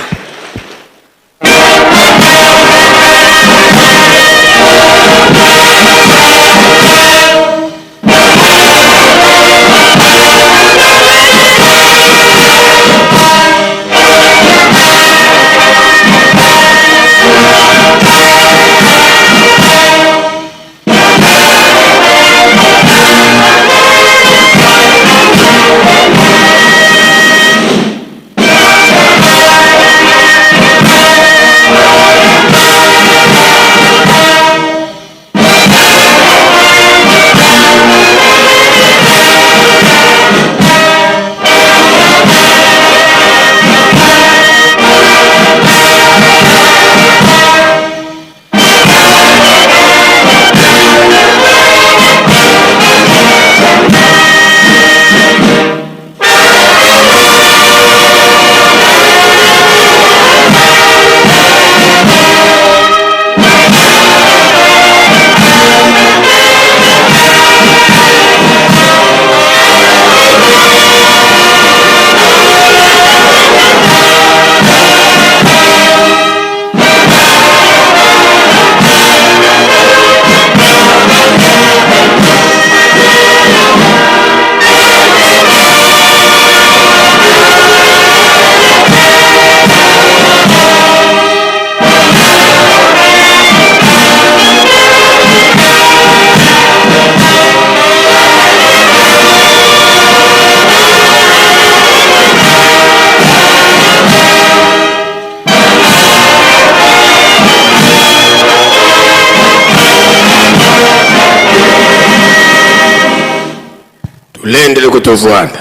tulendele kutovwana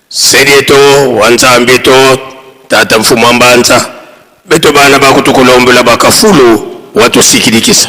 serieto wanzambito tata mfumo mbanza beto bana bakutukulombela bakafulu watusikilikisa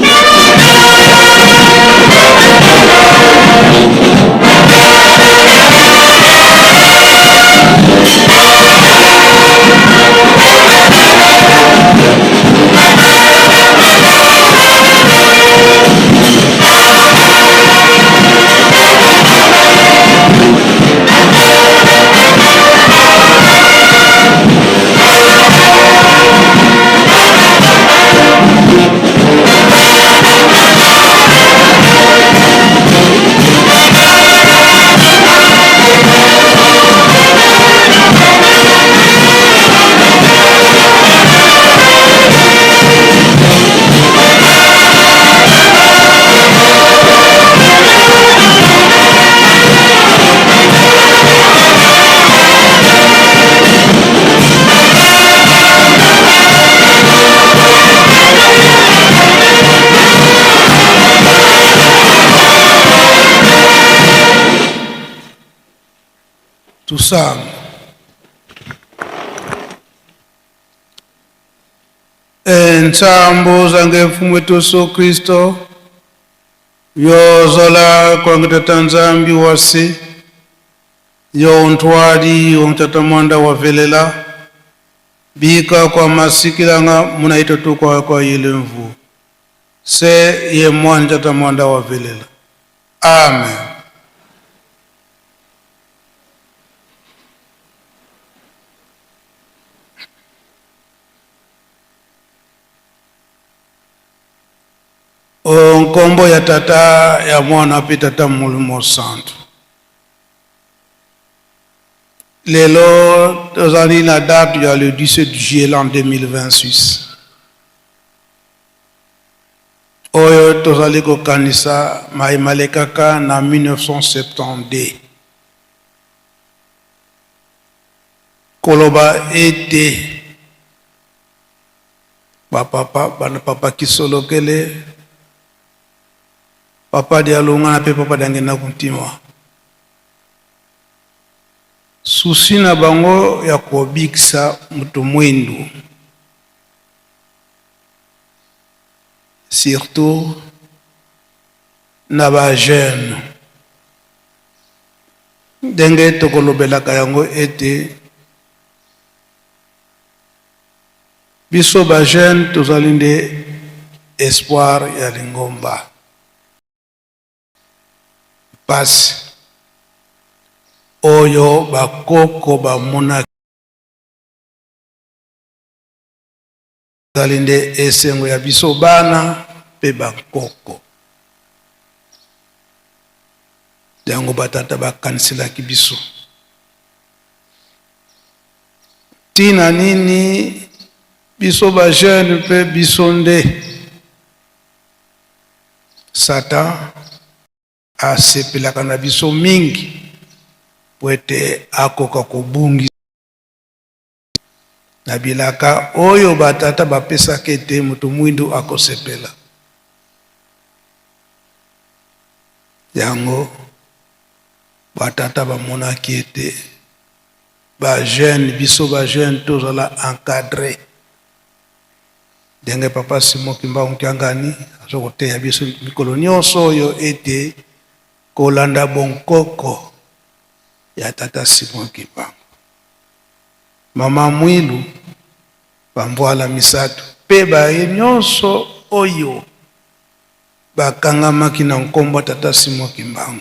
tusanga entsambo zange mfumu wetu Yesu Kristo yozola kwangitata nzambi wasi yo ntwali omutata mwanda wavelela bika kwa masikilanga munaita tu kwa yile mvu se ye mwana tata mwanda wavelela. Amen. Nkombo ya tata ya mwana pe tata mulimo santo. Lelo tozali na date ya le 17 juillet l'an 2026. Oyo tozali ko kanisa maimalekaka na 1970. Koloba ete papa bana papa kisolokele papa dialonga na pe papa dangena kuntima susi na bango ya kobikisa mutu mwendu surtout
na ba jeune ndenge tokolobelaka yango ete biso ba jeune tozali nde espoir ya lingomba pasi oyo bakoko bamona tozali nde esengo ya biso bana mpe bakoko yango batata bakaniselaki biso ntina nini biso ba jeune mpe biso nde Satan asepelaka na biso mingi po ete akoka kobungi na bilaka oyo batata bapesaka ete moto mwindu akosepela yango batata bamonaki ete ba jeune biso ba jeune tozala encadré ndenge papa Simon Kimbangu Nkiangani azokoteya biso mikolo nyonso oyo ete kolanda bonkoko ya tata Simon Kimbangu mama Mwilu bambwala misato mpe baye nyonso oyo bakangamaki na nkombo tata Simon Kimbangu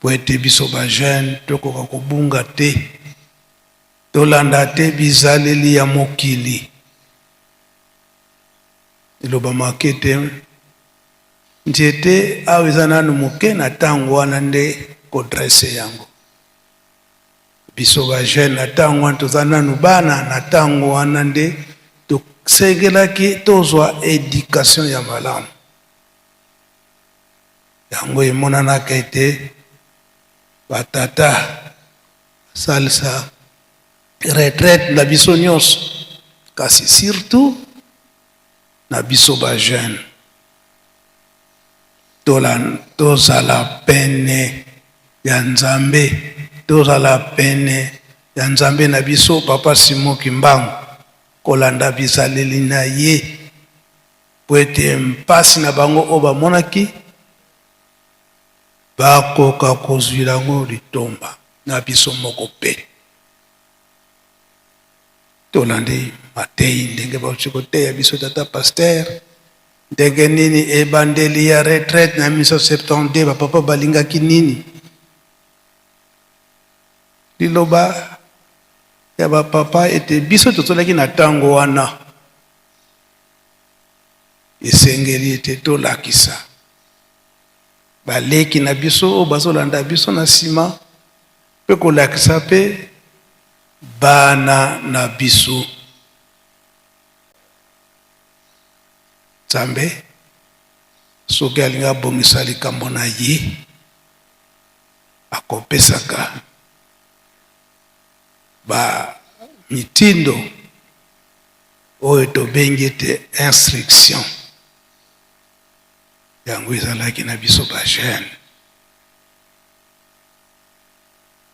po ete biso ba jeune tokoka kobunga te tolanda te bizaleli ya mokili iloba makete ntiete awa eza nanu moke na ntango wana nde kodrese yango biso ba jeune na ntango wana toza nanu bana na ntango wana nde tosengelaki tozwa éducation ya malamu yango emonanaka ete batata salisa retraite na biso nyonso kasi surtout na biso ba jeune tozala pene ya Nzambe tozala pene ya Nzambe na biso papa Simon Kimbangu kolanda bizaleli na ye po ete mpasi na bango oyo bamonaki bakoka kozwila yango litomba na biso moko pe tolandi matei ndenge bauti koteya biso tata Pasteur ndenge nini ebandeli ya retraite na 1972 bapapa balingaki nini liloba ya bapapa ete biso tozolaki na ntango wana esengeli ete tolakisa baleki na biso oyo bazolanda biso na nsima mpe kolakisa mpe bana na biso Nzambe soki alingi abongisa likambo na ye akopesaka ba mitindo oyo tobengi ete instruction yango ezalaki na biso ba jeune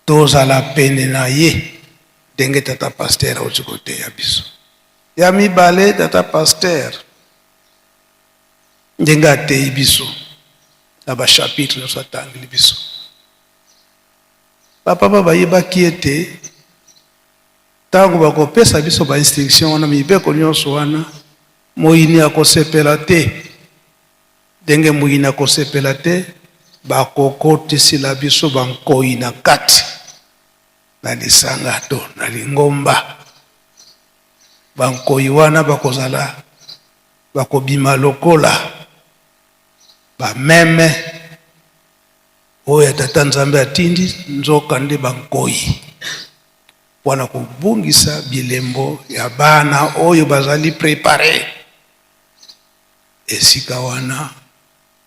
tozala pene na ye ndenge tata Pasteur auti koteya biso ya mibale tata Pasteur ndenge ateyi biso na bachapitre nyonso atangeli biso bapapa bayebaki ete ntango bakopesa biso bainstruction wana mibeko nyonso wana moyini akosepela te ndenge moyini akosepela te bakokotisila biso bankoyi na kati na lisanga to na lingomba bankoyi wana bakozala bakobima lokola bameme oyo tata Nzambe atindi nzoka nde bankoyi wana kobungisa bilembo ya bana oyo bazali prepare esika wana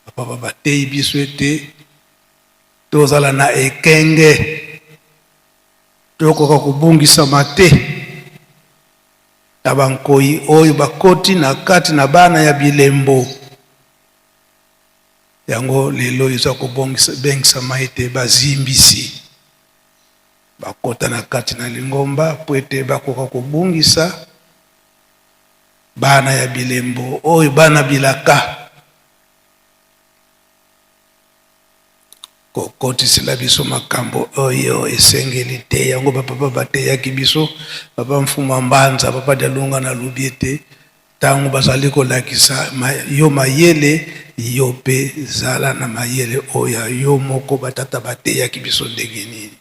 bapapa bateyi biso ete tozala na ekenge tokoka kobungisama te na bankoyi oyo bakoti na kati na bana ya bilembo yango lelo eza kobengisama ete bazimbisi bakota na kati na lingomba po ete bakoka kobungisa bana ya bilembo oyo bana bilaka kokotisela biso makambo oyo esengeli te yango bapapa bateyaki biso papa mfuma mbanza papa dialunga na lobi ete ntango bazali kolakisa yo mayele yo mpe zala na mayele oyo yo moko batata bateyaki biso ndenge nini.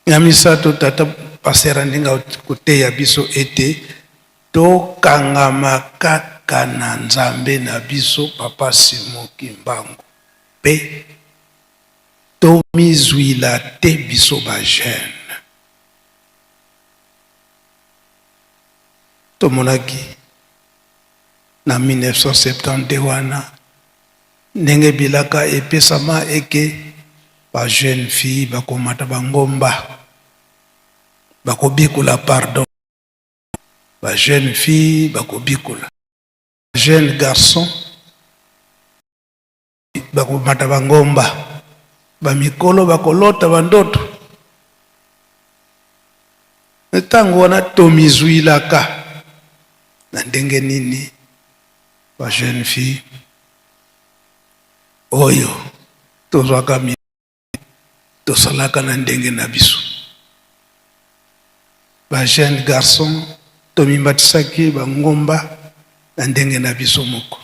Ya misato tata pasera ndinga koteya biso ete tokangama kaka na nzambe na biso papa Simon Kimbangu pe tomizwila te biso bajene. Tomonaki na 1970 wana ndenge bilaka epesama eke ba jeune fille bakomata bangomba bakobikula pardon, ba jeune fille bakobikula jeune garçon bakomata bangomba bamikolo bakolota bandoto. Ntango wana tomizwilaka na ndenge nini ba jeune fille oyo tozwaka tosalaka na ndenge na biso, ba jeune garçon tomimbatisaki bangomba na ndenge na biso moko,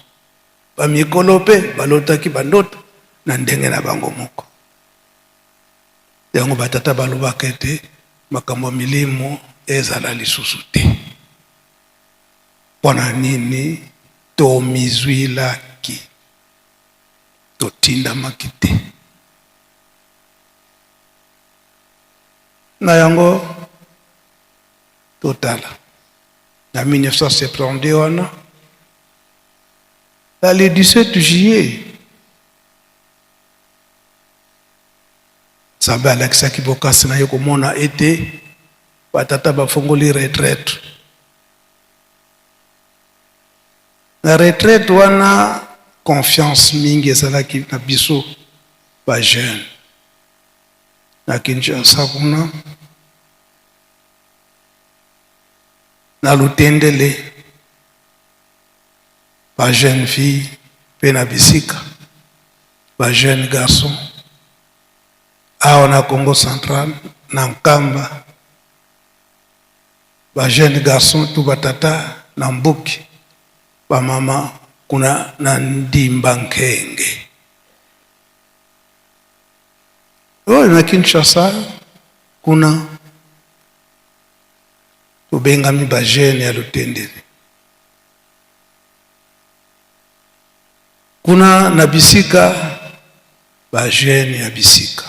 bamikolo mpe balotaki bandoto na ndenge na bango moko. Yango batata balobaka ete makambo milimo ezala lisusu te. Mpona nini tomizwilaki totindamaki te. Na yango totala na 1970 wana na le 17 juillet Nzambe alakisaki bokasi na ye komona ete batata bafongoli retraite. Na retraite wana confiance mingi ezalaki na biso ba jeune. Na Kinshasa kuna na Lutendele ba jeune fille pe na bisika ba jeune garçon awa na Congo Central na Nkamba ba jeune garçon tu batata na Mbuki ba mama kuna na Ndimba Nkenge. Na Kinshasa kuna tobengami ba jeune ya Lutendele. Kuna na bisika ba jeune ya bisika.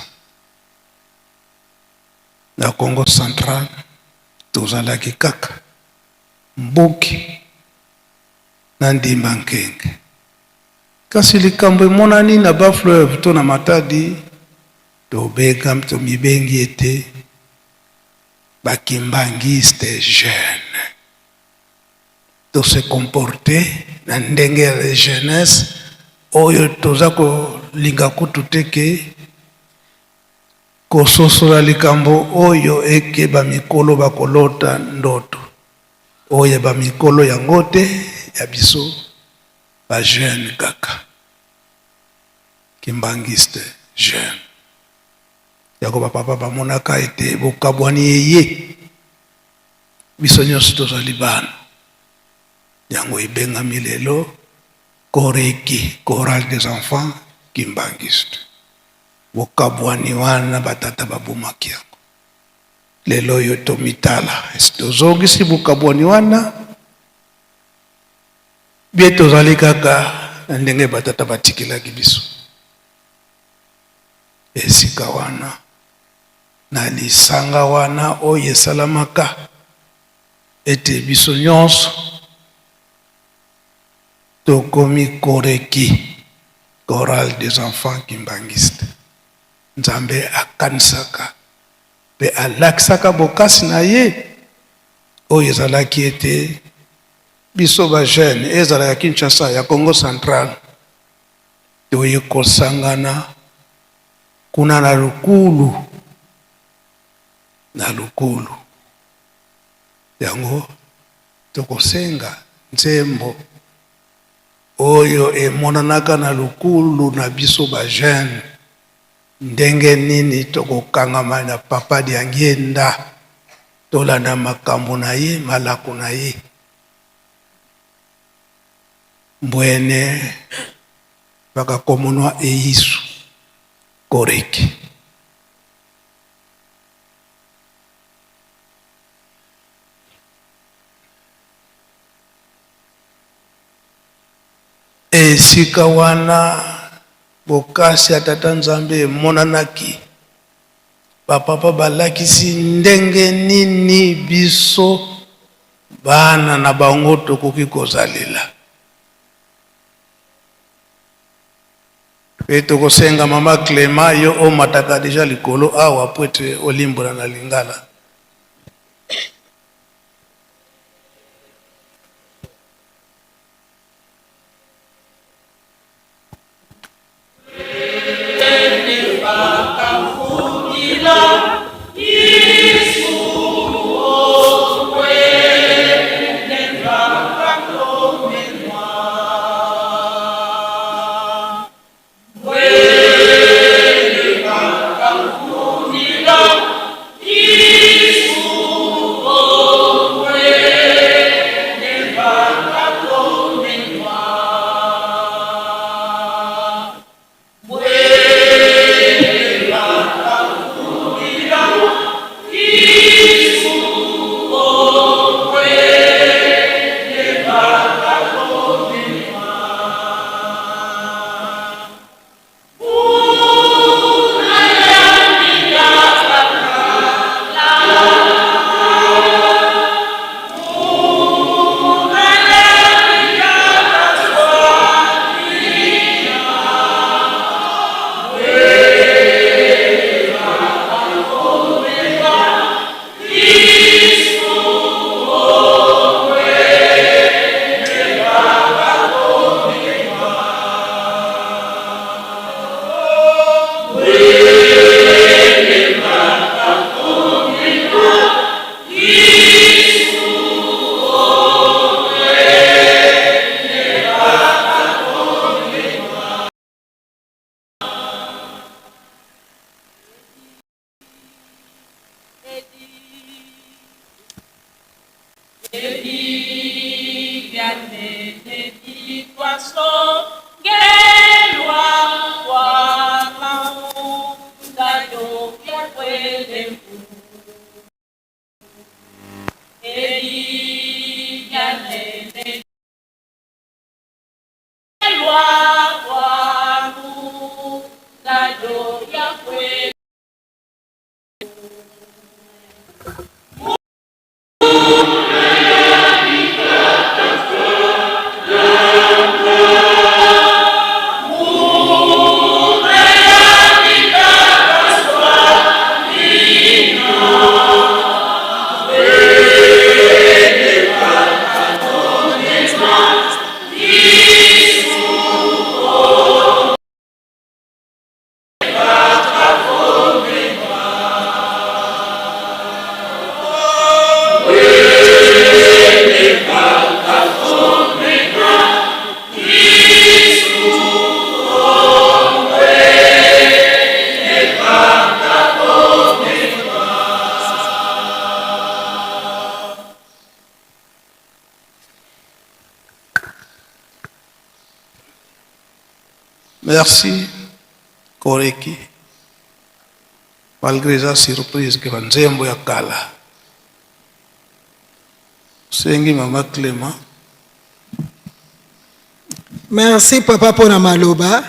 Na Congo Central tozalaki kaka Mbuki na Ndimba Nkenge. Kasi likambo emonani na Bafleuve to na Matadi tomibengi ete bakimbangiste jeune. To se comporter na ndenge ya jeunesse oyo toza kolinga kutu teke kososola likambo oyo eke bamikolo bakolota ndoto oyo bamikolo yango te ya biso ba jeune kaka kimbangiste jeune. Yako bapapa bamonaka ete bokabwani eye biso nyonso tozali bana yango ebengami lelo koreki chorale des enfants kimbangiste. Bokabwani wana batata babumaki yango lelo yo tomitala tozongisi bokabwani wana bie tozali kaka na ndenge batata batikilaki biso esika wana na lisanga wana oyo esalamaka ete biso nyonso tokomi koreki chorale des enfants kimbangiste. Nzambe akanisaka pe alakisaka bokasi na ye oyo ezalaki ete biso ba jeune ezala ya Kinshasa ya Congo Central toye kosangana kuna na lukulu yango tokosenga nzembo oyo emonanaka na lukulu na biso ba jeune ndenge nini tokokangama na papa diangienda tolanda makambo na ye malako na ye mbwene bakakomonwa eisu koreki esika wana bokasi ya tata nzambe emonanaki bapapa balakisi ndenge nini biso bana na bango tokoki kozalela pe tokosenga mama Clément yo omataka deja likolo awa po ete olimbola na lingala. Merci, Koreki. Malgré sa surprise que Nzembo ya kala. Sengi Mama Clément.
Merci papa pona maloba.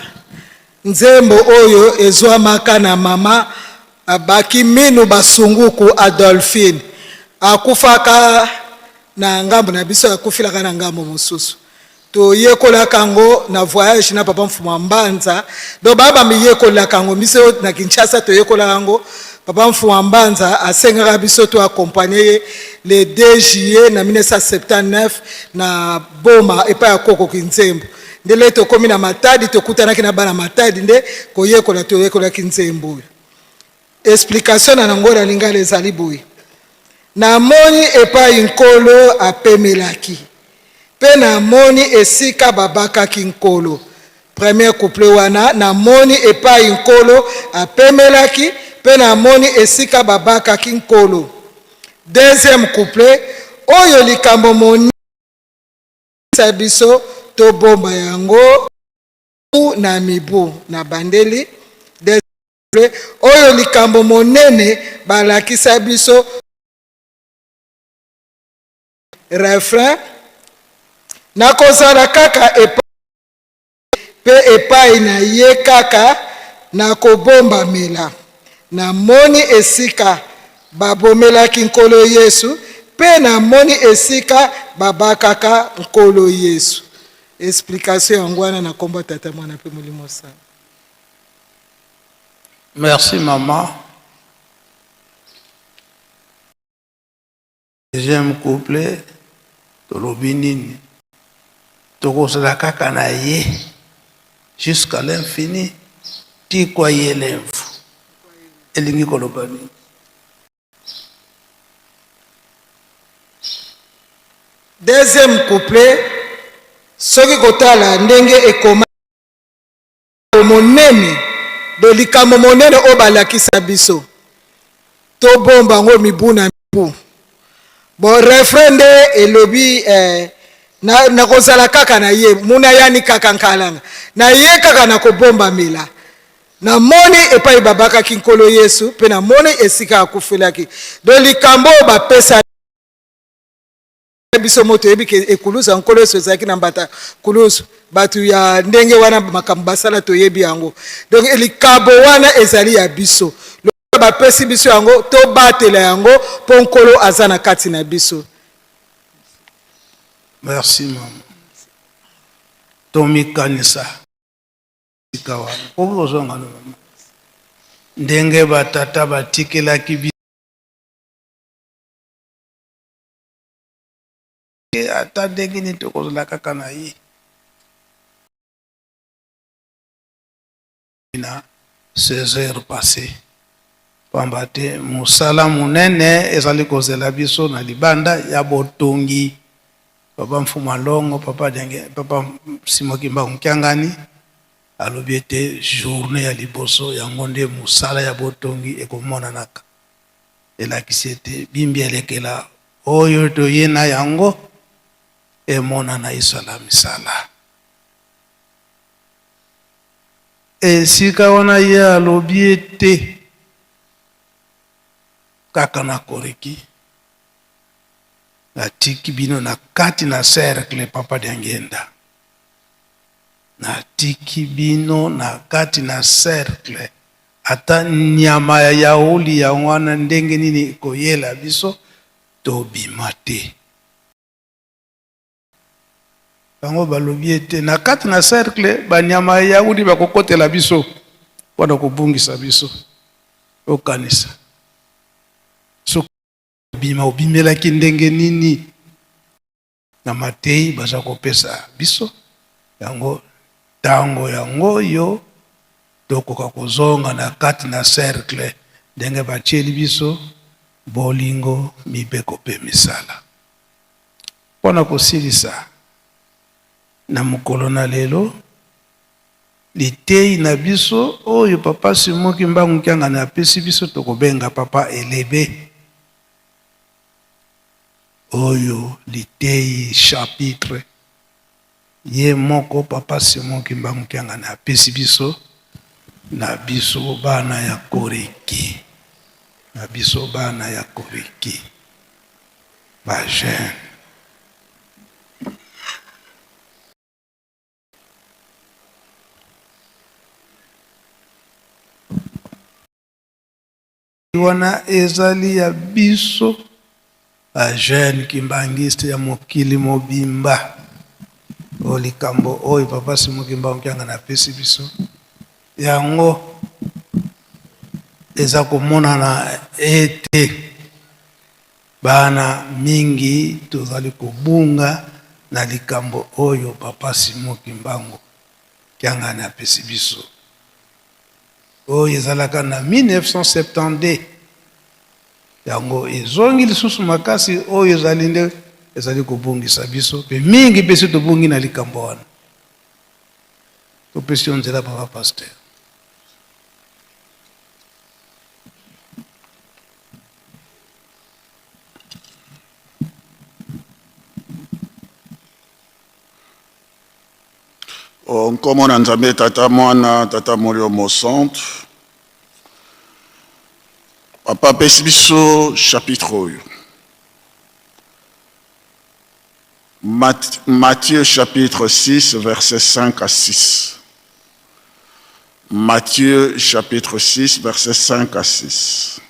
Nzembo oyo ezwa maka na mama abaki minu basunguku Adolphine. Akufaka na ngambo na biso akufilaka na ngambo mosusu. To yekola kango na voyage na papa mfuma mbanza do baba mi yekola kango miso na Kinshasa to yekola kango papa mfuma mbanza asengaka biso to accompagner le 2 juillet na 1979 na boma epa ya koko Kinzembo ndele to komi na Matadi to kutanaki na bana Matadi nde ko yekola to yekola Kinzembo. Explication na ngora lingala ezali boyi na moni epa inkolo apemelaki pe namoni esika babakaki nkolo. Premier couplet wana namoni epai nkolo apemelaki pe namoni esika babakaki nkolo. Deuxième couplet oyo likambo moni biso to bomba yango na mibu na bandeli. Oyo likambo monene balakisa biso. Refrain nakozala kaka epai na ye kaka nakobomba mela. Namoni esika babomelaki nkolo Yesu pe namoni esika babakaka nkolo Yesu. Explication yangu wana na komba tata mwana pe Molimo Santo.
Merci maman. Deuxième couplet tolobi nini tokozala kaka na ye jusqu'à l'infini tikwa ye lemvu elingi koloba nini.
Deuxième couplet soki kotala ndenge ekoma monene de likambo monene o balakisa biso to bomba ngo mibu na mibu. Bon refrain de elobi na kozala kaka na ye muna yani kaka nkalanga na ye kaka na kobomba mela. Na moni epai babaka kinkolo Yesu pe na moni esika akufelaki. Do likambo ba pesa biso moto ebike ekuluza nkolo Yesu ezaki na mbata kulusu batu ya ndenge wana makambo basala to yebi yango. Donc likambo wana ezali ya biso. Bapesi biso yango to batela yango po nkolo azana kati na biso.
Merci maman. Tomi kanisa ikawa obo zonga no mama ndenge batata batikelaki biso ata ndenge ni tokozala kaka na ye na 16 heures passées. Pamba te musala munene ezali kozela biso na libanda ya botongi. Papa Mfuma Longo, papa Simon Kimbangu Mkiangani alobi ete journée ya liboso yango nde musala ya botongi ekomonanaka. Elakisi ete bimbi elekela oyo toye na yango emonana isala misala. Esika wana ye alobi ete kaka na koreki na tiki bino na kati na cercle papa Diangenda. Na tiki bino na kati na cercle ata nyama ya yauli ya wana ndenge nini koyela biso to bimate. Bango balobi ete na kati na cercle ba nyama ya yauli bakokotela biso wana kubungisa biso okanisa. So bima obimelaki ndenge nini na Matei baza kopesa biso yango tango yango yo tokoka kozonga na kati na cercle ndenge bacheli biso bolingo mibeko pe misala. Pona kosilisa na mukolo na lelo litei na biso oyo papa Simon Kimbangu Mkiangani apesi biso tokobenga papa Elebe. Oyo litei chapitre ye moko papa Simon Kimbangu Mkiangani apesi biso na biso bana ya koreki. Na biso bana ya koreki. Ba jeune. Wana ezali ya biso a jeune kimbangiste ya mokili mobimba olikambo oyo papa Simon Kimbangu Mkiangani apesi biso yango eza komonana ete bana mingi tozali kobunga na likambo oyo papa Simon Kimbangu Mkiangani apesi biso oyo ezalaka na 1972 yango ezongi lisusu makasi oyo ezali nde ezali kobongisa biso pe mingi mpe so tobongi na likambo wana topesi yo nzela papa paster.
Nkombo na Nzambe Tata Mwana Tata Molimo Santo. Papa apesi biso chapitre oyo. Matthieu chapitre 6 versets 5 à 6. Matthieu chapitre 6 versets 5 à 6.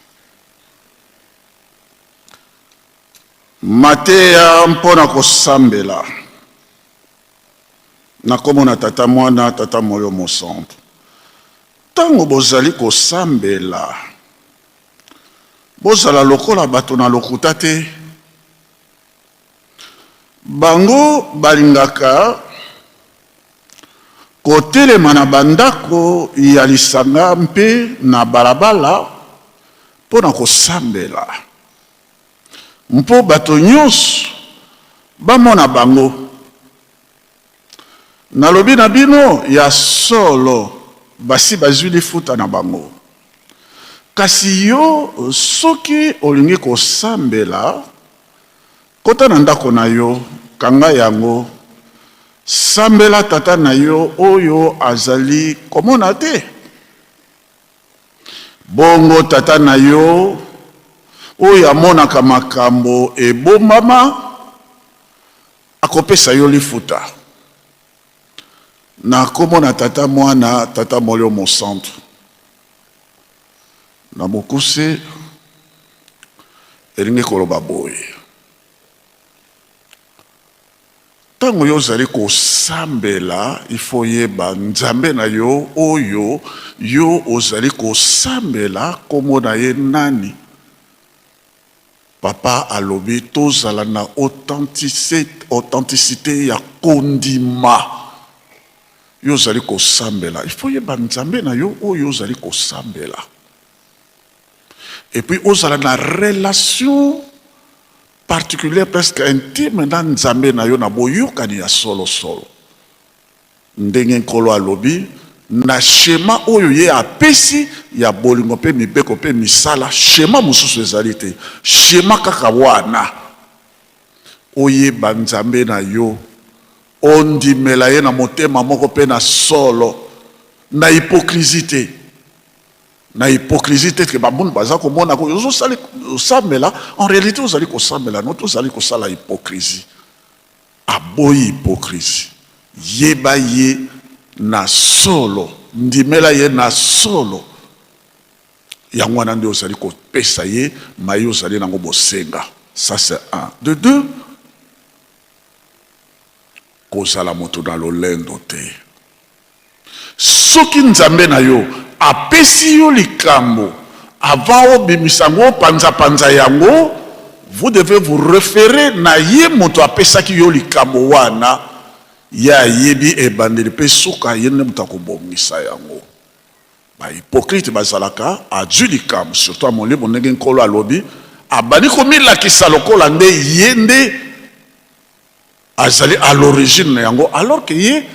Mateya mpona kosambela. Na kombo na Tata Mwana Tata Molimo Santo. Tango bozali kosambela. Bozala lokola bato na lokuta te. Bango balingaka kotelema na bandako ya lisanga mpe na balabala mpona kosambela. Mpo bato nyonso bamona bango. Nalobi na bino ya solo basi bazwi lifuta na bango. Kasi yo soki olingi kosambela kota na ndako na yo kanga yango sambela tata na yo oyo azali komona te. Bongo tata na yo oyo amonaka makambo ebombama akopesa yo lifuta. Na komona Tata Mwana Tata Molimo Santo. Na mokuse elingi koloba boye. Tango yo zali kosambela ifo yeba Nzambe na yo oyo yo ozali kosambela komona ye nani. Papa alobi tozala na authenticité ya kondima. Yo zali kosambela. Il faut yeba Nzambe na yo oyo zali kosambela. Et puis ozala na relation particulière presque intime na Nzambe na yo na boyokani ya solo solo. Ndenge nkolo alobi na shema oyo ye apesi ya bolingo pe mibeko pe misala shema mususu ezali te. Shema kaka wana. Oyeba Nzambe na yo ondimela ye na motema moko pe na solo na hypocrisie na hypocrisie ke babunu baza komona ko yo sali osambela en réalité ozali kosambela no tozali kosala hypocrisie aboyi hypocrisie yeba ye na solo ndimela ye na solo yango wana nde ozali kopesa ye mayi ozali nango bosenga. Ça c'est un. De deux, kozala moto na lolendo te. Soki Nzambe na yo apesi yo likambo avant obimisango panza yango, vous devez vous référer na ye moto apesaki yo likambo wana ya yebi ebandeli pe suka yene moto akobongisa yango. Ba hypocrite bazalaka adu likambo surtout a molimo ndenge nkolo alobi abani komilakisa lokola nde yende azali à l'origine yango alors que ye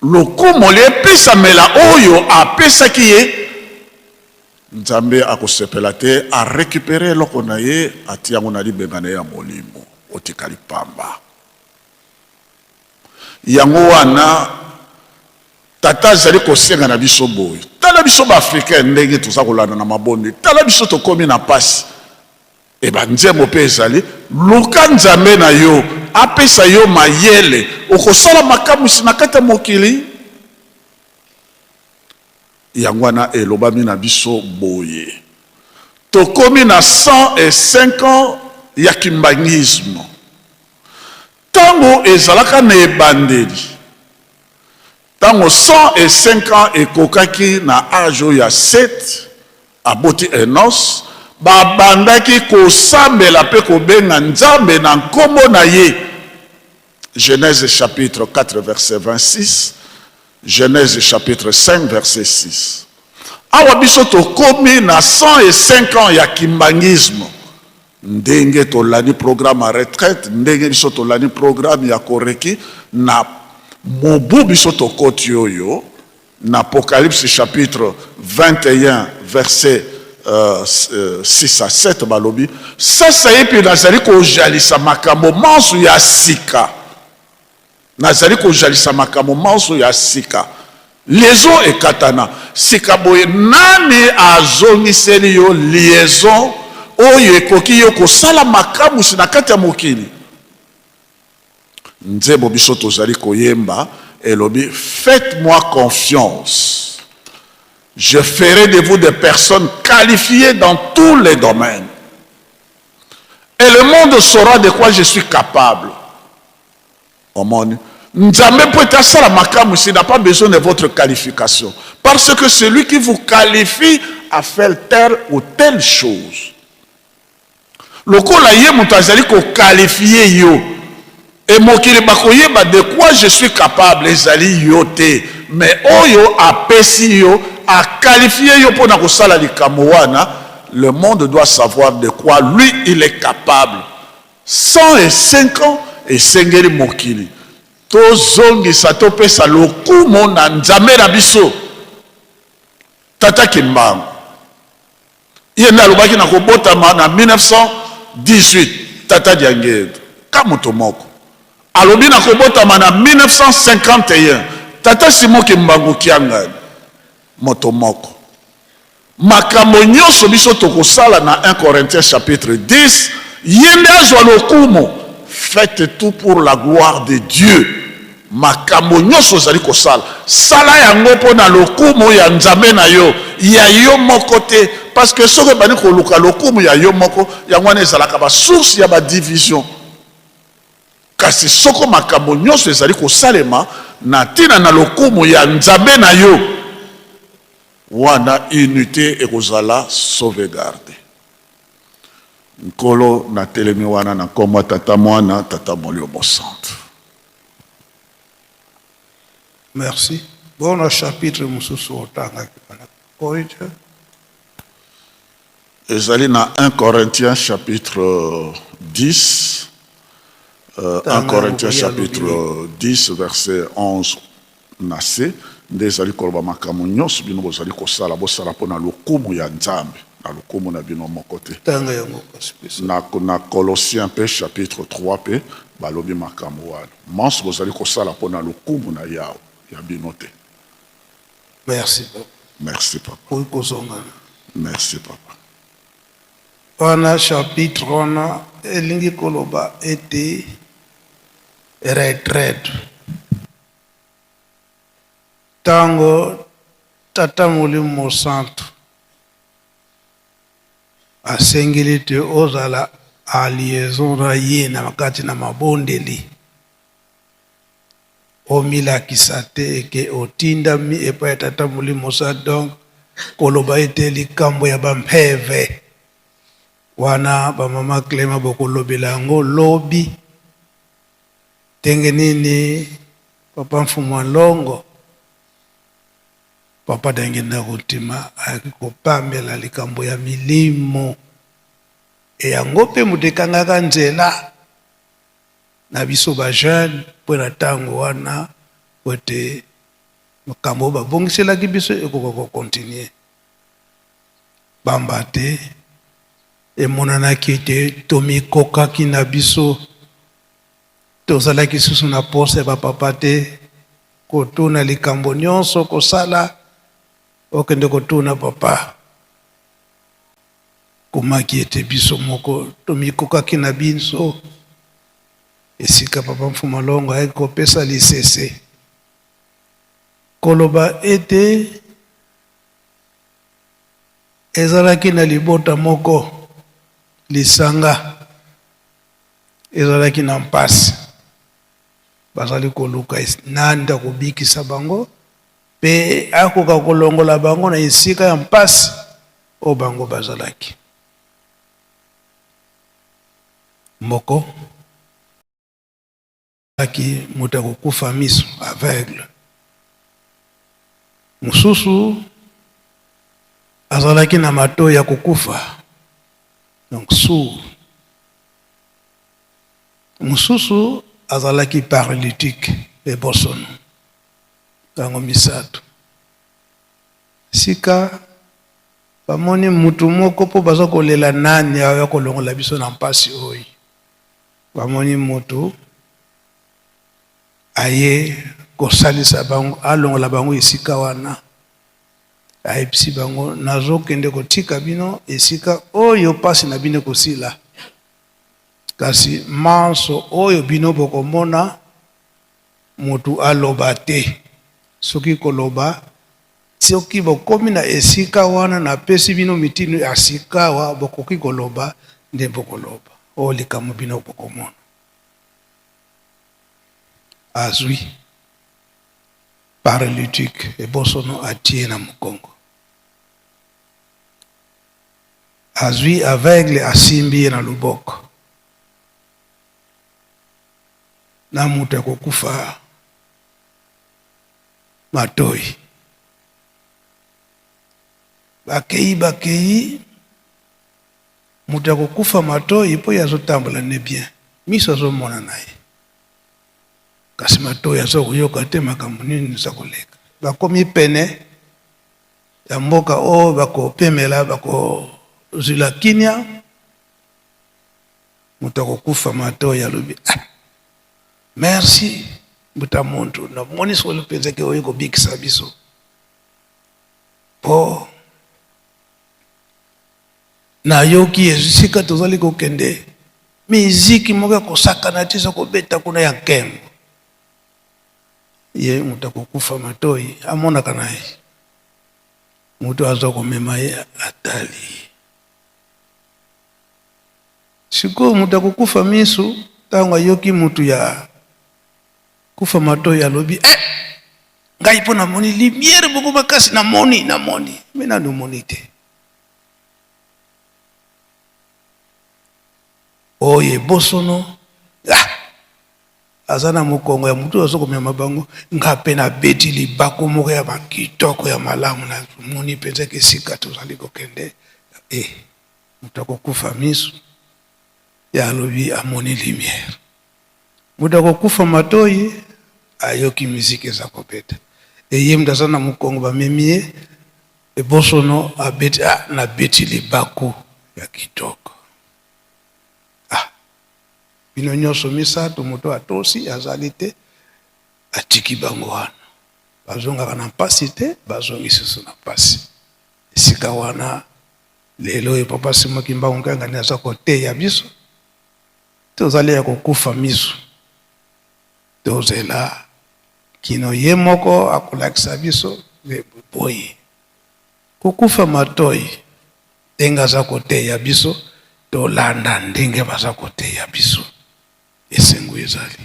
lokumo le pesa mela oyo apesaki ye Nzambe akosepela te a récupérer loko na ye ati yango na libengana ya molimo otikali pamba yango wana tata azali kosenga na biso boye tala biso ba africain ndenge toza kolanda na mabonde tala biso tokomi na pasi eba nzembo pe ezali luka Nzambe na yo apesa yo mayele okosala makamusi na kati ya mokili yango wana elobami na biso boye tokomi na 105 ans ya kimbangisme tango ezalaka na ebandeli tango 105 ans ekokaki na age oyo ya 7 aboti Enos babandaki kosambela pe kobenga Nzambe na nkombo na ye. Genèse chapitre 4 verset 26, Genèse chapitre 5 verset 6. Awa biso tokomi na 105 ans ya kimbangisme ndenge tolani programme à retraite ndenge biso tolani programme ya koreki na mobu biso tokoti oyo na Apocalypse chapitre 21 verset 6 à 7 balobi sasa yepi nazali kojalisa makambo manso ya sika nazali kojalisa makambo manso ya sika liaison ekatana sika boye nani azongiseli yo liaison oyo ekoki yo kosala makamusi na kati ya mokili nzembo biso tozali koyemba elobi faites-moi confiance. Je ferai de vous des personnes qualifiées dans tous les domaines. Et le monde saura de quoi je suis capable. Omoni. Nzambe peut être ça la makamu, il n'a pas besoin de votre qualification. Parce que celui qui vous qualifie a fait telle ou telle chose. Lokola ye mutazali ko qualifier yo. Et mokili bakoyeba de quoi je suis capable, ezali yo te. Mais oyo apesi yo a qualifié yo pour nakosala likambo wana, le monde doit savoir de quoi lui il est capable. 105 ans et sengeli mokili. Tozongi sato pesa lokumo na nzambe na biso. Tata Kimbangu. Yenda alobaki na kobotama na 1918 Tata Diangedo. Kamoto moko. Alobi na kobotama na 1951 Tata Simon Kimbangu Kiangani. Motomoko. Makambo nyonso biso tokosala na 1 Corinthiens chapitre 10 yende azwa lokumo. Faites tout pour la gloire de Dieu. Makambo nyonso zali kosala sala yango pona lokumo ya nzambe na yo ya yo moko te parce que soki bani koluka lokumo ya yo moko yango wana ezalaka ba source ya ba division kasi soko makambo nyonso ezali kosalema na tina na lokumo ya nzambe na yo wana unité ekozala sauvegarde. Nkolo na telemi wana na komwa tata mwana tata molio mosantu.
Merci. Bon chapitre mususu otanga kipana Corinthiens.
Ezali na 1 Corinthiens chapitre 10. 1 Corinthiens chapitre 10 verset 11 na C. Ndezali koloba makambo nyonso bino bozali kosala bosala pona lokumu ya nzambe na lokumu na bino moko te.
Tanga yango kasi.
Na Colossiens pe chapitre 3 pe balobi makambo wana. Manso bozali kosala pona lokumu na yawo ya bino te.
Merci papa.
Merci papa.
Pour kozongana.
Merci papa.
Wana chapitre wana elingi koloba ete retraite. Tango tata molimo santo asengeli te ozala a liaison na ye na makati na mabondeli omilakisa te eke otindami epai ya tata molimo santo donc koloba ete likambo ya bampeve wana bamama Clema bokolobela yango lobi ndenge nini papa Mfumu Longo papa dangenda kotima akikopambela likambo ya milimo e yango mpe mutekangaka nzela na biso ba jeune mpo na ntango wana kote makambo babongiselaki biso ekoka kokontinue bamba te emonanaki ete tomikokaki na biso tozalaki susu na posa ya bapapa te kotuna likambo nyonso kosala okende kotuna papa komaki ete biso moko tomikokaki na biso esika papa Mfumu Longo ayaki kopesa lisese koloba ete ezalaki na libota moko lisanga ezalaki na mpasi bazali koluka nanda kobikisa bango pe akoka kolongola bango na esika ya mpasi o bango bazalaki moko aki muta kokufa miso aveugle mususu azalaki na mato ya kokufa donc sourd Mususu azalaki paralytique ebosono tango misato. Sika bamoni mutu moko po baza kolela nani ya kolongola biso na mpasi oyo. Bamoni mutu aye kosalisa bango alongola bango esika wana. Ayebisi bango nazokende kotika bino esika oyo pasi na bino kosila. Kasi manso oyo bino bokomona mutu aloba te. Soki koloba soki bokomi na esika wana na pesi bino mitino ya sika wa bokoki koloba nde bokoloba. O likambo bino bokomona. Azwi paralytique ebosono atie na mukongo. Azwi aveugle asimbi na luboko. Na mutu akokufa matoi. Bakei mutu akokufa matoi po yazotambola ne bien. Miso azomona naye. Kasi matoi azokuyoka te makambo nini nisakoleka. Bakomi pene ya mboka o bakopemela bakozila kinya. Mutu akokufa matoi alobi. Merci buta muntu na moni solo penza ke oyo kobikisa biso. Po na yoki esika tozali kokende miziki moka kosakana tisa kobeta kuna ya nkembo. Ye mutu akokufa matoi amonaka naye. Mutu azokomema ye atali. Siko mutu akokufa misu tango yoki mutu ya kufa matoi alobi ngai po namoni lumière boko makasi namoni mena nomoni te. Oye bosono azana mukongo ya mutu azokomema bango ngape na beti libako moko ya makitoko ya malamu na moni penza ke sika tozali kokende mutu akokufa misu ya alobi amoni lumière. Mutu akokufa matoi ayoki miziki za kopeta. Eye mtazana mukongo bamemie ebosono abeti na beti libako ya kitoko. Bino nyonso misato mutu atosi azali te atiki bango wana. Bazongaka na mpasi te bazongi susu na mpasi. Esika wana lelo papa Simon Kimbangu Nkanga ni aza koteya biso. Tozali ya kokufa misu. Tozela kino ye moko akolakisa biso boye. Kokufa matoi ndenge za koteya biso tolanda ndenge baza koteya biso. Esengo ezali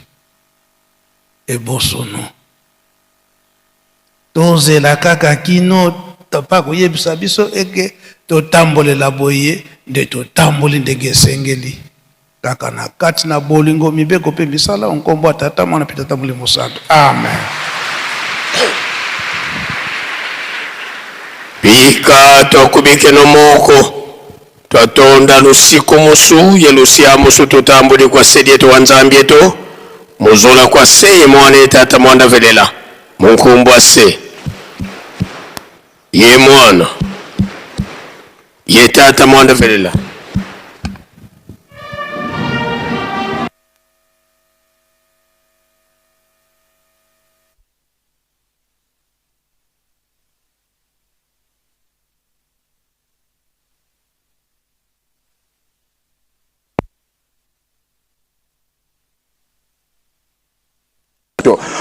ebosono. Tozela kaka kino topa koyebisa biso eke totambolela boye nde totamboli ndenge esengeli. Kaka na kati na bolingo mibeko pe misala onkombo atata mwana pe tata Molimo Santo. Amen.
Pika tokubike no moko twatonda lusiku musu yelusia musu tutambuli kwa sedi yetu wa Nzambi yetu muzola kwa seye mwana tata mwanda velela munkumbwa se ye mwana ye tata mwanda velela.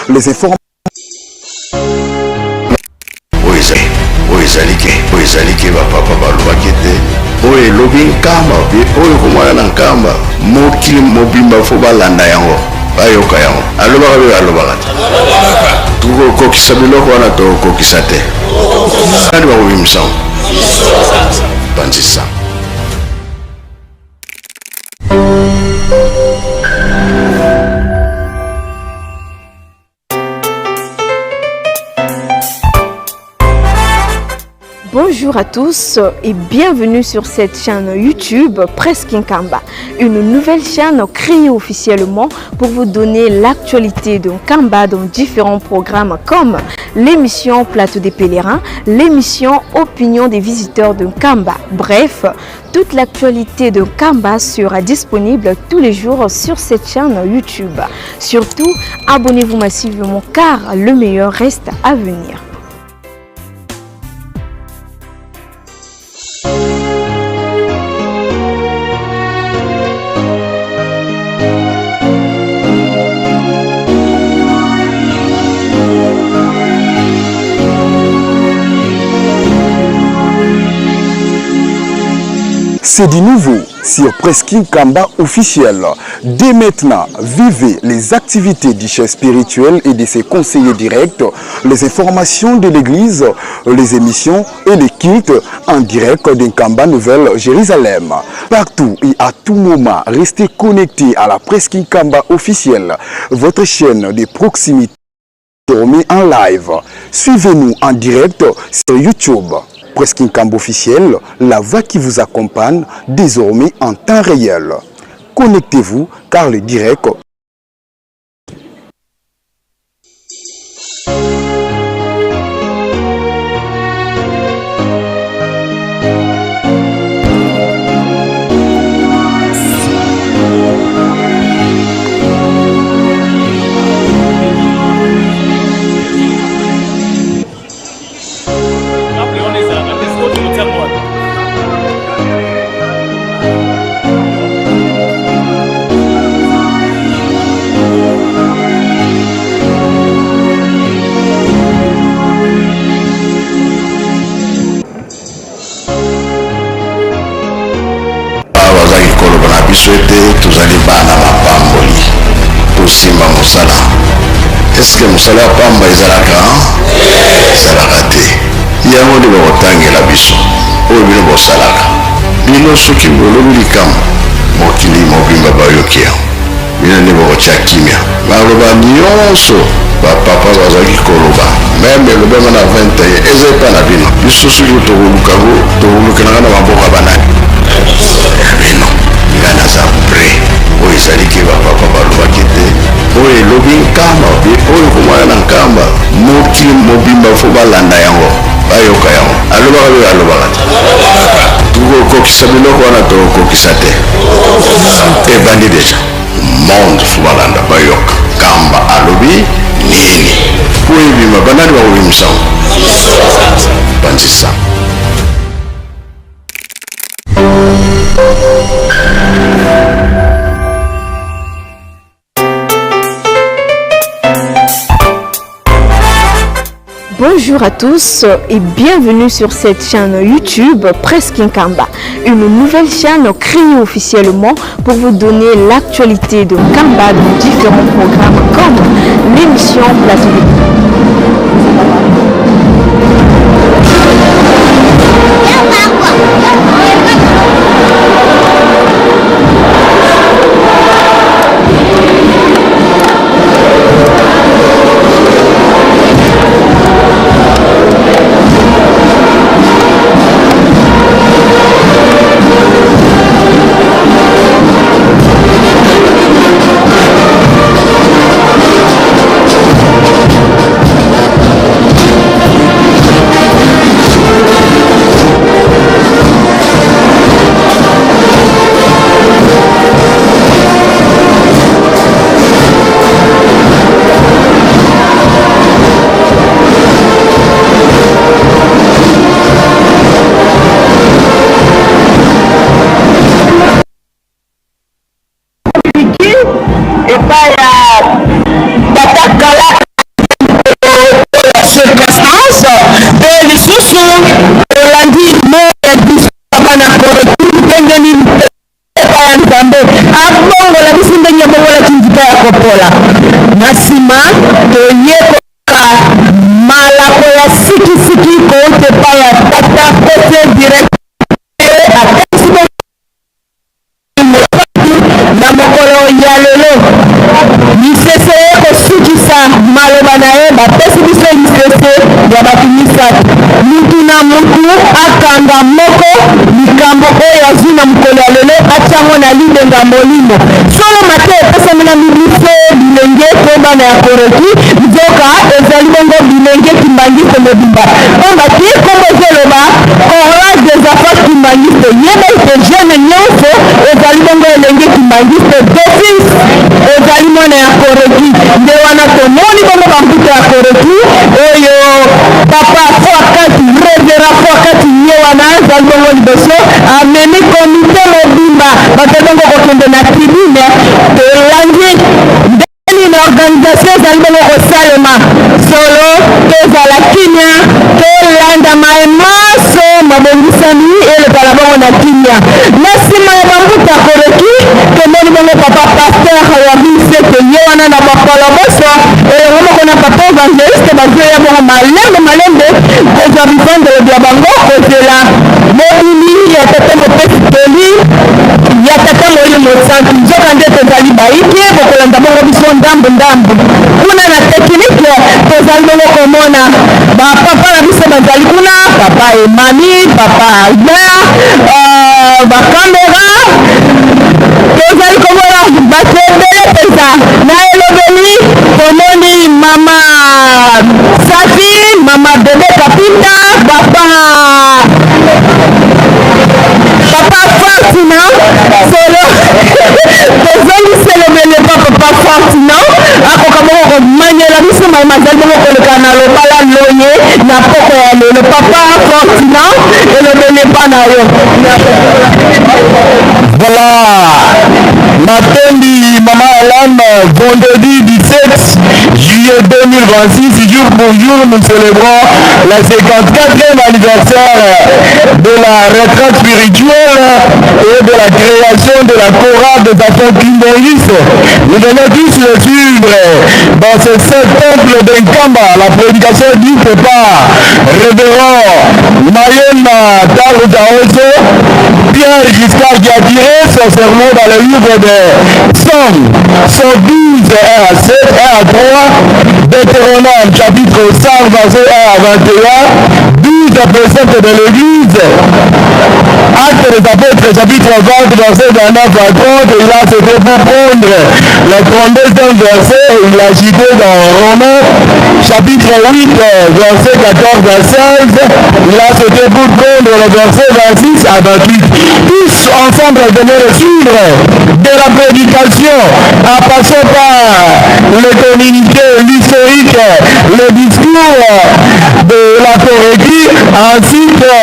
Les efforts
oizalike bapapa balobaki te oyo elobi nkamba oyo komwana na nkamba mokili mobimba fo balanda yango bayoka yango alobaka be alobaka te tokokokisa biloko wana tokokisa te ani bakobimisango banzisa.
Bonjour Bonjour à tous et bienvenue sur cette chaîne YouTube Presque Nkamba, une nouvelle chaîne créée officiellement pour vous donner l'actualité de Nkamba dans différents programmes comme l'émission Plateau des pèlerins, l'émission Opinion des visiteurs de Nkamba. Bref, toute l'actualité de Nkamba sera disponible tous les jours sur cette chaîne YouTube. Surtout, abonnez-vous massivement car le meilleur reste à venir.
C'est du nouveau sur Presque Nkamba officiel. Dès maintenant, vivez les activités du chef spirituel et de ses conseillers directs, les informations de l'église, les émissions et les cultes en direct d'Nkamba Nouvelle Jérusalem. Partout et à tout moment, restez connectés à la Presque Nkamba officielle, votre chaîne de proximité en live. Suivez-nous en direct sur YouTube. Presque Nkamba officiel, la voix qui vous accompagne désormais en temps réel. Connectez-vous car le direct
est-ce que musala pamba ezalaka te yango nde bakotangela biso oyo bino bosalaka bino soki bolobi likambo mokili mobimba bayoki yango bino nde bakotya kimia baloba nyonso bapapa bazalaki koloba meme elobema na 21 eza epa na bino biso soki tokolukanaka na maboko ya banani ya bino nga naza pre oyo ezalaki bapapa balobaki te oyo elobi nkamba oyo komwana na nkamba mokili mobimba fo balanda yango bayoka yango alobaka be alobaka te tokokokisa biloko wana tokokokisa te ebandi deja monde fo balanda bayoka nkamba alobi nini po ebima banani bakobimisa banzisa.
Bonjour à tous et bienvenue sur cette chaîne YouTube Presque Nkamba, une nouvelle chaîne créée officiellement pour vous donner l'actualité de Nkamba dans différents programmes comme l'émission Plateau des
Nasima toyekoka malako ya sikisiki kote pa ya tata kote direct na mokolo ya lelo misese kosukisa maloba na ye bapesi biso misese ya bato misato mutu na mutu aka
oyo azwi na mokolo ya lelo atiango na libenga molimo solo mate epesami na bibiso bilenge to bana ya koroki nzoka ezali bongo bilenge kimbangiste mobimba ombati kombo ezoloba orage des affaires kimbangiste yeba ete jeune nyonso ezali bongo elenge kimbangiste d'office ezali mwana ya koroki nde wana tomoni bongo bambuta ya koroki oyo papa fwakati revera fwakati ye wana ezali bongo liboso amemi komite mobimba bato bongo kokende na tribune tolandi ndeni na organisation ezali bongo kosalema solo tozala kimia tolanda maemaso mabongisami elekala bongo na kimia na nsima ya bambuta koroki tomoni bongo papa paster ya bisete ye wana na bakolo boso elongo moko na papa evangeliste bazoya bongo malembe kozwa bivandelo bya bango kozela mobili ya tata mopesi toli ya tata molimo mosantu nzoka nde tozali baike bokolanda bongo biso ndambu kuna na teknike tozali bongo komona bapapa na biso bazali kuna papa emani papa albert bakamera tozali komona bato ebele mpenza na elobeli tomoni mama safi mama bebe kapita papa Fortina solo tozongiselebele papa Fortina akokaboko komanyela biso mazali bongo koleka na lobala loye na poko ya lelo papa Fortina elobele mpa na yo
voilà Matendi Mama Alam vendredi 17 juillet 2026 jour pour jour nous célébrons la 54e anniversaire de la retraite spirituelle et de la création de la chorale des enfants Kimboïs. Nous venons tous le suivre dans ce temple d'Enkamba, la prédication du papa révérend Mayena Tarudaoso, Pierre Giscard qui a tiré son sermon dans le livre de Somme 112, 1 à 7, 1 à 3, Deutéronome chapitre 5, verset 1 à 21, 12 préceptes de l'Église, Actes des Apôtres chapitre 20, verset 29 à 30, il a cité pour prendre le 32e verset, il a cité dans Romains chapitre 8, verset 14 à 16, il a cité pour prendre le verset 26 à 28. Tous ensemble venez le suivre de la prédication en passant par les communiqués, l'historique, le discours de la Corégie, ainsi que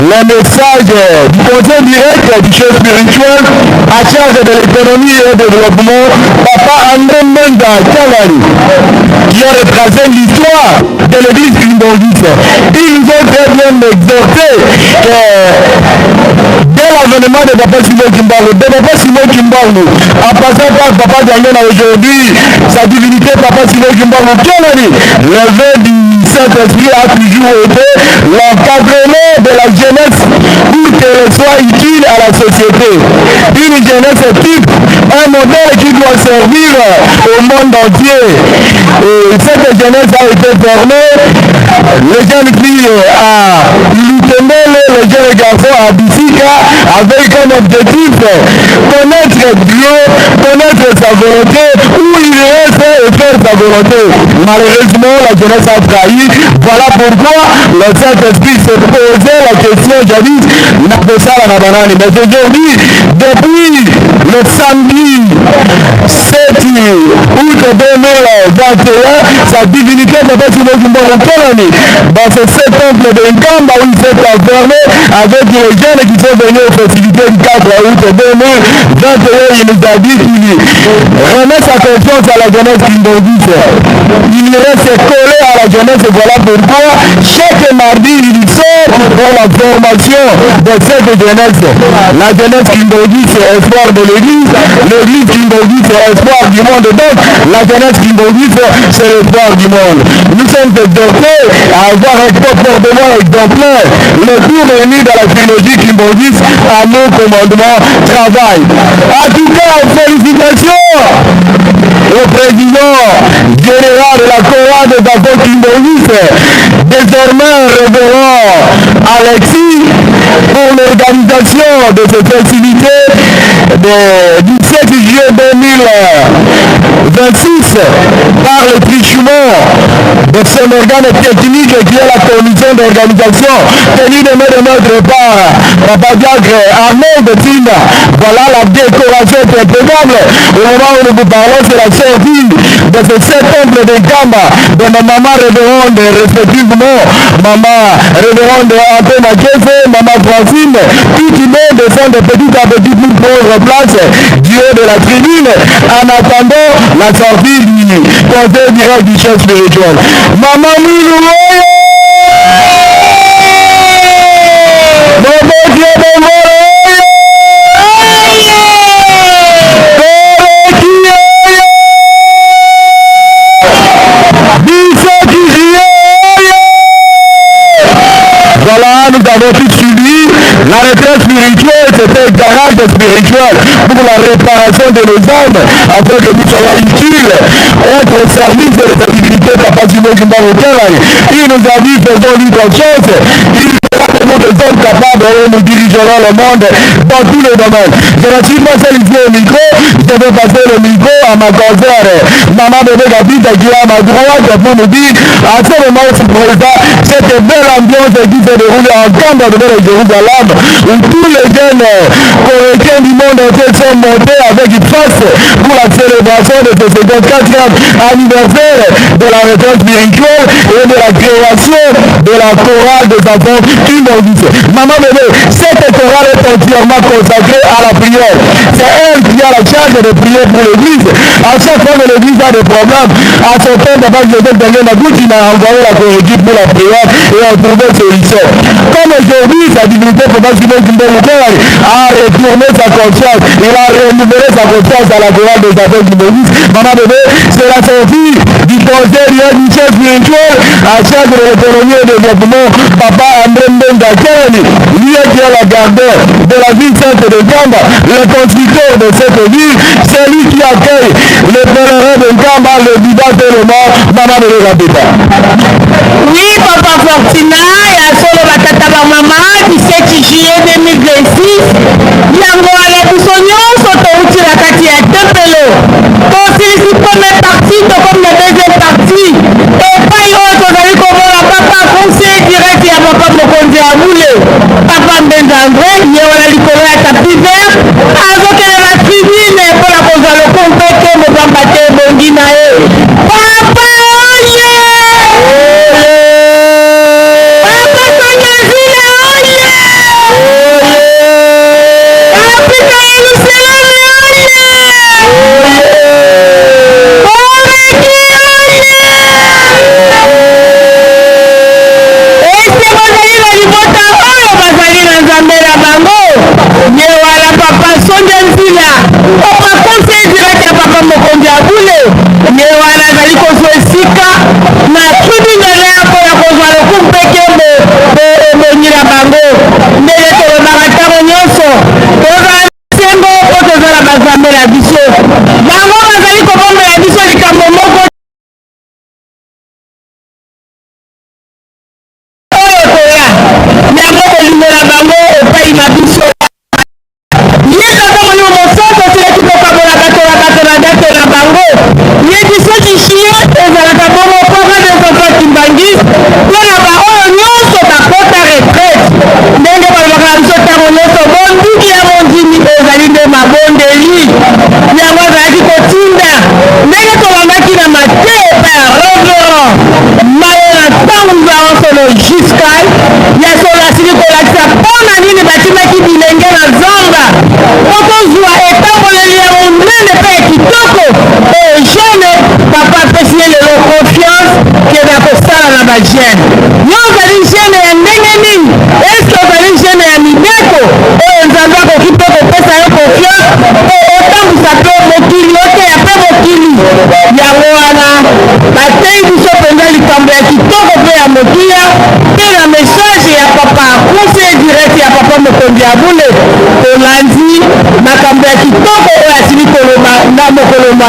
le message du conseil direct du chef spirituel à charge de l'économie et du développement, Papa André Menda Kalari, qui a retracé l'histoire de l'église Kimbongis. Ils nous ont très bien exhorté que dès l'avènement de Papa Simon Kimbangu, de Papa Simon Kimbangu, en passant par Papa Daniel aujourd'hui, sa divinité Papa Simon Kimbangu Kalari, le vœu du Saint-Esprit a toujours été l'encadrement de la jeunesse pour qu'elle soit utile à la société. Une jeunesse type, un modèle qui doit servir au monde entier. Et cette jeunesse a été formée, les jeunes filles à Lutemele, les jeunes garçons à Bissika, avec un objectif, connaître Dieu, connaître sa volonté, où il reste et faire sa volonté. Malheureusement, la jeunesse a trahi. Voilà pourquoi le Saint-Esprit s'est posé la question jadis, n'a pas ça la banane. Mais aujourd'hui, depuis le samedi 7 août 2021, sa divinité n'a pas suivi dans ce temple de Nkamba où il s'est enfermé avec les jeunes qui sont venus aux festivités du 4 août 2021. Il nous a dit qu'il remet sa confiance à la jeunesse Kimbongis. Il reste collé à la jeunesse et voilà pourquoi chaque mardi il sort pour la formation de cette jeunesse. La jeunesse Kimbongis c'est espoir de l'église, l'église Kimbongis c'est espoir du monde, donc la jeunesse Kimbongis c'est l'espoir du monde. Nous sommes exhortés à avoir un comportement exemplaire, le tout réuni dans la trilogie Kimbongis à nos commandements travail. En tout cas, félicitations au président général de la chorale des enfants Kimbongis, désormais révérend Alexis pour l'organisation de cette festivité du 7 juillet 2026 par le trichement de son organe technique qui est la commission d'organisation tenue de notre part, Papa Diacre Arnaud de Tina. Voilà la décoration impeccable. Au moment où nous vous parlons, c'est la sortie de ce 7 temples de Kamba de ma maman révérende, respectivement maman révérende Antoine Makese, maman Francine, tout le monde descend de petit à petit pour prendre place du haut de la tribune en attendant la sortie du conseil direct du chef spirituel. Maman Moulou, voilà, nous avons tout suivi. La retraite spirituelle, c'était un garage spirituel pour la réparation de nos âmes, afin que nous soyons utiles, être au service de la divinité Papa Simon Kimba Mokelai. Il nous a dit, faisons-lui confiance. Nous sommes capables et nous dirigerons le monde dans tous les domaines. Je ne suis pas seul ici au micro, je vais passer le micro à ma concert. Maman Bébé Gabita qui est à ma droite pour nous dire à ce moment où cette belle ambiance qui se déroule en camp de Jérusalem, où tous les jeunes coréens du monde entier sont montés avec une force pour la célébration de ce 54e anniversaire de la retraite spirituelle et de la création de la chorale des enfants qui m'ont dit. Maman Bébé, cette chorale est entièrement consacrée à la prière. C'est elle qui a la charge de prier pour l'église. À chaque fois que l'église a des problèmes, à son temps, Papa Joseph Daniel il a envoyé la corrective pour la prière et a trouvé solution. Comme aujourd'hui, sa divinité, Papa Simon Kimba Mokelai, a retourné sa conscience. Il a renouvelé sa conscience à la chorale des enfants du Moïse. Maman Bébé, c'est la sortie du conseil du chef spirituel à chaque de l'économie et développement. Papa André Mbenga Keni, lui qui est la gardeur de la ville sainte de Kamba, le constructeur de cette ville, c'est lui qui accueille les pèlerins de Kamba, le Bida et le mort, Maman de Rabita.
Oui, Papa Fortina, et à solo batata ba maman, 17 juillet 2026, yango ala kusonyo soto uti la kati ya tempelo. Tosili première partie, to comme la deuxième partie. Et pas yo tozali komona papa conseil direct ya papa mokonzi ya mule. Papa Mbenza André, ye wala likolo ya tapis vert, azokela la tribune pour la kozwa le compete mobamba te bongi na ye. Papa oye!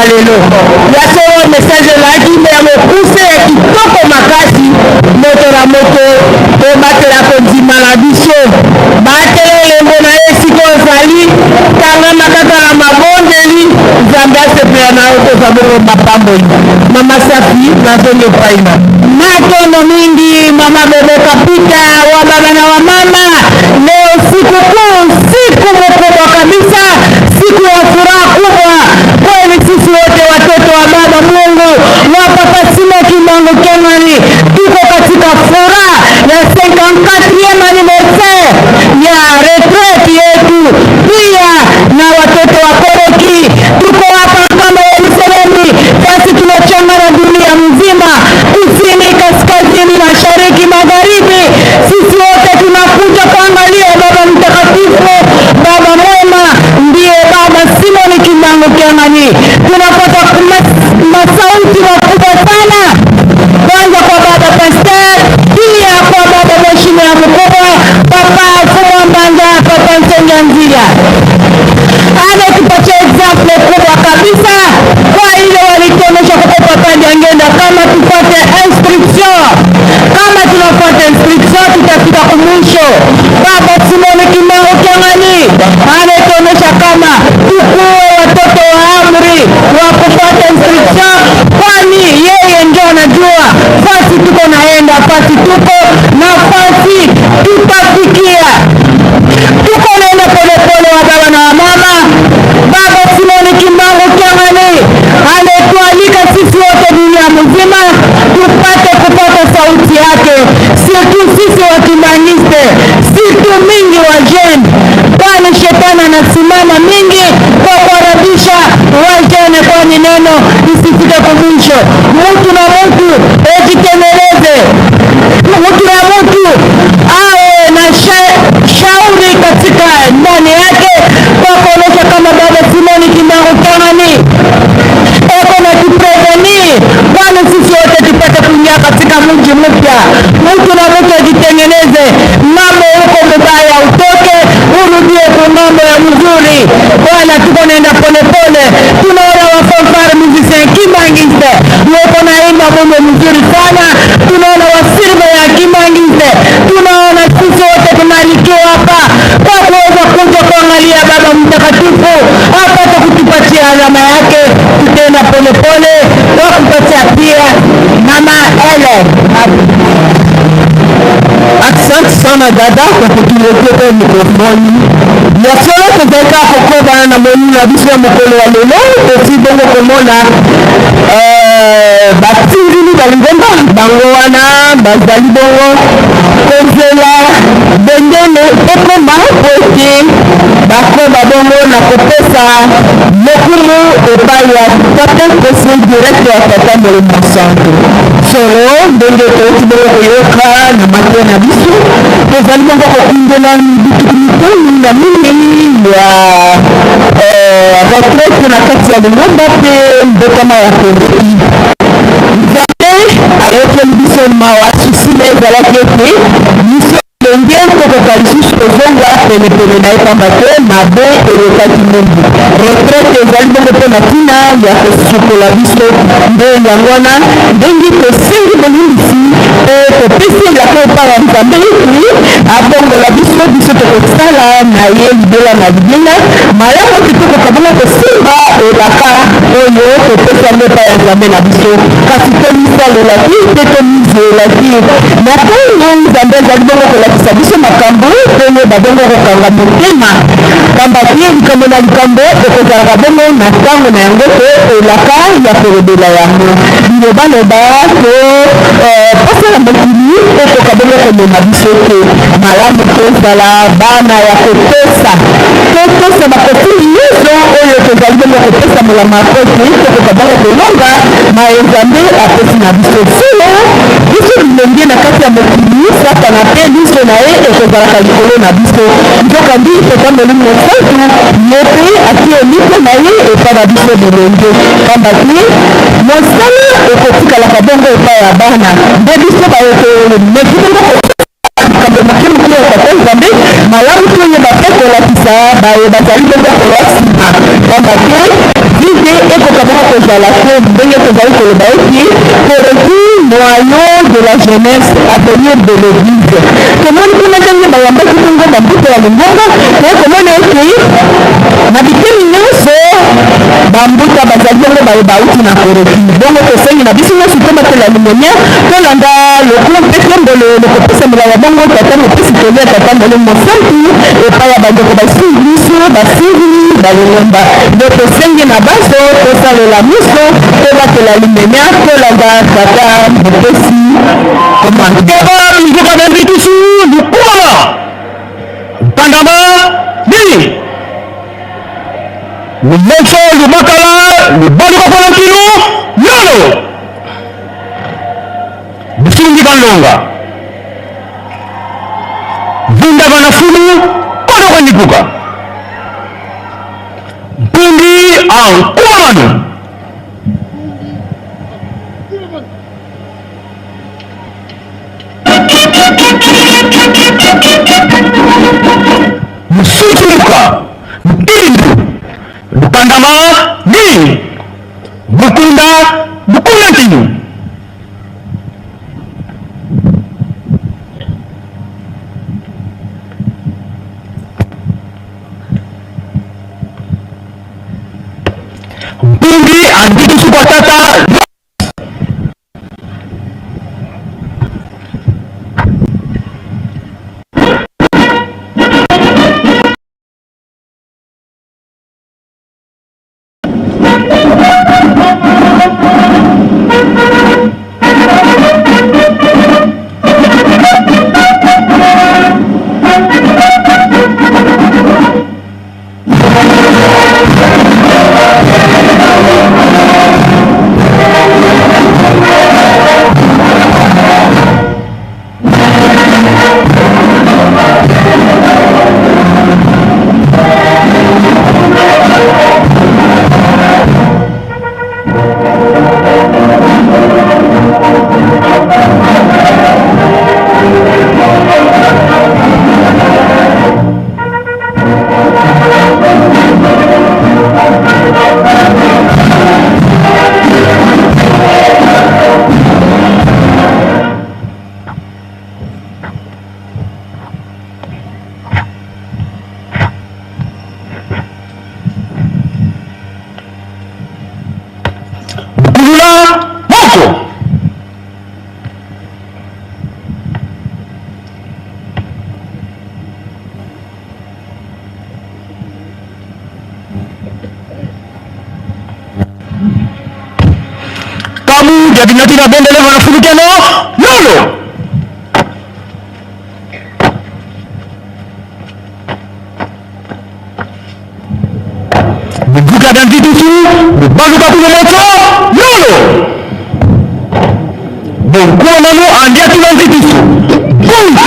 Lelo ya solo message laki me ya mokuse ya kitoko makasi moto na moto to batela kondima na biso batele lembo na ye sikoyo ezali kangama kaka na mabondeli nzambe asepela na yo kozwa bongo mapamboli. Mama Safi nazongi epai na matondo mingi mama bebe kapita wa baba na wa mama. Leo sikukuu, siku mkubwa kabisa, siku ya furaha kubwa kweli sisi wote watoto wa baba Mungu wa Papa Simon Kimbangu Keng'ani, tuko katika furaha ya 54e anniversaire ya retraite yetu, pia na watoto wa Koroki. Tuko hapa kama Yerusalemu, basi tunachanga na dunia mzima, kusini, kaskazini, mashariki, magharibi. Sisi wote tunakuja kuangalia baba mtakatifu, baba mwema, ndiye Baba Simon Kimbangu Keng'ani. Tunapata masauti makubwa sana, kwanza kwa baba Pastor, pia kwa baba mheshimiwa mkubwa Papa Fumwa Mbanga, Papa Nsenyanzia. Ametupatia example kubwa kabisa, kwa ile walituonyesha kwa Papa Jangenda kama tupate instruction. Kama tunafuata instruction tutafika kumwisho. Baba Simon Kimbangu Keng'ani ametuonyesha kama tukuwe watoto wa amri wa kufuata instruction, kwani yeye ndio anajua fasi tuko naenda, fasi tuko na fasi tutafikia. Tuko naenda polepole wa baba na wa mama. Baba Simon Kimbangu Keng'ani ametualika sisi wote dunia mzima tupate kupata sauti yake, sio tu sisi wa Kimbaniste, si tu mingi wa jeni, kwani shetani anasimama mingi kwa kuharibisha wajene, kwani neno isifike kumwisho. Mtu na mtu ejiteneleze, mtu na mtu awe na shauri katika ndani yake, kwa kuonyesha kama baba Simon Kimbangu Keng'ani eko na tuprevenir, kwani sisi wote tupate kuingia katika mji mpya. Mtu na mtu ajitengeneze, mambo huko mbaya utoke, urudie kwa mambo ya mzuri. Bwana, tuko naenda polepole, tunaona wafanfare musicien Kimbangiste wako na imba mambo mzuri sana, tunaona wasirve ya Kimbangiste, tunaona sisi wote tunalikiwa hapa kwa kuweza kuja kuangalia baba mtakatifu apate kutupatia alama yake. Tutaenda polepole kwa kupatia pia mama Ellen. Asante sana dada kwa kutuletea mikrofoni. Yasolo tezeka kukoba na mwini na biso ya mkolo wa lelo, esi bongo komona batindili balingomba bango wana bazali bongo kozela bendele ekoma pote bakoba bongo na kopesa mokumu epai ya tata conseil direct ya tata Molimo Santo. Solo ndenge touti bongo koyoka na matio na biso, tozali bongo kokundela bituku mitano na mingi ya retraite na kati ya lingomba pe mbokama ya Koroki. Nzambe ayokeli biso mawasusi na ezalaki ete biso ndenge tokoka lisusu kozonga penepene na ye, pamba te mabe eyokaki mingi. Retraite ezali bongo mpe na ntina ya kosukola biso nde yango wana ndenge tosengi bolimbisi mpe topesi elaka epai ya Nzambe ete abongola biso tokosala na ye libela na libela malamu te tokoka bongo kosimba elaka oyo topesa ngo epai ya Nzambe na biso, kasi tomisalelaki mpe tomizelaki na ntango Nzambe ezali bongo kolakisa biso makambo oyo babongo kokanga motema, pamba te likambo na likambo ekozalaka bongo na ntango na yango te elaka ya kolobela yango bilobaloba to pasala mokili ekoka bongo komema biso te. Malamu tozala bana ya kopesa, topesa bakosili nyonso oyo tozali bongo kopesa molama kote tokoka bongo kolonga na Nzambe apesi na biso solo biso bilenge na kati ya mokili. Satana pe biso na ye ekozalaka likolo na biso, nzokandi tata Molimo Santo ye pe atie elike na ye epai na biso bilenge, pamba te mosala ekotikalaka bongo epai ya bana nde biso bayokomeki bongo likambo moke moke ya tata Nzambe malamu toyeba mpe kolakisa baye bazali bongo koya nsima, pamba te vide ekoka bongo kozala te ndenge tozali koloba ete Koroki noyau de la jeunesse, atelier de l'église. Tomoni kuna ndenge bayambaki bongo bambuta ya lingonga naye komona ete na biteni nyonso bambuta bazali bongo baye bauti na koroki bongo tosengi na biso nyonso to batela limonia tolanda lokolo mpe tombolo lokopesamela ya bongo tata mopesi tolia tata mbole mosantu epai ya bandeko basungi biso basingili balelomba nde tosengi na baso tosalela miso to batela limenia tolanda tata mopesi komandeba mbuka benditusu lukumama mpandama nini lumenso lumakala lubalukakolankinu yolo busungi balonga vunda banafulu konokondipuka mpindi ankuamanu musutuluka mpindu lukandama nini bukunda bukulantinu mpindi anditusu kwa tata jadi nanti nak benda lagi nak fudu keno lolo buka dan tidusu baru kapu moto lolo bongko lalu anda tu nanti tidusu bung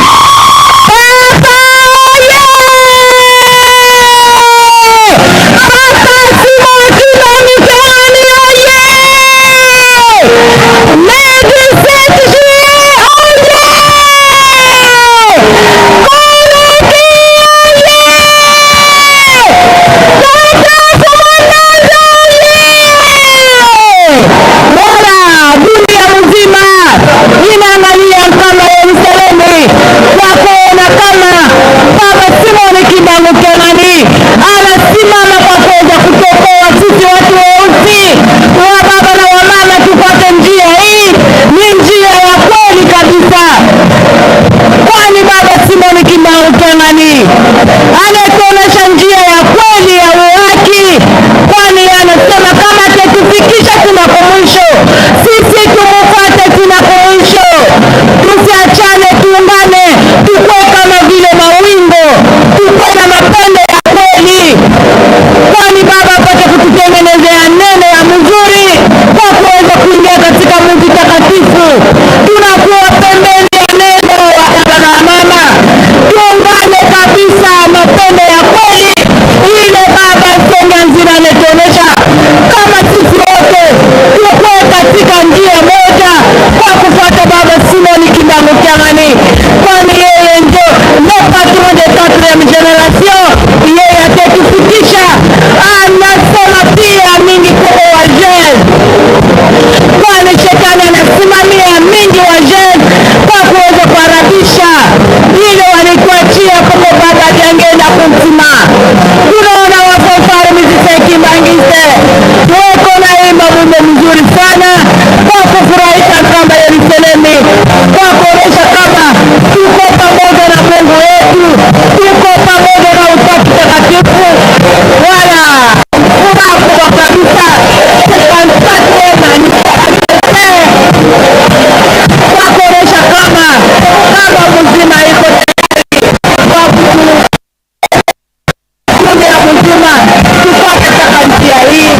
mama, tupate katika njia hii.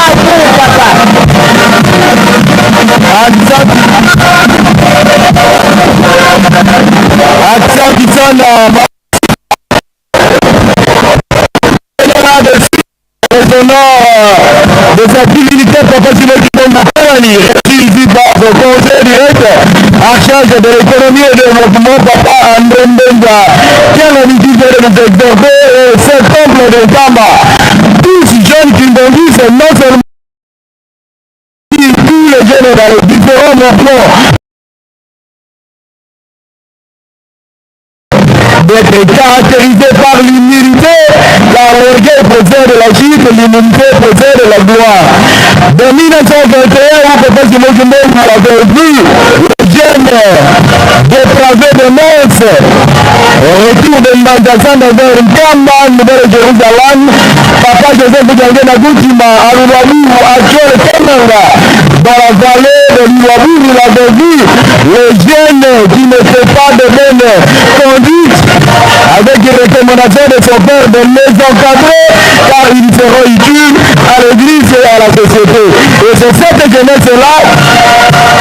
Asante papa.
Asante sana. Des activités professionnelles qui sont suivies par le conseil direct en charge de l'économie et du développement, papa André Mbenga, qui a l'habitude de nous exhorter ce temple de Kamba. Tous jeunes qui nous disent non seulement tous les jeunes dans les différents mouvements d'être caractérisés par l'humilité, car l'orgueil procède de la chute, l'humilité procède de la gloire. De 1921, où Papa Simon Kimbo avait vu les jeunes dépravés de Mons, au retour de Mbandassan vers Nkamba, Nouvelle-Jérusalem, Papa Joseph Djangé Nagutima, à Luabu, à Tchol Kenanga, dans la vallée de Luabu, il avait vu les jeunes qui ne font pas de bonne conduite, avec les recommandations de son père de les encadrer, car ils seront utiles à l'église et à la société. Et c'est cette jeunesse-là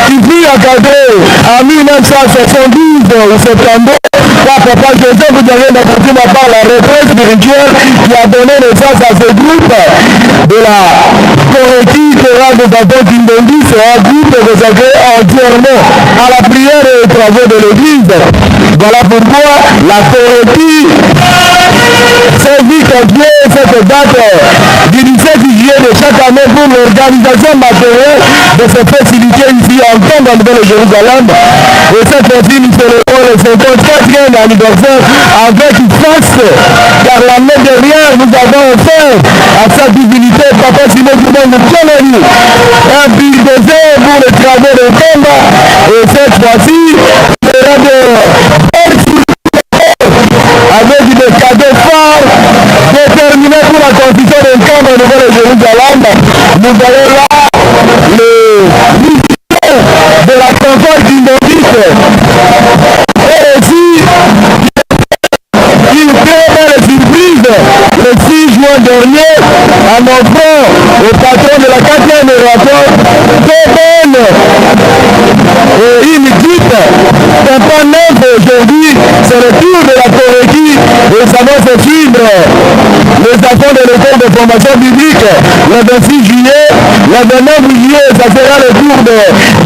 qui fut encadrée en 1972 ou 72 par Papa Joseph Djangé Nagutima par la retraite spirituelle qui a donné naissance à ce groupe de la Coreki Chorale des enfants Kindondi. C'est un groupe consacré entièrement à la prière et aux travaux de l'église. Voilà pourquoi la Coreki s'est vite confiée cette date du 17 juillet de chaque année pour l'organisation matérielle de cette festivité ici en Tombe en Nouvelle-Jérusalem. Et cette fois-ci, nous célébrons le 54e anniversaire avec force, car l'année dernière, nous avons offert à sa divinité, Papa Simon Kimbo Tcholani, un bulldozer pour les travaux de Tombe. Et cette fois-ci, sera de avec des cadeaux forts déterminés pour la construction d'un camp de Nouvelle-Jérusalem. Nous allons là le ministère de la confort d'Indonite et aussi une très belle surprise le 6 juin dernier en offrant au patron de la 4e rapport très bonne et une guide d'un pas neuf aujourd'hui. C'est le tour de la Coreki et ça va se suivre les enfants de l'école de formation biblique le 26 juillet, le 29 juillet ça sera le tour de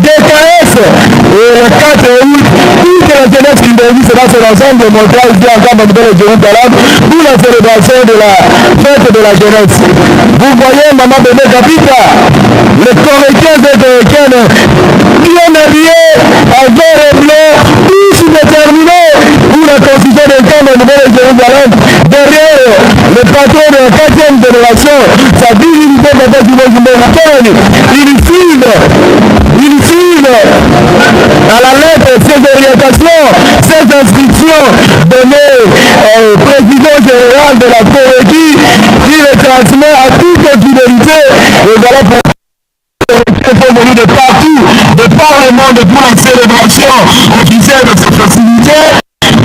DKS et le 4 août toute la jeunesse qui sera sur l'ensemble de montage ici encore dans Nouvelle-Jérusalem pour la célébration de la fête de la jeunesse. Vous voyez Maman Bébé Capita, les Corékiens et Corékiennes bien habillés en vert et blanc, tous déterminés pour la construction des camps de Nouvelle-Jérusalem. Derrière le patron de la 4e génération, sa divinité Papa Simon Kimbo Tcholani, il file à la lettre ces orientations, ces inscriptions données au président général de la Coreki qui les transmet à toute fidélité. Et voilà pour sont venus de partout, de par le monde pour la célébration officielle de cette festivité,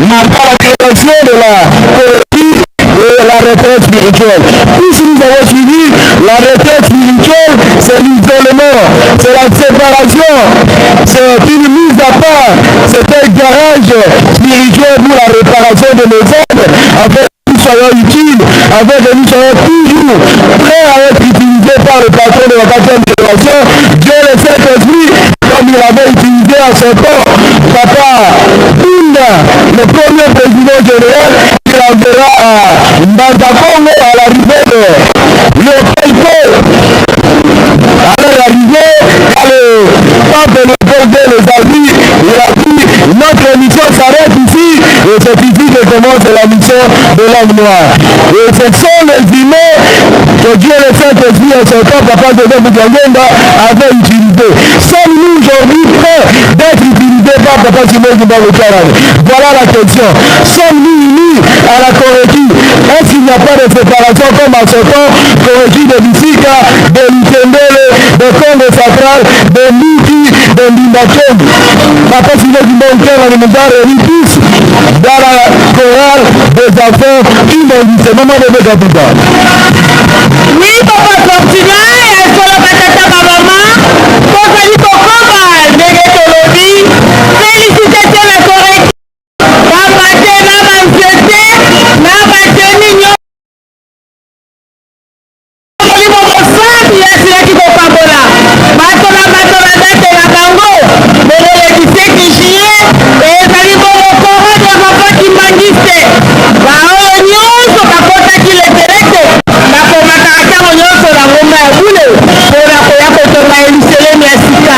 marquant la création de la Coreki et la retraite spirituelle. Tous nous avons suivi la retraite spirituelle, c'est l'isolement, c'est la séparation, c'est une mise à part, c'est un garage spirituel pour la réparation de nos âmes, afin que nous soyons utiles, afin que nous soyons toujours prêts à être utilisés par le patron de la 4e génération. Dieu le Saint-Esprit, comme il avait utilisé à son temps, Papa Punda, le premier président général, il enverra à Mbandakongo à l'arrivée de Léopoldo. À l'arrivée, quand le pape Léopoldo les a dit, il a dit, notre mission s'arrête ici, et c'est ici que commence la mission de l'homme noir. Et ce sont les humains que Dieu le Saint-Esprit en son temps, Papa Joseph Djangé avait utilisé. Sommes-nous aujourd'hui prêts d'être utilisés par Papa Simon Kimbo Tcholani? Voilà la question. Sommes-nous unis à la Coreki? Est-ce qu'il n'y a pas de séparation comme à ce temps, Coreki de Bissika, de Lutendele, de Congo Central, de Miki, de Mbimbakendi? Papa Simon Kimbo Tcholani nous a réunis tous dans la chorale des enfants qui m'ont dit, c'est Maman Bébé Capita.
ya silaki kokabola bato na date na bango lelo le 17 juillet ezali bongo korode ya papa Kimbangiste baoyo nyonso bakotaki leterete bakomaka ntango nyonso na ngomba ya bule mpona koya kotonga Yelusalemi ya sika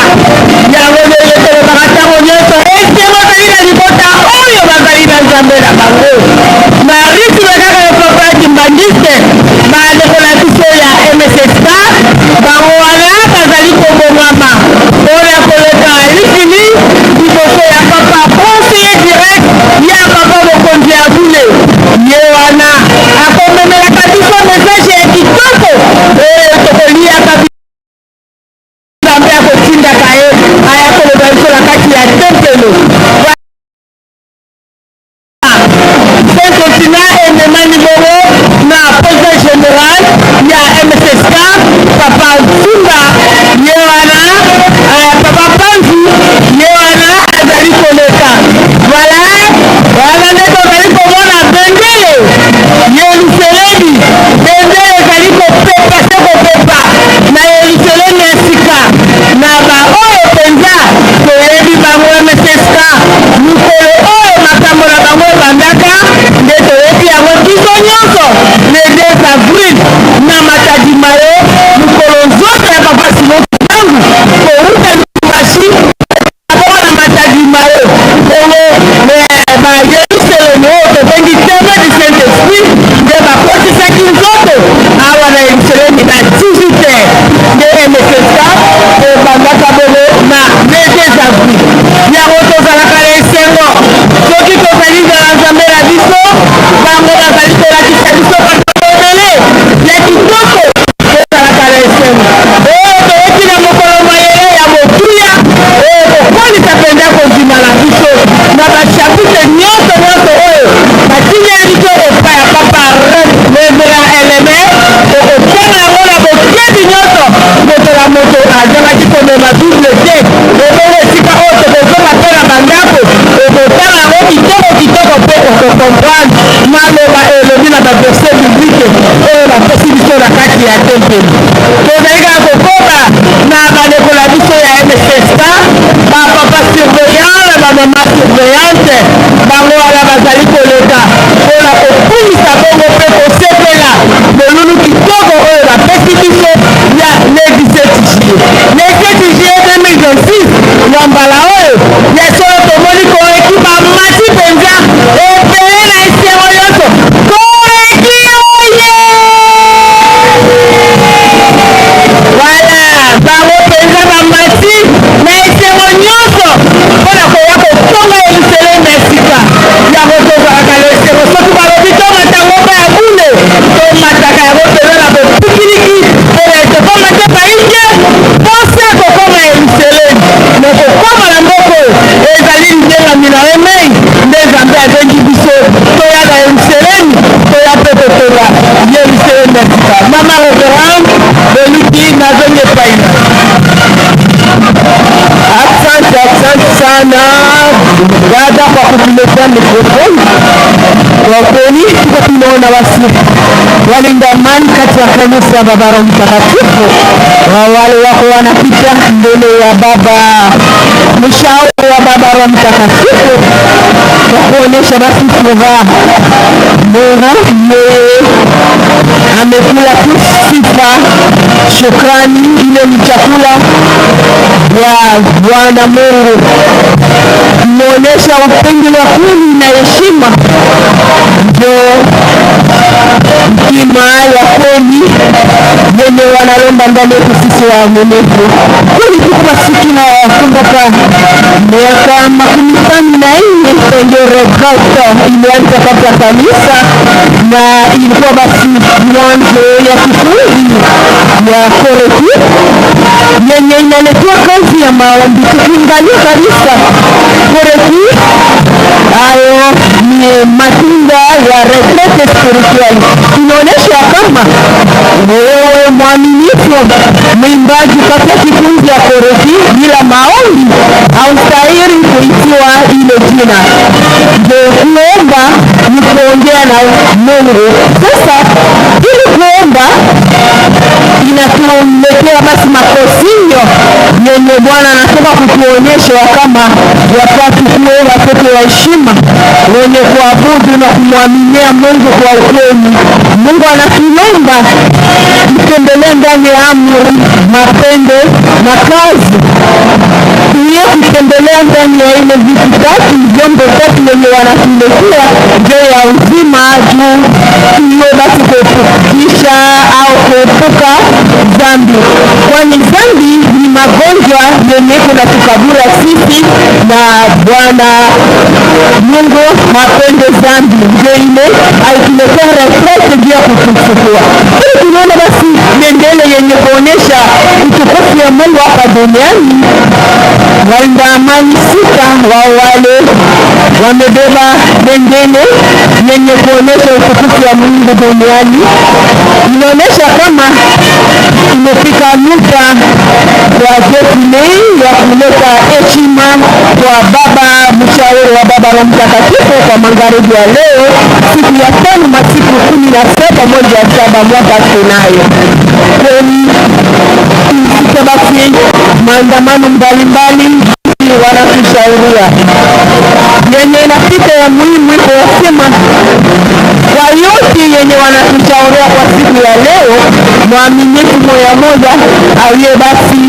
yango lelo tolobaka ntango nyonso esengo ozali na libota oyo bazali na nzambe na bango na risime kaka ya papa Kimbangiste bandeko na biso ya MSSK bango wana bazali kobongama mpona koleka lifini liboso ya papa conseiller direct ya papa mokonzi ya bule ye wana akomemelaka biso message ya kitoko oyo tokoliaka nzambe akotindaka ye aya koloba biso na kati ya tempelo continent ememani bongo na président général ya MSSK papa Zumba ye wana papa Panzi ye wana azali koleka voilà wana nde tozali komona bendele Yelusalemi bendele ezali kopepa se kopepa na Yelusalemi ya sika na baoyo mpenza toyebi bango MSSK mikolo oyo makambo na bango ebandaka nde toyebi yango biso nyonso le 2 avril na Matadi Mayo mikolo nzoto ya papa Simon Kibangu kouta Lubumbashi abongo na Matadi Mayo bongo Yelusalemi oyo tobengi teme du Saint-Esprit nde bakotisaki nzoto awa na Yelusalemi na 18h nde MSSK ebandaka bongo na le 2 avril yango tozalaka na esengo soki tozali nzala nzambe na biso bango bazali kolakisa biso bakabonele ya kitoko tozalaka na esengo oyo toyoki na mokolo mayele ya motuya oyo tokolisa mpenza kondima na biso na bashapitre nyonso oyo batinyeli to epai ya papa levela eleme okotanga yango na bokebi nyonso moto na moto azangaki komema double te ebongo esika oyo tokozonga mpe na bandako okotanga yango kitoko mpe okokomprendre maloba elobi na baverse biblike oyo bapesi biso na kati ya tempelo tozali kaka kokoma na bandeko na biso ya MSSK bapapa surveillant na bamama surveillante bango wana bazali koleka mpona kokumisa bongo mpe kosepela molulu kitoko oyo bapesi biso ya le 17 juillet le 7 juillet 2026 na mbala oyo ya solo tomoni koeki bamati mpenza epele na esengo nyonso koeki oye wala bango mpenza bamati na esengo nyonso mpona koya kotonga Yelusalemi ya sika yango tozalaka na esengo soki balobi tomata ngomba ya bule tomataka yango pelo na bopikiliki mpona tokoma te bainge pose kokoma Yelusalemi me kokoma na mboka ezali ndengami na emei nde nzambe abengi biso toya na Yelusalemi toya mpe kotonga Yelusalemi ya sika mama reverend beluki nazongi epai na asante sana dada kwa kutuletea mikrofoni. Kwa kweli tuko tunaona wasi walinda amani kati ya kanisa ya Baba Roho Mtakatifu wale wako wanapita mbele ya baba mshauri wa Baba Roho Mtakatifu kwa kuonyesha basi furaha bora amekula tu sifa shukrani. Ile ni chakula ya Bwana Mungu, inaonyesha upendo wa kweli na heshima, ndio hekima ya kweli yenye wanalomba ndani yetu sisi waaminifu. Kweli tuko masikini kumbuka miaka 54 ndio regatta ilianza katika kanisa, na ilikuwa basi mwanzo ya kikundi ya koreti yenye inaletea kazi ya maombi. Tukiangalia kabisa koreti hayo ni matunda ya retraite spirituelle. Inaonyesha kama wewe mwaminifu mwimbaji katika kikundi ya koreti bila maombi haustahili kuitiwa ile jina. Ndio kuomba ni kuongea na Mungu. Sasa ili kuomba inatuletea kuelewa basi makosinyo yenye Bwana anataka kutuonyesha ya kama wakati tuwe watoto wa heshima wenye kuabudu na kumwaminia Mungu kwa ukweli. Mungu anatulomba tutembelee ndani ya amri, mapendo na kazi. Tuye kutembelea ndani ya ile vitu tatu, vyombo tatu wenye wanatuletea ndio ya uzima juu tuwe basi kuepukisha au kuepuka dhambi, kwani dhambi ni magonjwa yenye kunatukabura sisi na Bwana Mungu hapende dhambi, ndio ile alituletea retraite juu ya kutuchukua. Tunaona basi bendele yenye kuonyesha utukufu ya Mungu hapa duniani. Walinda amani 6 wa wale wamebeba bendele yenye kuonyesha utukufu ya Mungu duniani. Inaonyesha kama tumefika muda kwa destiny ya kuleta heshima kwa baba mshauri wa baba wa mtakatifu kwa magharibi ya leo, siku ya 5 masiku 17 mwezi wa 7 mwaka tunayo. Kwa basi maandamano mbalimbali wanakushauria yenye inapita ya muhimu iko wasema kwa yote yenye wanakushauria kwa siku ya leo, mwaminifu moja moja aliye basi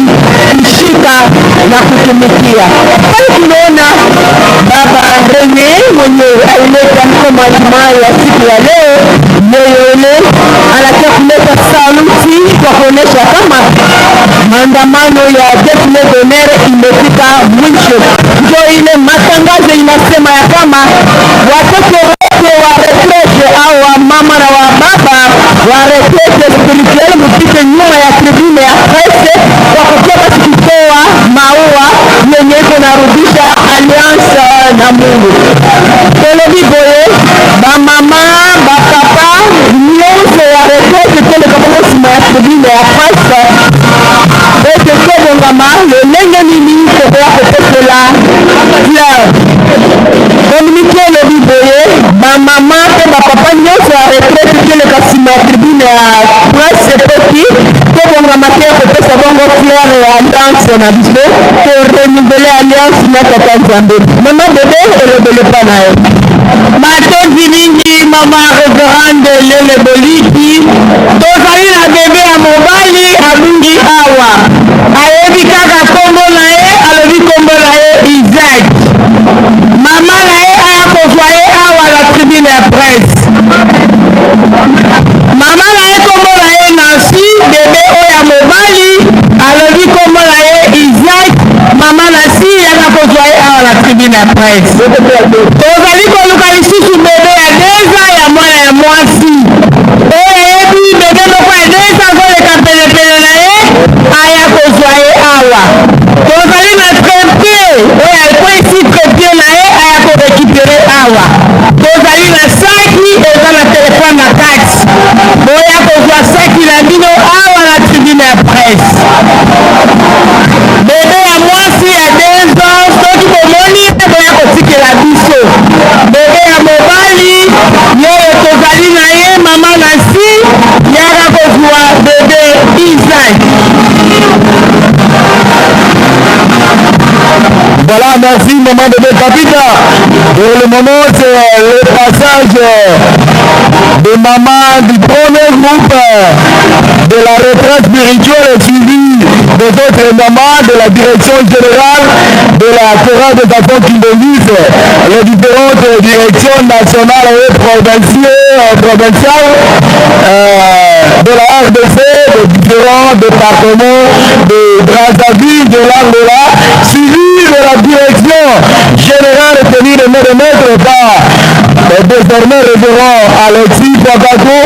kushika na kutumikia. Pale tunaona baba Rene mwenye alileta mkomajima ya siku ya leo, yeye anataka kuleta saluti kwa kuonesha kama maandamano ya Defile d'Honneur imefika mwisho. Ndio ile matangazo inasema ya kama watoto wote wa retraite au wa mama na wa baba wa retraite spirituelle mpite nyuma ya tribune ya presse kwa kutoka kutoa maua yenye kunarudisha alliance na Mungu. Tele biboye ba mama ba papa nyonse ya retraite tele kama sima ya tribune ya presse ete kobongama lolenge nini kokoya kopesela fleur. Communiqué le biboye ba mama pe ba papa nyonse ya retraite tele kasima ya tribune ya presse peti kobongama te kopesa bongo fleur ya alliance na biso to renouveler alliance na tata Nzambe. Mama bebe elobele pa na yo matozi mingi mama reverende Lele Boliki tozali na bebe ya mobali abungi awa ayebi kaka kombo na ye alobi kombo na ye Isaac. Mama na ye aya kozwa ye awa na tribune ya presse. Mama na ye kombo na ye Nancy, bebe oya mobali alobi kombo na ye Isaac. Mama Nancy yaka kozwa ye awa na tribune ya presse. Tozali koluka lisusu bebe ya 2 ans ya mwana ya mwasi oyo yebi bebe moko ya 2 ans koleka pelepele na ye aya kozwa ye awa. Tozali na trempier oyo alikuwa isi trempier na ye aya korekipere awa. Tozali na saki eza na telefone na kati oya kozwa saki na bino awa na tribune ya presse. Bebe ya mwasi ya 2 ans soki bomoni boya kotikela biso. Bebe ya mobali yoyo tozali na ye mama Nancy yaka kozwa bebe Isaac.
Voilà, merci maman bébé Capita. Pour le moment, c'est le passage de maman du premier groupe de la retraite spirituelle suivi des autres mamans de la direction générale de la chorale des enfants qui bénissent les différentes directions nationales et provinciales de la RDC, des différents départements de Brazzaville, de l'Angola, suivi de la direction générale tenue de remettre par le désormais révérend Alexis Pagato,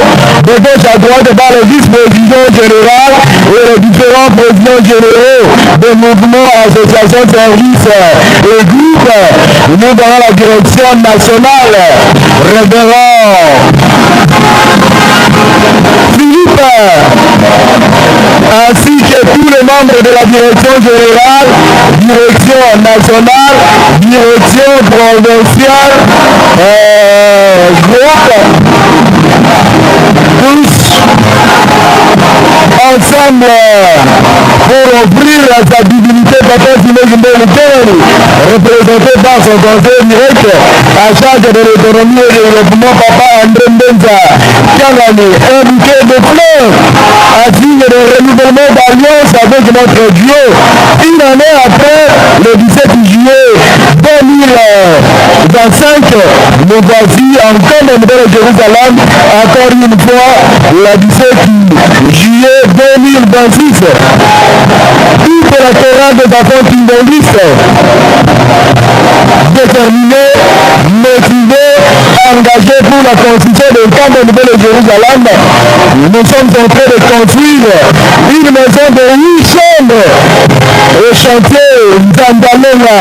de gauche à droite par le vice-président général et les différents présidents généraux des mouvements, associations, services et groupes. Nous avons la direction nationale, révérend Philippe, ainsi que tous les membres de la direction générale, direction nationale, direction provinciale, groupe, tous ensemble pour offrir sa divinité Papa Simon Kimbangu Kenani, représenté par son conseil direct à charge de l'économie et du développement Papa André Mbenza Kenani, un bouquet de fleurs à signe de renouvellement d'alliance avec notre Dieu. Une année après, le 17 juillet 2025, nous voici encore dans le Jérusalem, encore une fois, le 17 juillet 2026. Toute la terrain des enfants kimbanguistes, déterminés, motivés, engagés pour la construction d'un camp au niveau de Jérusalem, nous sommes en train de construire une maison de 8 chambres au chantier Nzandalonga.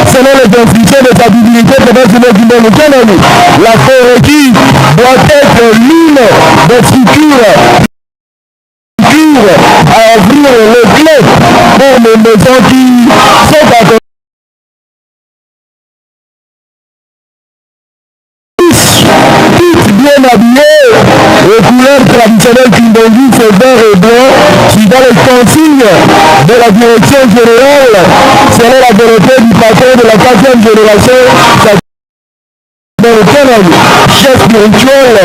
Selon les instructions de sa divinité, la Koreki doit être l'une des structures à ouvrir les clés pour les maisons qui sont à côté. Toutes bien habillées aux couleurs traditionnelles kimbanguistes, vert et blanc, suivant les consignes de la direction générale, selon la volonté du patron de la 4e génération, chef spirituel,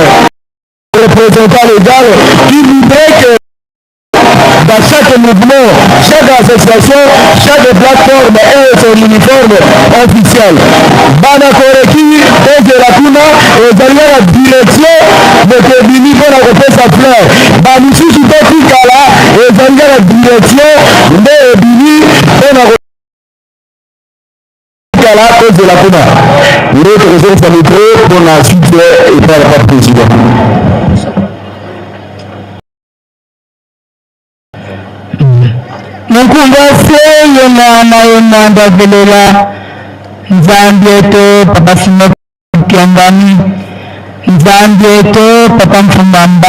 représentant légal, qui voudrait que dans chaque mouvement, chaque association, chaque plateforme ait son uniforme officiel. Bana Koreki, de la Kuna, et derrière la direction de Kébini pour la repère sa fleur. Bamissu Soutoti Kala, et derrière la direction de Kébini pour la repère Kala, et de la Kuna. Nous retrouvons sa micro pour la suite et par le président.
Mukumbase yomwana yomwanda velela nzambi eto papa Simon Kiambani nzambi eto papa Mfumamba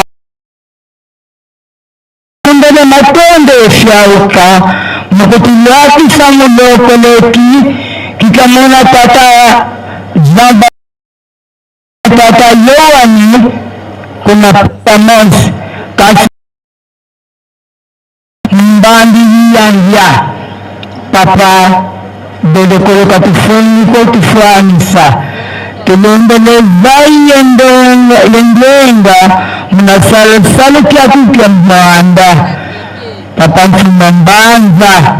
kumbele matonde efyauka mukutulwakisa mulokoleki kikamona tata zamba tata Yohani kuna pamozi kasi mbandi yanja papa dedekoloka tufuniko tufanisa tulembeleza yendenga munasalosalo kyakupya mwanda papa Mfuma Mbanza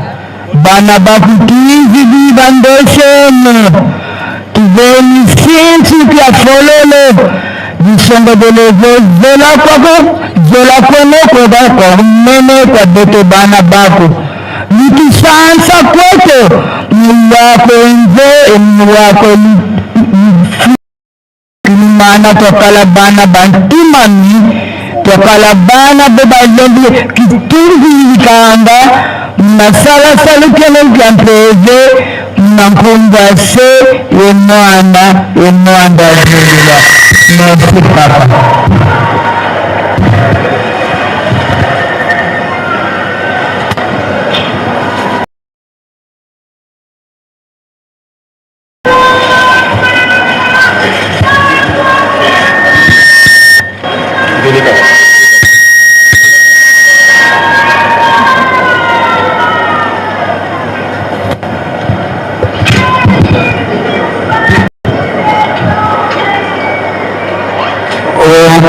bana bakukizi bibandeshene tuveni sinsu kya fololo disongodeleze zola kwene kweba kwa mene kwa bete bana bako nikisansa kweto mwako nze mwako mana tokala bana bantumani tokala bana bebalombi kitungi ikanga mnasala salukene mkiampeze mnakumbase yemwanda zilila merci papa.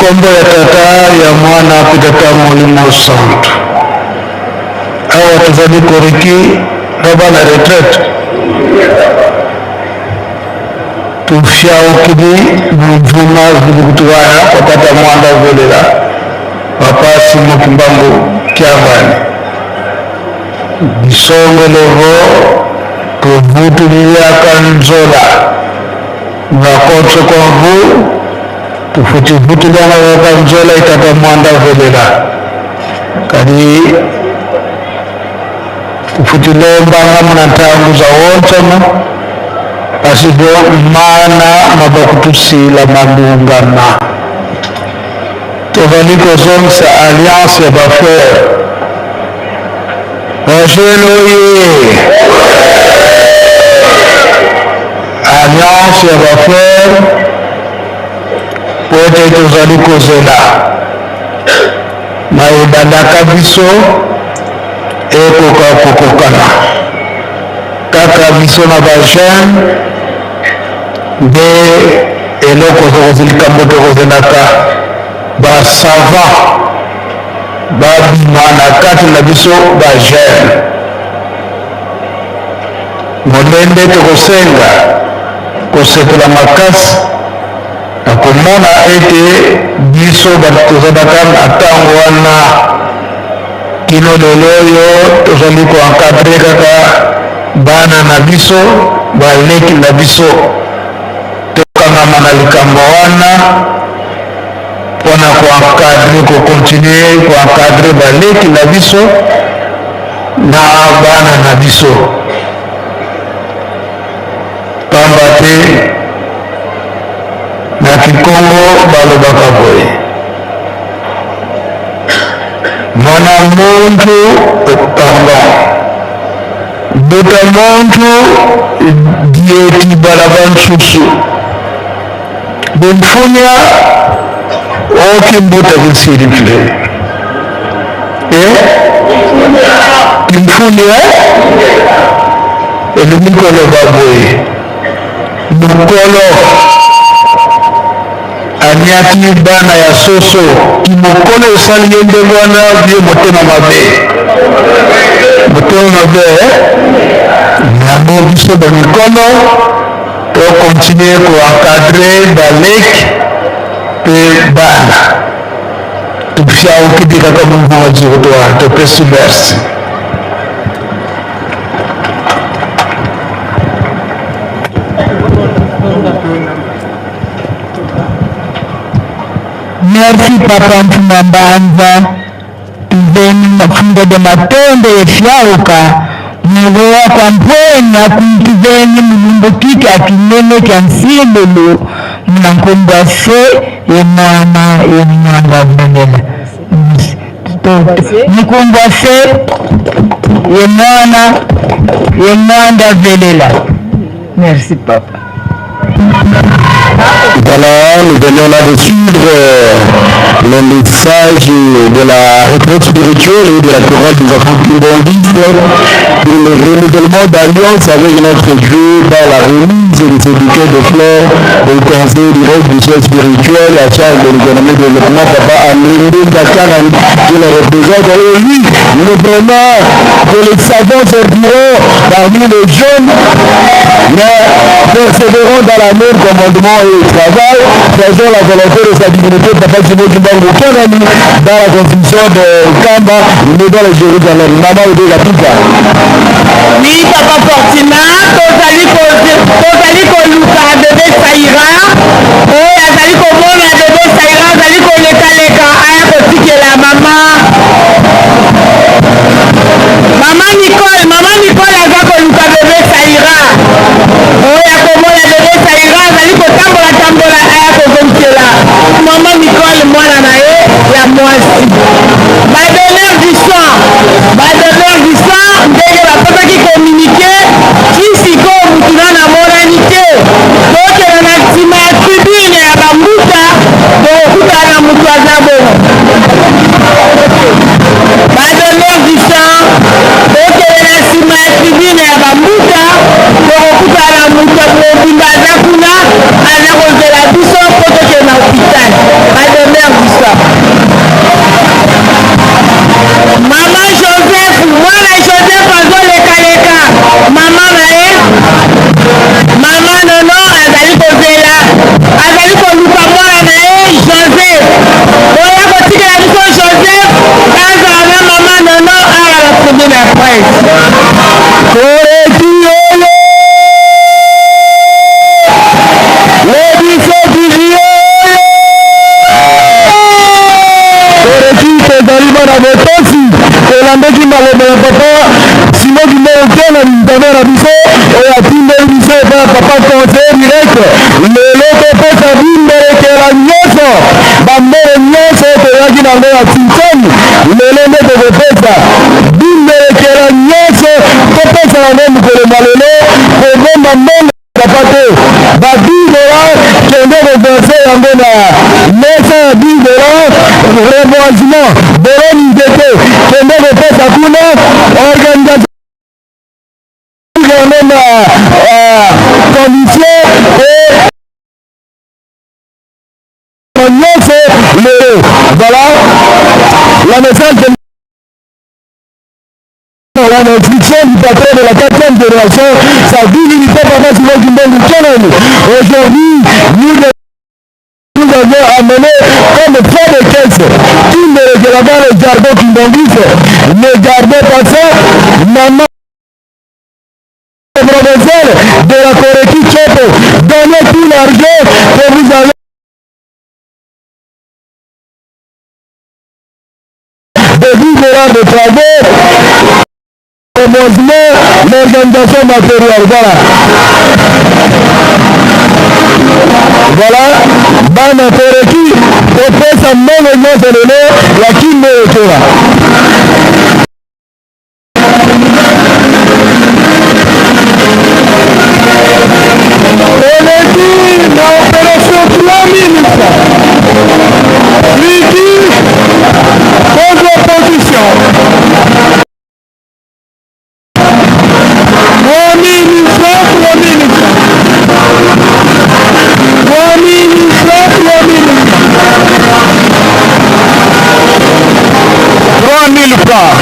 Kombo ya tata ya mwana pitata Molimo Santo awa tazali koreki roba na retraite tufyaukili mvuma vilikutuwana kwa tata mwanda velela papa Simon Kimbangu Kiambani bisongelevo tuvutuliliaka nzola vakotso kwavu tufutivutilana waka nzola itata mwanda velela kadi tufutilombanga munantanguza wonsono pasipo mana mabakutusila malungana tovaliko zonse alliance ya bafrere oseloye alliance ya bafrere pote tozali kozela na ebandaka biso ekoka kokokana kaka biso na bajeune nde eloko tokozilikambo tokozelaka basava babima na kati na biso bajeune molende tokosenga kosepela makasi na komona ete biso tozalaka na ntango wana kino lelo oyo tozali koencadre kaka bana na biso baleki na biso tokangama na likambo wana mpona koencadre kocontinue koencadre baleki na biso na bana na biso pamba te na kikongo balobaka boye mwana muntu pardon buta muntu dieti balaba nsusu bumfunya okimbuta kusirifile kimfunya elimikolo baboye mukolo anyaki bana ya soso kimokolo esali ye ndenge wana bie motema mabe yango biso bamikolo tokontinue koencadre baleki mpe bana topia okidi kaka mungu wa zikotoa topesi merci.
Merci Papa Mfumambanza, tuveni mafungo de matendo yefyauka mwewewa kwa mpwenya kumtuveni mulumbukike akinene kya nsimbulu mnankumbwase yemwana yemwanga mbenela mkumbwase yemwanga velela. Merci Papa.
Voilà, nous venons là de suivre le message de la retraite spirituelle et de la chorale des enfants qui bondissent pour le renouvellement d'alliance avec notre Dieu dans la remise de ces bouquets de fleurs au conseil direct du ciel spirituel à charge de l'économie de développement Papa Amrinde Dakaran qui le représente. Et lui, nous prenons que les savants serviront parmi les jeunes, mais persévérons dans la même commandement et travail, faisons la volonté de sa divinité, Papa Simon Kimbangu Kanani, dans la construction de Kamba, mais dans le Jérusalem. Maman de la Pika.
Oui, Papa Fortina, tozali koluka bebe Saïra, oyo azali komona bebe Saïra azali koleka aya kotikela mama Nicole aza koluka bebe Saïra, oyo akomona bebe Saïra azali kotambola aya kozongela mama Nicole mwana na ye ya mwasi. Badonneur du sang ndenge bapesaki communiqué kisiko mutuna na monani te tokela na nsima ya tribune ya bambuta tokokutana na mutu aza bongo. Badonneur du sang tokela na nsima ya tribune ya bambuta tokokutana na mutu mobimba aza kuna aza kozela biso mpo tokela na hôpital. Badonneur du sang. Mama Joseph, mwana Joseph azoleka mama na ye mama nono azali kozela azali koluka mwana na ye Joseph oya kotikela biso Joseph azala na mama nono ala na tribune ya presse koretiyele lebiso kiziyele koreti tozali bana botosi elandeki maloba ya papa Simon Kimbangu Kanani mtame na biso oyo atindeli biso epa ya papa conseiller direct lelo topesa bimbelekela nyonso bambele nyonso toyaki nango ya tinsani lelo nde tokopesa bimbelekela nyonso topesa yango mokolo malelo kobomba mbongo papa te babidola kende koverse yango na mesa ya bidola reboisement bolo
nzete kende kopesa kuna organisation même condition et voilà la message de la instruction du patron de la 4e génération, sa divinité Papa Simon Kimbangu Tshomoni. Aujourd'hui, nous avons amené comme foi de caisse tout le règlement le jargon Kimbanguiste. Ne gardez pas ça, maman provinciale de la Koreki Tchopo. Donnez tout l'argent que vous avez de 10 $ de travaux. L'organisation matérielle, voilà bana Koreki opesa mbongo nyonso lelo ya kimbo ekela eleki na opération 3000 Liki contre opposition 3000 francs. 3000 francs. 3000 francs.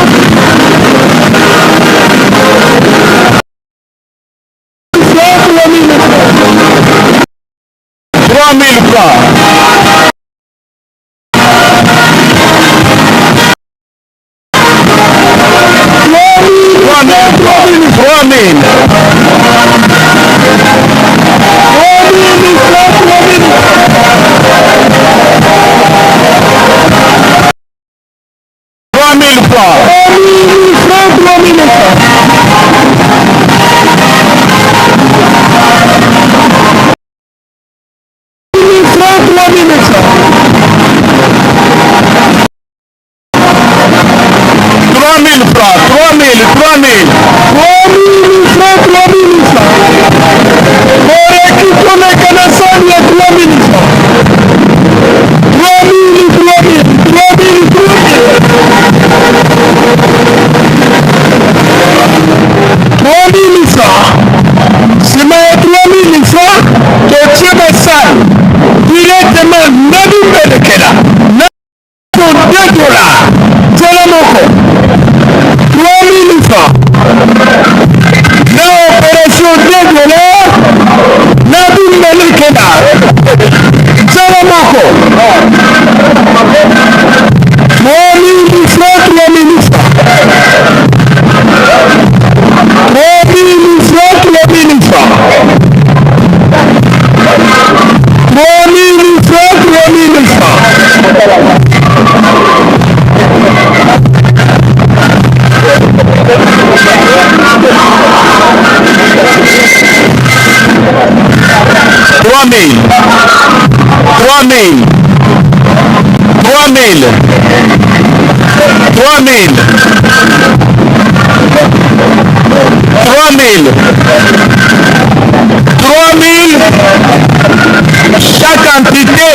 Chaque entité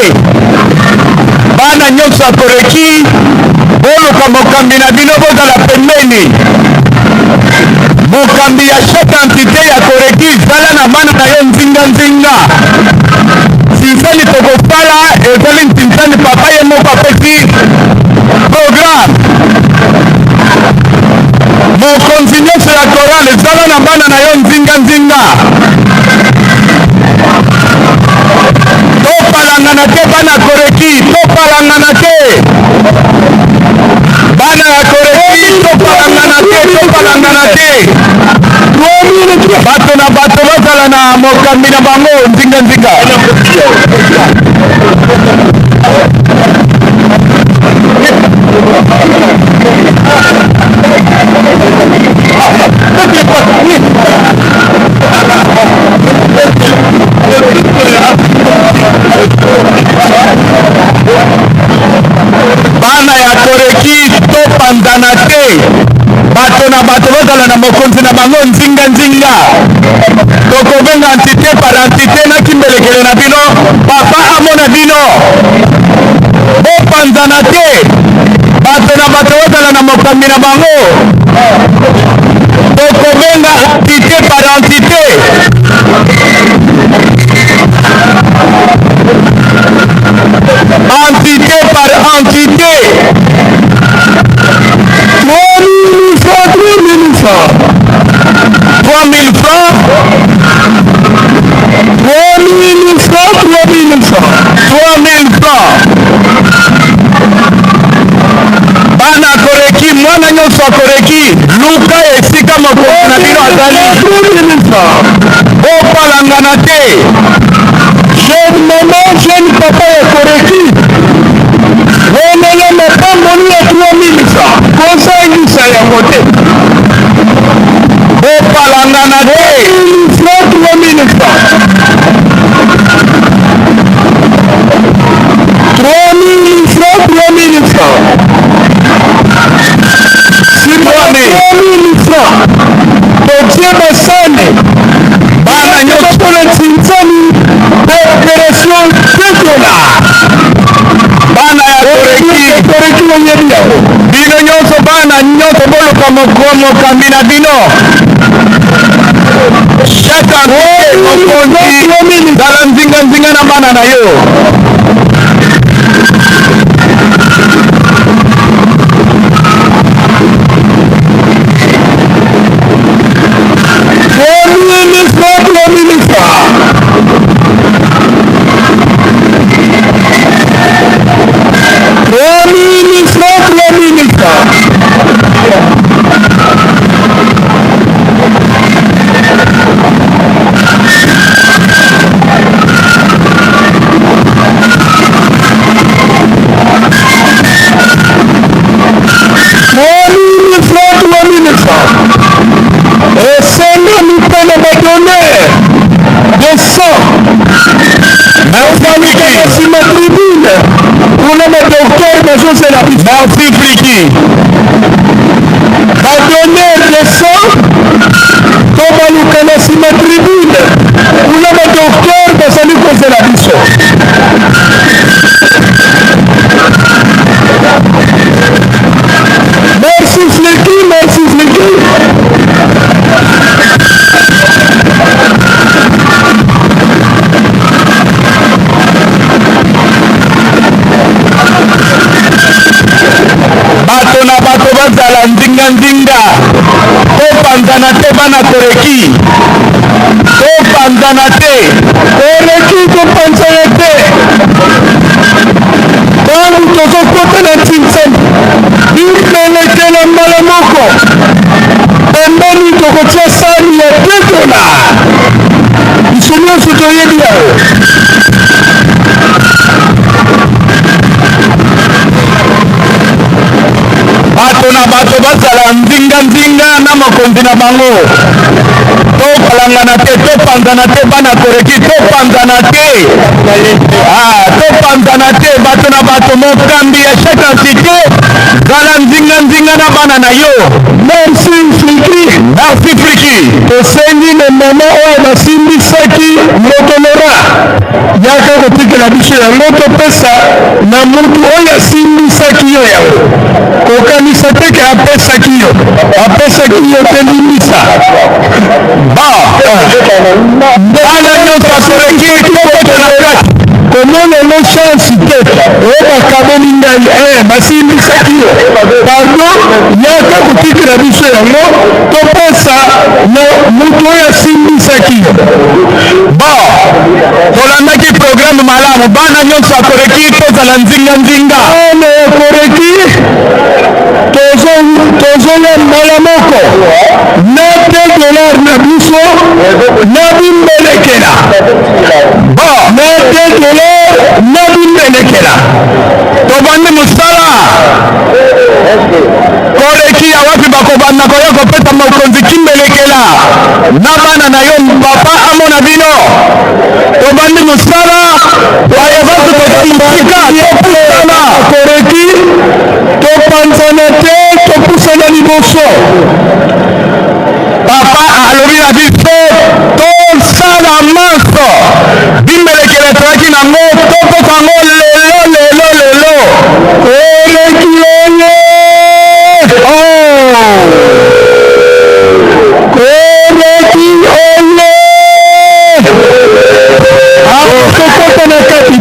bana nyonso ya Koreki oluka mokambi na bino bozala pembeni. Mokambi ya chaque entité ya Koreki zala na bana na yo nzinga sinsani tokosala ezali ntinsani papa ye moko apesi programme. Mokonzi nyonso ya korale zala na bana na yo nzinga topalangana te bana Koreki, topalangana te bana ya Koreki, topalangana te bato na bato bazala na mokambi na bango nzinga bana ya Koreki topanzana te bato na bato bazala na mokonzi na bango nzinga tokobenga entité par entité na kimbelekele na bino papa amona bino bopanzana te bato na bato mokambi na bango tokobenga entité par entité entité par entité 3000 francs 3000 francs bana koreki mwana nyonso akoreki luka esika mokonzi na bino azali opalangana te jeune mama jeune papa ya koreki wemele mopamboli ya 3000 francs kosangisa yango te opalangana te 3000 francs 3000 francs 3000 francs 3000 francs totie basane bana nyonso na tsintsani opération tekola bana ya koreki oyebi yango bino nyonso bana nyonso boluka mokambi na bino chaque entité mokonzi zala nzinga na bana na yo Merci Friki. Va donner le sang comme à l'Ukanasima tribune. Pour le docteur, va saluer pour la mission. Merci Friki, merci Friki. bato na bato bazala ndinga topanzana te bana koreki topanzana te koreki topanzana te ntango tozokota na ntinsani bimelekela mbala moko pembeni tokotia sani ya $2 biso nyonso toyebi yango bato na bato bazala nzinga na mokonzi na bango topalangana te topanzana te bana koreki topanzana te topanzana te bato na bato mokambi ya chaque entité zala nzinga na bana na yo merci Friki tosengi le mama oyo basimbisaki motonora yaka kotikela biso yango topesa na mutu oyo asimbisaki yo yango kokanisa te ke apesaki yo te limisa bana nyonso akoreki kokoto na kati komonelo chance te oyo bakabeli ngai basimbisaki yo pardon yaka kotikela biso yango topesa na mutu oyo asimbisaki yo tolandaki programme malamu bana nyonso akoreki tozala nzinga bana akoreki tozoya mbala moko na $2 na biso na bimbelekela na $2 na bimbelekela tobandi mosala koreki ya wapi bakobanda koya kopesa mokonzi kimbelekela na bana na yo papa amona bino tobandi mosala ayebasi kotimbika topusana koreki topanzana te topusana liboso papa alobi na biso tosala maso bimbelekele toyaki nango tokoka yango lelo koreki oye Koreki ole!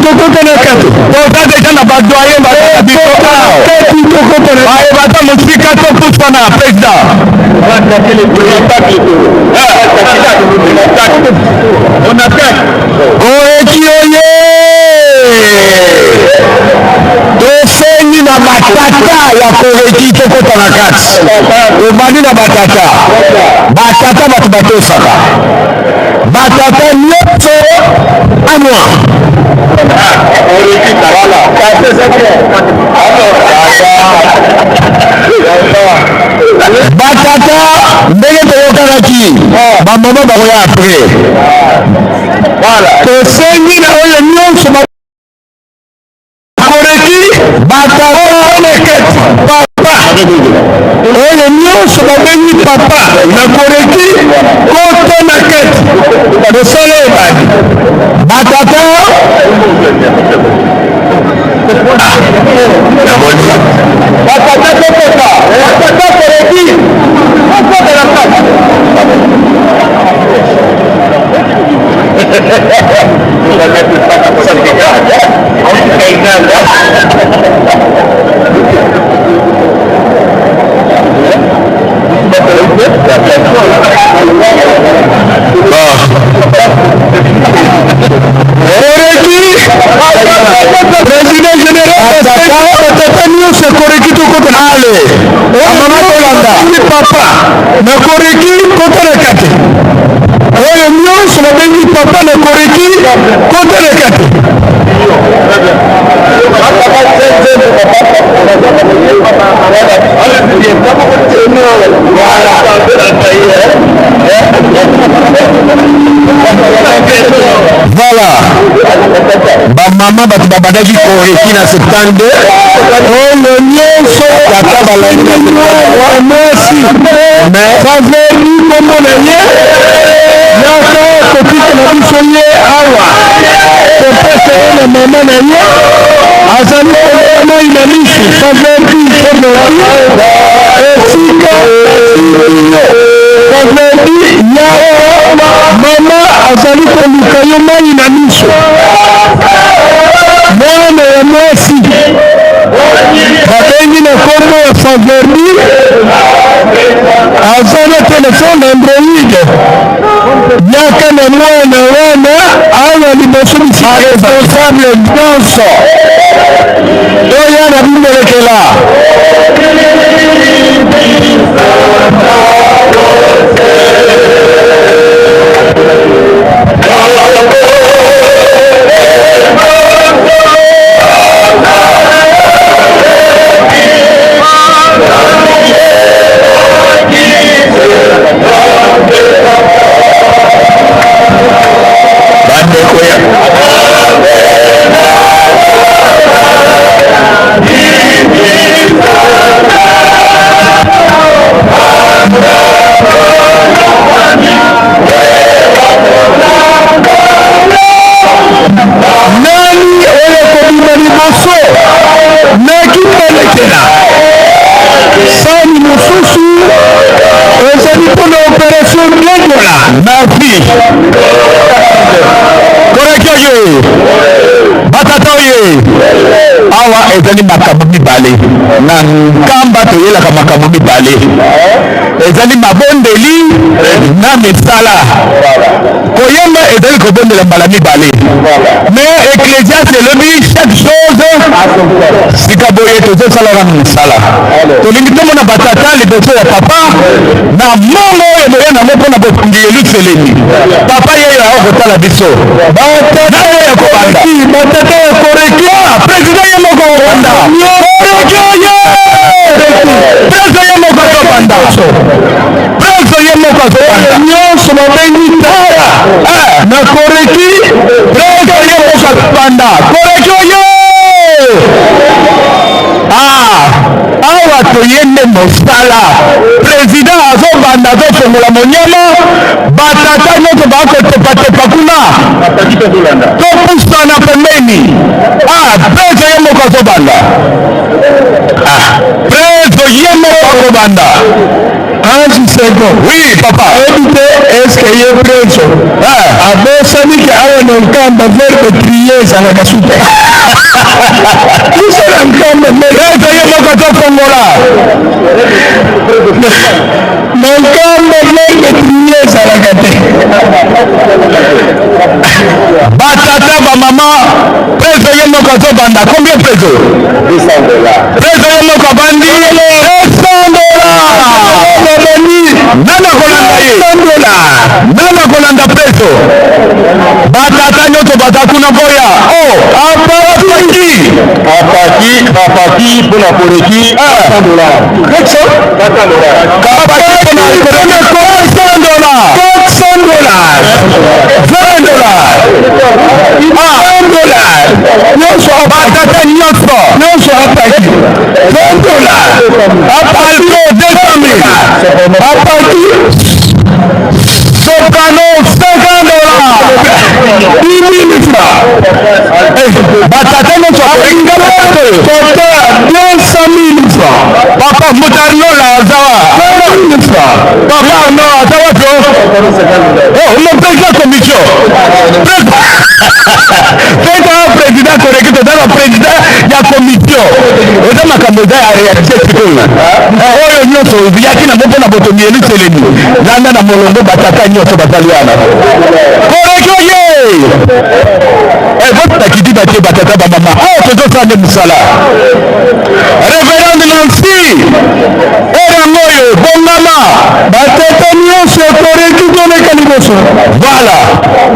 Tokota na kati. Toza deja na badoye batata biso. Baye bata mosika tokufa na président. Koreki oye! Tosengi na batata ya koreki tokota na kati. Obandi na batata. Batata bato batosaka. Batata nyonso amwa. Batata ndenge toyokanaki bamama bakoya apres. Tosengi na oyo nyonso koreki batata oneketi papa oyo nyonso babengi papa na koreki koto na keti tosala ebadi batata batata tokota batata koreki koto na kati président général batata nyonso koreki tokota na ale amama tolanda papa na koreki kota na kati oyo nyonso babengi papa na koreki kota na kati voilà bamama bato babandaki koreki na 72 oyo nyonso tata balandi mwasi faveri kombo na ye nyonso kopika na biso ye awa kopesa ye na mama na ye azali komoi na misu faveri kombo na ye esika faveri ya mama azali koluka yo mai na miso mwana ya mwasi babengi na kombo ya faveri aza na telefone android yaka na mwana wana awa liboso responsable nyonso oya na bimelekela batata oyo awa ezali makambo mibale na nkamba toyelaka makambo mibale ezali mabondeli na misala koyemba ezali kobondela mbala mibale mais ecclésiaste elobi chaque chose sika boye tozosalaka na misala tolingi tomona batata liboso ya papa na mongo oyo boya nango mpona botungi yeluselemi papa yeyo akotala biso batata ya kobanda batata ya koreki président ye moko kobanda koreki oye président ye moko akobanda président ye moko akobanda nyonso babengi tara na koreki président ye moko akobanda koreki oye awa toyende mosala président azobanda azofongola monyama batata nyonso bakotepatepa kuna topusana pembeni prezo ye moko azobanda prezo ye moko Banda.
Ange Sego.
Oui, papa.
Évitez, est-ce qu'il y a preso? Après, ça dit qu'il y a un camp de verbe trier, ça va souper. Tout ça, un camp de verbe. Mon camp de verbe trier, ça va gâter.
Batata, ma maman, preso yemo kazo banda. Combien preso? 200 $. Preso yemo kabandi. 200 $. Nana kolanda ye. Nana kolanda preso. Batata nyoto batakuna boya. Oh, apaki. Apaki pona koreki. 100 $. Kekso? 400 $. Kapaki pona koreki. 400 $. 400 $. 20 $. Nyonso batata nyonso apaki 20 $. Apalco 200 000. Apaki soprano 50 $. 10 000 francs. Batata nyonso apaki 200 000 francs. Papa mutarno la azawa 20 000 francs. Papa no azawa jo. Oh, le président commission. Président correct, dans le président, il y a commission. Et dans ma caméra, il y a réalité. Oh, il y a qui n'a pas de botomier, c'est les nous. Là, on a mon logo, batata, il y a bataliana. Correct, et votre qui dit batata, maman. Oh, c'est ça, de Moussala. Révérend Nancy. Et Ramoyo, bon maman. Batata, c'est correct, qui donne les caliboso. Voilà.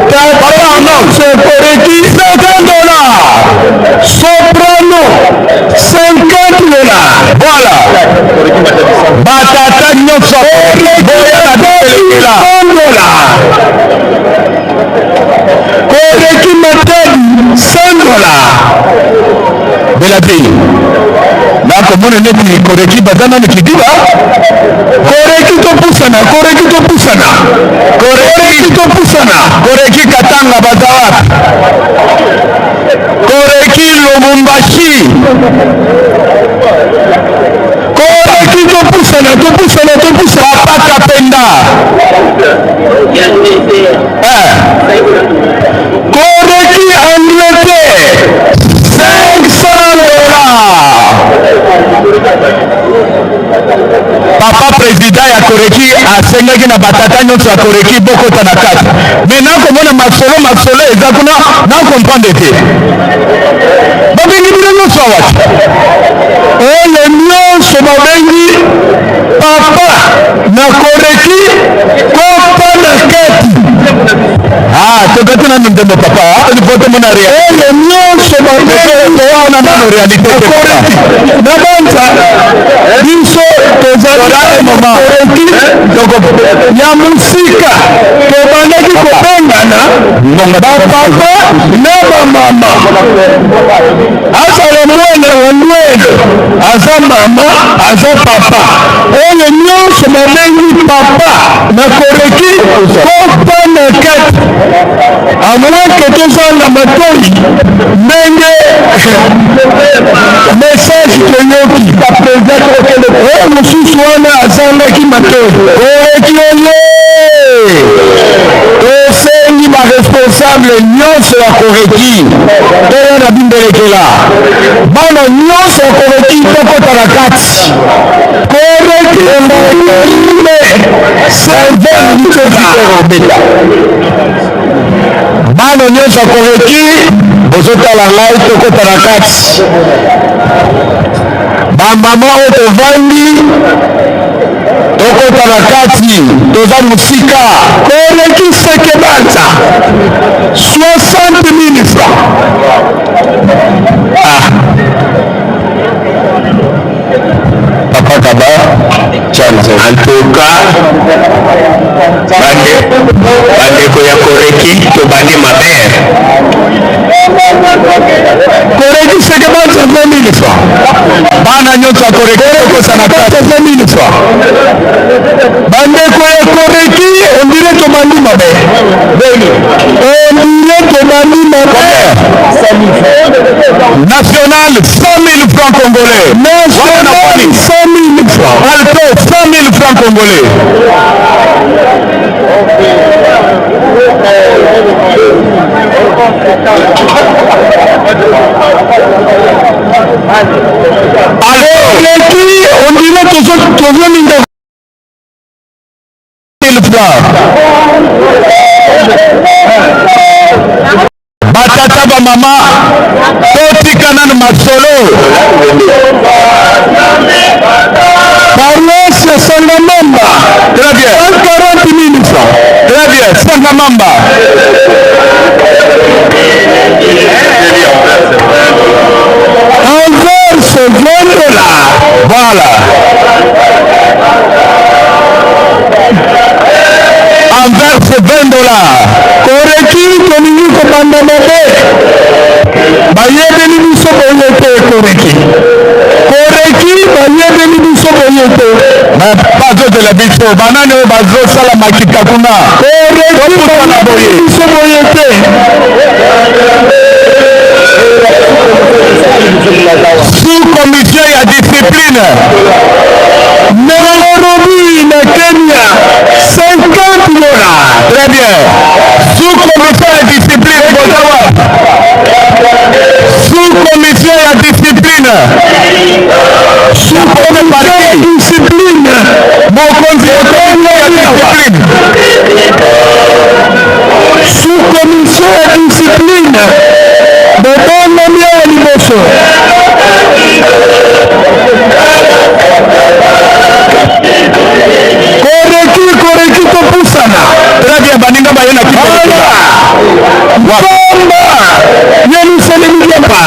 Papa, non, c'est correct, 50 $. Soprano, 50 $. Voilà. Batata, nyonso. Boya, 100 $. Koreki matadi 100 $. Belabé. Na komone neti koreki bazana nikidiba. Koreki to pusana. Koreki katanga bazawa. Koreki Lubumbashi. Koreki to pusana. Papa Kapenda. Koreki Angleterre 500 $. Papa président ya Koreki asengaki na batata nyonso ya Koreki bokota na kati. Mais nakomona masolo eza kuna na comprendre te. Babengi bino nyonso awati. Oyo nyonso babengi papa na Koreki kopa na kati. Tokati na ndembo papa, ni vote mona réalité. Oyo nyonso babengi wana na réalité. Koreki na banza biso tozali mama ya musika tobandaki kobengana bapapa na bamama azala mwana wa ndwele aza mama aza papa oyo nyonso babengi papa na Koreki kopa na kati amwake tozanga matoi ndenge message toyoki oyo mosusu wana azangaki matoi Koreki oye tosengi baresponsable nyonso ya Koreki toya na bimbelekela bana nyonso ya Koreki tokota na kati Koreki embaime serveur beta bana nyonso ya Koreki bozotala ngai tokota na kati bamama oyo tovandi tokota na kati toza mosika Koreki seke banza 60 000 francs. Papa Kaba en tout cas bandeko ya Koreki tobandi maber Koreki seke banza 20 000 francs. Bana nyonso ya Koreki tokosa na kati 20 000 francs. Bandeko ya Koreki ondire tobandi maber ondire tobandi maber National, 100 000 francs congolais. National, 100 000 francs. Alto, 100 000 francs congolais. Alors, les qui, on dirait toujours mine batata ba mama totikana na masolo paroisse Sangamamba très bien 140 000 francs très bien Sangamamba envers ce vendeur-là voilà envers $20. Koreki tolingi kobanda mabe. Bayebeli biso boye te koreki. Koreki bayebeli biso boye te. Mais pas de la biso. Banane o bazo sala makika kuna. Koreki bayebeli biso boye te. Sous commission ya discipline. Nairobi na Kenya. $50. Très bien. Sous commission de discipline, sous commission de discipline, sous commission de discipline, mon conseiller de discipline, sous commission de discipline, de bon nommé à l'immotion. Koreki to pusana. Très bien, baninga bayena kipeleka. Bomba. Yenu selemi yapa.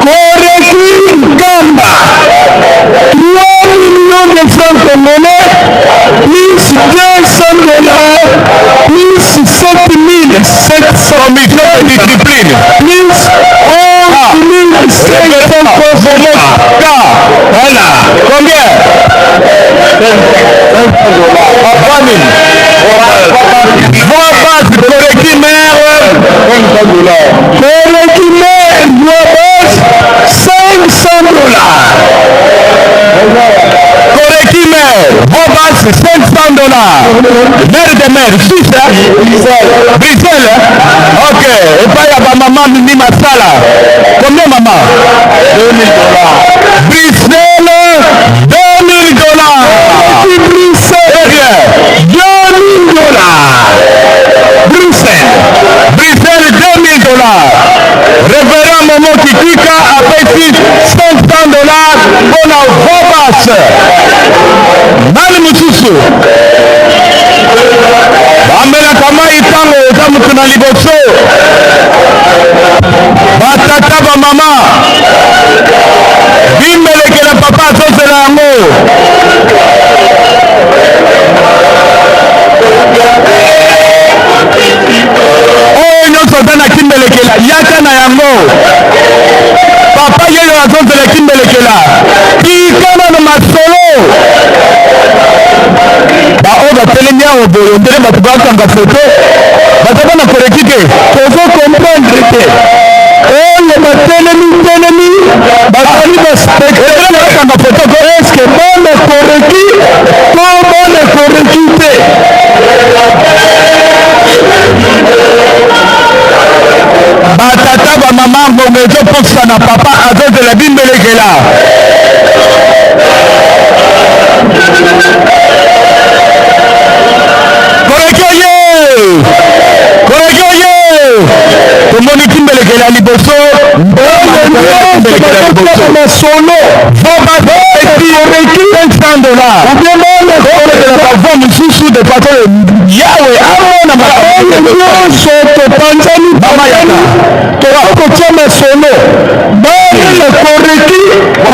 Koreki Gamba. 3 millions de francs congolais, plus $200, plus 7 700 millions de discipline, plus 11 500 voilà, combien? Voix basse, Koreki mère, Koreki mère, voix basse, $500. Koreki mère, voix basse, $500. Mère de mère, Suisse, Bruxelles, ok, et pas y'a ma maman Mimi Masala. Combien maman? $2,000. Bruxelles, $2,000. Bruxelles, $2,000. Bruxelles, $2,000. Révérend Momo Kikika a payé $500 pour la voix basse. Nani Mususu. Bamela kama itango eza mutu na liboso. Batata ba mama. Bimelekela papa azozela yango. Oyo nyonso oza na kimbelekela yaka na yango. Papa yeyo azozela kimbelekela. Tikana na masolo. Baoyo batelemi awa boye ndenge bato bakanga foto baza na Koreki te tozo comprendre te oyo batelemi bazali baspectateur bakanga foto ko eske bana Koreki to bana Koreki te batata bamama ngongo ezopokisa na papa azozela bimbelekela tomoni kimbelekela liboso masolo Koreki $500 bavo mosusu de pato yawe amona nyonso topanzani bamayaka tokotia masolo bana le Koreki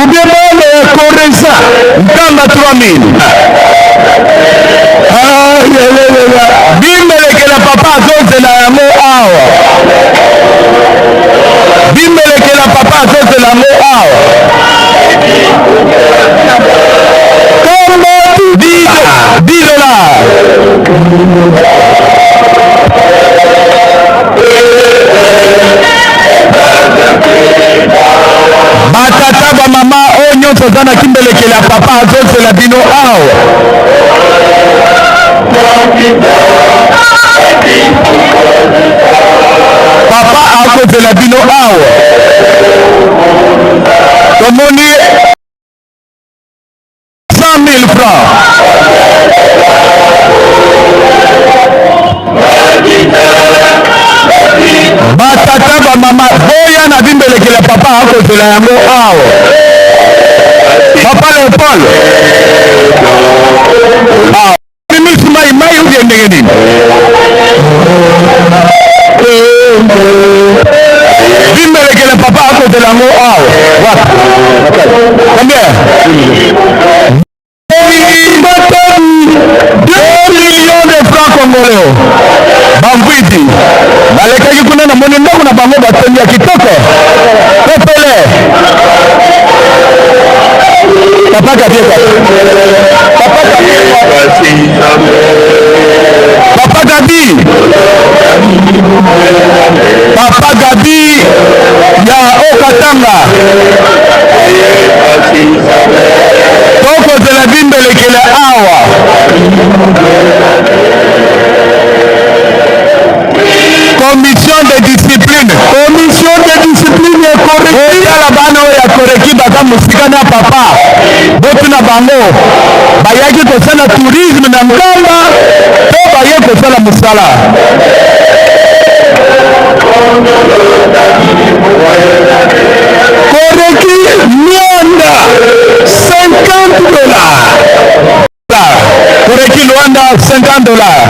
ubie bana ya Koreza nkamba 3000 bimelekela papa azozela yango awa bimelekela papa azozela yango awa papa azozela bino awa papa akozela bino awa tomoni 100 000 francs batata bamama boya na bimbelekela papa akozela yango awa papa Leopold awa mimisi mai uye ndenge nini bimbelekela papa akozela yango awa combien 2 millions de francs congolais bambwidi balekaki kuna na moni ndako na bango batendi ya kitoko pepele papa Gabi papa Gabi ya Okatanga tokozela bimbelekele awa commission de discipline oyala bana oyo ya koreki baza mosika na papa botuna bango bayaki kosala tourisme na nkamba to baye kosala mosala koreki Luanda 50 dollars koreki Luanda 50 dollars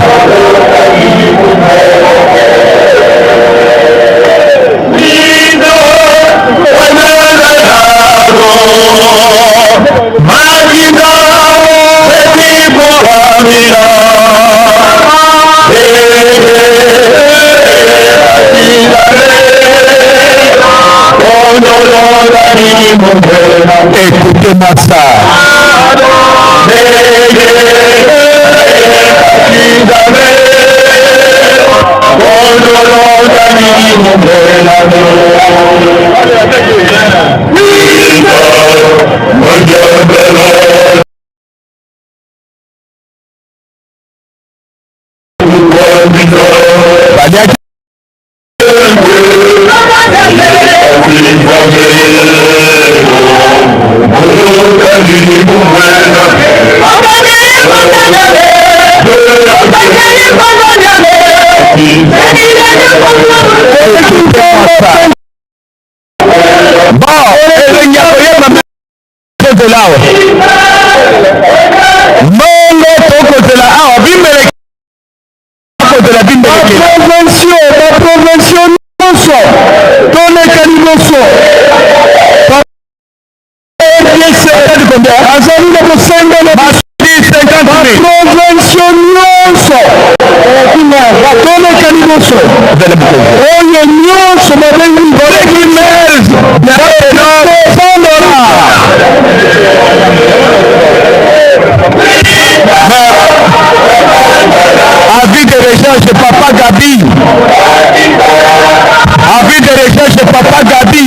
écoutez-moi ça. Mongo tokozela awa bimbeleke tokozela bimbeleke provention nyonso toleka liboso azali na bosengelo provention nyonso toleka liboso oyo nyonso babengi avis de recherche papa Gabi avis de recherche papa Gabi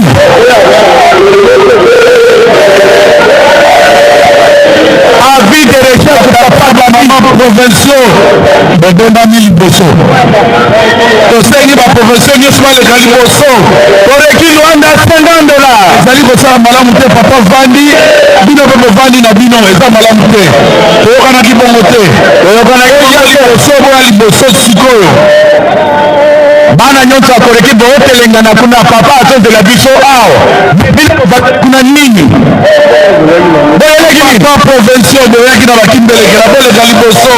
avis de recherche papa Gabi provinciaux bobendami liboso tosengi baprovinciaux nyonso baleka liboso koreki Luanda 50 dollars ezali kosala malamu te papa vandi bino mpe bovandi na bino eza malamu te toyokanaki bongo te toyokanaki liboso boya liboso sikoyo bana nyonso akoleki bootelengana kuna papa atozela biso awa kuna nini boyeleki papa provinciaux boyaki na bakimbelekela boleka liboso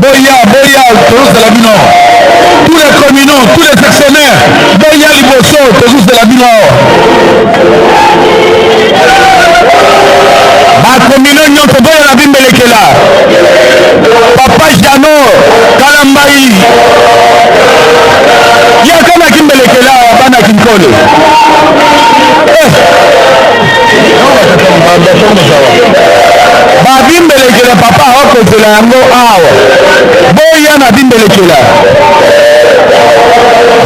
boya tozozela bino tous les communaux tous les sectionnaires boya liboso tozozela bino bakomino nyonso boya na bimbelekela papa Jano Kalambai yaka na kimbelekela bana kinkole babimbelekela papa akozela yango awa boya na bimbelekela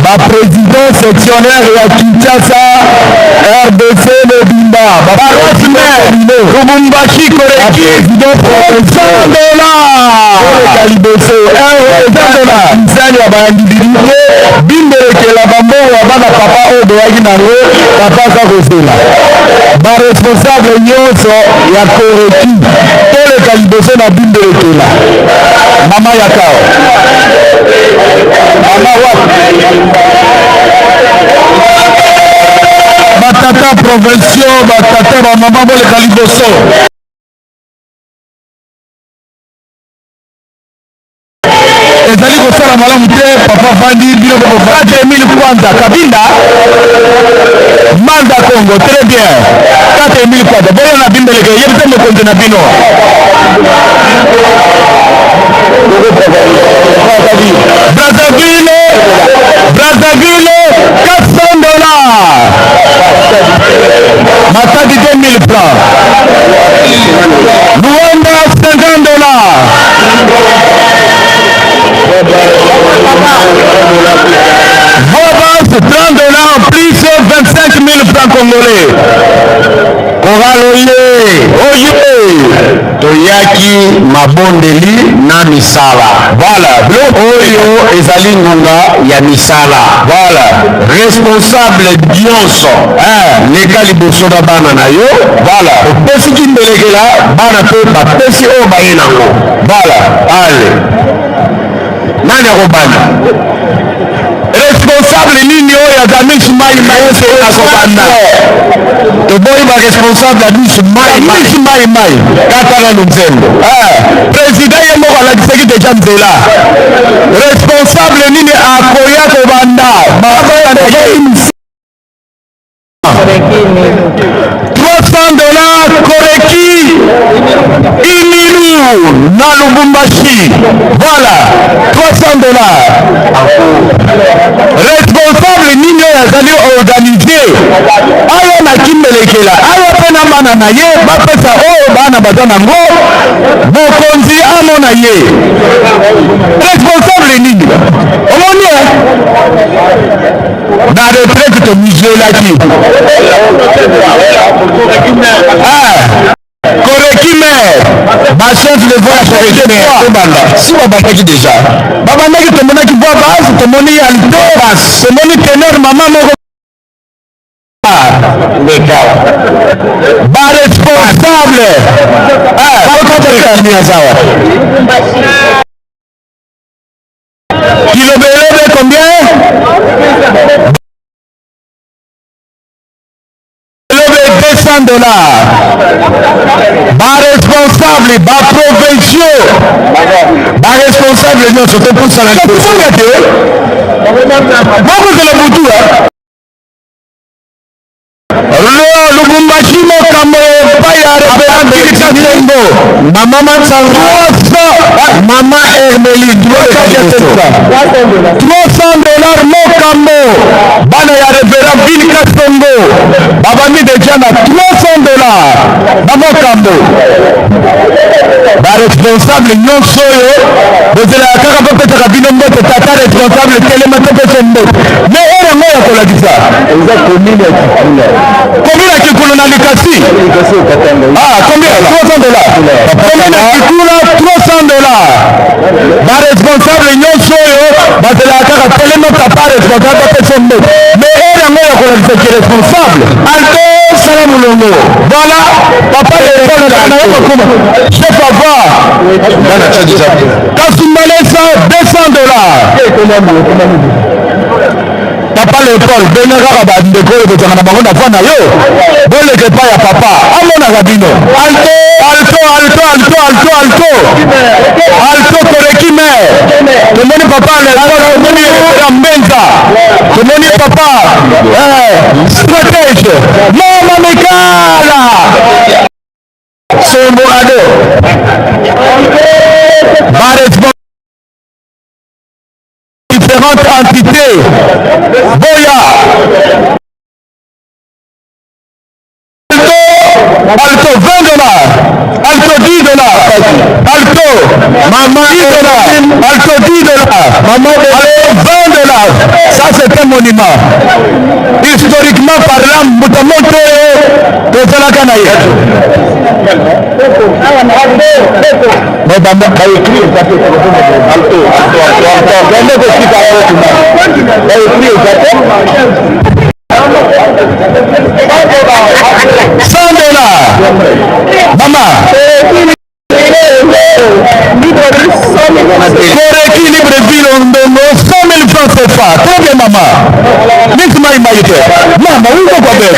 baprésident sectionnaire ya Kinshasa RDC Lebimba paroisse mère Lubumbashi Koreki 100 dollars Kaliboso 1 dollar msani wa bayandidirike bimbelekela bambongo ya bana papa oyo boyaki nango papa aza kozela baresponsable nyonso ya Koreki toleka liboso na bimbelekela mama yakao mama wapi batata provinciaux batata bamama boleka liboso ezali kosala malamu te papa vandi bino kobovate Emile Kwanza Kabinda Manda Congo très bien kata Emile Kwanza boyo na bimbeleke yebi te mokonzi na bino Brazzaville 400 dollars Matadi 2000 francs Luanda 50 dollars Vobas 30 dollars plus 25 000 francs congolais. Koral oye toyaki mabondeli na misala. Voilà. Oyo ezali ngonga ya misala. Voilà. Responsable nyonso. Leka liboso na bana na yo. Voilà. Opesi kimbelekela bana pe bapesi oyo baye nango. Voilà. Ale. Nani akobanda? Responsable nini oyo azamisi mai maese akobanda? Toboyi ba responsable amisi mai mai kata na nzembo. Président ye moko alakisaki deja nzela. Responsable nini akoya kobanda? $300 Koreki Imilu na Lubumbashi. Voilà, $300. Responsable nini azali organisé ayo na kimbelekela ayo pena mana na ye bapesa oyo bana baza nango bokonzi amona ye. Responsable nini omoni na retraite to mijelaki Koreki maire bachef de voix Koreki maire tobanda si babandaki déjà babandaki tomonaki voix basse tomoni alto basse tomoni tenor mama moko baresponsable bakotaaazawa kilobelebe combien $200. Baresponsable, provinciaux, baresponsable nyonso topusana libosoya te bokozela butu Lubumbashi mokambo epai ya rebelango mama Matsango mama Hermeli $300 mokambo bana ya reverend Bill Kasongo babami deja na $300 bamokambo baresponsable nyonso oyo bozelaka kaka bopesaka bino mbote tata responsable telema topesa mbote me oyo yango ya kolakisa eza komine ya kikula komine ya kikulu na likasi combien $300 komine ya kikula $300 baresponsable nyonso oyo bazelaka kaka telema tata responsable bopesa mbote me oyo yango ya kolakisa ki responsable alto sala mulongo voilà papa l'école na okoma chef avoir Kasumbalesa $200 papa l'école benaka ka bandeko oyo kozanga na bango na voi na yo boleke epai ya papa amonaka bino alto Koreki maire tomoni papa l'école tomoni ya mbenza tomoni papa stratège mama mekala somborado différentes entités boya alto $20 alto $10 alto mama $10 alto $10 mama $20 Ça, c'est un monument. Historiquement parlant, Moutamoto de Zalakanaye. Maman. Koreki libre ville on donne 100 000 francs CFA. Très bien, maman. Nick Maïmaïté. Maman, où est-ce qu'on fait?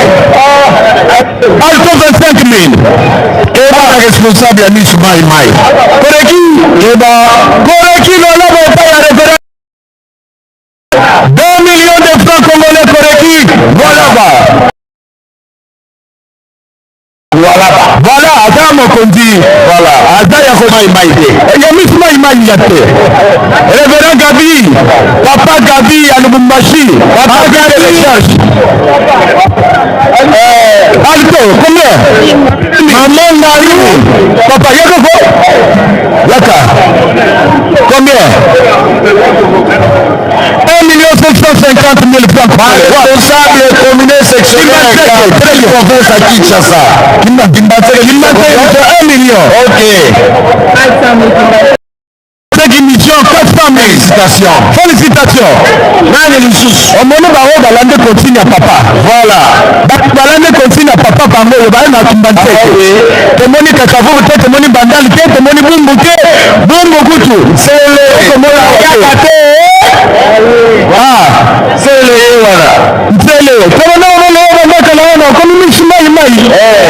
Alto 25 000. Et la responsable à Nick Maïmaï. Koreki. Koreki, non, là, on paye à référence. 2 millions de francs congolais, Koreki. Voilà, voilà, Adam Mokondi, voilà, Azaya Maïmaïté. Il y a mis Maïmaïté. Révérend Gabi, Papa Gabi à Lubumbashi, Papa Gabi recherche. Alto, combien? Maman Nari, Papa Yakoko, Yaka, combien? 1 750 000 francs. Responsable communauté sectionnaire de province à Kinshasa. 1 million. Ok. 5 émissions, 400 000. Félicitations. Félicitations. On m'a dit que continue à papa. Voilà. Balande continue à papa. Bango, il va y avoir un Te moni kakavo, te moni bandal, te moni bumbuke, bumbukutu. C'est le. Ah, c'est le. Voilà. C'est le.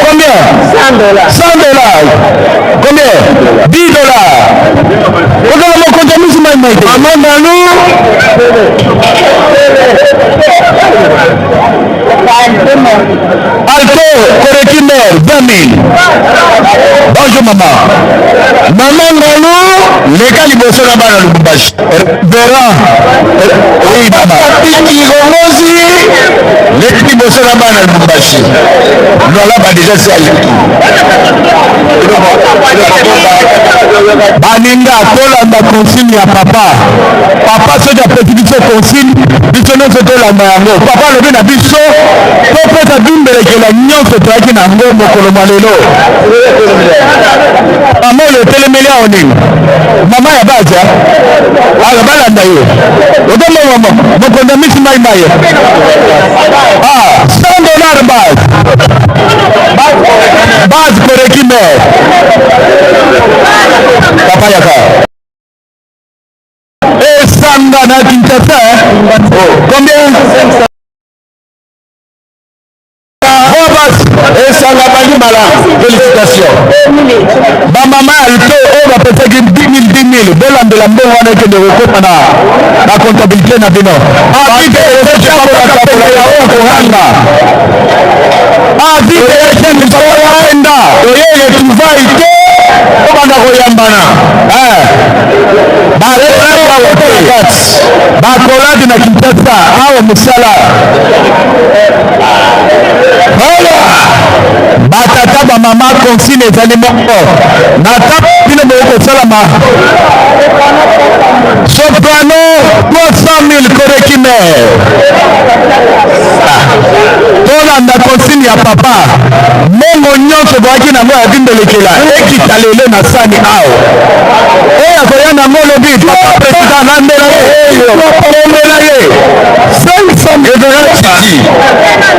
Combien? 100 $. 100 $. Combien? 10 $. Alto, Korekiner, 20 000. Bonjour maman. Maman Ngalou, les calibosso là-bas dans le Lubumbashi. Vera. Oui maman. Les calibosso là-bas dans le Lubumbashi. Là-bas déjà c'est à Baninga, Tolanda consigne à papa. Papa, c'est la petite consigne. Bissono, c'est la maman. Papa, le bien à bisso. Papa, ça d'une belle que la nion se traque dans le monde, Colomalelo. Maman, le télémélé en ligne. Maman, il y a pas ça. Ah, la balle en d'ailleurs. Le bon maman, mon condamné, c'est Maïmaï. Ah, 100 $ base. Base pour l'équipement. Papa Yaka. Et Sanga na Kinshasa. Combien? Et Sanga Bali Mala. Félicitations. Ma maman, elle peut, on va peut-être 10 000. Belle de la bonne année que de recours la comptabilité n'a pas. Ah, dit que c'est un peu la ah, dit que c'est un peu bakoladi na Kinshasa awa musala batata bamama consigne ezali moko nata bino bokosalama soprano 300 000 Korekiner tolanda consigne ya papa mongo nyonso boyaki nango ya bindelekela ekita lelo na sani awa oyo akoya nango lobi papa président nandela omela ye 500 révérend Titi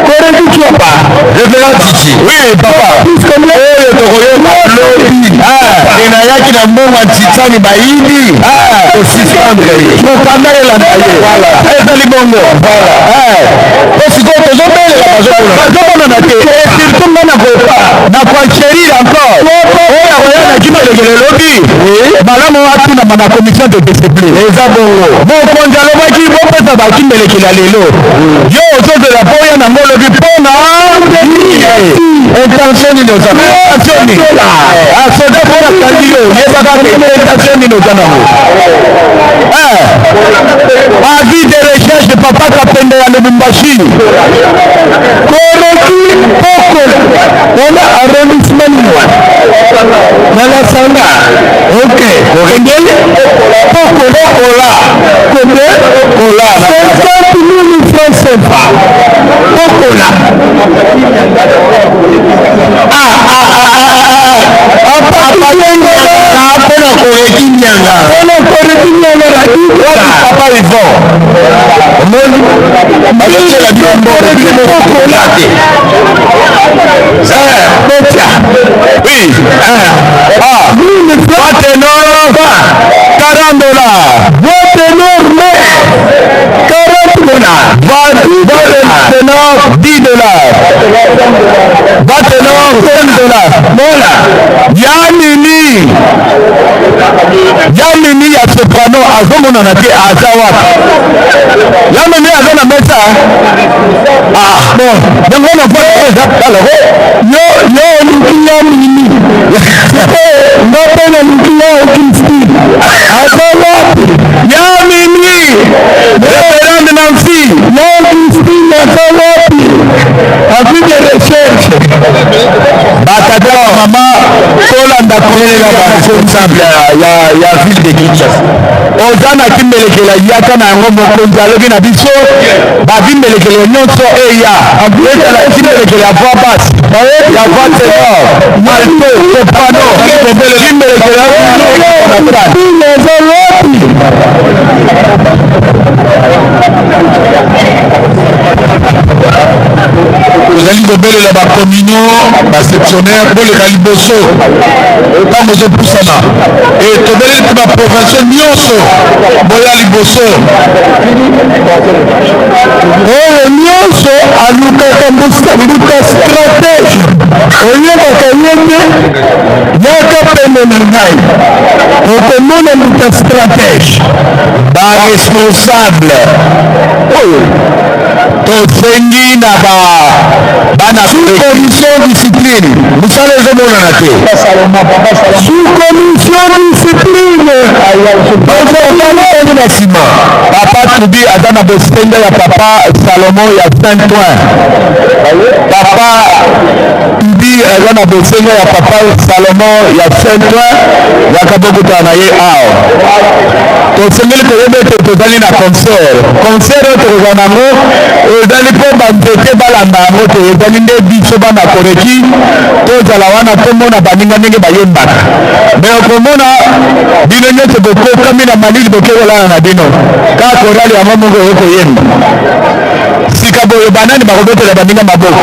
Koreki Kiapa révérend Titi oui papa oyo tokoyoka lobi enayaki na mbongo ntitani bayini osifandre mokanda elanda ye ezali bongo osikoyo tozobelela bazomonana te surtout nga na koachérir encore oyo akoya na kimelekele lobi malamu atuna na commission de discipline eza bongo mokonzi alobaki bopesa bakimelekela lelo yo ozozela mpo oya nango lobi mpona intention nini oza soda mpona kandi yo yebaka intention nini oza nango avis de recherche de papa kapende ya Lubumbashi Koreki poko ona arrondissement nala sanga ok korengeli poko kola kome kola 50 sefa okola apona koreki nyanga papa Yvon omoni bazosela biombo okola te botia oui batenor 40 dollars batenor 40 dollars batenor 10 dollars batenor 5 dollars mola yamini ya soprano azomonana te aza wapi yamini aza na mesa bon yango na po yo oluki yamini nga mpe na luki ya okristi aza wapi yamini reverende nansi ya okristi aza wapi afi de recherche batata wa mama kolanda kolela baresponsable ya ville de Kinshasa oza na kimbelekela yaka na yango mokonzi alobi na biso babimbelekele nyonso eya ezala kimbelekele ya voix basse ya voix tenor alto soprano kimbelekele ozali kobelela bacommunion baceptionnaire boleka liboso ntango ozopusana tobeleli mpe baprovince nyonso boya liboso oyo nyonso alukaka mbuka stratege oyebaka ye nde yaka pene na ngai okomona mbuka stratege baresponsable oyo tosengi na bana sous-commission discipline mosala ezomonana te sous-commission discipline ozokanaoni na nsima papa tubi aza na bosenga ya papa salomon ya Saint-Ouen papa tubi aza na bosenga ya papa salomon ya Saint-Ouen yaka bokutana na ye awa tosengeli koyeba ete tozali na concert oyo tokozala nango ezali mpo banzete balanda yango te ezali nde biso bana koreki tozala wana tomona baninga ndenge bayembaka me okomona bino nyonso bokokami na malili bokekolala na bino kaka korali yango moko oyo koyemba sika boyo banani bakobetela baninga maboko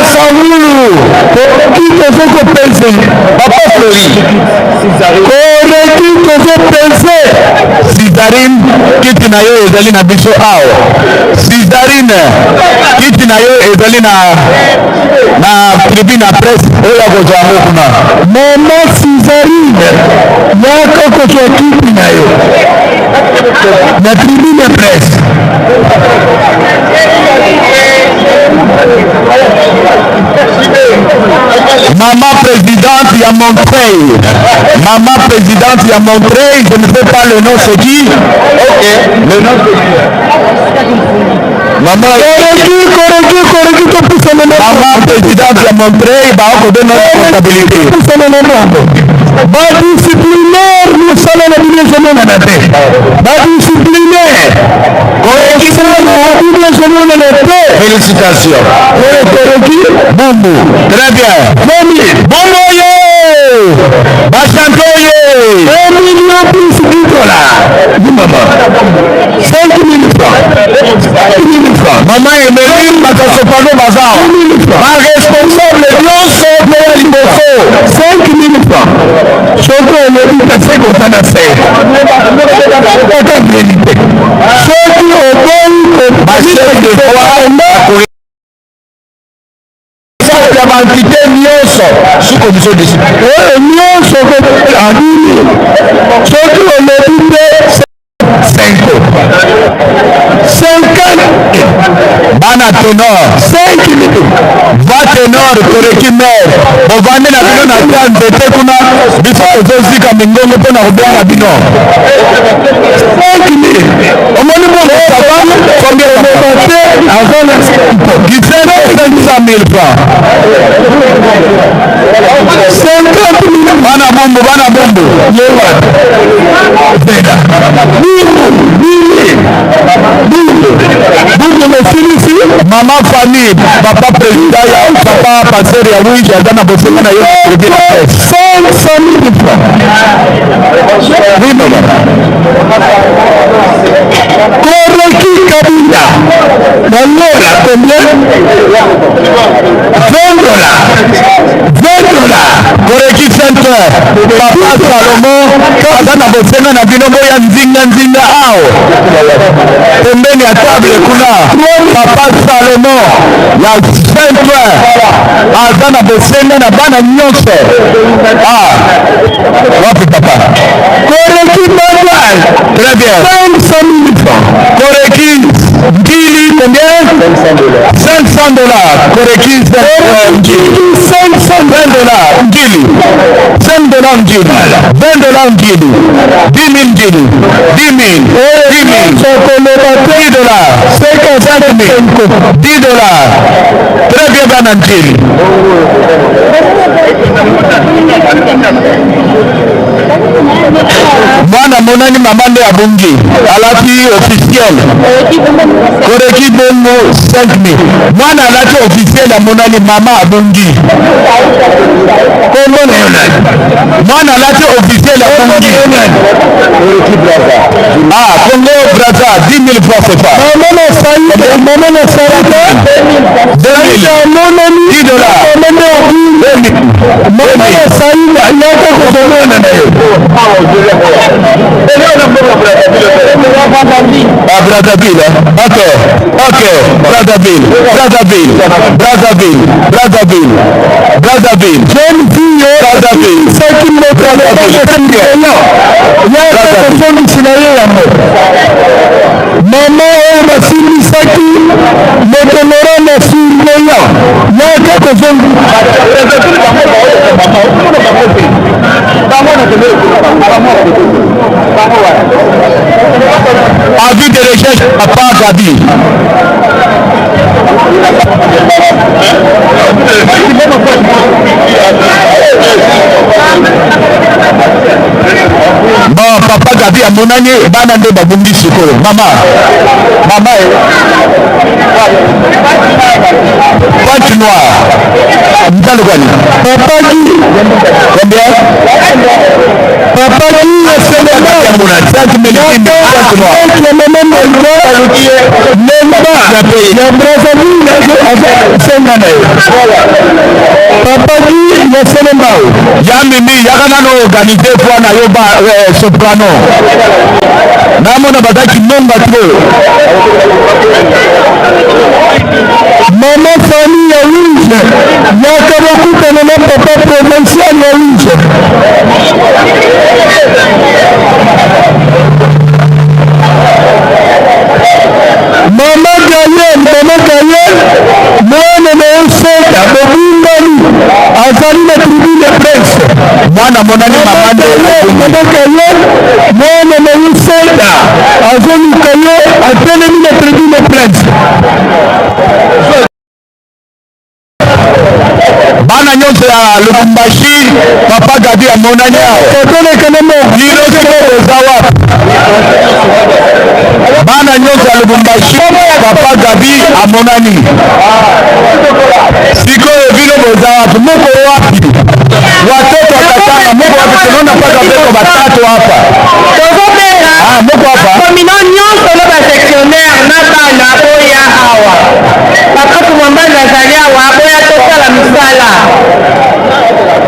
asawulu koreki tozokopese papa flori koreki tozopese Césarine kiti na yo ezali na biso awa Césarine kiti na yo ezali na tribune ya presse oyo akozwa yango kuna mama Césarine yaka kozwa kiti na yo na tribune ya presse Maman présidente ya Montreuil. Maman présidente ya Montreuil, je ne sais pas le nom, c'est qui? Ok, le nom c'est qui? Maman présidente ya Montreuil, bah on donne notre responsabilité. Disciplinaire, nous sommes la dimension de la tête. Disciplinaire. Félicitations. Boumou. Très bien. Boumou yo. Bachantoye. 1 million plus $10. Dis maman. 5 000 francs. 5 000 francs. Maman Emeline, Makasopano Bazar. 5 000 francs. Ma responsable, non, c'est pour l'Iboso. 5 000 francs. Choco, on a dit que c'est qu'on s'en a fait. Aucun vérité. Choco, on ma chef de foi, ya bankite nyonso sous commission discipline nyonso adini soki olobi nde 50 bana tenor 5 minutes va tenor koreki mer bovandi na bino na ta nzete kuna biso tozozika mingongo mpo na kobenga bino 5 minutes omoni bongo sava combien te azona gisene 500 000 francs 50 minutes Bana bombo. Zeda. Bungu mesilisi. Mama famille, papa président, papa pasteur ya Louis Jardin na bosenga na yo crédit la presse. 500 000 francs. Oui, maman. Koreki Kabila. Malora, combien? $20. Koreki Center. Papa Salomon, kaza na bosenga na binomo ya nzinga ao. Pembeni ya table kuna. Papa Salomon, ya Center. Aza na bosenga na bana nyonso. Wapi papa? Koreki Bandal. Très bien. 500 000 francs. Koreki Ngili, combien? $500. Koreki Ngili. $520. Ngili. $5 Ngili. $20 Ngili. 10 000 Ngili. 10 000. 10 $10. $10. Très bien, bana Ngili. Mwana monani mamande abungi alati officiel Koreki bongo 5 000. Mwana alati officiel ya monani mama abungi kombo na yonani. Mwana alati officiel ya abungi Koreki Braza. Congo Braza 10 000 francs c'est pas. Maman na sarata 2 000. $10. Mama na sarata yako kuzomona na yo. Brazzaville. Ok. Brazzaville. Jeune fille, Brazzaville. C'est qui me Maman, ma fille, Saki, me donnera ma fille, avis de recherche Papa Gabi. Bon, Papa Gabi a mon année et bana de babungi sikoyo. Mama. Pâte noire. Papa qui combien? Papa qui c'est le Yamini yakana organize kwa na yoba soprano. Namona badaki nomba trop. Maman famille ya Rouge. Yakabakuta na papa provincial ya Rouge. Maman Gaël, mwana na useka, bobumbani, azali na tribune de presse. Mwana monani mamande, mwana Gaël, mwana na useka, azali kaye, atelemi na tribune de presse. Bana nyonso ya Lubumbashi, Papa Gabi ya monani yao. Kotole kanemo, lilo siko ozawa. Bana nyonso ya Lubumbashi, Papa Gabi ya monani. Siko vilo ozawa, moko wapi. Watoto watatanga, moko wapi. Tunaona paka beko batatu hapa. Moko hapa. Komino nyonso na ba sectionnaire na bana oya awa. Papa kumwambana zali awa, oya tosala misala.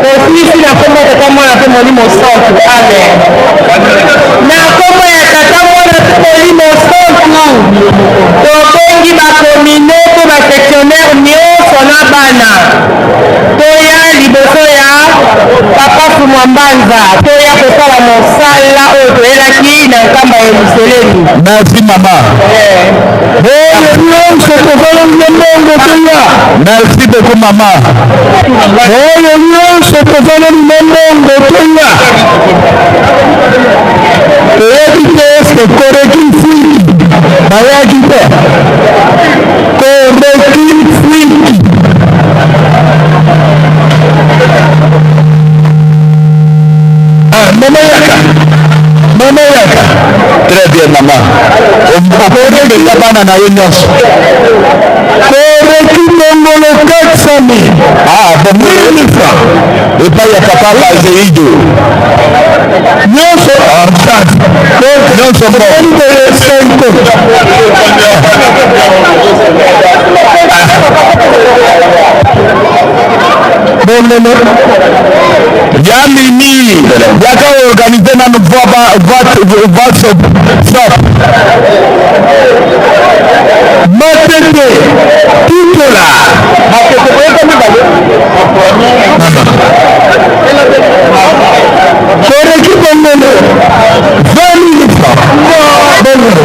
Aussi na kombo tata mwana pe molimo centre. Amen. Na kombo ya tata mwana pe molimo centre. Tobengi ba komino pe ba sectionnaire nyonso na bana. Toya liboso ya papa Kumwambanza. Toya kosala mosala oyo toyelaki na nkamba ya Museleni. Merci maman. Merci beaucoup maman. akorebeta bana na ye nyonso koreki ndongolo 400 bomoni franc epai ya papa bazeido nyonso nyonso bonene yamini yaka organize nanu vote stop matete tutola matete boyeka mibale koreki bonene 20 000 francs bonene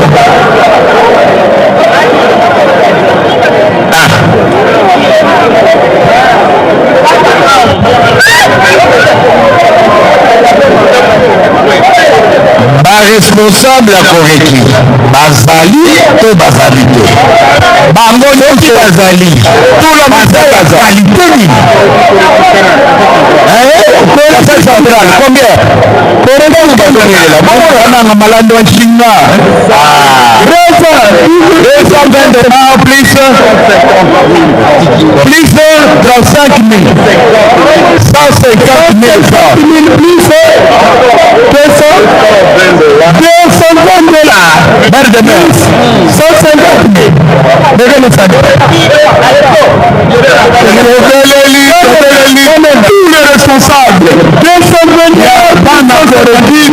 baresponsable ya koreki bazali to bazali te bango nyonso bazali tula bazali te nini central combien korekiela bangoananga malando ya chinga 220 plus 35 000 150 000 francs plus 220 dollars barre de mer 150 000 tous les responsables 220 bana koreki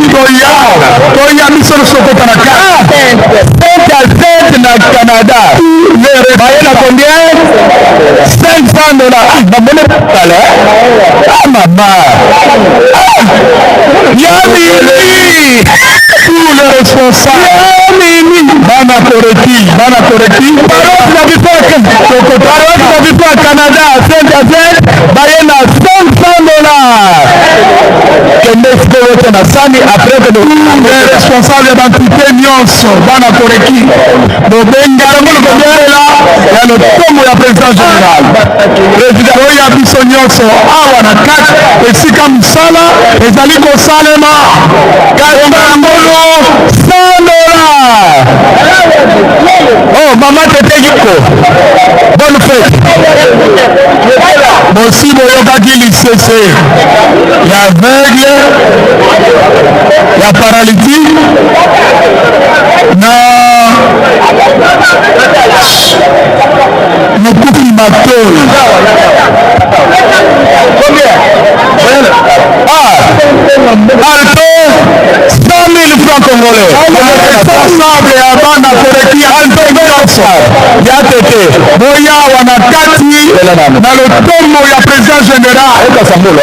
toya biso sokota na karte 5 à 7 na Canada bayena combien 500 dollars babone pala mama yami tous les responsables bana koreki parole na bifoke parole na bifoke Canada 5 à 7 bayena 500 dollars kende sikowote na sani après que les responsables d'entité nyonso bana koreki bobengaokobialela ya lotomo ya président général président oyo ya biso nyonso awa na kati esika mosala ezali kosalema katambolo 100 dollars oh mama tetegiko bonne fête bosi boyokaki lisese ya aveugle ya paralytique na mokufi matoi alto 100 000 francs congolais responsable ya bana koreki alto nyonso ya tete boyawa na kati na lotombo ya président général kasangolo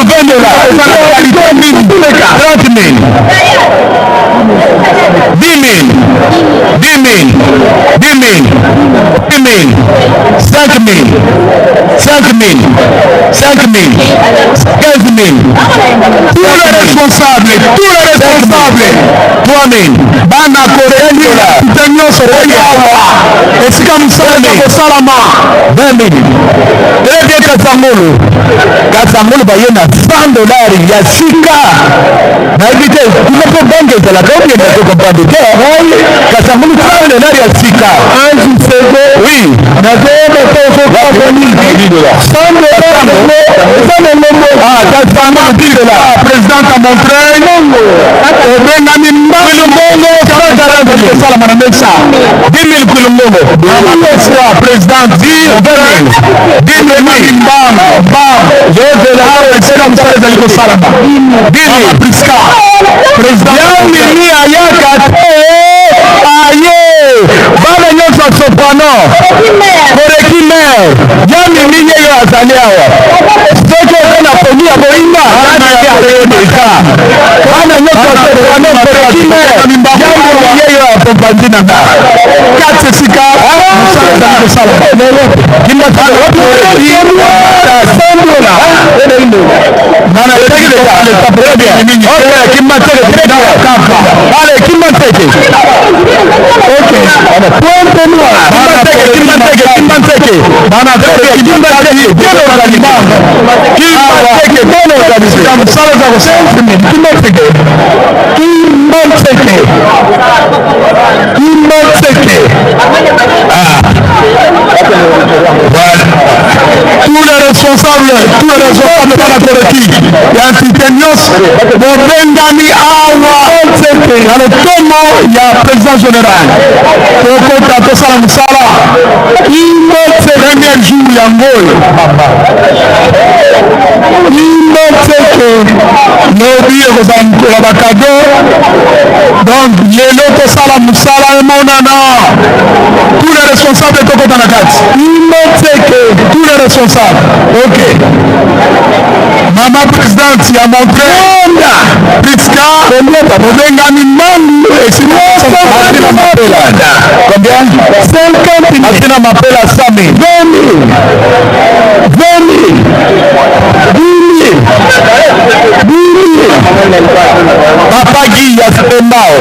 20 dollars ezala qualité mingi 30 000 10 000 tous les responsables 3 000 bana koreki te nyonso oyawa esika mosala kosalama 20 000 très bien kasangolo baye na 100 dollars ya sika nayebi te kuna mpo banke ezalaka obienda tokomprendre te kasangolo 100 dollars ya sika oui nazoyeba te okokafoni 100 dollars président a montré obengami mbongo kosalama na mesa 10 000 kulungongo amameswa président 10 000 mbang jozela esika mosala ezali kosalama 10 000 priska président yamini ayaka te aye bana nyonso ya soprano koreki mer yamini ye yo azali awa soki oza na poni ya boyinga eka bana nyonso ya soprano koreki mer yamini ye yo apopandi na nga kati esika mosala ezali kosalama responsables dans la Koreki. Il y a un titanios. Bobengani Awa. Il y a le Tomo, il y a le président général. Tokota Tosala Moussala. Premier jour, il y a Ngol. Nobi Rosankola Bakado. Donc, Yelo Tosala Moussala et Monana. Tous les responsables de Tokota Nakat. Tous les responsables. Ok. Maman présidente, il a montré. Priska. Bobengani Mandu. Et sinon, combien? 50 000. Asina m'appelle à 100 000. 20 000. 20 000. 10 000. 10 000. Papa Guy à Selembao.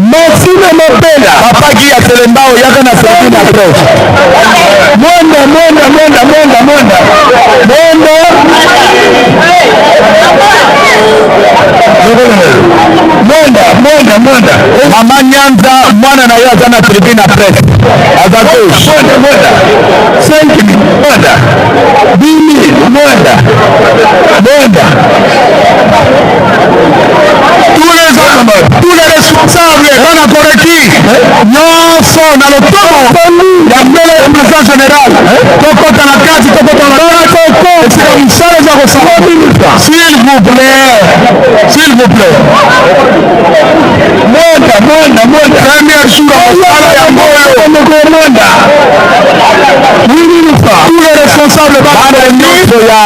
Merci de m'appeler. Papa Guy à Selembao. Il y a qu'un assassine à proche. Monda. Mama Nyanza mwana na yeye ana tribune à presse. Azatosha. Monda. 5 000. Monda. 10 000. Monda. Tous les responsables dans la Koreki. Non, sont dans le tomo. Il y a le président général. Tokota na kati, Tokota na kati. C'est comme ça les responsables. S'il vous plaît. Monda. Premier jour à Mosala ya Moyo. Tous les responsables bana nyonso ya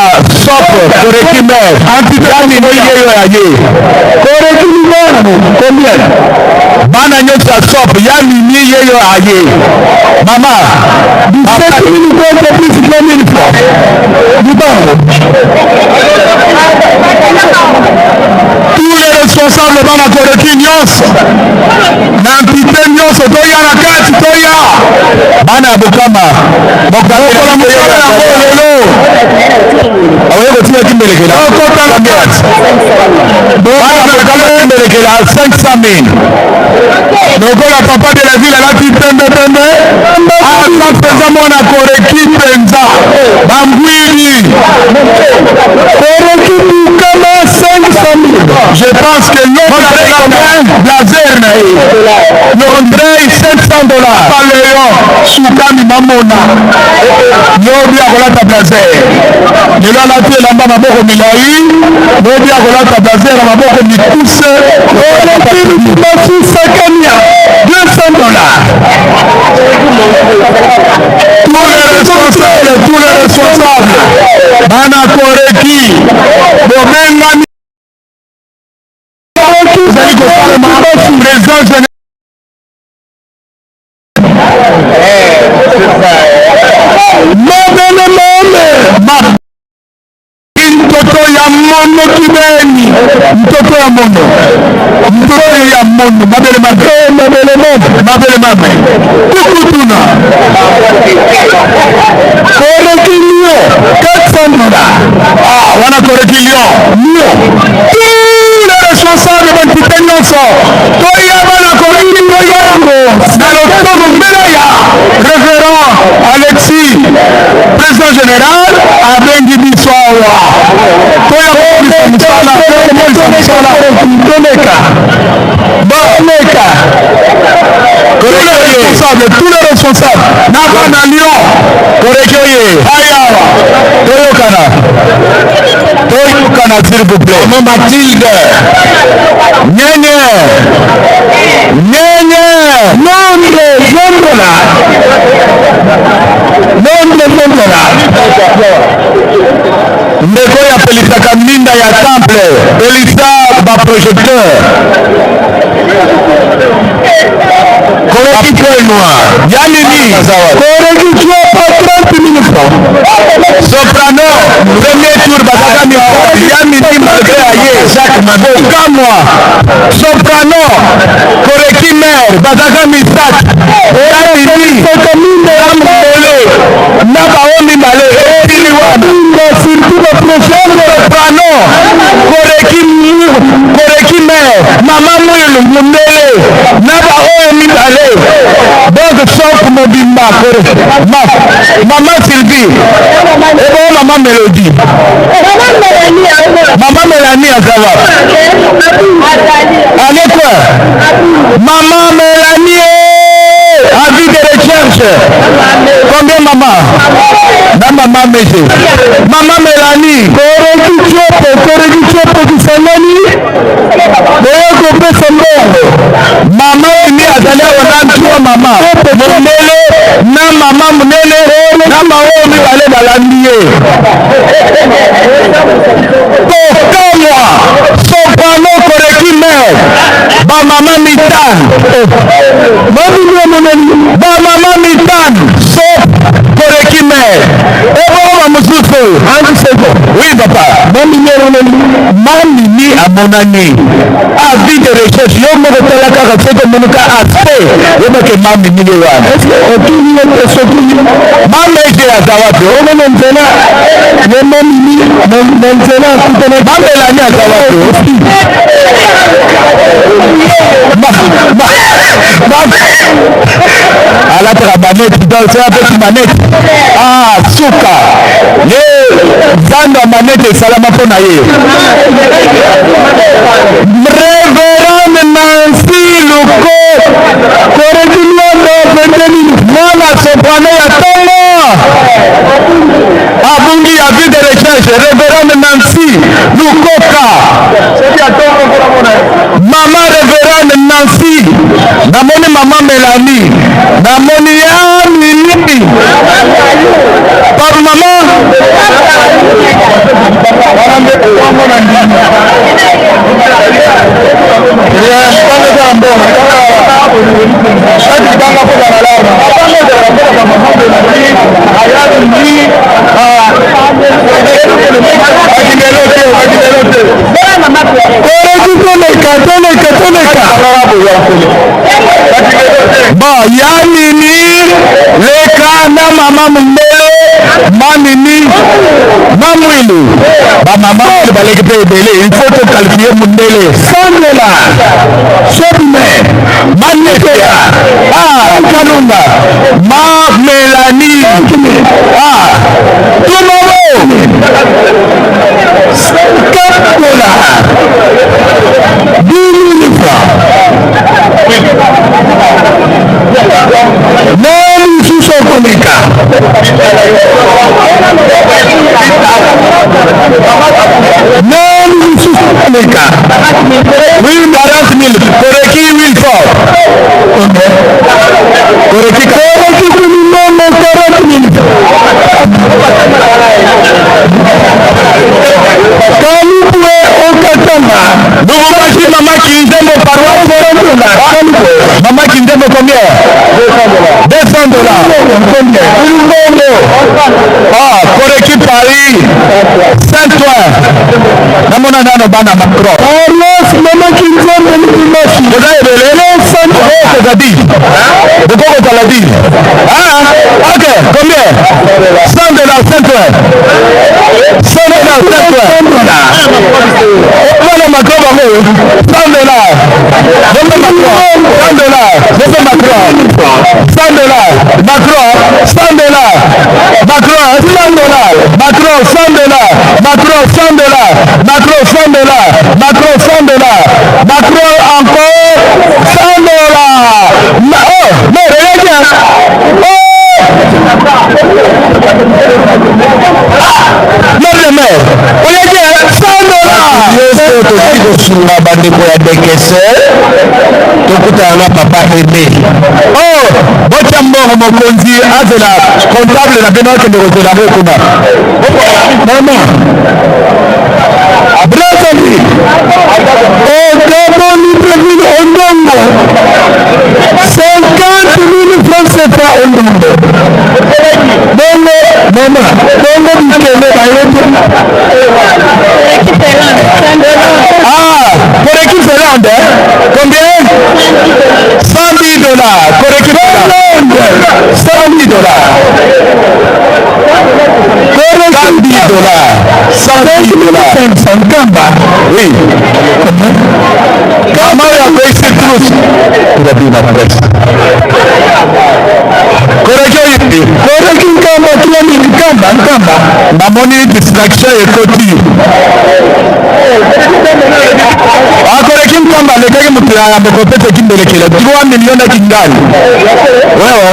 Sopo Koreki maire. Antitani moyeyo ya ye. Koreki maire combien? Bana nyonso ya Sopo ya mimi yeyo ya ye. Mama, 17 000 francs plus 3 000 francs. Tous les responsables bana Koreki nyonso. Na mpite nyonso toya na kati toya. Bana Bukama. Bokala mosala yango lelo. Awe kotina kimbelekela. Okota na kati. Bana Bukama kimbelekela 500 000. Lokola papa de la ville alati pembe. Asa pesa mwana Koreki penza. Bambwini. Koreki Bukama 500 000. Je pense que l'autre blazer na ye. L'André 700 $. Paléon, Soukami Mamona. Yobi akolata blazer. Lelo alati elamba maboko milai. Yobi akolata blazer na maboko mikuse. Maki Sakania 200 $. Tous les responsables. Bana Koreki. Bomengani. Président général. Mtoto ya mono kibeni. Mtoto ya mono. Mabele mabe. Kukutuna. Koreki Lyon 400 $. Wana Koreki Lyon. Tous les responsables de l'entité nyonso. Toya bana Koreki Lyon. Na lotomo mbelaya. Révérend Alexis, président général, abengi biso awa. Toya musala. Tous les responsables. Naba na Lyon. Koreki oye. Ayawa. Toyokana s'il vous plaît. Maman Mathilde. Nyenye. Nombre. Ndeko ya pelisaka minda ya temple. Pelisa ba projecteur. Koreki noir. Yanini. Koreki pas 30 000 francs. Soprano. Premier tour Bakagami. Yanini malgré aye. Jacques Mabo. Kamwa. Soprano. Koreki maire. Bakagami Sat. Yanini. Nabaomi Male. Surtout le prochain Soprano. Koreki maire. Maman Mouilou Mundele. naba oyo mibale donc sauf mobimba mama Sylvie ebo mama Mélodie mama Mélanie azava allez quoi mama Mélanie avis de recherche combien maman na mama Mese mama Mélanie koreki chopo kisangani boyo kopesa mbongo mama ini azali awa na ntua mama mondele na mama monene na maoyo mibale balandi ye tokamwa soprano koreki mer bamama mitane bamama mitane sop koreki mer eboma mosusu oui papa mamini amonani avis de recherche yo moko tala kaka soki omonika aspect yebake mamini ye wana mameke aza wapi omona nzela ye mamini na nzela akutana mamelani aza wapi alataka maneti donse apesi maneti suka ye zando ya maneti esalama mpo na ye Révérende Nancy Luko korekiliondo pembeni mwana soprano ya tongo abungi ya vie de recherche Révérende Nancy Lukoka mama Révérende Nancy namoni mama Mélanie namoni ya minini papa mama ya nini leka na mama mundele mamini mamwilu bamama baleki mpe ebele il faut tocalcule mundele sandela sobime manetea kalunga ma Mélanie tumobo kapola 10 000 francs nani suso komika nani suso komika will 40 000 koreki will for koreki kuminono 40 000 kalipwe okatanga nububashi mama kinzembo paroisse mama kinzembo combien 200 dollars koreki Paris Saint-Ouen namona nano bana Macron paroisse mama kinzembo nububashi ozaebele kozadi bokoko taladi ok combien 100 dollars Saint-Ouen 100 dollars Saint-Ouen Macron bango 100 dollars Macron 100 dollars Macron 100 dollars Macron 100 dollars Macron 100 dollars Macron 100 dollars Macron 100 dollars Macron 100 dollars Macron 100 dollars Macron encore 100 dollars oh mais regarde le maire oyeje 100 dollars tokoki kosunga bandeko ya dekese tokutana na papa ede botya mbongo mokonzi azela comptable na bino akende kozela ngo kuna mama brasali ogamoni previle ondongo 50 000 francs CFA ondongo bongo mama bongo bikele bayebi pour équipe Hollande combien 110 dollars pour équipe Hollande 110 dollars 110 dollars 110 dollars 500 Kamba oui Kamba ya kuishi tunabii na presse koreki nkamba tulani nkamba namoni distraction ekoti akoreki nkamba lekaki mutu yayamba kopesa kimbelekela 3 millions akingali wewe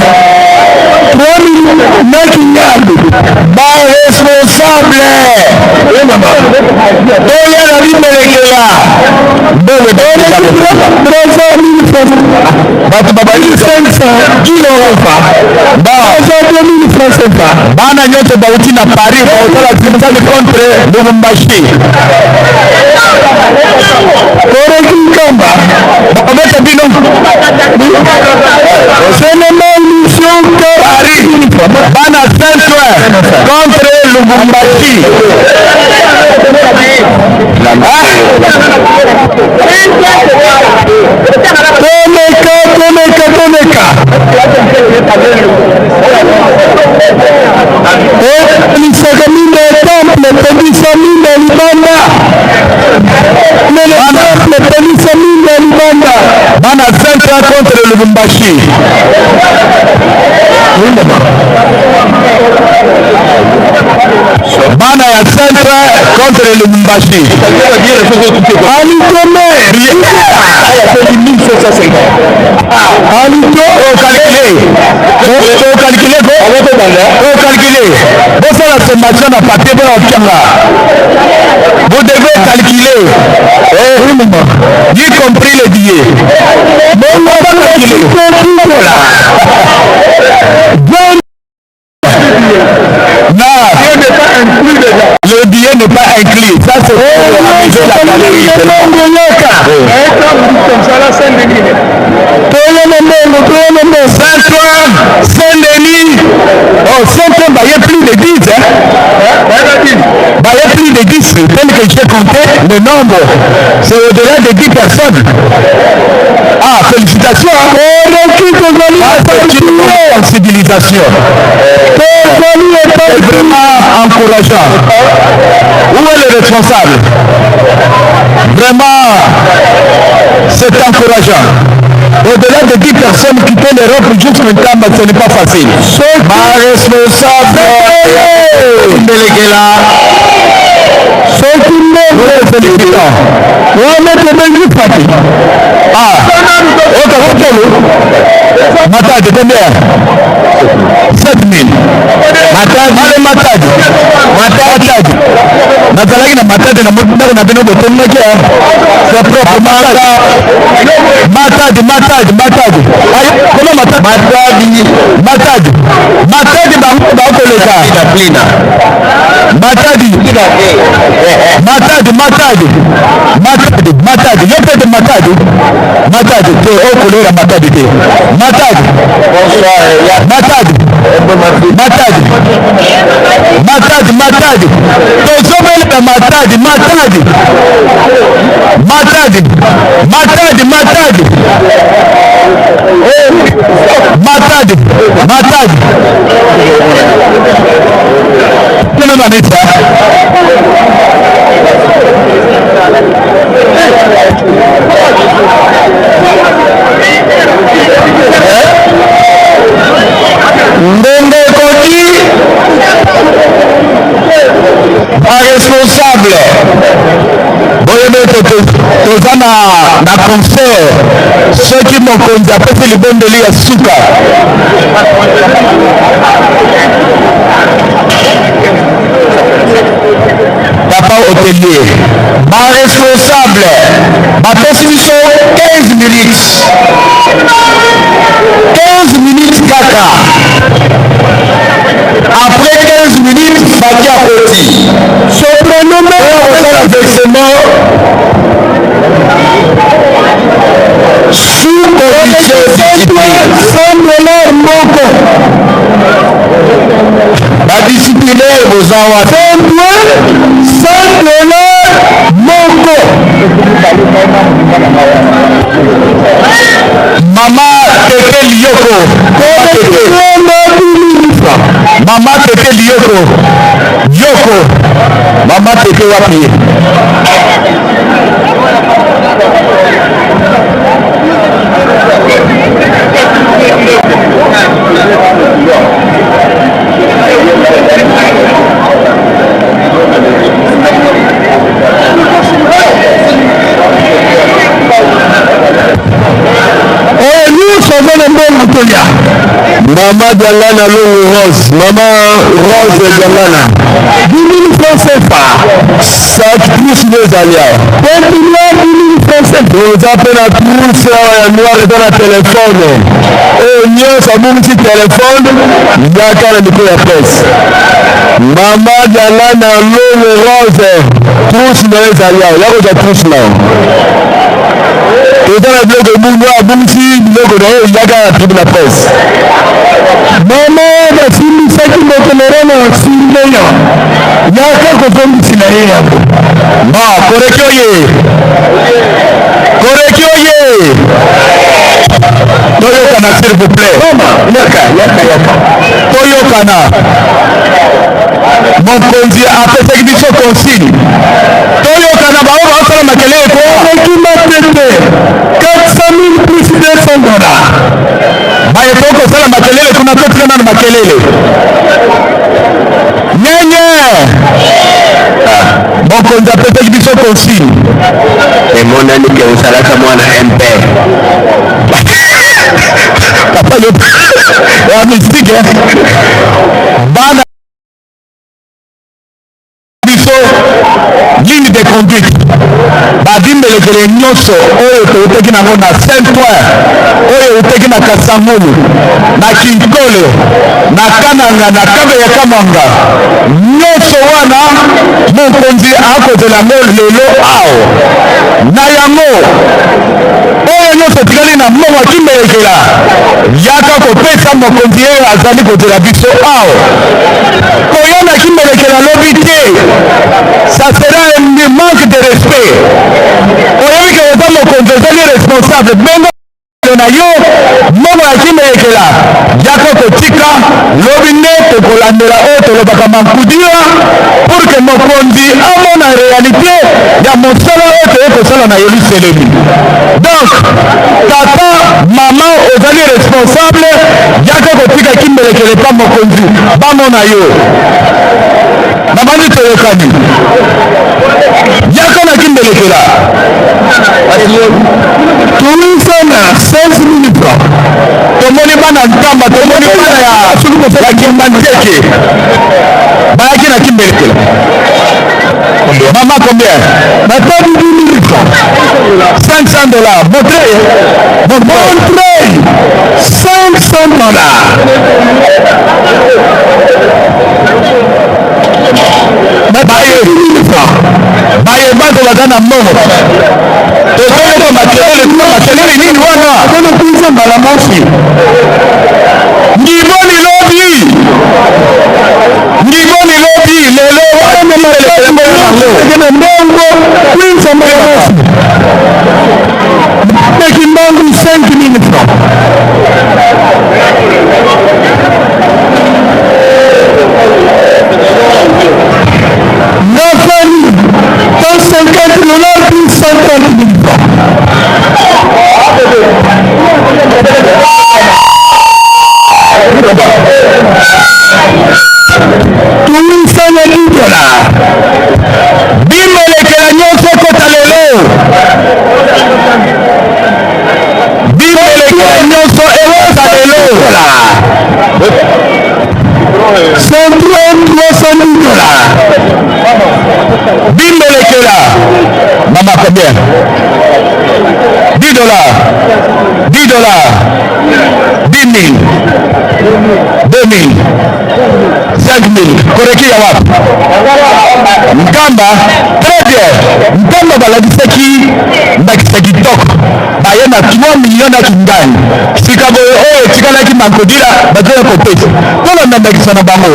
3 millions nakingali baresponsable toyala bimbelekela bato babali 500 kilo bana nyote bauti na Paris baotala zimzali contre Lubumbashi koreki nkamba bakobeta bino Paris bana centre contre Lubumbashi Tomeka Nisakamine temple Penisamine Libanda Penisamine Libanda bana centre contre Lubumbashi bana ya centre contre Lubumbashi sommation na papier pour vous devez calculer y compris les billets le billet n'est pas inclus. Ça c'est la galerie. Saint-Denis. Oh, Saint-Denis, il y a plus de 10. Il y a plus de 10. Tel que j'ai compté le nombre. C'est au-delà de 10 personnes. Ah, félicitations. C'est une sensibilisation. C'est vraiment encourageant. Où est le responsable? Vraiment, c'est encourageant. Au-delà de 10 personnes quitter l'Europe juste maintenant, ce n'est pas facile. Ma responsable, Matadi, combien? 7 000. Matadi. Nazalaki na matadi na motuna na bino botomaki c'est propre matadi. Ayo kono matadi ba koleka matadi yo pete matadi te o kolera matadi te matadi tozobeleka matadi ndenge koti baresponsable boyebe toza na concert soki mokonzi apesi libondeli ya suka papa hôtelier baresponsable bapesi biso 15 minutes kaka après 15 minutes baki akoti soprenome osala versement sous condition disciplinaire moko badisciplinaire bozawa $100 moko mama tete lioko mama tete lioko mama tete wapi Maman Diangana Longo Rose. Maman Rose Diangana. 10 000 francs CFA. Sac plus les alliés. 10 000 francs CFA. Nous appelons tous noirs dans le téléphone. Et nous avons un petit téléphone. Il y a qu'à la micro la presse. Maman Diangana Longo Rose. Tous les alliés. Là, on a tous là. Et dans le blog de Mouna, Boumsi, il y a qu'à la presse. Maman, la fille, c'est qui me tolère dans le film. Il y a quelques hommes qui sont là. Ah, Korekyoye. Korekyoye. Toyokana, s'il vous plaît. Yaka. Toyokana. Mon conduit a fait exhibition consigne. Toyokana, bah, on va faire ma télé. Qui m'a traité 400 000 plus $200. Bah, il faut que ça la makelele, kuna kote na makelele. Nyenye. Bon, qu'on a peut-être dit son consigne. Et mon ami qui est au salaire comme moi, MP. Papa, le mystique, hein. Bana. Ligne de conduite. Badimbe le nyonso oyo toteki nango na Saint-Ouen, oyo toteki na Kasamulu, na Kinkole, na Kananga, na Kabe ya Kamanga. Nyonso wana mokonzi akozela ngo lelo ao. Na yango oyo nyonso tikali na moko akimbelekela yaka kopesa mokonzi oyo azali kozela biso ao. Koyona akimbelekela lobi te. Ça sera un manque de respect. Oyebi ke eza mokonzi ezali responsable bengo na yo moko akimekela yako kotika lobi nde tokolandela oyo tolobaka mankudira pour que mokonzi amona réalité ya mosala oyo toye kosala na Yerusalemi. Donc tata mama ozali responsable yako kotika kimbelekele pa mokonzi bamona yo namani toyokani yako na kimbelekela tulisana 16 minutes tomoni bana ntamba tomoni bana ya kimbandeke bayaki na kimbelekela mama combien natabi 10 minutes $500 montrez 500 $. Baye bato baza na mbongo tozoyoka makelele nini wana akono kuisa mbala mosi ngiboni lobi lelo wana makelele mbongo kuisa mbala mosi meki mbongo 5 minutes la famille, dans 50 $, plus 130 000 francs. Tout ça $. Bimbo lekela nyonso kota lelo. Bimbo lekela nyonso ekota lelo. 300 000 $. Bimbelekela. Maman combien? $10. 10 $. 10 000. 2 000. 5 000. Koreki ya wapi? Nkamba. Très bien. Nkamba balakisaki ndakisa kitoko. Baye na 3 millions na kindani. Sikabo oyo tikalaki mankodila bazoya kopesa. Tola ndakisa na bango.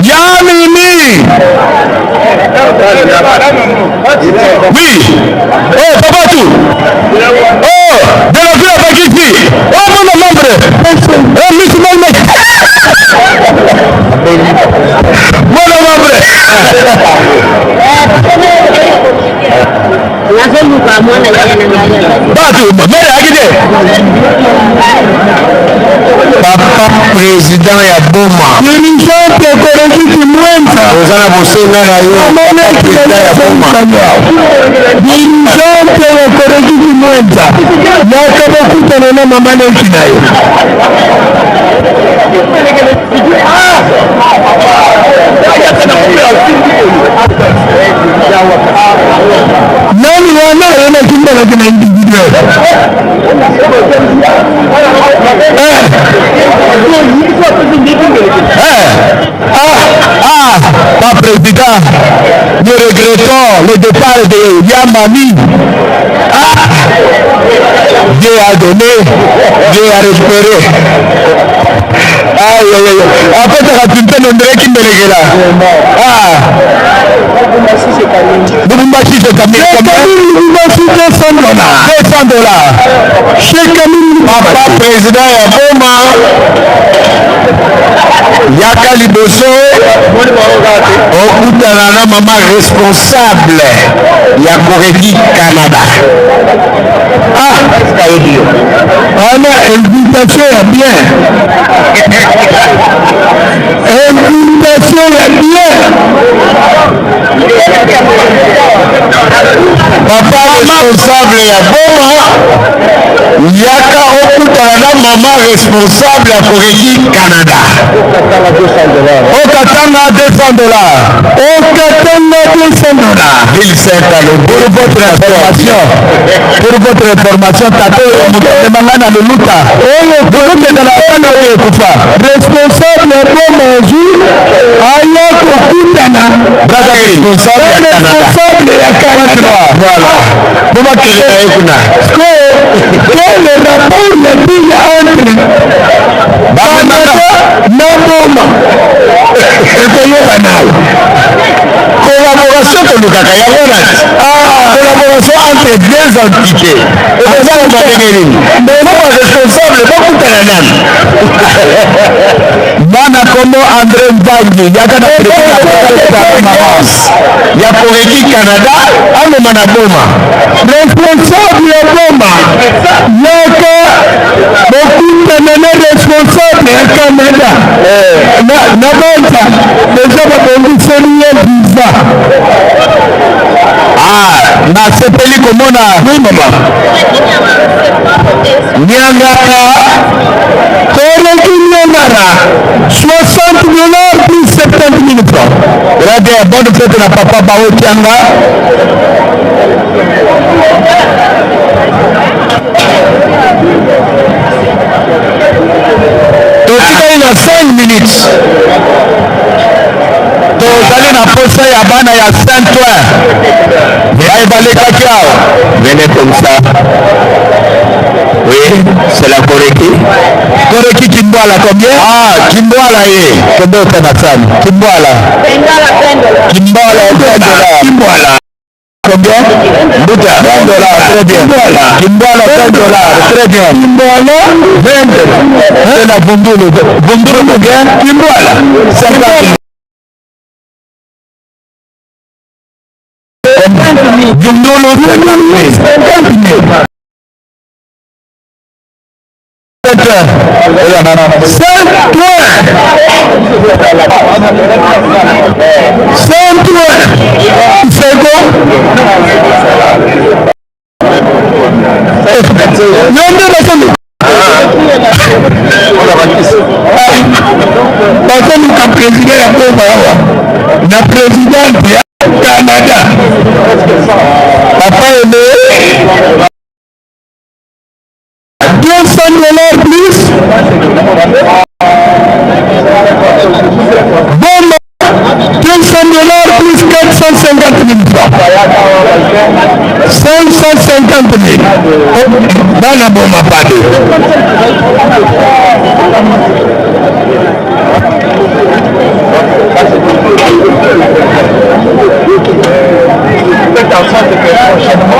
Ya mimi. Oui. Oh, papa tout. Oh, de la vie avec ici. Oh, mon membre. Oh, musulman mec. Mon membre. Batu, mere agide. Papa président ya boma. Nilishote koreki kimwenza. Ozana boso nga na yo président ya boma dirigeante ya koreki kimwenza yakabakutana na mama neki na yo nani wana yona kimbala kina individuel pas président, nous regrettons le départ de Yamami. Dieu a donné, Dieu a récupéré. Aïe, aïe, aïe. Après, tu as raconté le nom qui me l'a. Lubumbashi, c'est combien? Lubumbashi, $200. Chez Camille, papa président ya Boma, Yaka Liboso, okutana na mama responsable ya Koreki Canada. Ana invitation ya bien. Invitation ya bien. Papa responsable ya Boma, Yaka okutana na mama responsable ya Koreki Canada. Okatanga $200. Okatanga $200. Il s'est allé pour votre information. Pour votre information, Tato Mangana de Luta. Vous dans la peine de Kufa. Responsable de Bonjour. Aya Kokutana. Responsable de Canada. Voilà. Comment que le rapport ne dit entre Canada na Boma. Collaboration que nous avons. Collaboration entre deux entités. Mais non, responsable, beaucoup de Canada. Bana como André Mbangi, Yaka na ya Koreki Canada, ame mana Boma. Responsable ya Boma, Yaka beaucoup de responsable ya Canada. Na banza, déjà ba conditionner visa. Na sepeli komona, oui mama. Nyangaka Koreki Nyangara $60 plus 70 000 francs. Regardez, bonne fête na papa Bao Tianga. Il y a 5 minutes. Tozali na posa ya bana ya Saint-Ouen. Venez comme ça. Oui, c'est la Koreki. Koreki Kimboala combien? Kimboala combien au Tanassan? Kimboala. Kimboala Kimboala. Combien? $20, très bien. Kimboala $20, très bien. Kimboala 20. C'est la Bundulu. Bundulu combien? Kimboala 50. Bundulu 50 000. La présidente du Canada. Papa aimé. $200 plus. Bon, $200 plus 450 000 francs. 550 000. Bana Boma Pade. Faites en sorte que prochainement,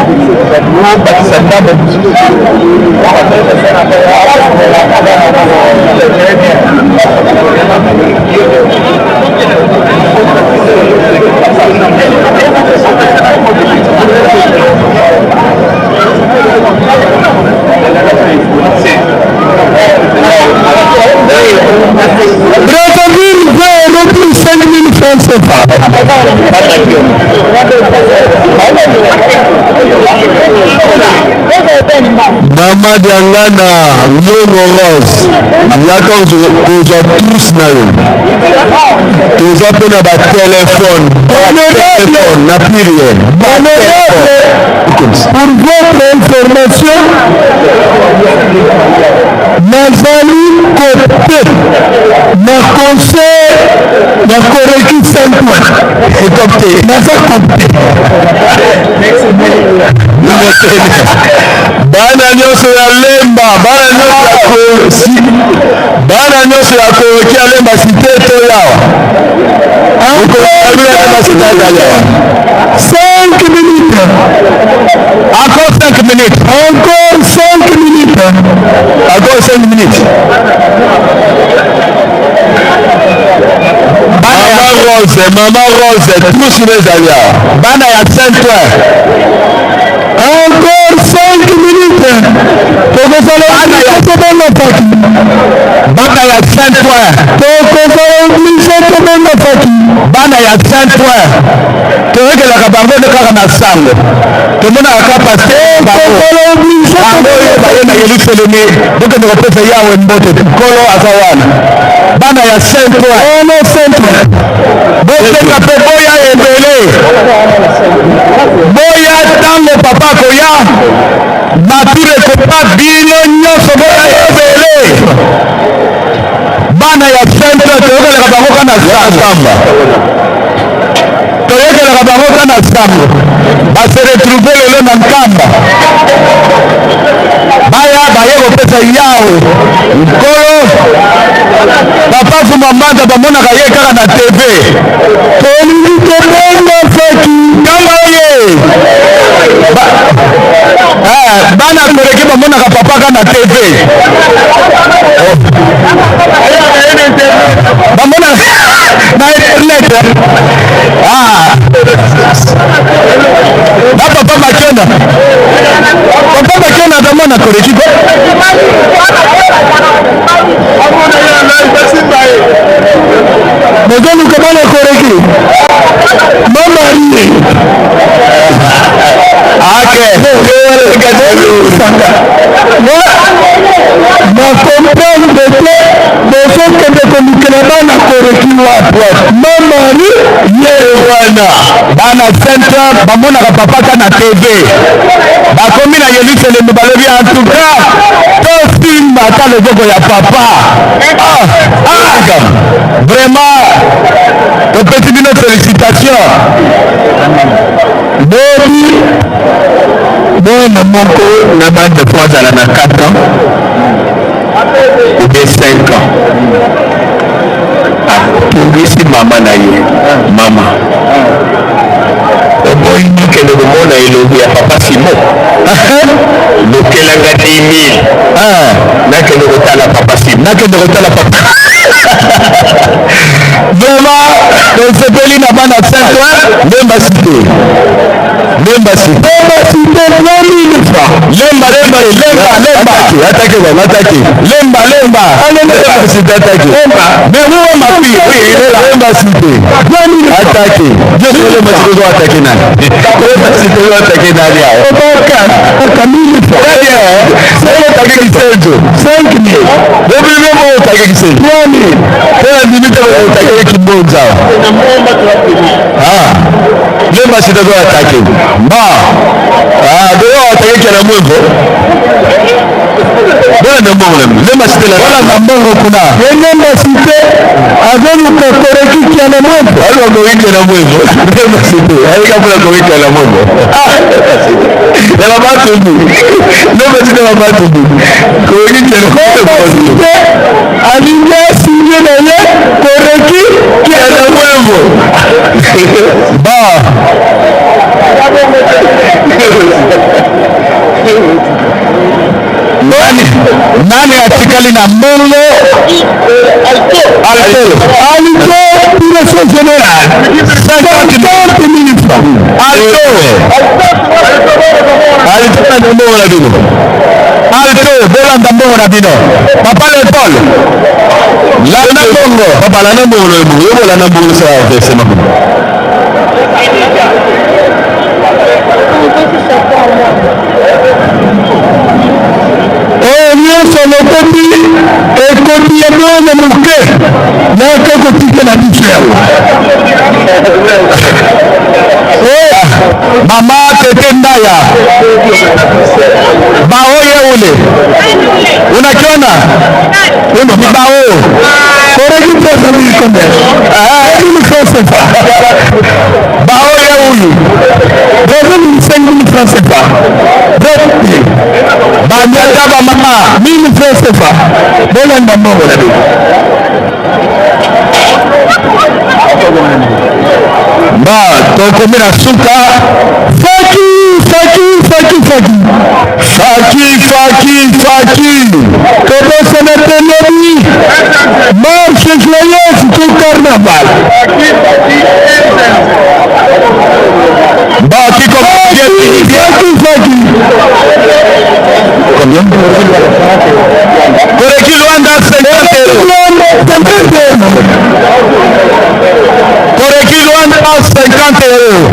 Brazzaville veut repris 5 000 francs CFA. Mama Diangana, Nyongo Rose, Yaka Oza tous na yo. Toza pe na ba téléphone, na pluriel. Pour votre information, nazali côté na conseil na koreki 5 points. Écopté, naza copté. Bana nyonso ya lemba, bana nyonso ya koreki ya lemba cité to yawa. Encore 5 minutes. Encore 5 minutes. Encore 5 minutes. Encore 5 minutes. Maman Rose, tous les alliés. Bana ya 5 points. Encore 5 minutes. Bana ya 5 points. Bana ya 5 points. Toyekelaka bango nde kaka na sango tomonaka ka paster bango baye na Yerusalemi bokende kopesa yawe mbote nkolo aza wana bana ya 5 points bosenga mpe boya ebele boya ntango papa koya nature ekopa bino nyonso boya ebele bana ya 5 points toyekelaka bango ka na samba toyekelaka bango ka na sango base retrouve lelo na nkamba baya baye kopesa yawe nkolo papa fuma mbanda bamonaka ye kaka na tv tolingi tobenga feki nkamba ye bana koreki bamonaka papa ka na tv bamona na internet na papa Makena atamona koreki ko bozoluka bana koreki mamari nakomprendre te bozokende komikela bana koreki wapi mamari ye wana bana centre bamonaka papa ka na tv bakomi na Yerusalemi balobi en tout cas tosimba ata loboko ya papa vraiment topesi bino félicitation bobi mwana moko na bande po azala na 4 ans ou bien 5 ans atungisi mama na ye mama oboyi nakende komona elobi ya papa Simo lokelanga 10 000 nakende kotala papa Simo nakende kotala papa vraiment tosepeli na bana 5 ans lemba cité lemba cité 3000 francs lemba attaqué lemba cité attaqué mais où ma fille oui lemba cité attaqué je suis le monsieur qui doit attaquer nani lemba cité doit attaquer nani aucun 1000 francs très bien c'est le attaqué qui s'est 5 000 depuis le mot attaqué qui s'est 3 000 pour la minute attaqué qui bonza lemba cité doit attaquer doyo attaqué qui a la mwembo bwana na mbongo lemba cité la bwana na mbongo kuna lemba cité azomuka koreki ki na mwembo alwa koreki na mwembo lemba cité aika pula koreki na mwembo na mabatu ni lemba cité na mabatu ni koreki ki na mwembo alinga sinye na ye koreki ki na mwembo nani atikali na mbongo alto direction générale 50 000 francs alto na mbongo na bino alto bolanda mbongo na bino papa Paul lana mbongo papa lana mbongo yo bolanda mbongo sa versement oyo nyonso lokobi ekoti ya mwana moke yaka kotika na biso yango mama tete ndaya bao yeule unakiona bao koreki pesa mlikombe bao yeule devenu 5,000 francs CFA banyata ba mama 1,000 francs CFA bolanda mbongo na biso ba tokomela suka faki tobosana telobi marche joyeuse tout carnaval ba kiko faki combien koreki Luanda 50 euros koreki Luanda 50 euros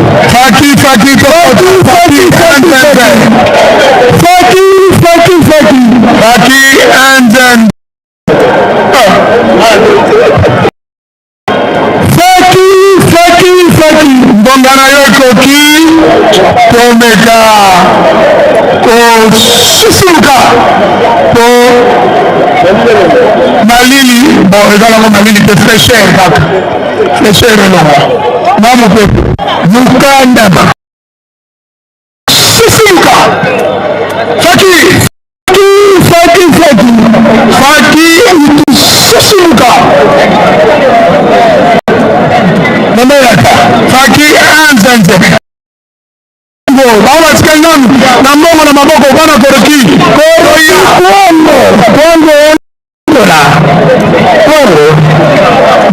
faki mbongana yo ekoki komeka kosusuka po malili bon ezalango malili te fraîcheur kaka fraîcheur elonga na mopepe mukanda susuka faki susuka mamayaka faki anzenze bawatikali nanu na mbongo na maboko bana koroki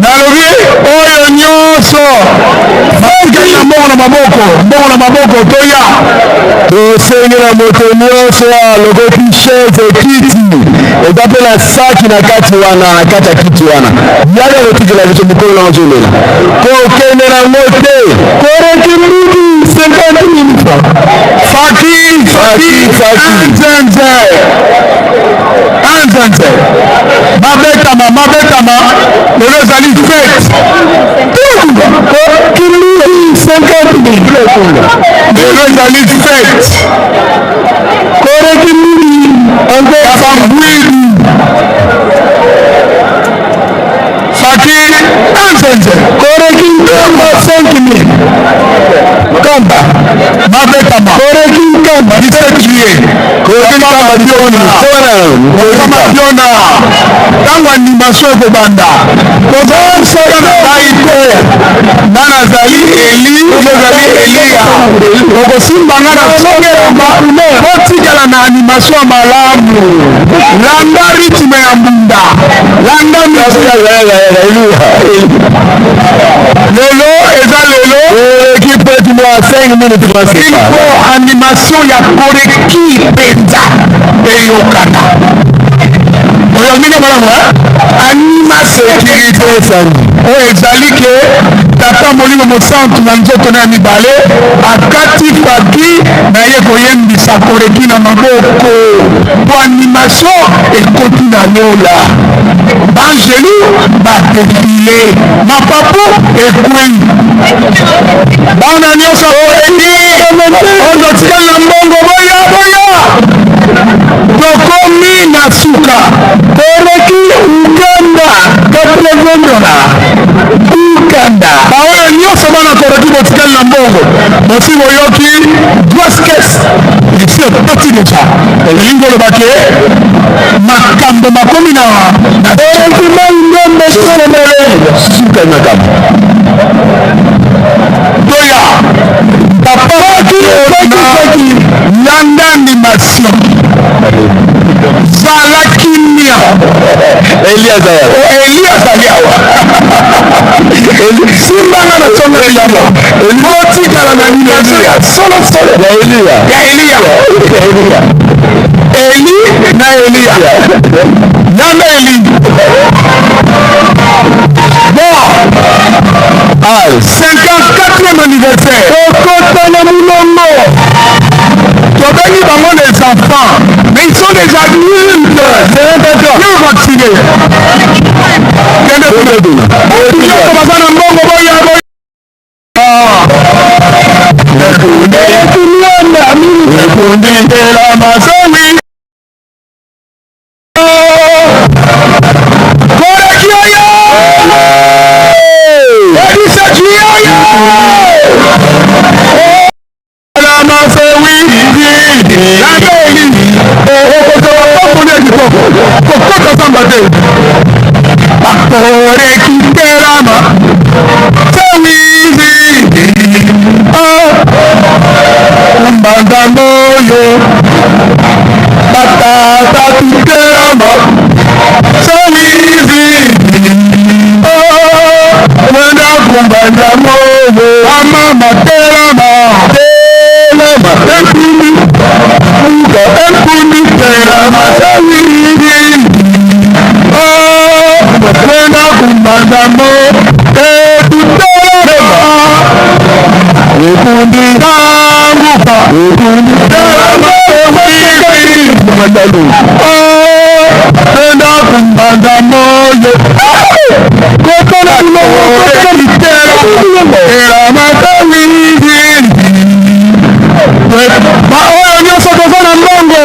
nalobi oyo nyonso batikali na mbongo na maboko toya tosengela moto nyonso alokoti chaise kiti eza mpe na saki na kati wana na kati ya kiti wana yali akotikela biso mokolo na ozolela kokende nango te koreki mbutu 50,000 francs faki anzenze mabetama lelo ezali fete kilili 50,000 lelo ezali fete koreki mili abangwili faki anzenze koreki nkamba 5,000 kamba mabetama koreki nkamba 17 juillet koreki nkamba biona ntango animation ekobanda kozosala na ngai te nga nazali eli ozali eliya okosimba nga na songelamba otikala na animation ya malamu landa ritme ya mbunda landa lelo eza lelo ekipe etimwa 5 minutes ilfo animation ya koreki mpenza eyokana oyo mingi malamu anima sécurité esali oyo ezali ke tata molimo mosantu na nzoto na ya mibale akati faki na ye koyembisa koreki na maboko po animation ekoti na lola bangelu badefile mapapu ekwei bana nyonso ozotikali na mbongo boya tokomi na suka koreki uganda $80 baoyo nyonso bana koreki botikali na mbongo mosi boyoki droskes esi ekoti deja elingi olobake makambo makomi na suka makambo toya papaki landa animation zala kimia Elia azali awa simbanga na songa eliyama otikala na animation ya solo ya Elia eli na Elia nana eli bon 54e anniversaire okotana mulongo tobengi bango les enfants mais ils sont des adultes samba te bakore kiterama sawizi mbanda moyo batata kiterama sawizi wenda kumbanda moyo amama terama ekuni terama sawizi wenda kumbanda moyo ekundi anguka ekundi terama wenda kumbanda moyo kotona terama sawizi baoyo nyonso toza na mbongo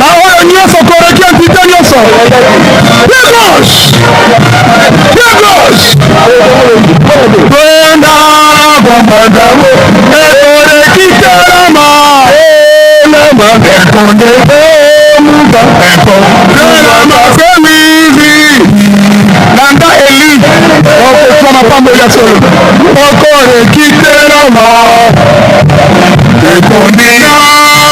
baoyo nyonso koreki entité nyonso twenda kombandamo ekoreki terama ekonde emuka terama semizi nanda eli okoswa mapambo ya solo okoreki terama ekundi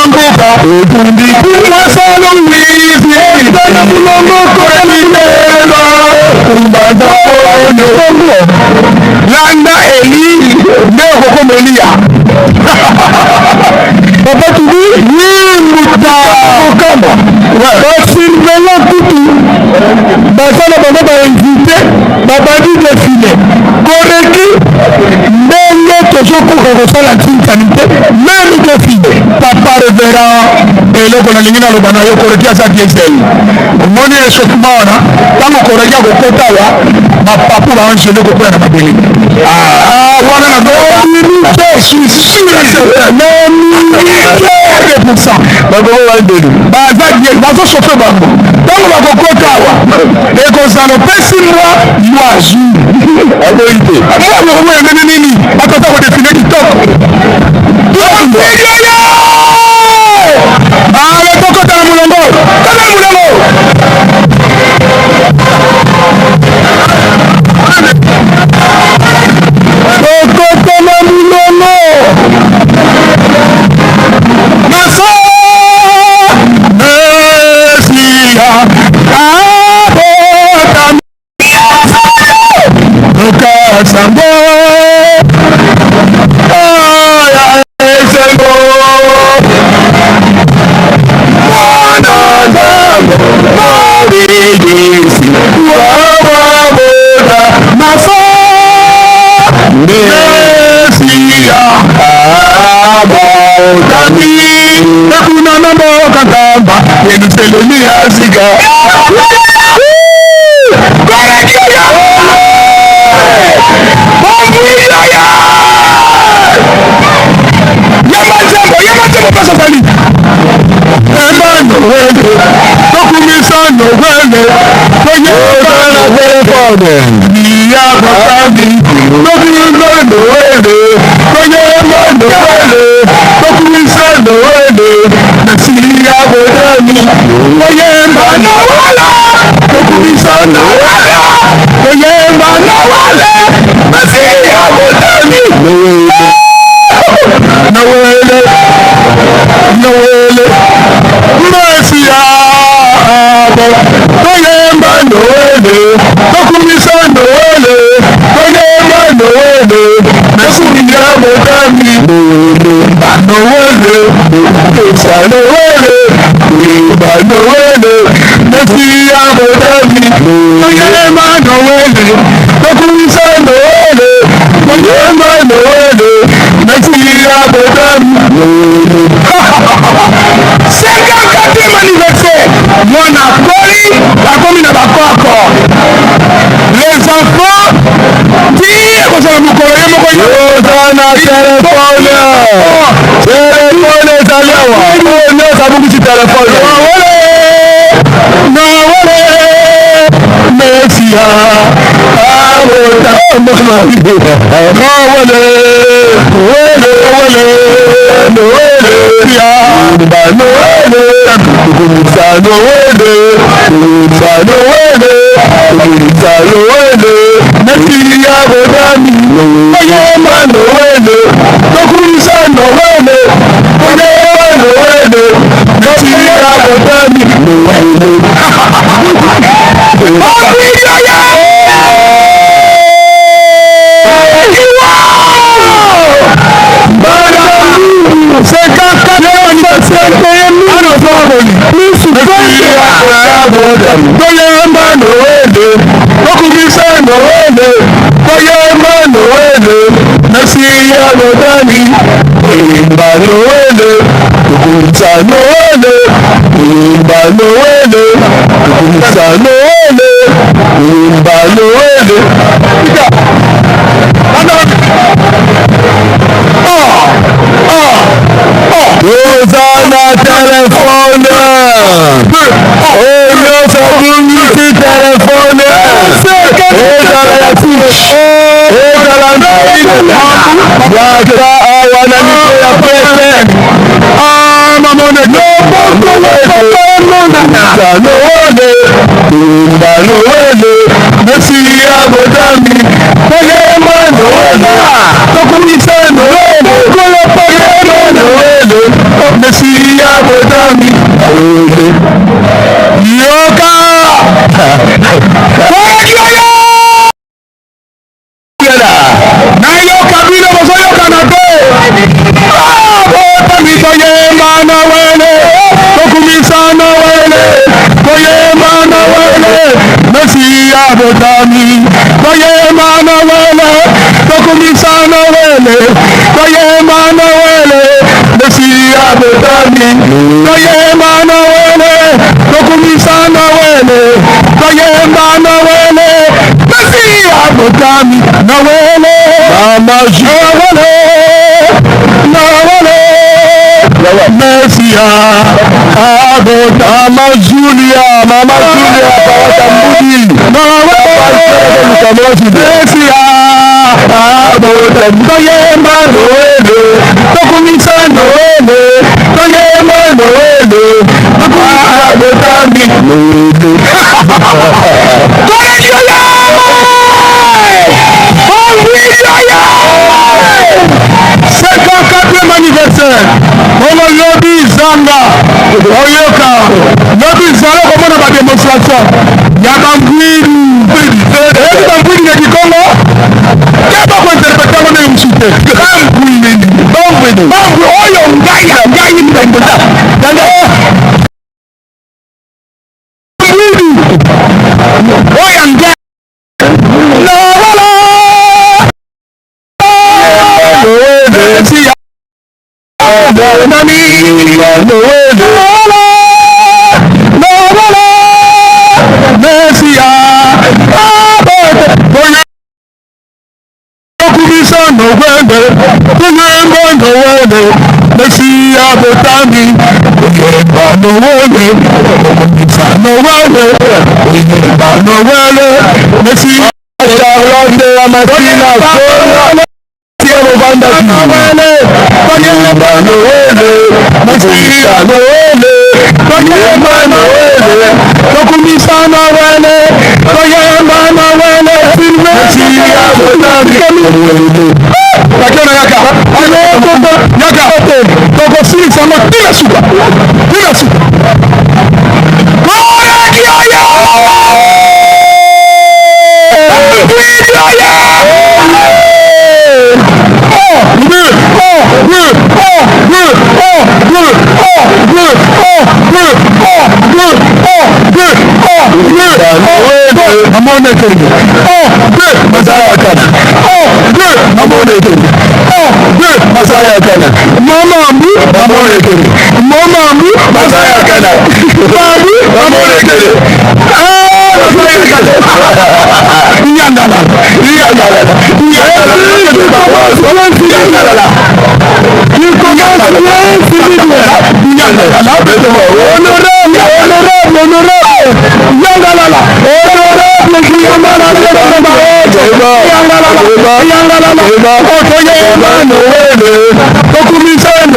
anguka ekundi kumasalo wizi ekitana mulongo koremitelo kumbanda oyo landa eli nde okokomelia papa tubi yimuta kokamba basurvela kutu basala bango bainvite babandi defile koreki ndenge tozokoka kosala ntinkani te meme defile papa revera eloko nalingi naloba na yo koreki aza diesel omoni echauffement wana ntango koreki akokota awa bapapu baangele kokwea na mabele wana bazosofe bango ntango bakokota awa ekozala opesi mwa lwaju aboyite amoyamoyangene nini akota kodefine kitoko tokota na mulongo kala mulongo okokoma mulongo maso mesia abota okasango aya esengo mwana nzambe mabigisi wawabota maso mesia abotami ekuna namboka nkamba yenuselemi yasiga korekioya ombuiyoya yamatemo pasasali emanowele tokumisanowele toyekana telefone iyakokami tokumisanowele toyemanowele tokumisanowele nasiyabodani toyemanawala tokumisanawala toyemanawale nasiyabodani nawele mesia abo toyemba nowele tokumisa nowele toyemba nowele nasiya bodami nowele esa nowele imba nowele nasiya bodami toyemba nowele tokumisa nowele toyemba nowele nasiya bodami 54e anniversaire mwana koli bakomi na bakoko les enfants ti ekozala mokolo ye moko oza na telefone ezali awa oyo nyonso abungisi telefone nawole mesia awota nawole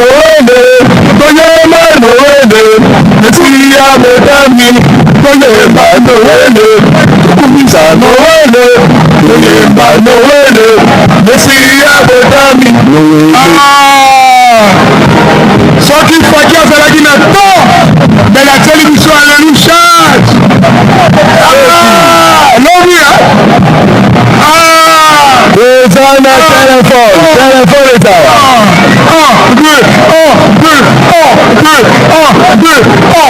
Honorable Noël, Koyeba Noël, Messia Betami, Koyeba Noël, Tukumisa Noël, Koyeba Noël, Messia Betami. Soit qu'il faut qu'il y ait la guinée, mais la télévision elle nous charge. Non, oui, Hosanna téléphone est là. 1, 2, 1, 2, 1, 2, 1, 2, 1, 2, 1, 2, 1, 2,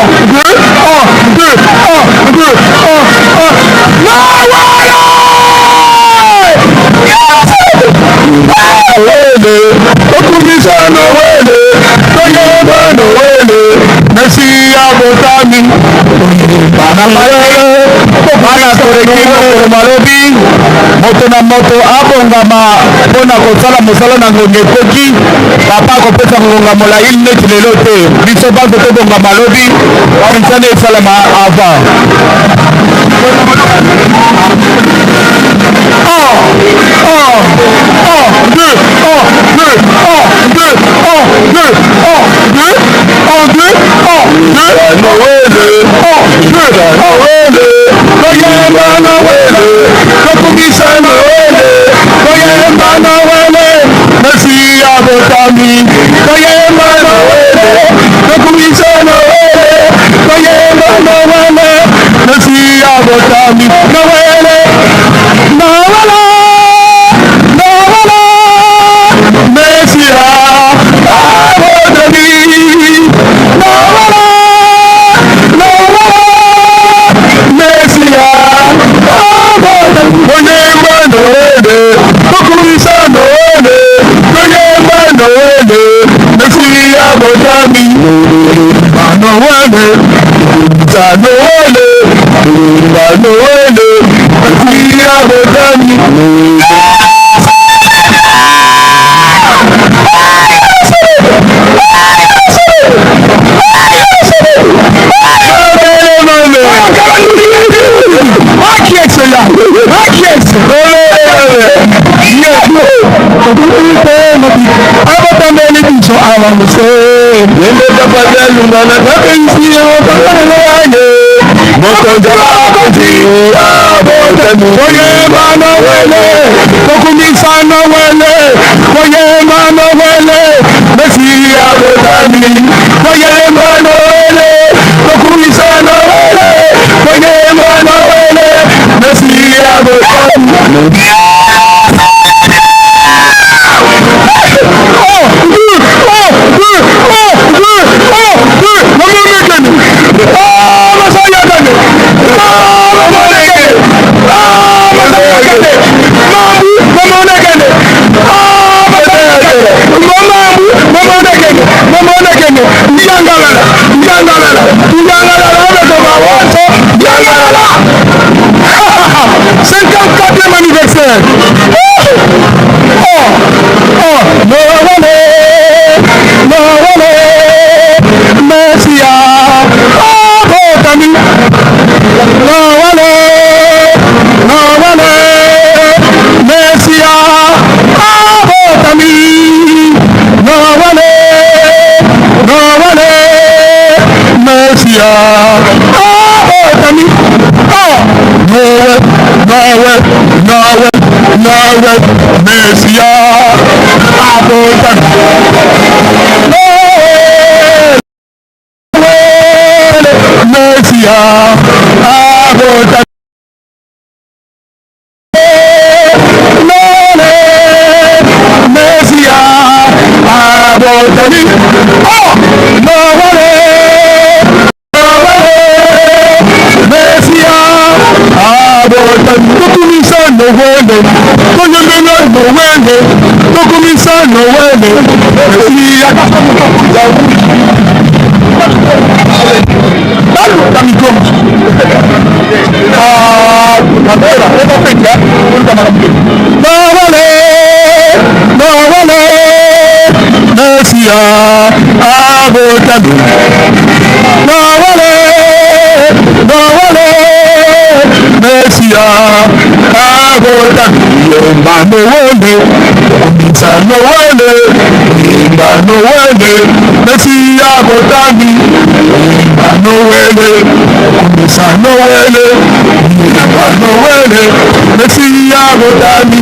moto na moto abongama mpona kosala mosala na ngonga ekoki papa akopesa ngonga molai neti lelo te biso banko tobongama lobi kristiane esalama avant botami yemba no wende kumisa no wende yemba no wende Messiya botami yemba no wende kumisa no wende yemba no wende Messiya botami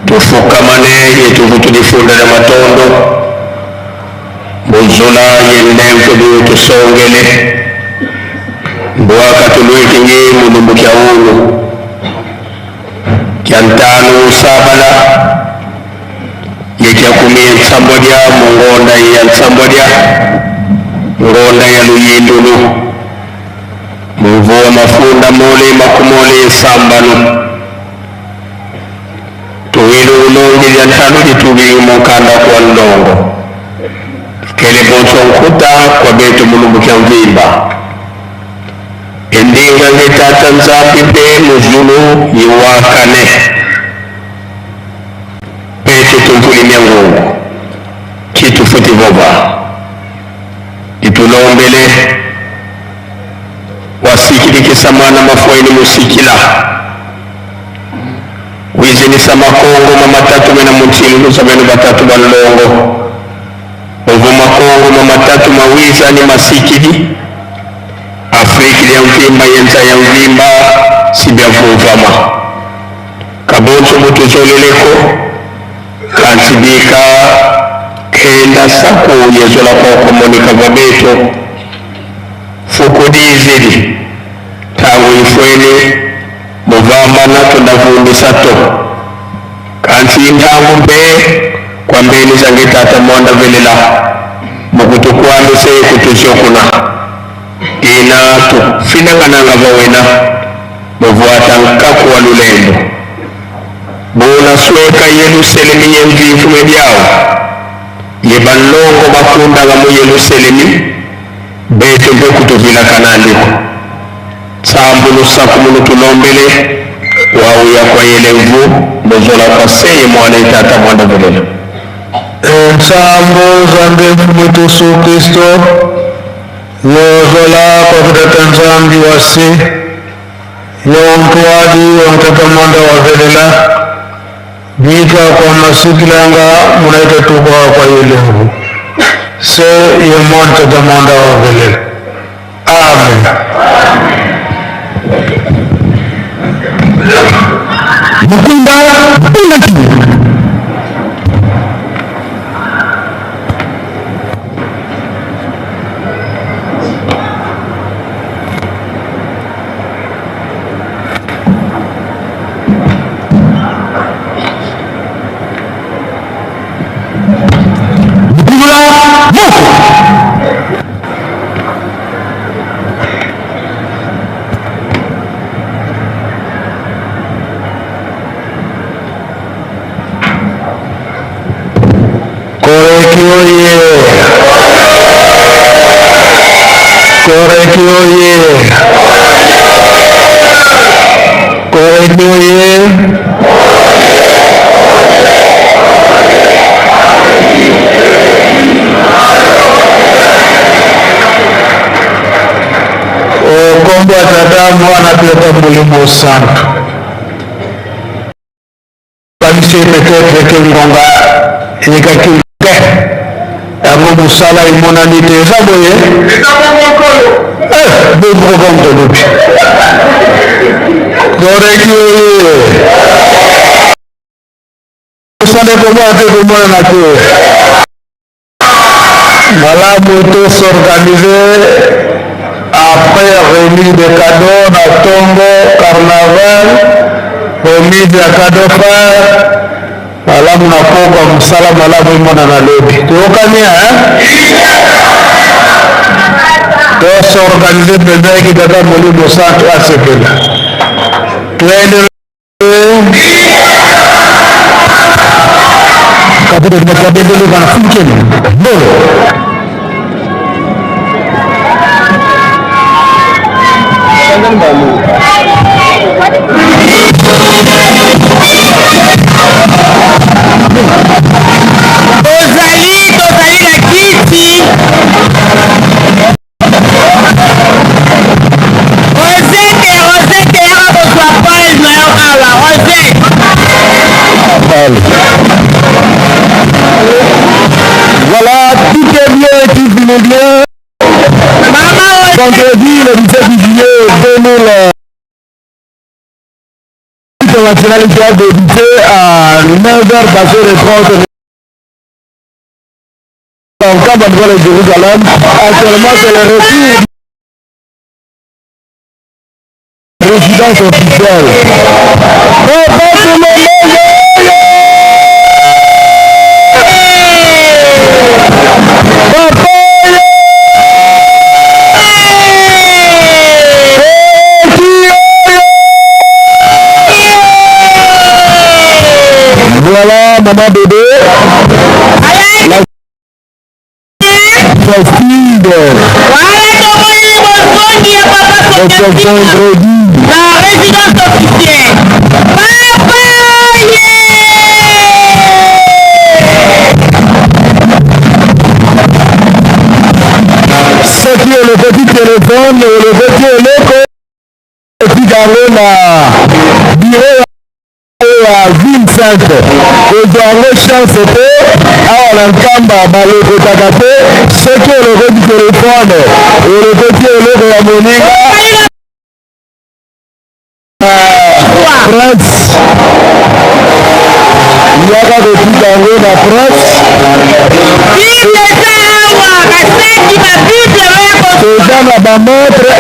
tufukamane yetuvu tulifundira matondo buzula yenenfudu tusongele mbwaka tulwekinye mulumbu kya ulu kya ntanu sabala yekya kumi ensambodya mungonda ya nsambodya ngonda ya luyindulu muvuwa mafunda mole makumole nsambanu tuwele ulonge lya ntano litubili mukanda kwa ndongo kele bonso nkuta kwa beto mulumbu kya mvimba endinga ngetata nzapite muzulu yiwakane peto tumpulimya ngungu kitufuti voba itulombele wasikilikisa mwana mafuaini musikila wizinisa makongo mamatatu mena munchilu sabenu batatu balongo ovu makongo mamatatu mawiza ni masikili Afrika ya mvimba yenza ya mvimba sibya vuvama kabonso mutuzoleleko kansibika kenda sako yezola kwa komonika vabeto fukodizili tangu ifwene muvamba nato ndavundisa to kansi intangu mbe kwa mbeni zangitata mwanda velela mukutukwandu seye kutuzokuna ina tu finangananga vawena muvuata nkaku wa lulendo bona sweka Yerusalemi yenvifume byao yebalongo bakunda mu Yerusalemi
bete mpe kutovila kanandiko tsambulu sakumuno tulombele wauya kwa yelevu bozola paseye mwana itata mwanda velela
ensambo zambe mfumu Yesu Kristo yozola kwa kutata nzambi wase yontwadi yontata mwanda wavelela bika kwa masikilanga munaita tukwa kwa yelevu se yemon tata mwanda wavelela. Amen. Mukunda Bulaki. Okombo atata mwana tata mulimo santo. Kanise peut-être que ngonga ekakilke yango mosala emonani te eza boye bobokonto lobi koreki oye osale komona te komonana te malamu tosorganize après remise de cadeaux na tongo carnaval remise ya cadeau frère malamu na pokwa mosala malamu emonana lobi toyokania tosorganize mpenza eki tata molimo santo asepela twende kabedelekaa funkeni bolo
tozali na kiti rosette yaka kozwa palme na yo awa rosette
voilà tout est bien tout est bien vendredi le 17 juillet 2000 international qui a débuté à 9h passé les 30 en camp de Jérusalem. Actuellement c'est le retour de résidence officielle. Voilà, maman bébé. La fille. Vendredi.
La résidence officielle. Papa,
ce qui est le petit téléphone, le petit électro, et puis dans le bureau à ville sainte. Ozango chance te, awa na nkamba baloko takate, ce qui est le petit téléphone, et le petit électro ya moninga. Prince. Yaka kotika yango na Prince.
Bible eza awa, baseki ba Bible oya
eza na bametre.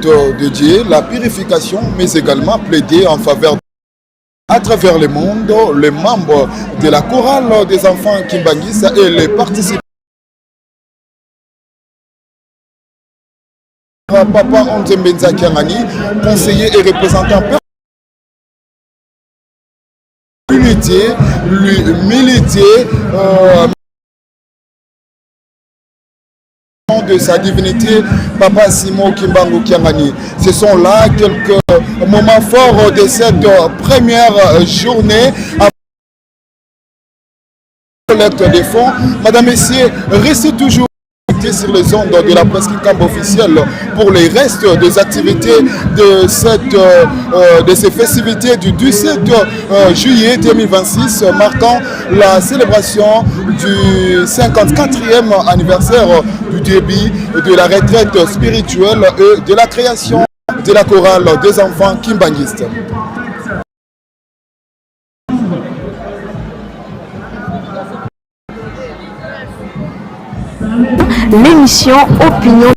De Dieu, la purification, mais également plaider en faveur à travers le monde, les membres de la chorale des enfants Kimbangisa et les participants. Papa Onzembenza Kiangani, conseiller et représentant l'unité, l'humilité, de sa divinité, Papa Simon Kimbangu Kiangani. Ce sont là quelques moments forts de cette première journée. Collecte des fonds. Madame, Messieurs, restez toujours sur les ondes de la Presse Kinkamba officielle pour les restes des activités de ces festivités du 17 juillet 2026 marquant la célébration du 54e anniversaire du début de la retraite spirituelle et de la création de la chorale des enfants kimbangistes.
L'émission Opinion.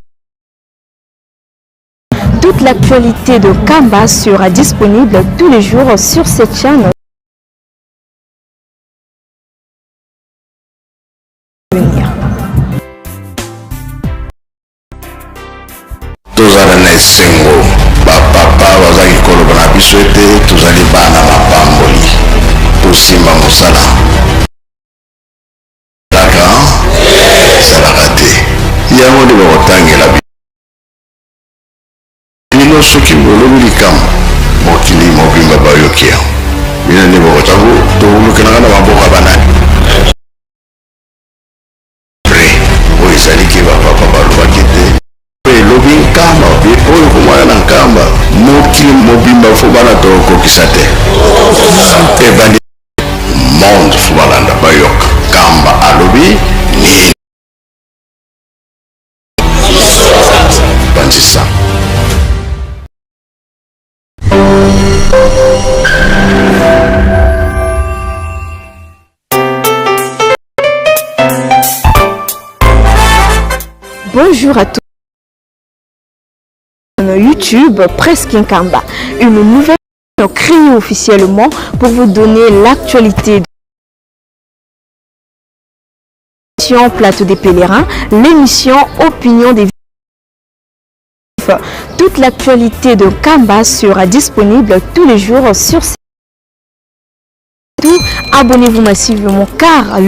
Toute l'actualité de Kamba sera disponible tous les jours sur cette chaîne.
Tozala na esengo bapapa bazali koloba na biso ete tozali bana mapamboli tosimba mosala esalaka te yango nde bakotangela bino soki bolobi likambo mokili mobimba bayoki yango bino nde bakotango tolukelanga na maboka banani oyo ezaliki bapapa balobaki te elobi nkamba pe oyo komwana na nkamba mokili mobimba fo bana tokokisa te ebandi monde fo balanda bayoka nkamba alobi nini bandisa
Bonjour à tous. YouTube Presse Kinkamba, une nouvelle créée officiellement pour vous donner l'actualité de l'émission Plateau des Pèlerins, l'émission Opinion des Vifs. Toute l'actualité de Kamba sera disponible tous les jours sur cette chaîne. Abonnez-vous massivement car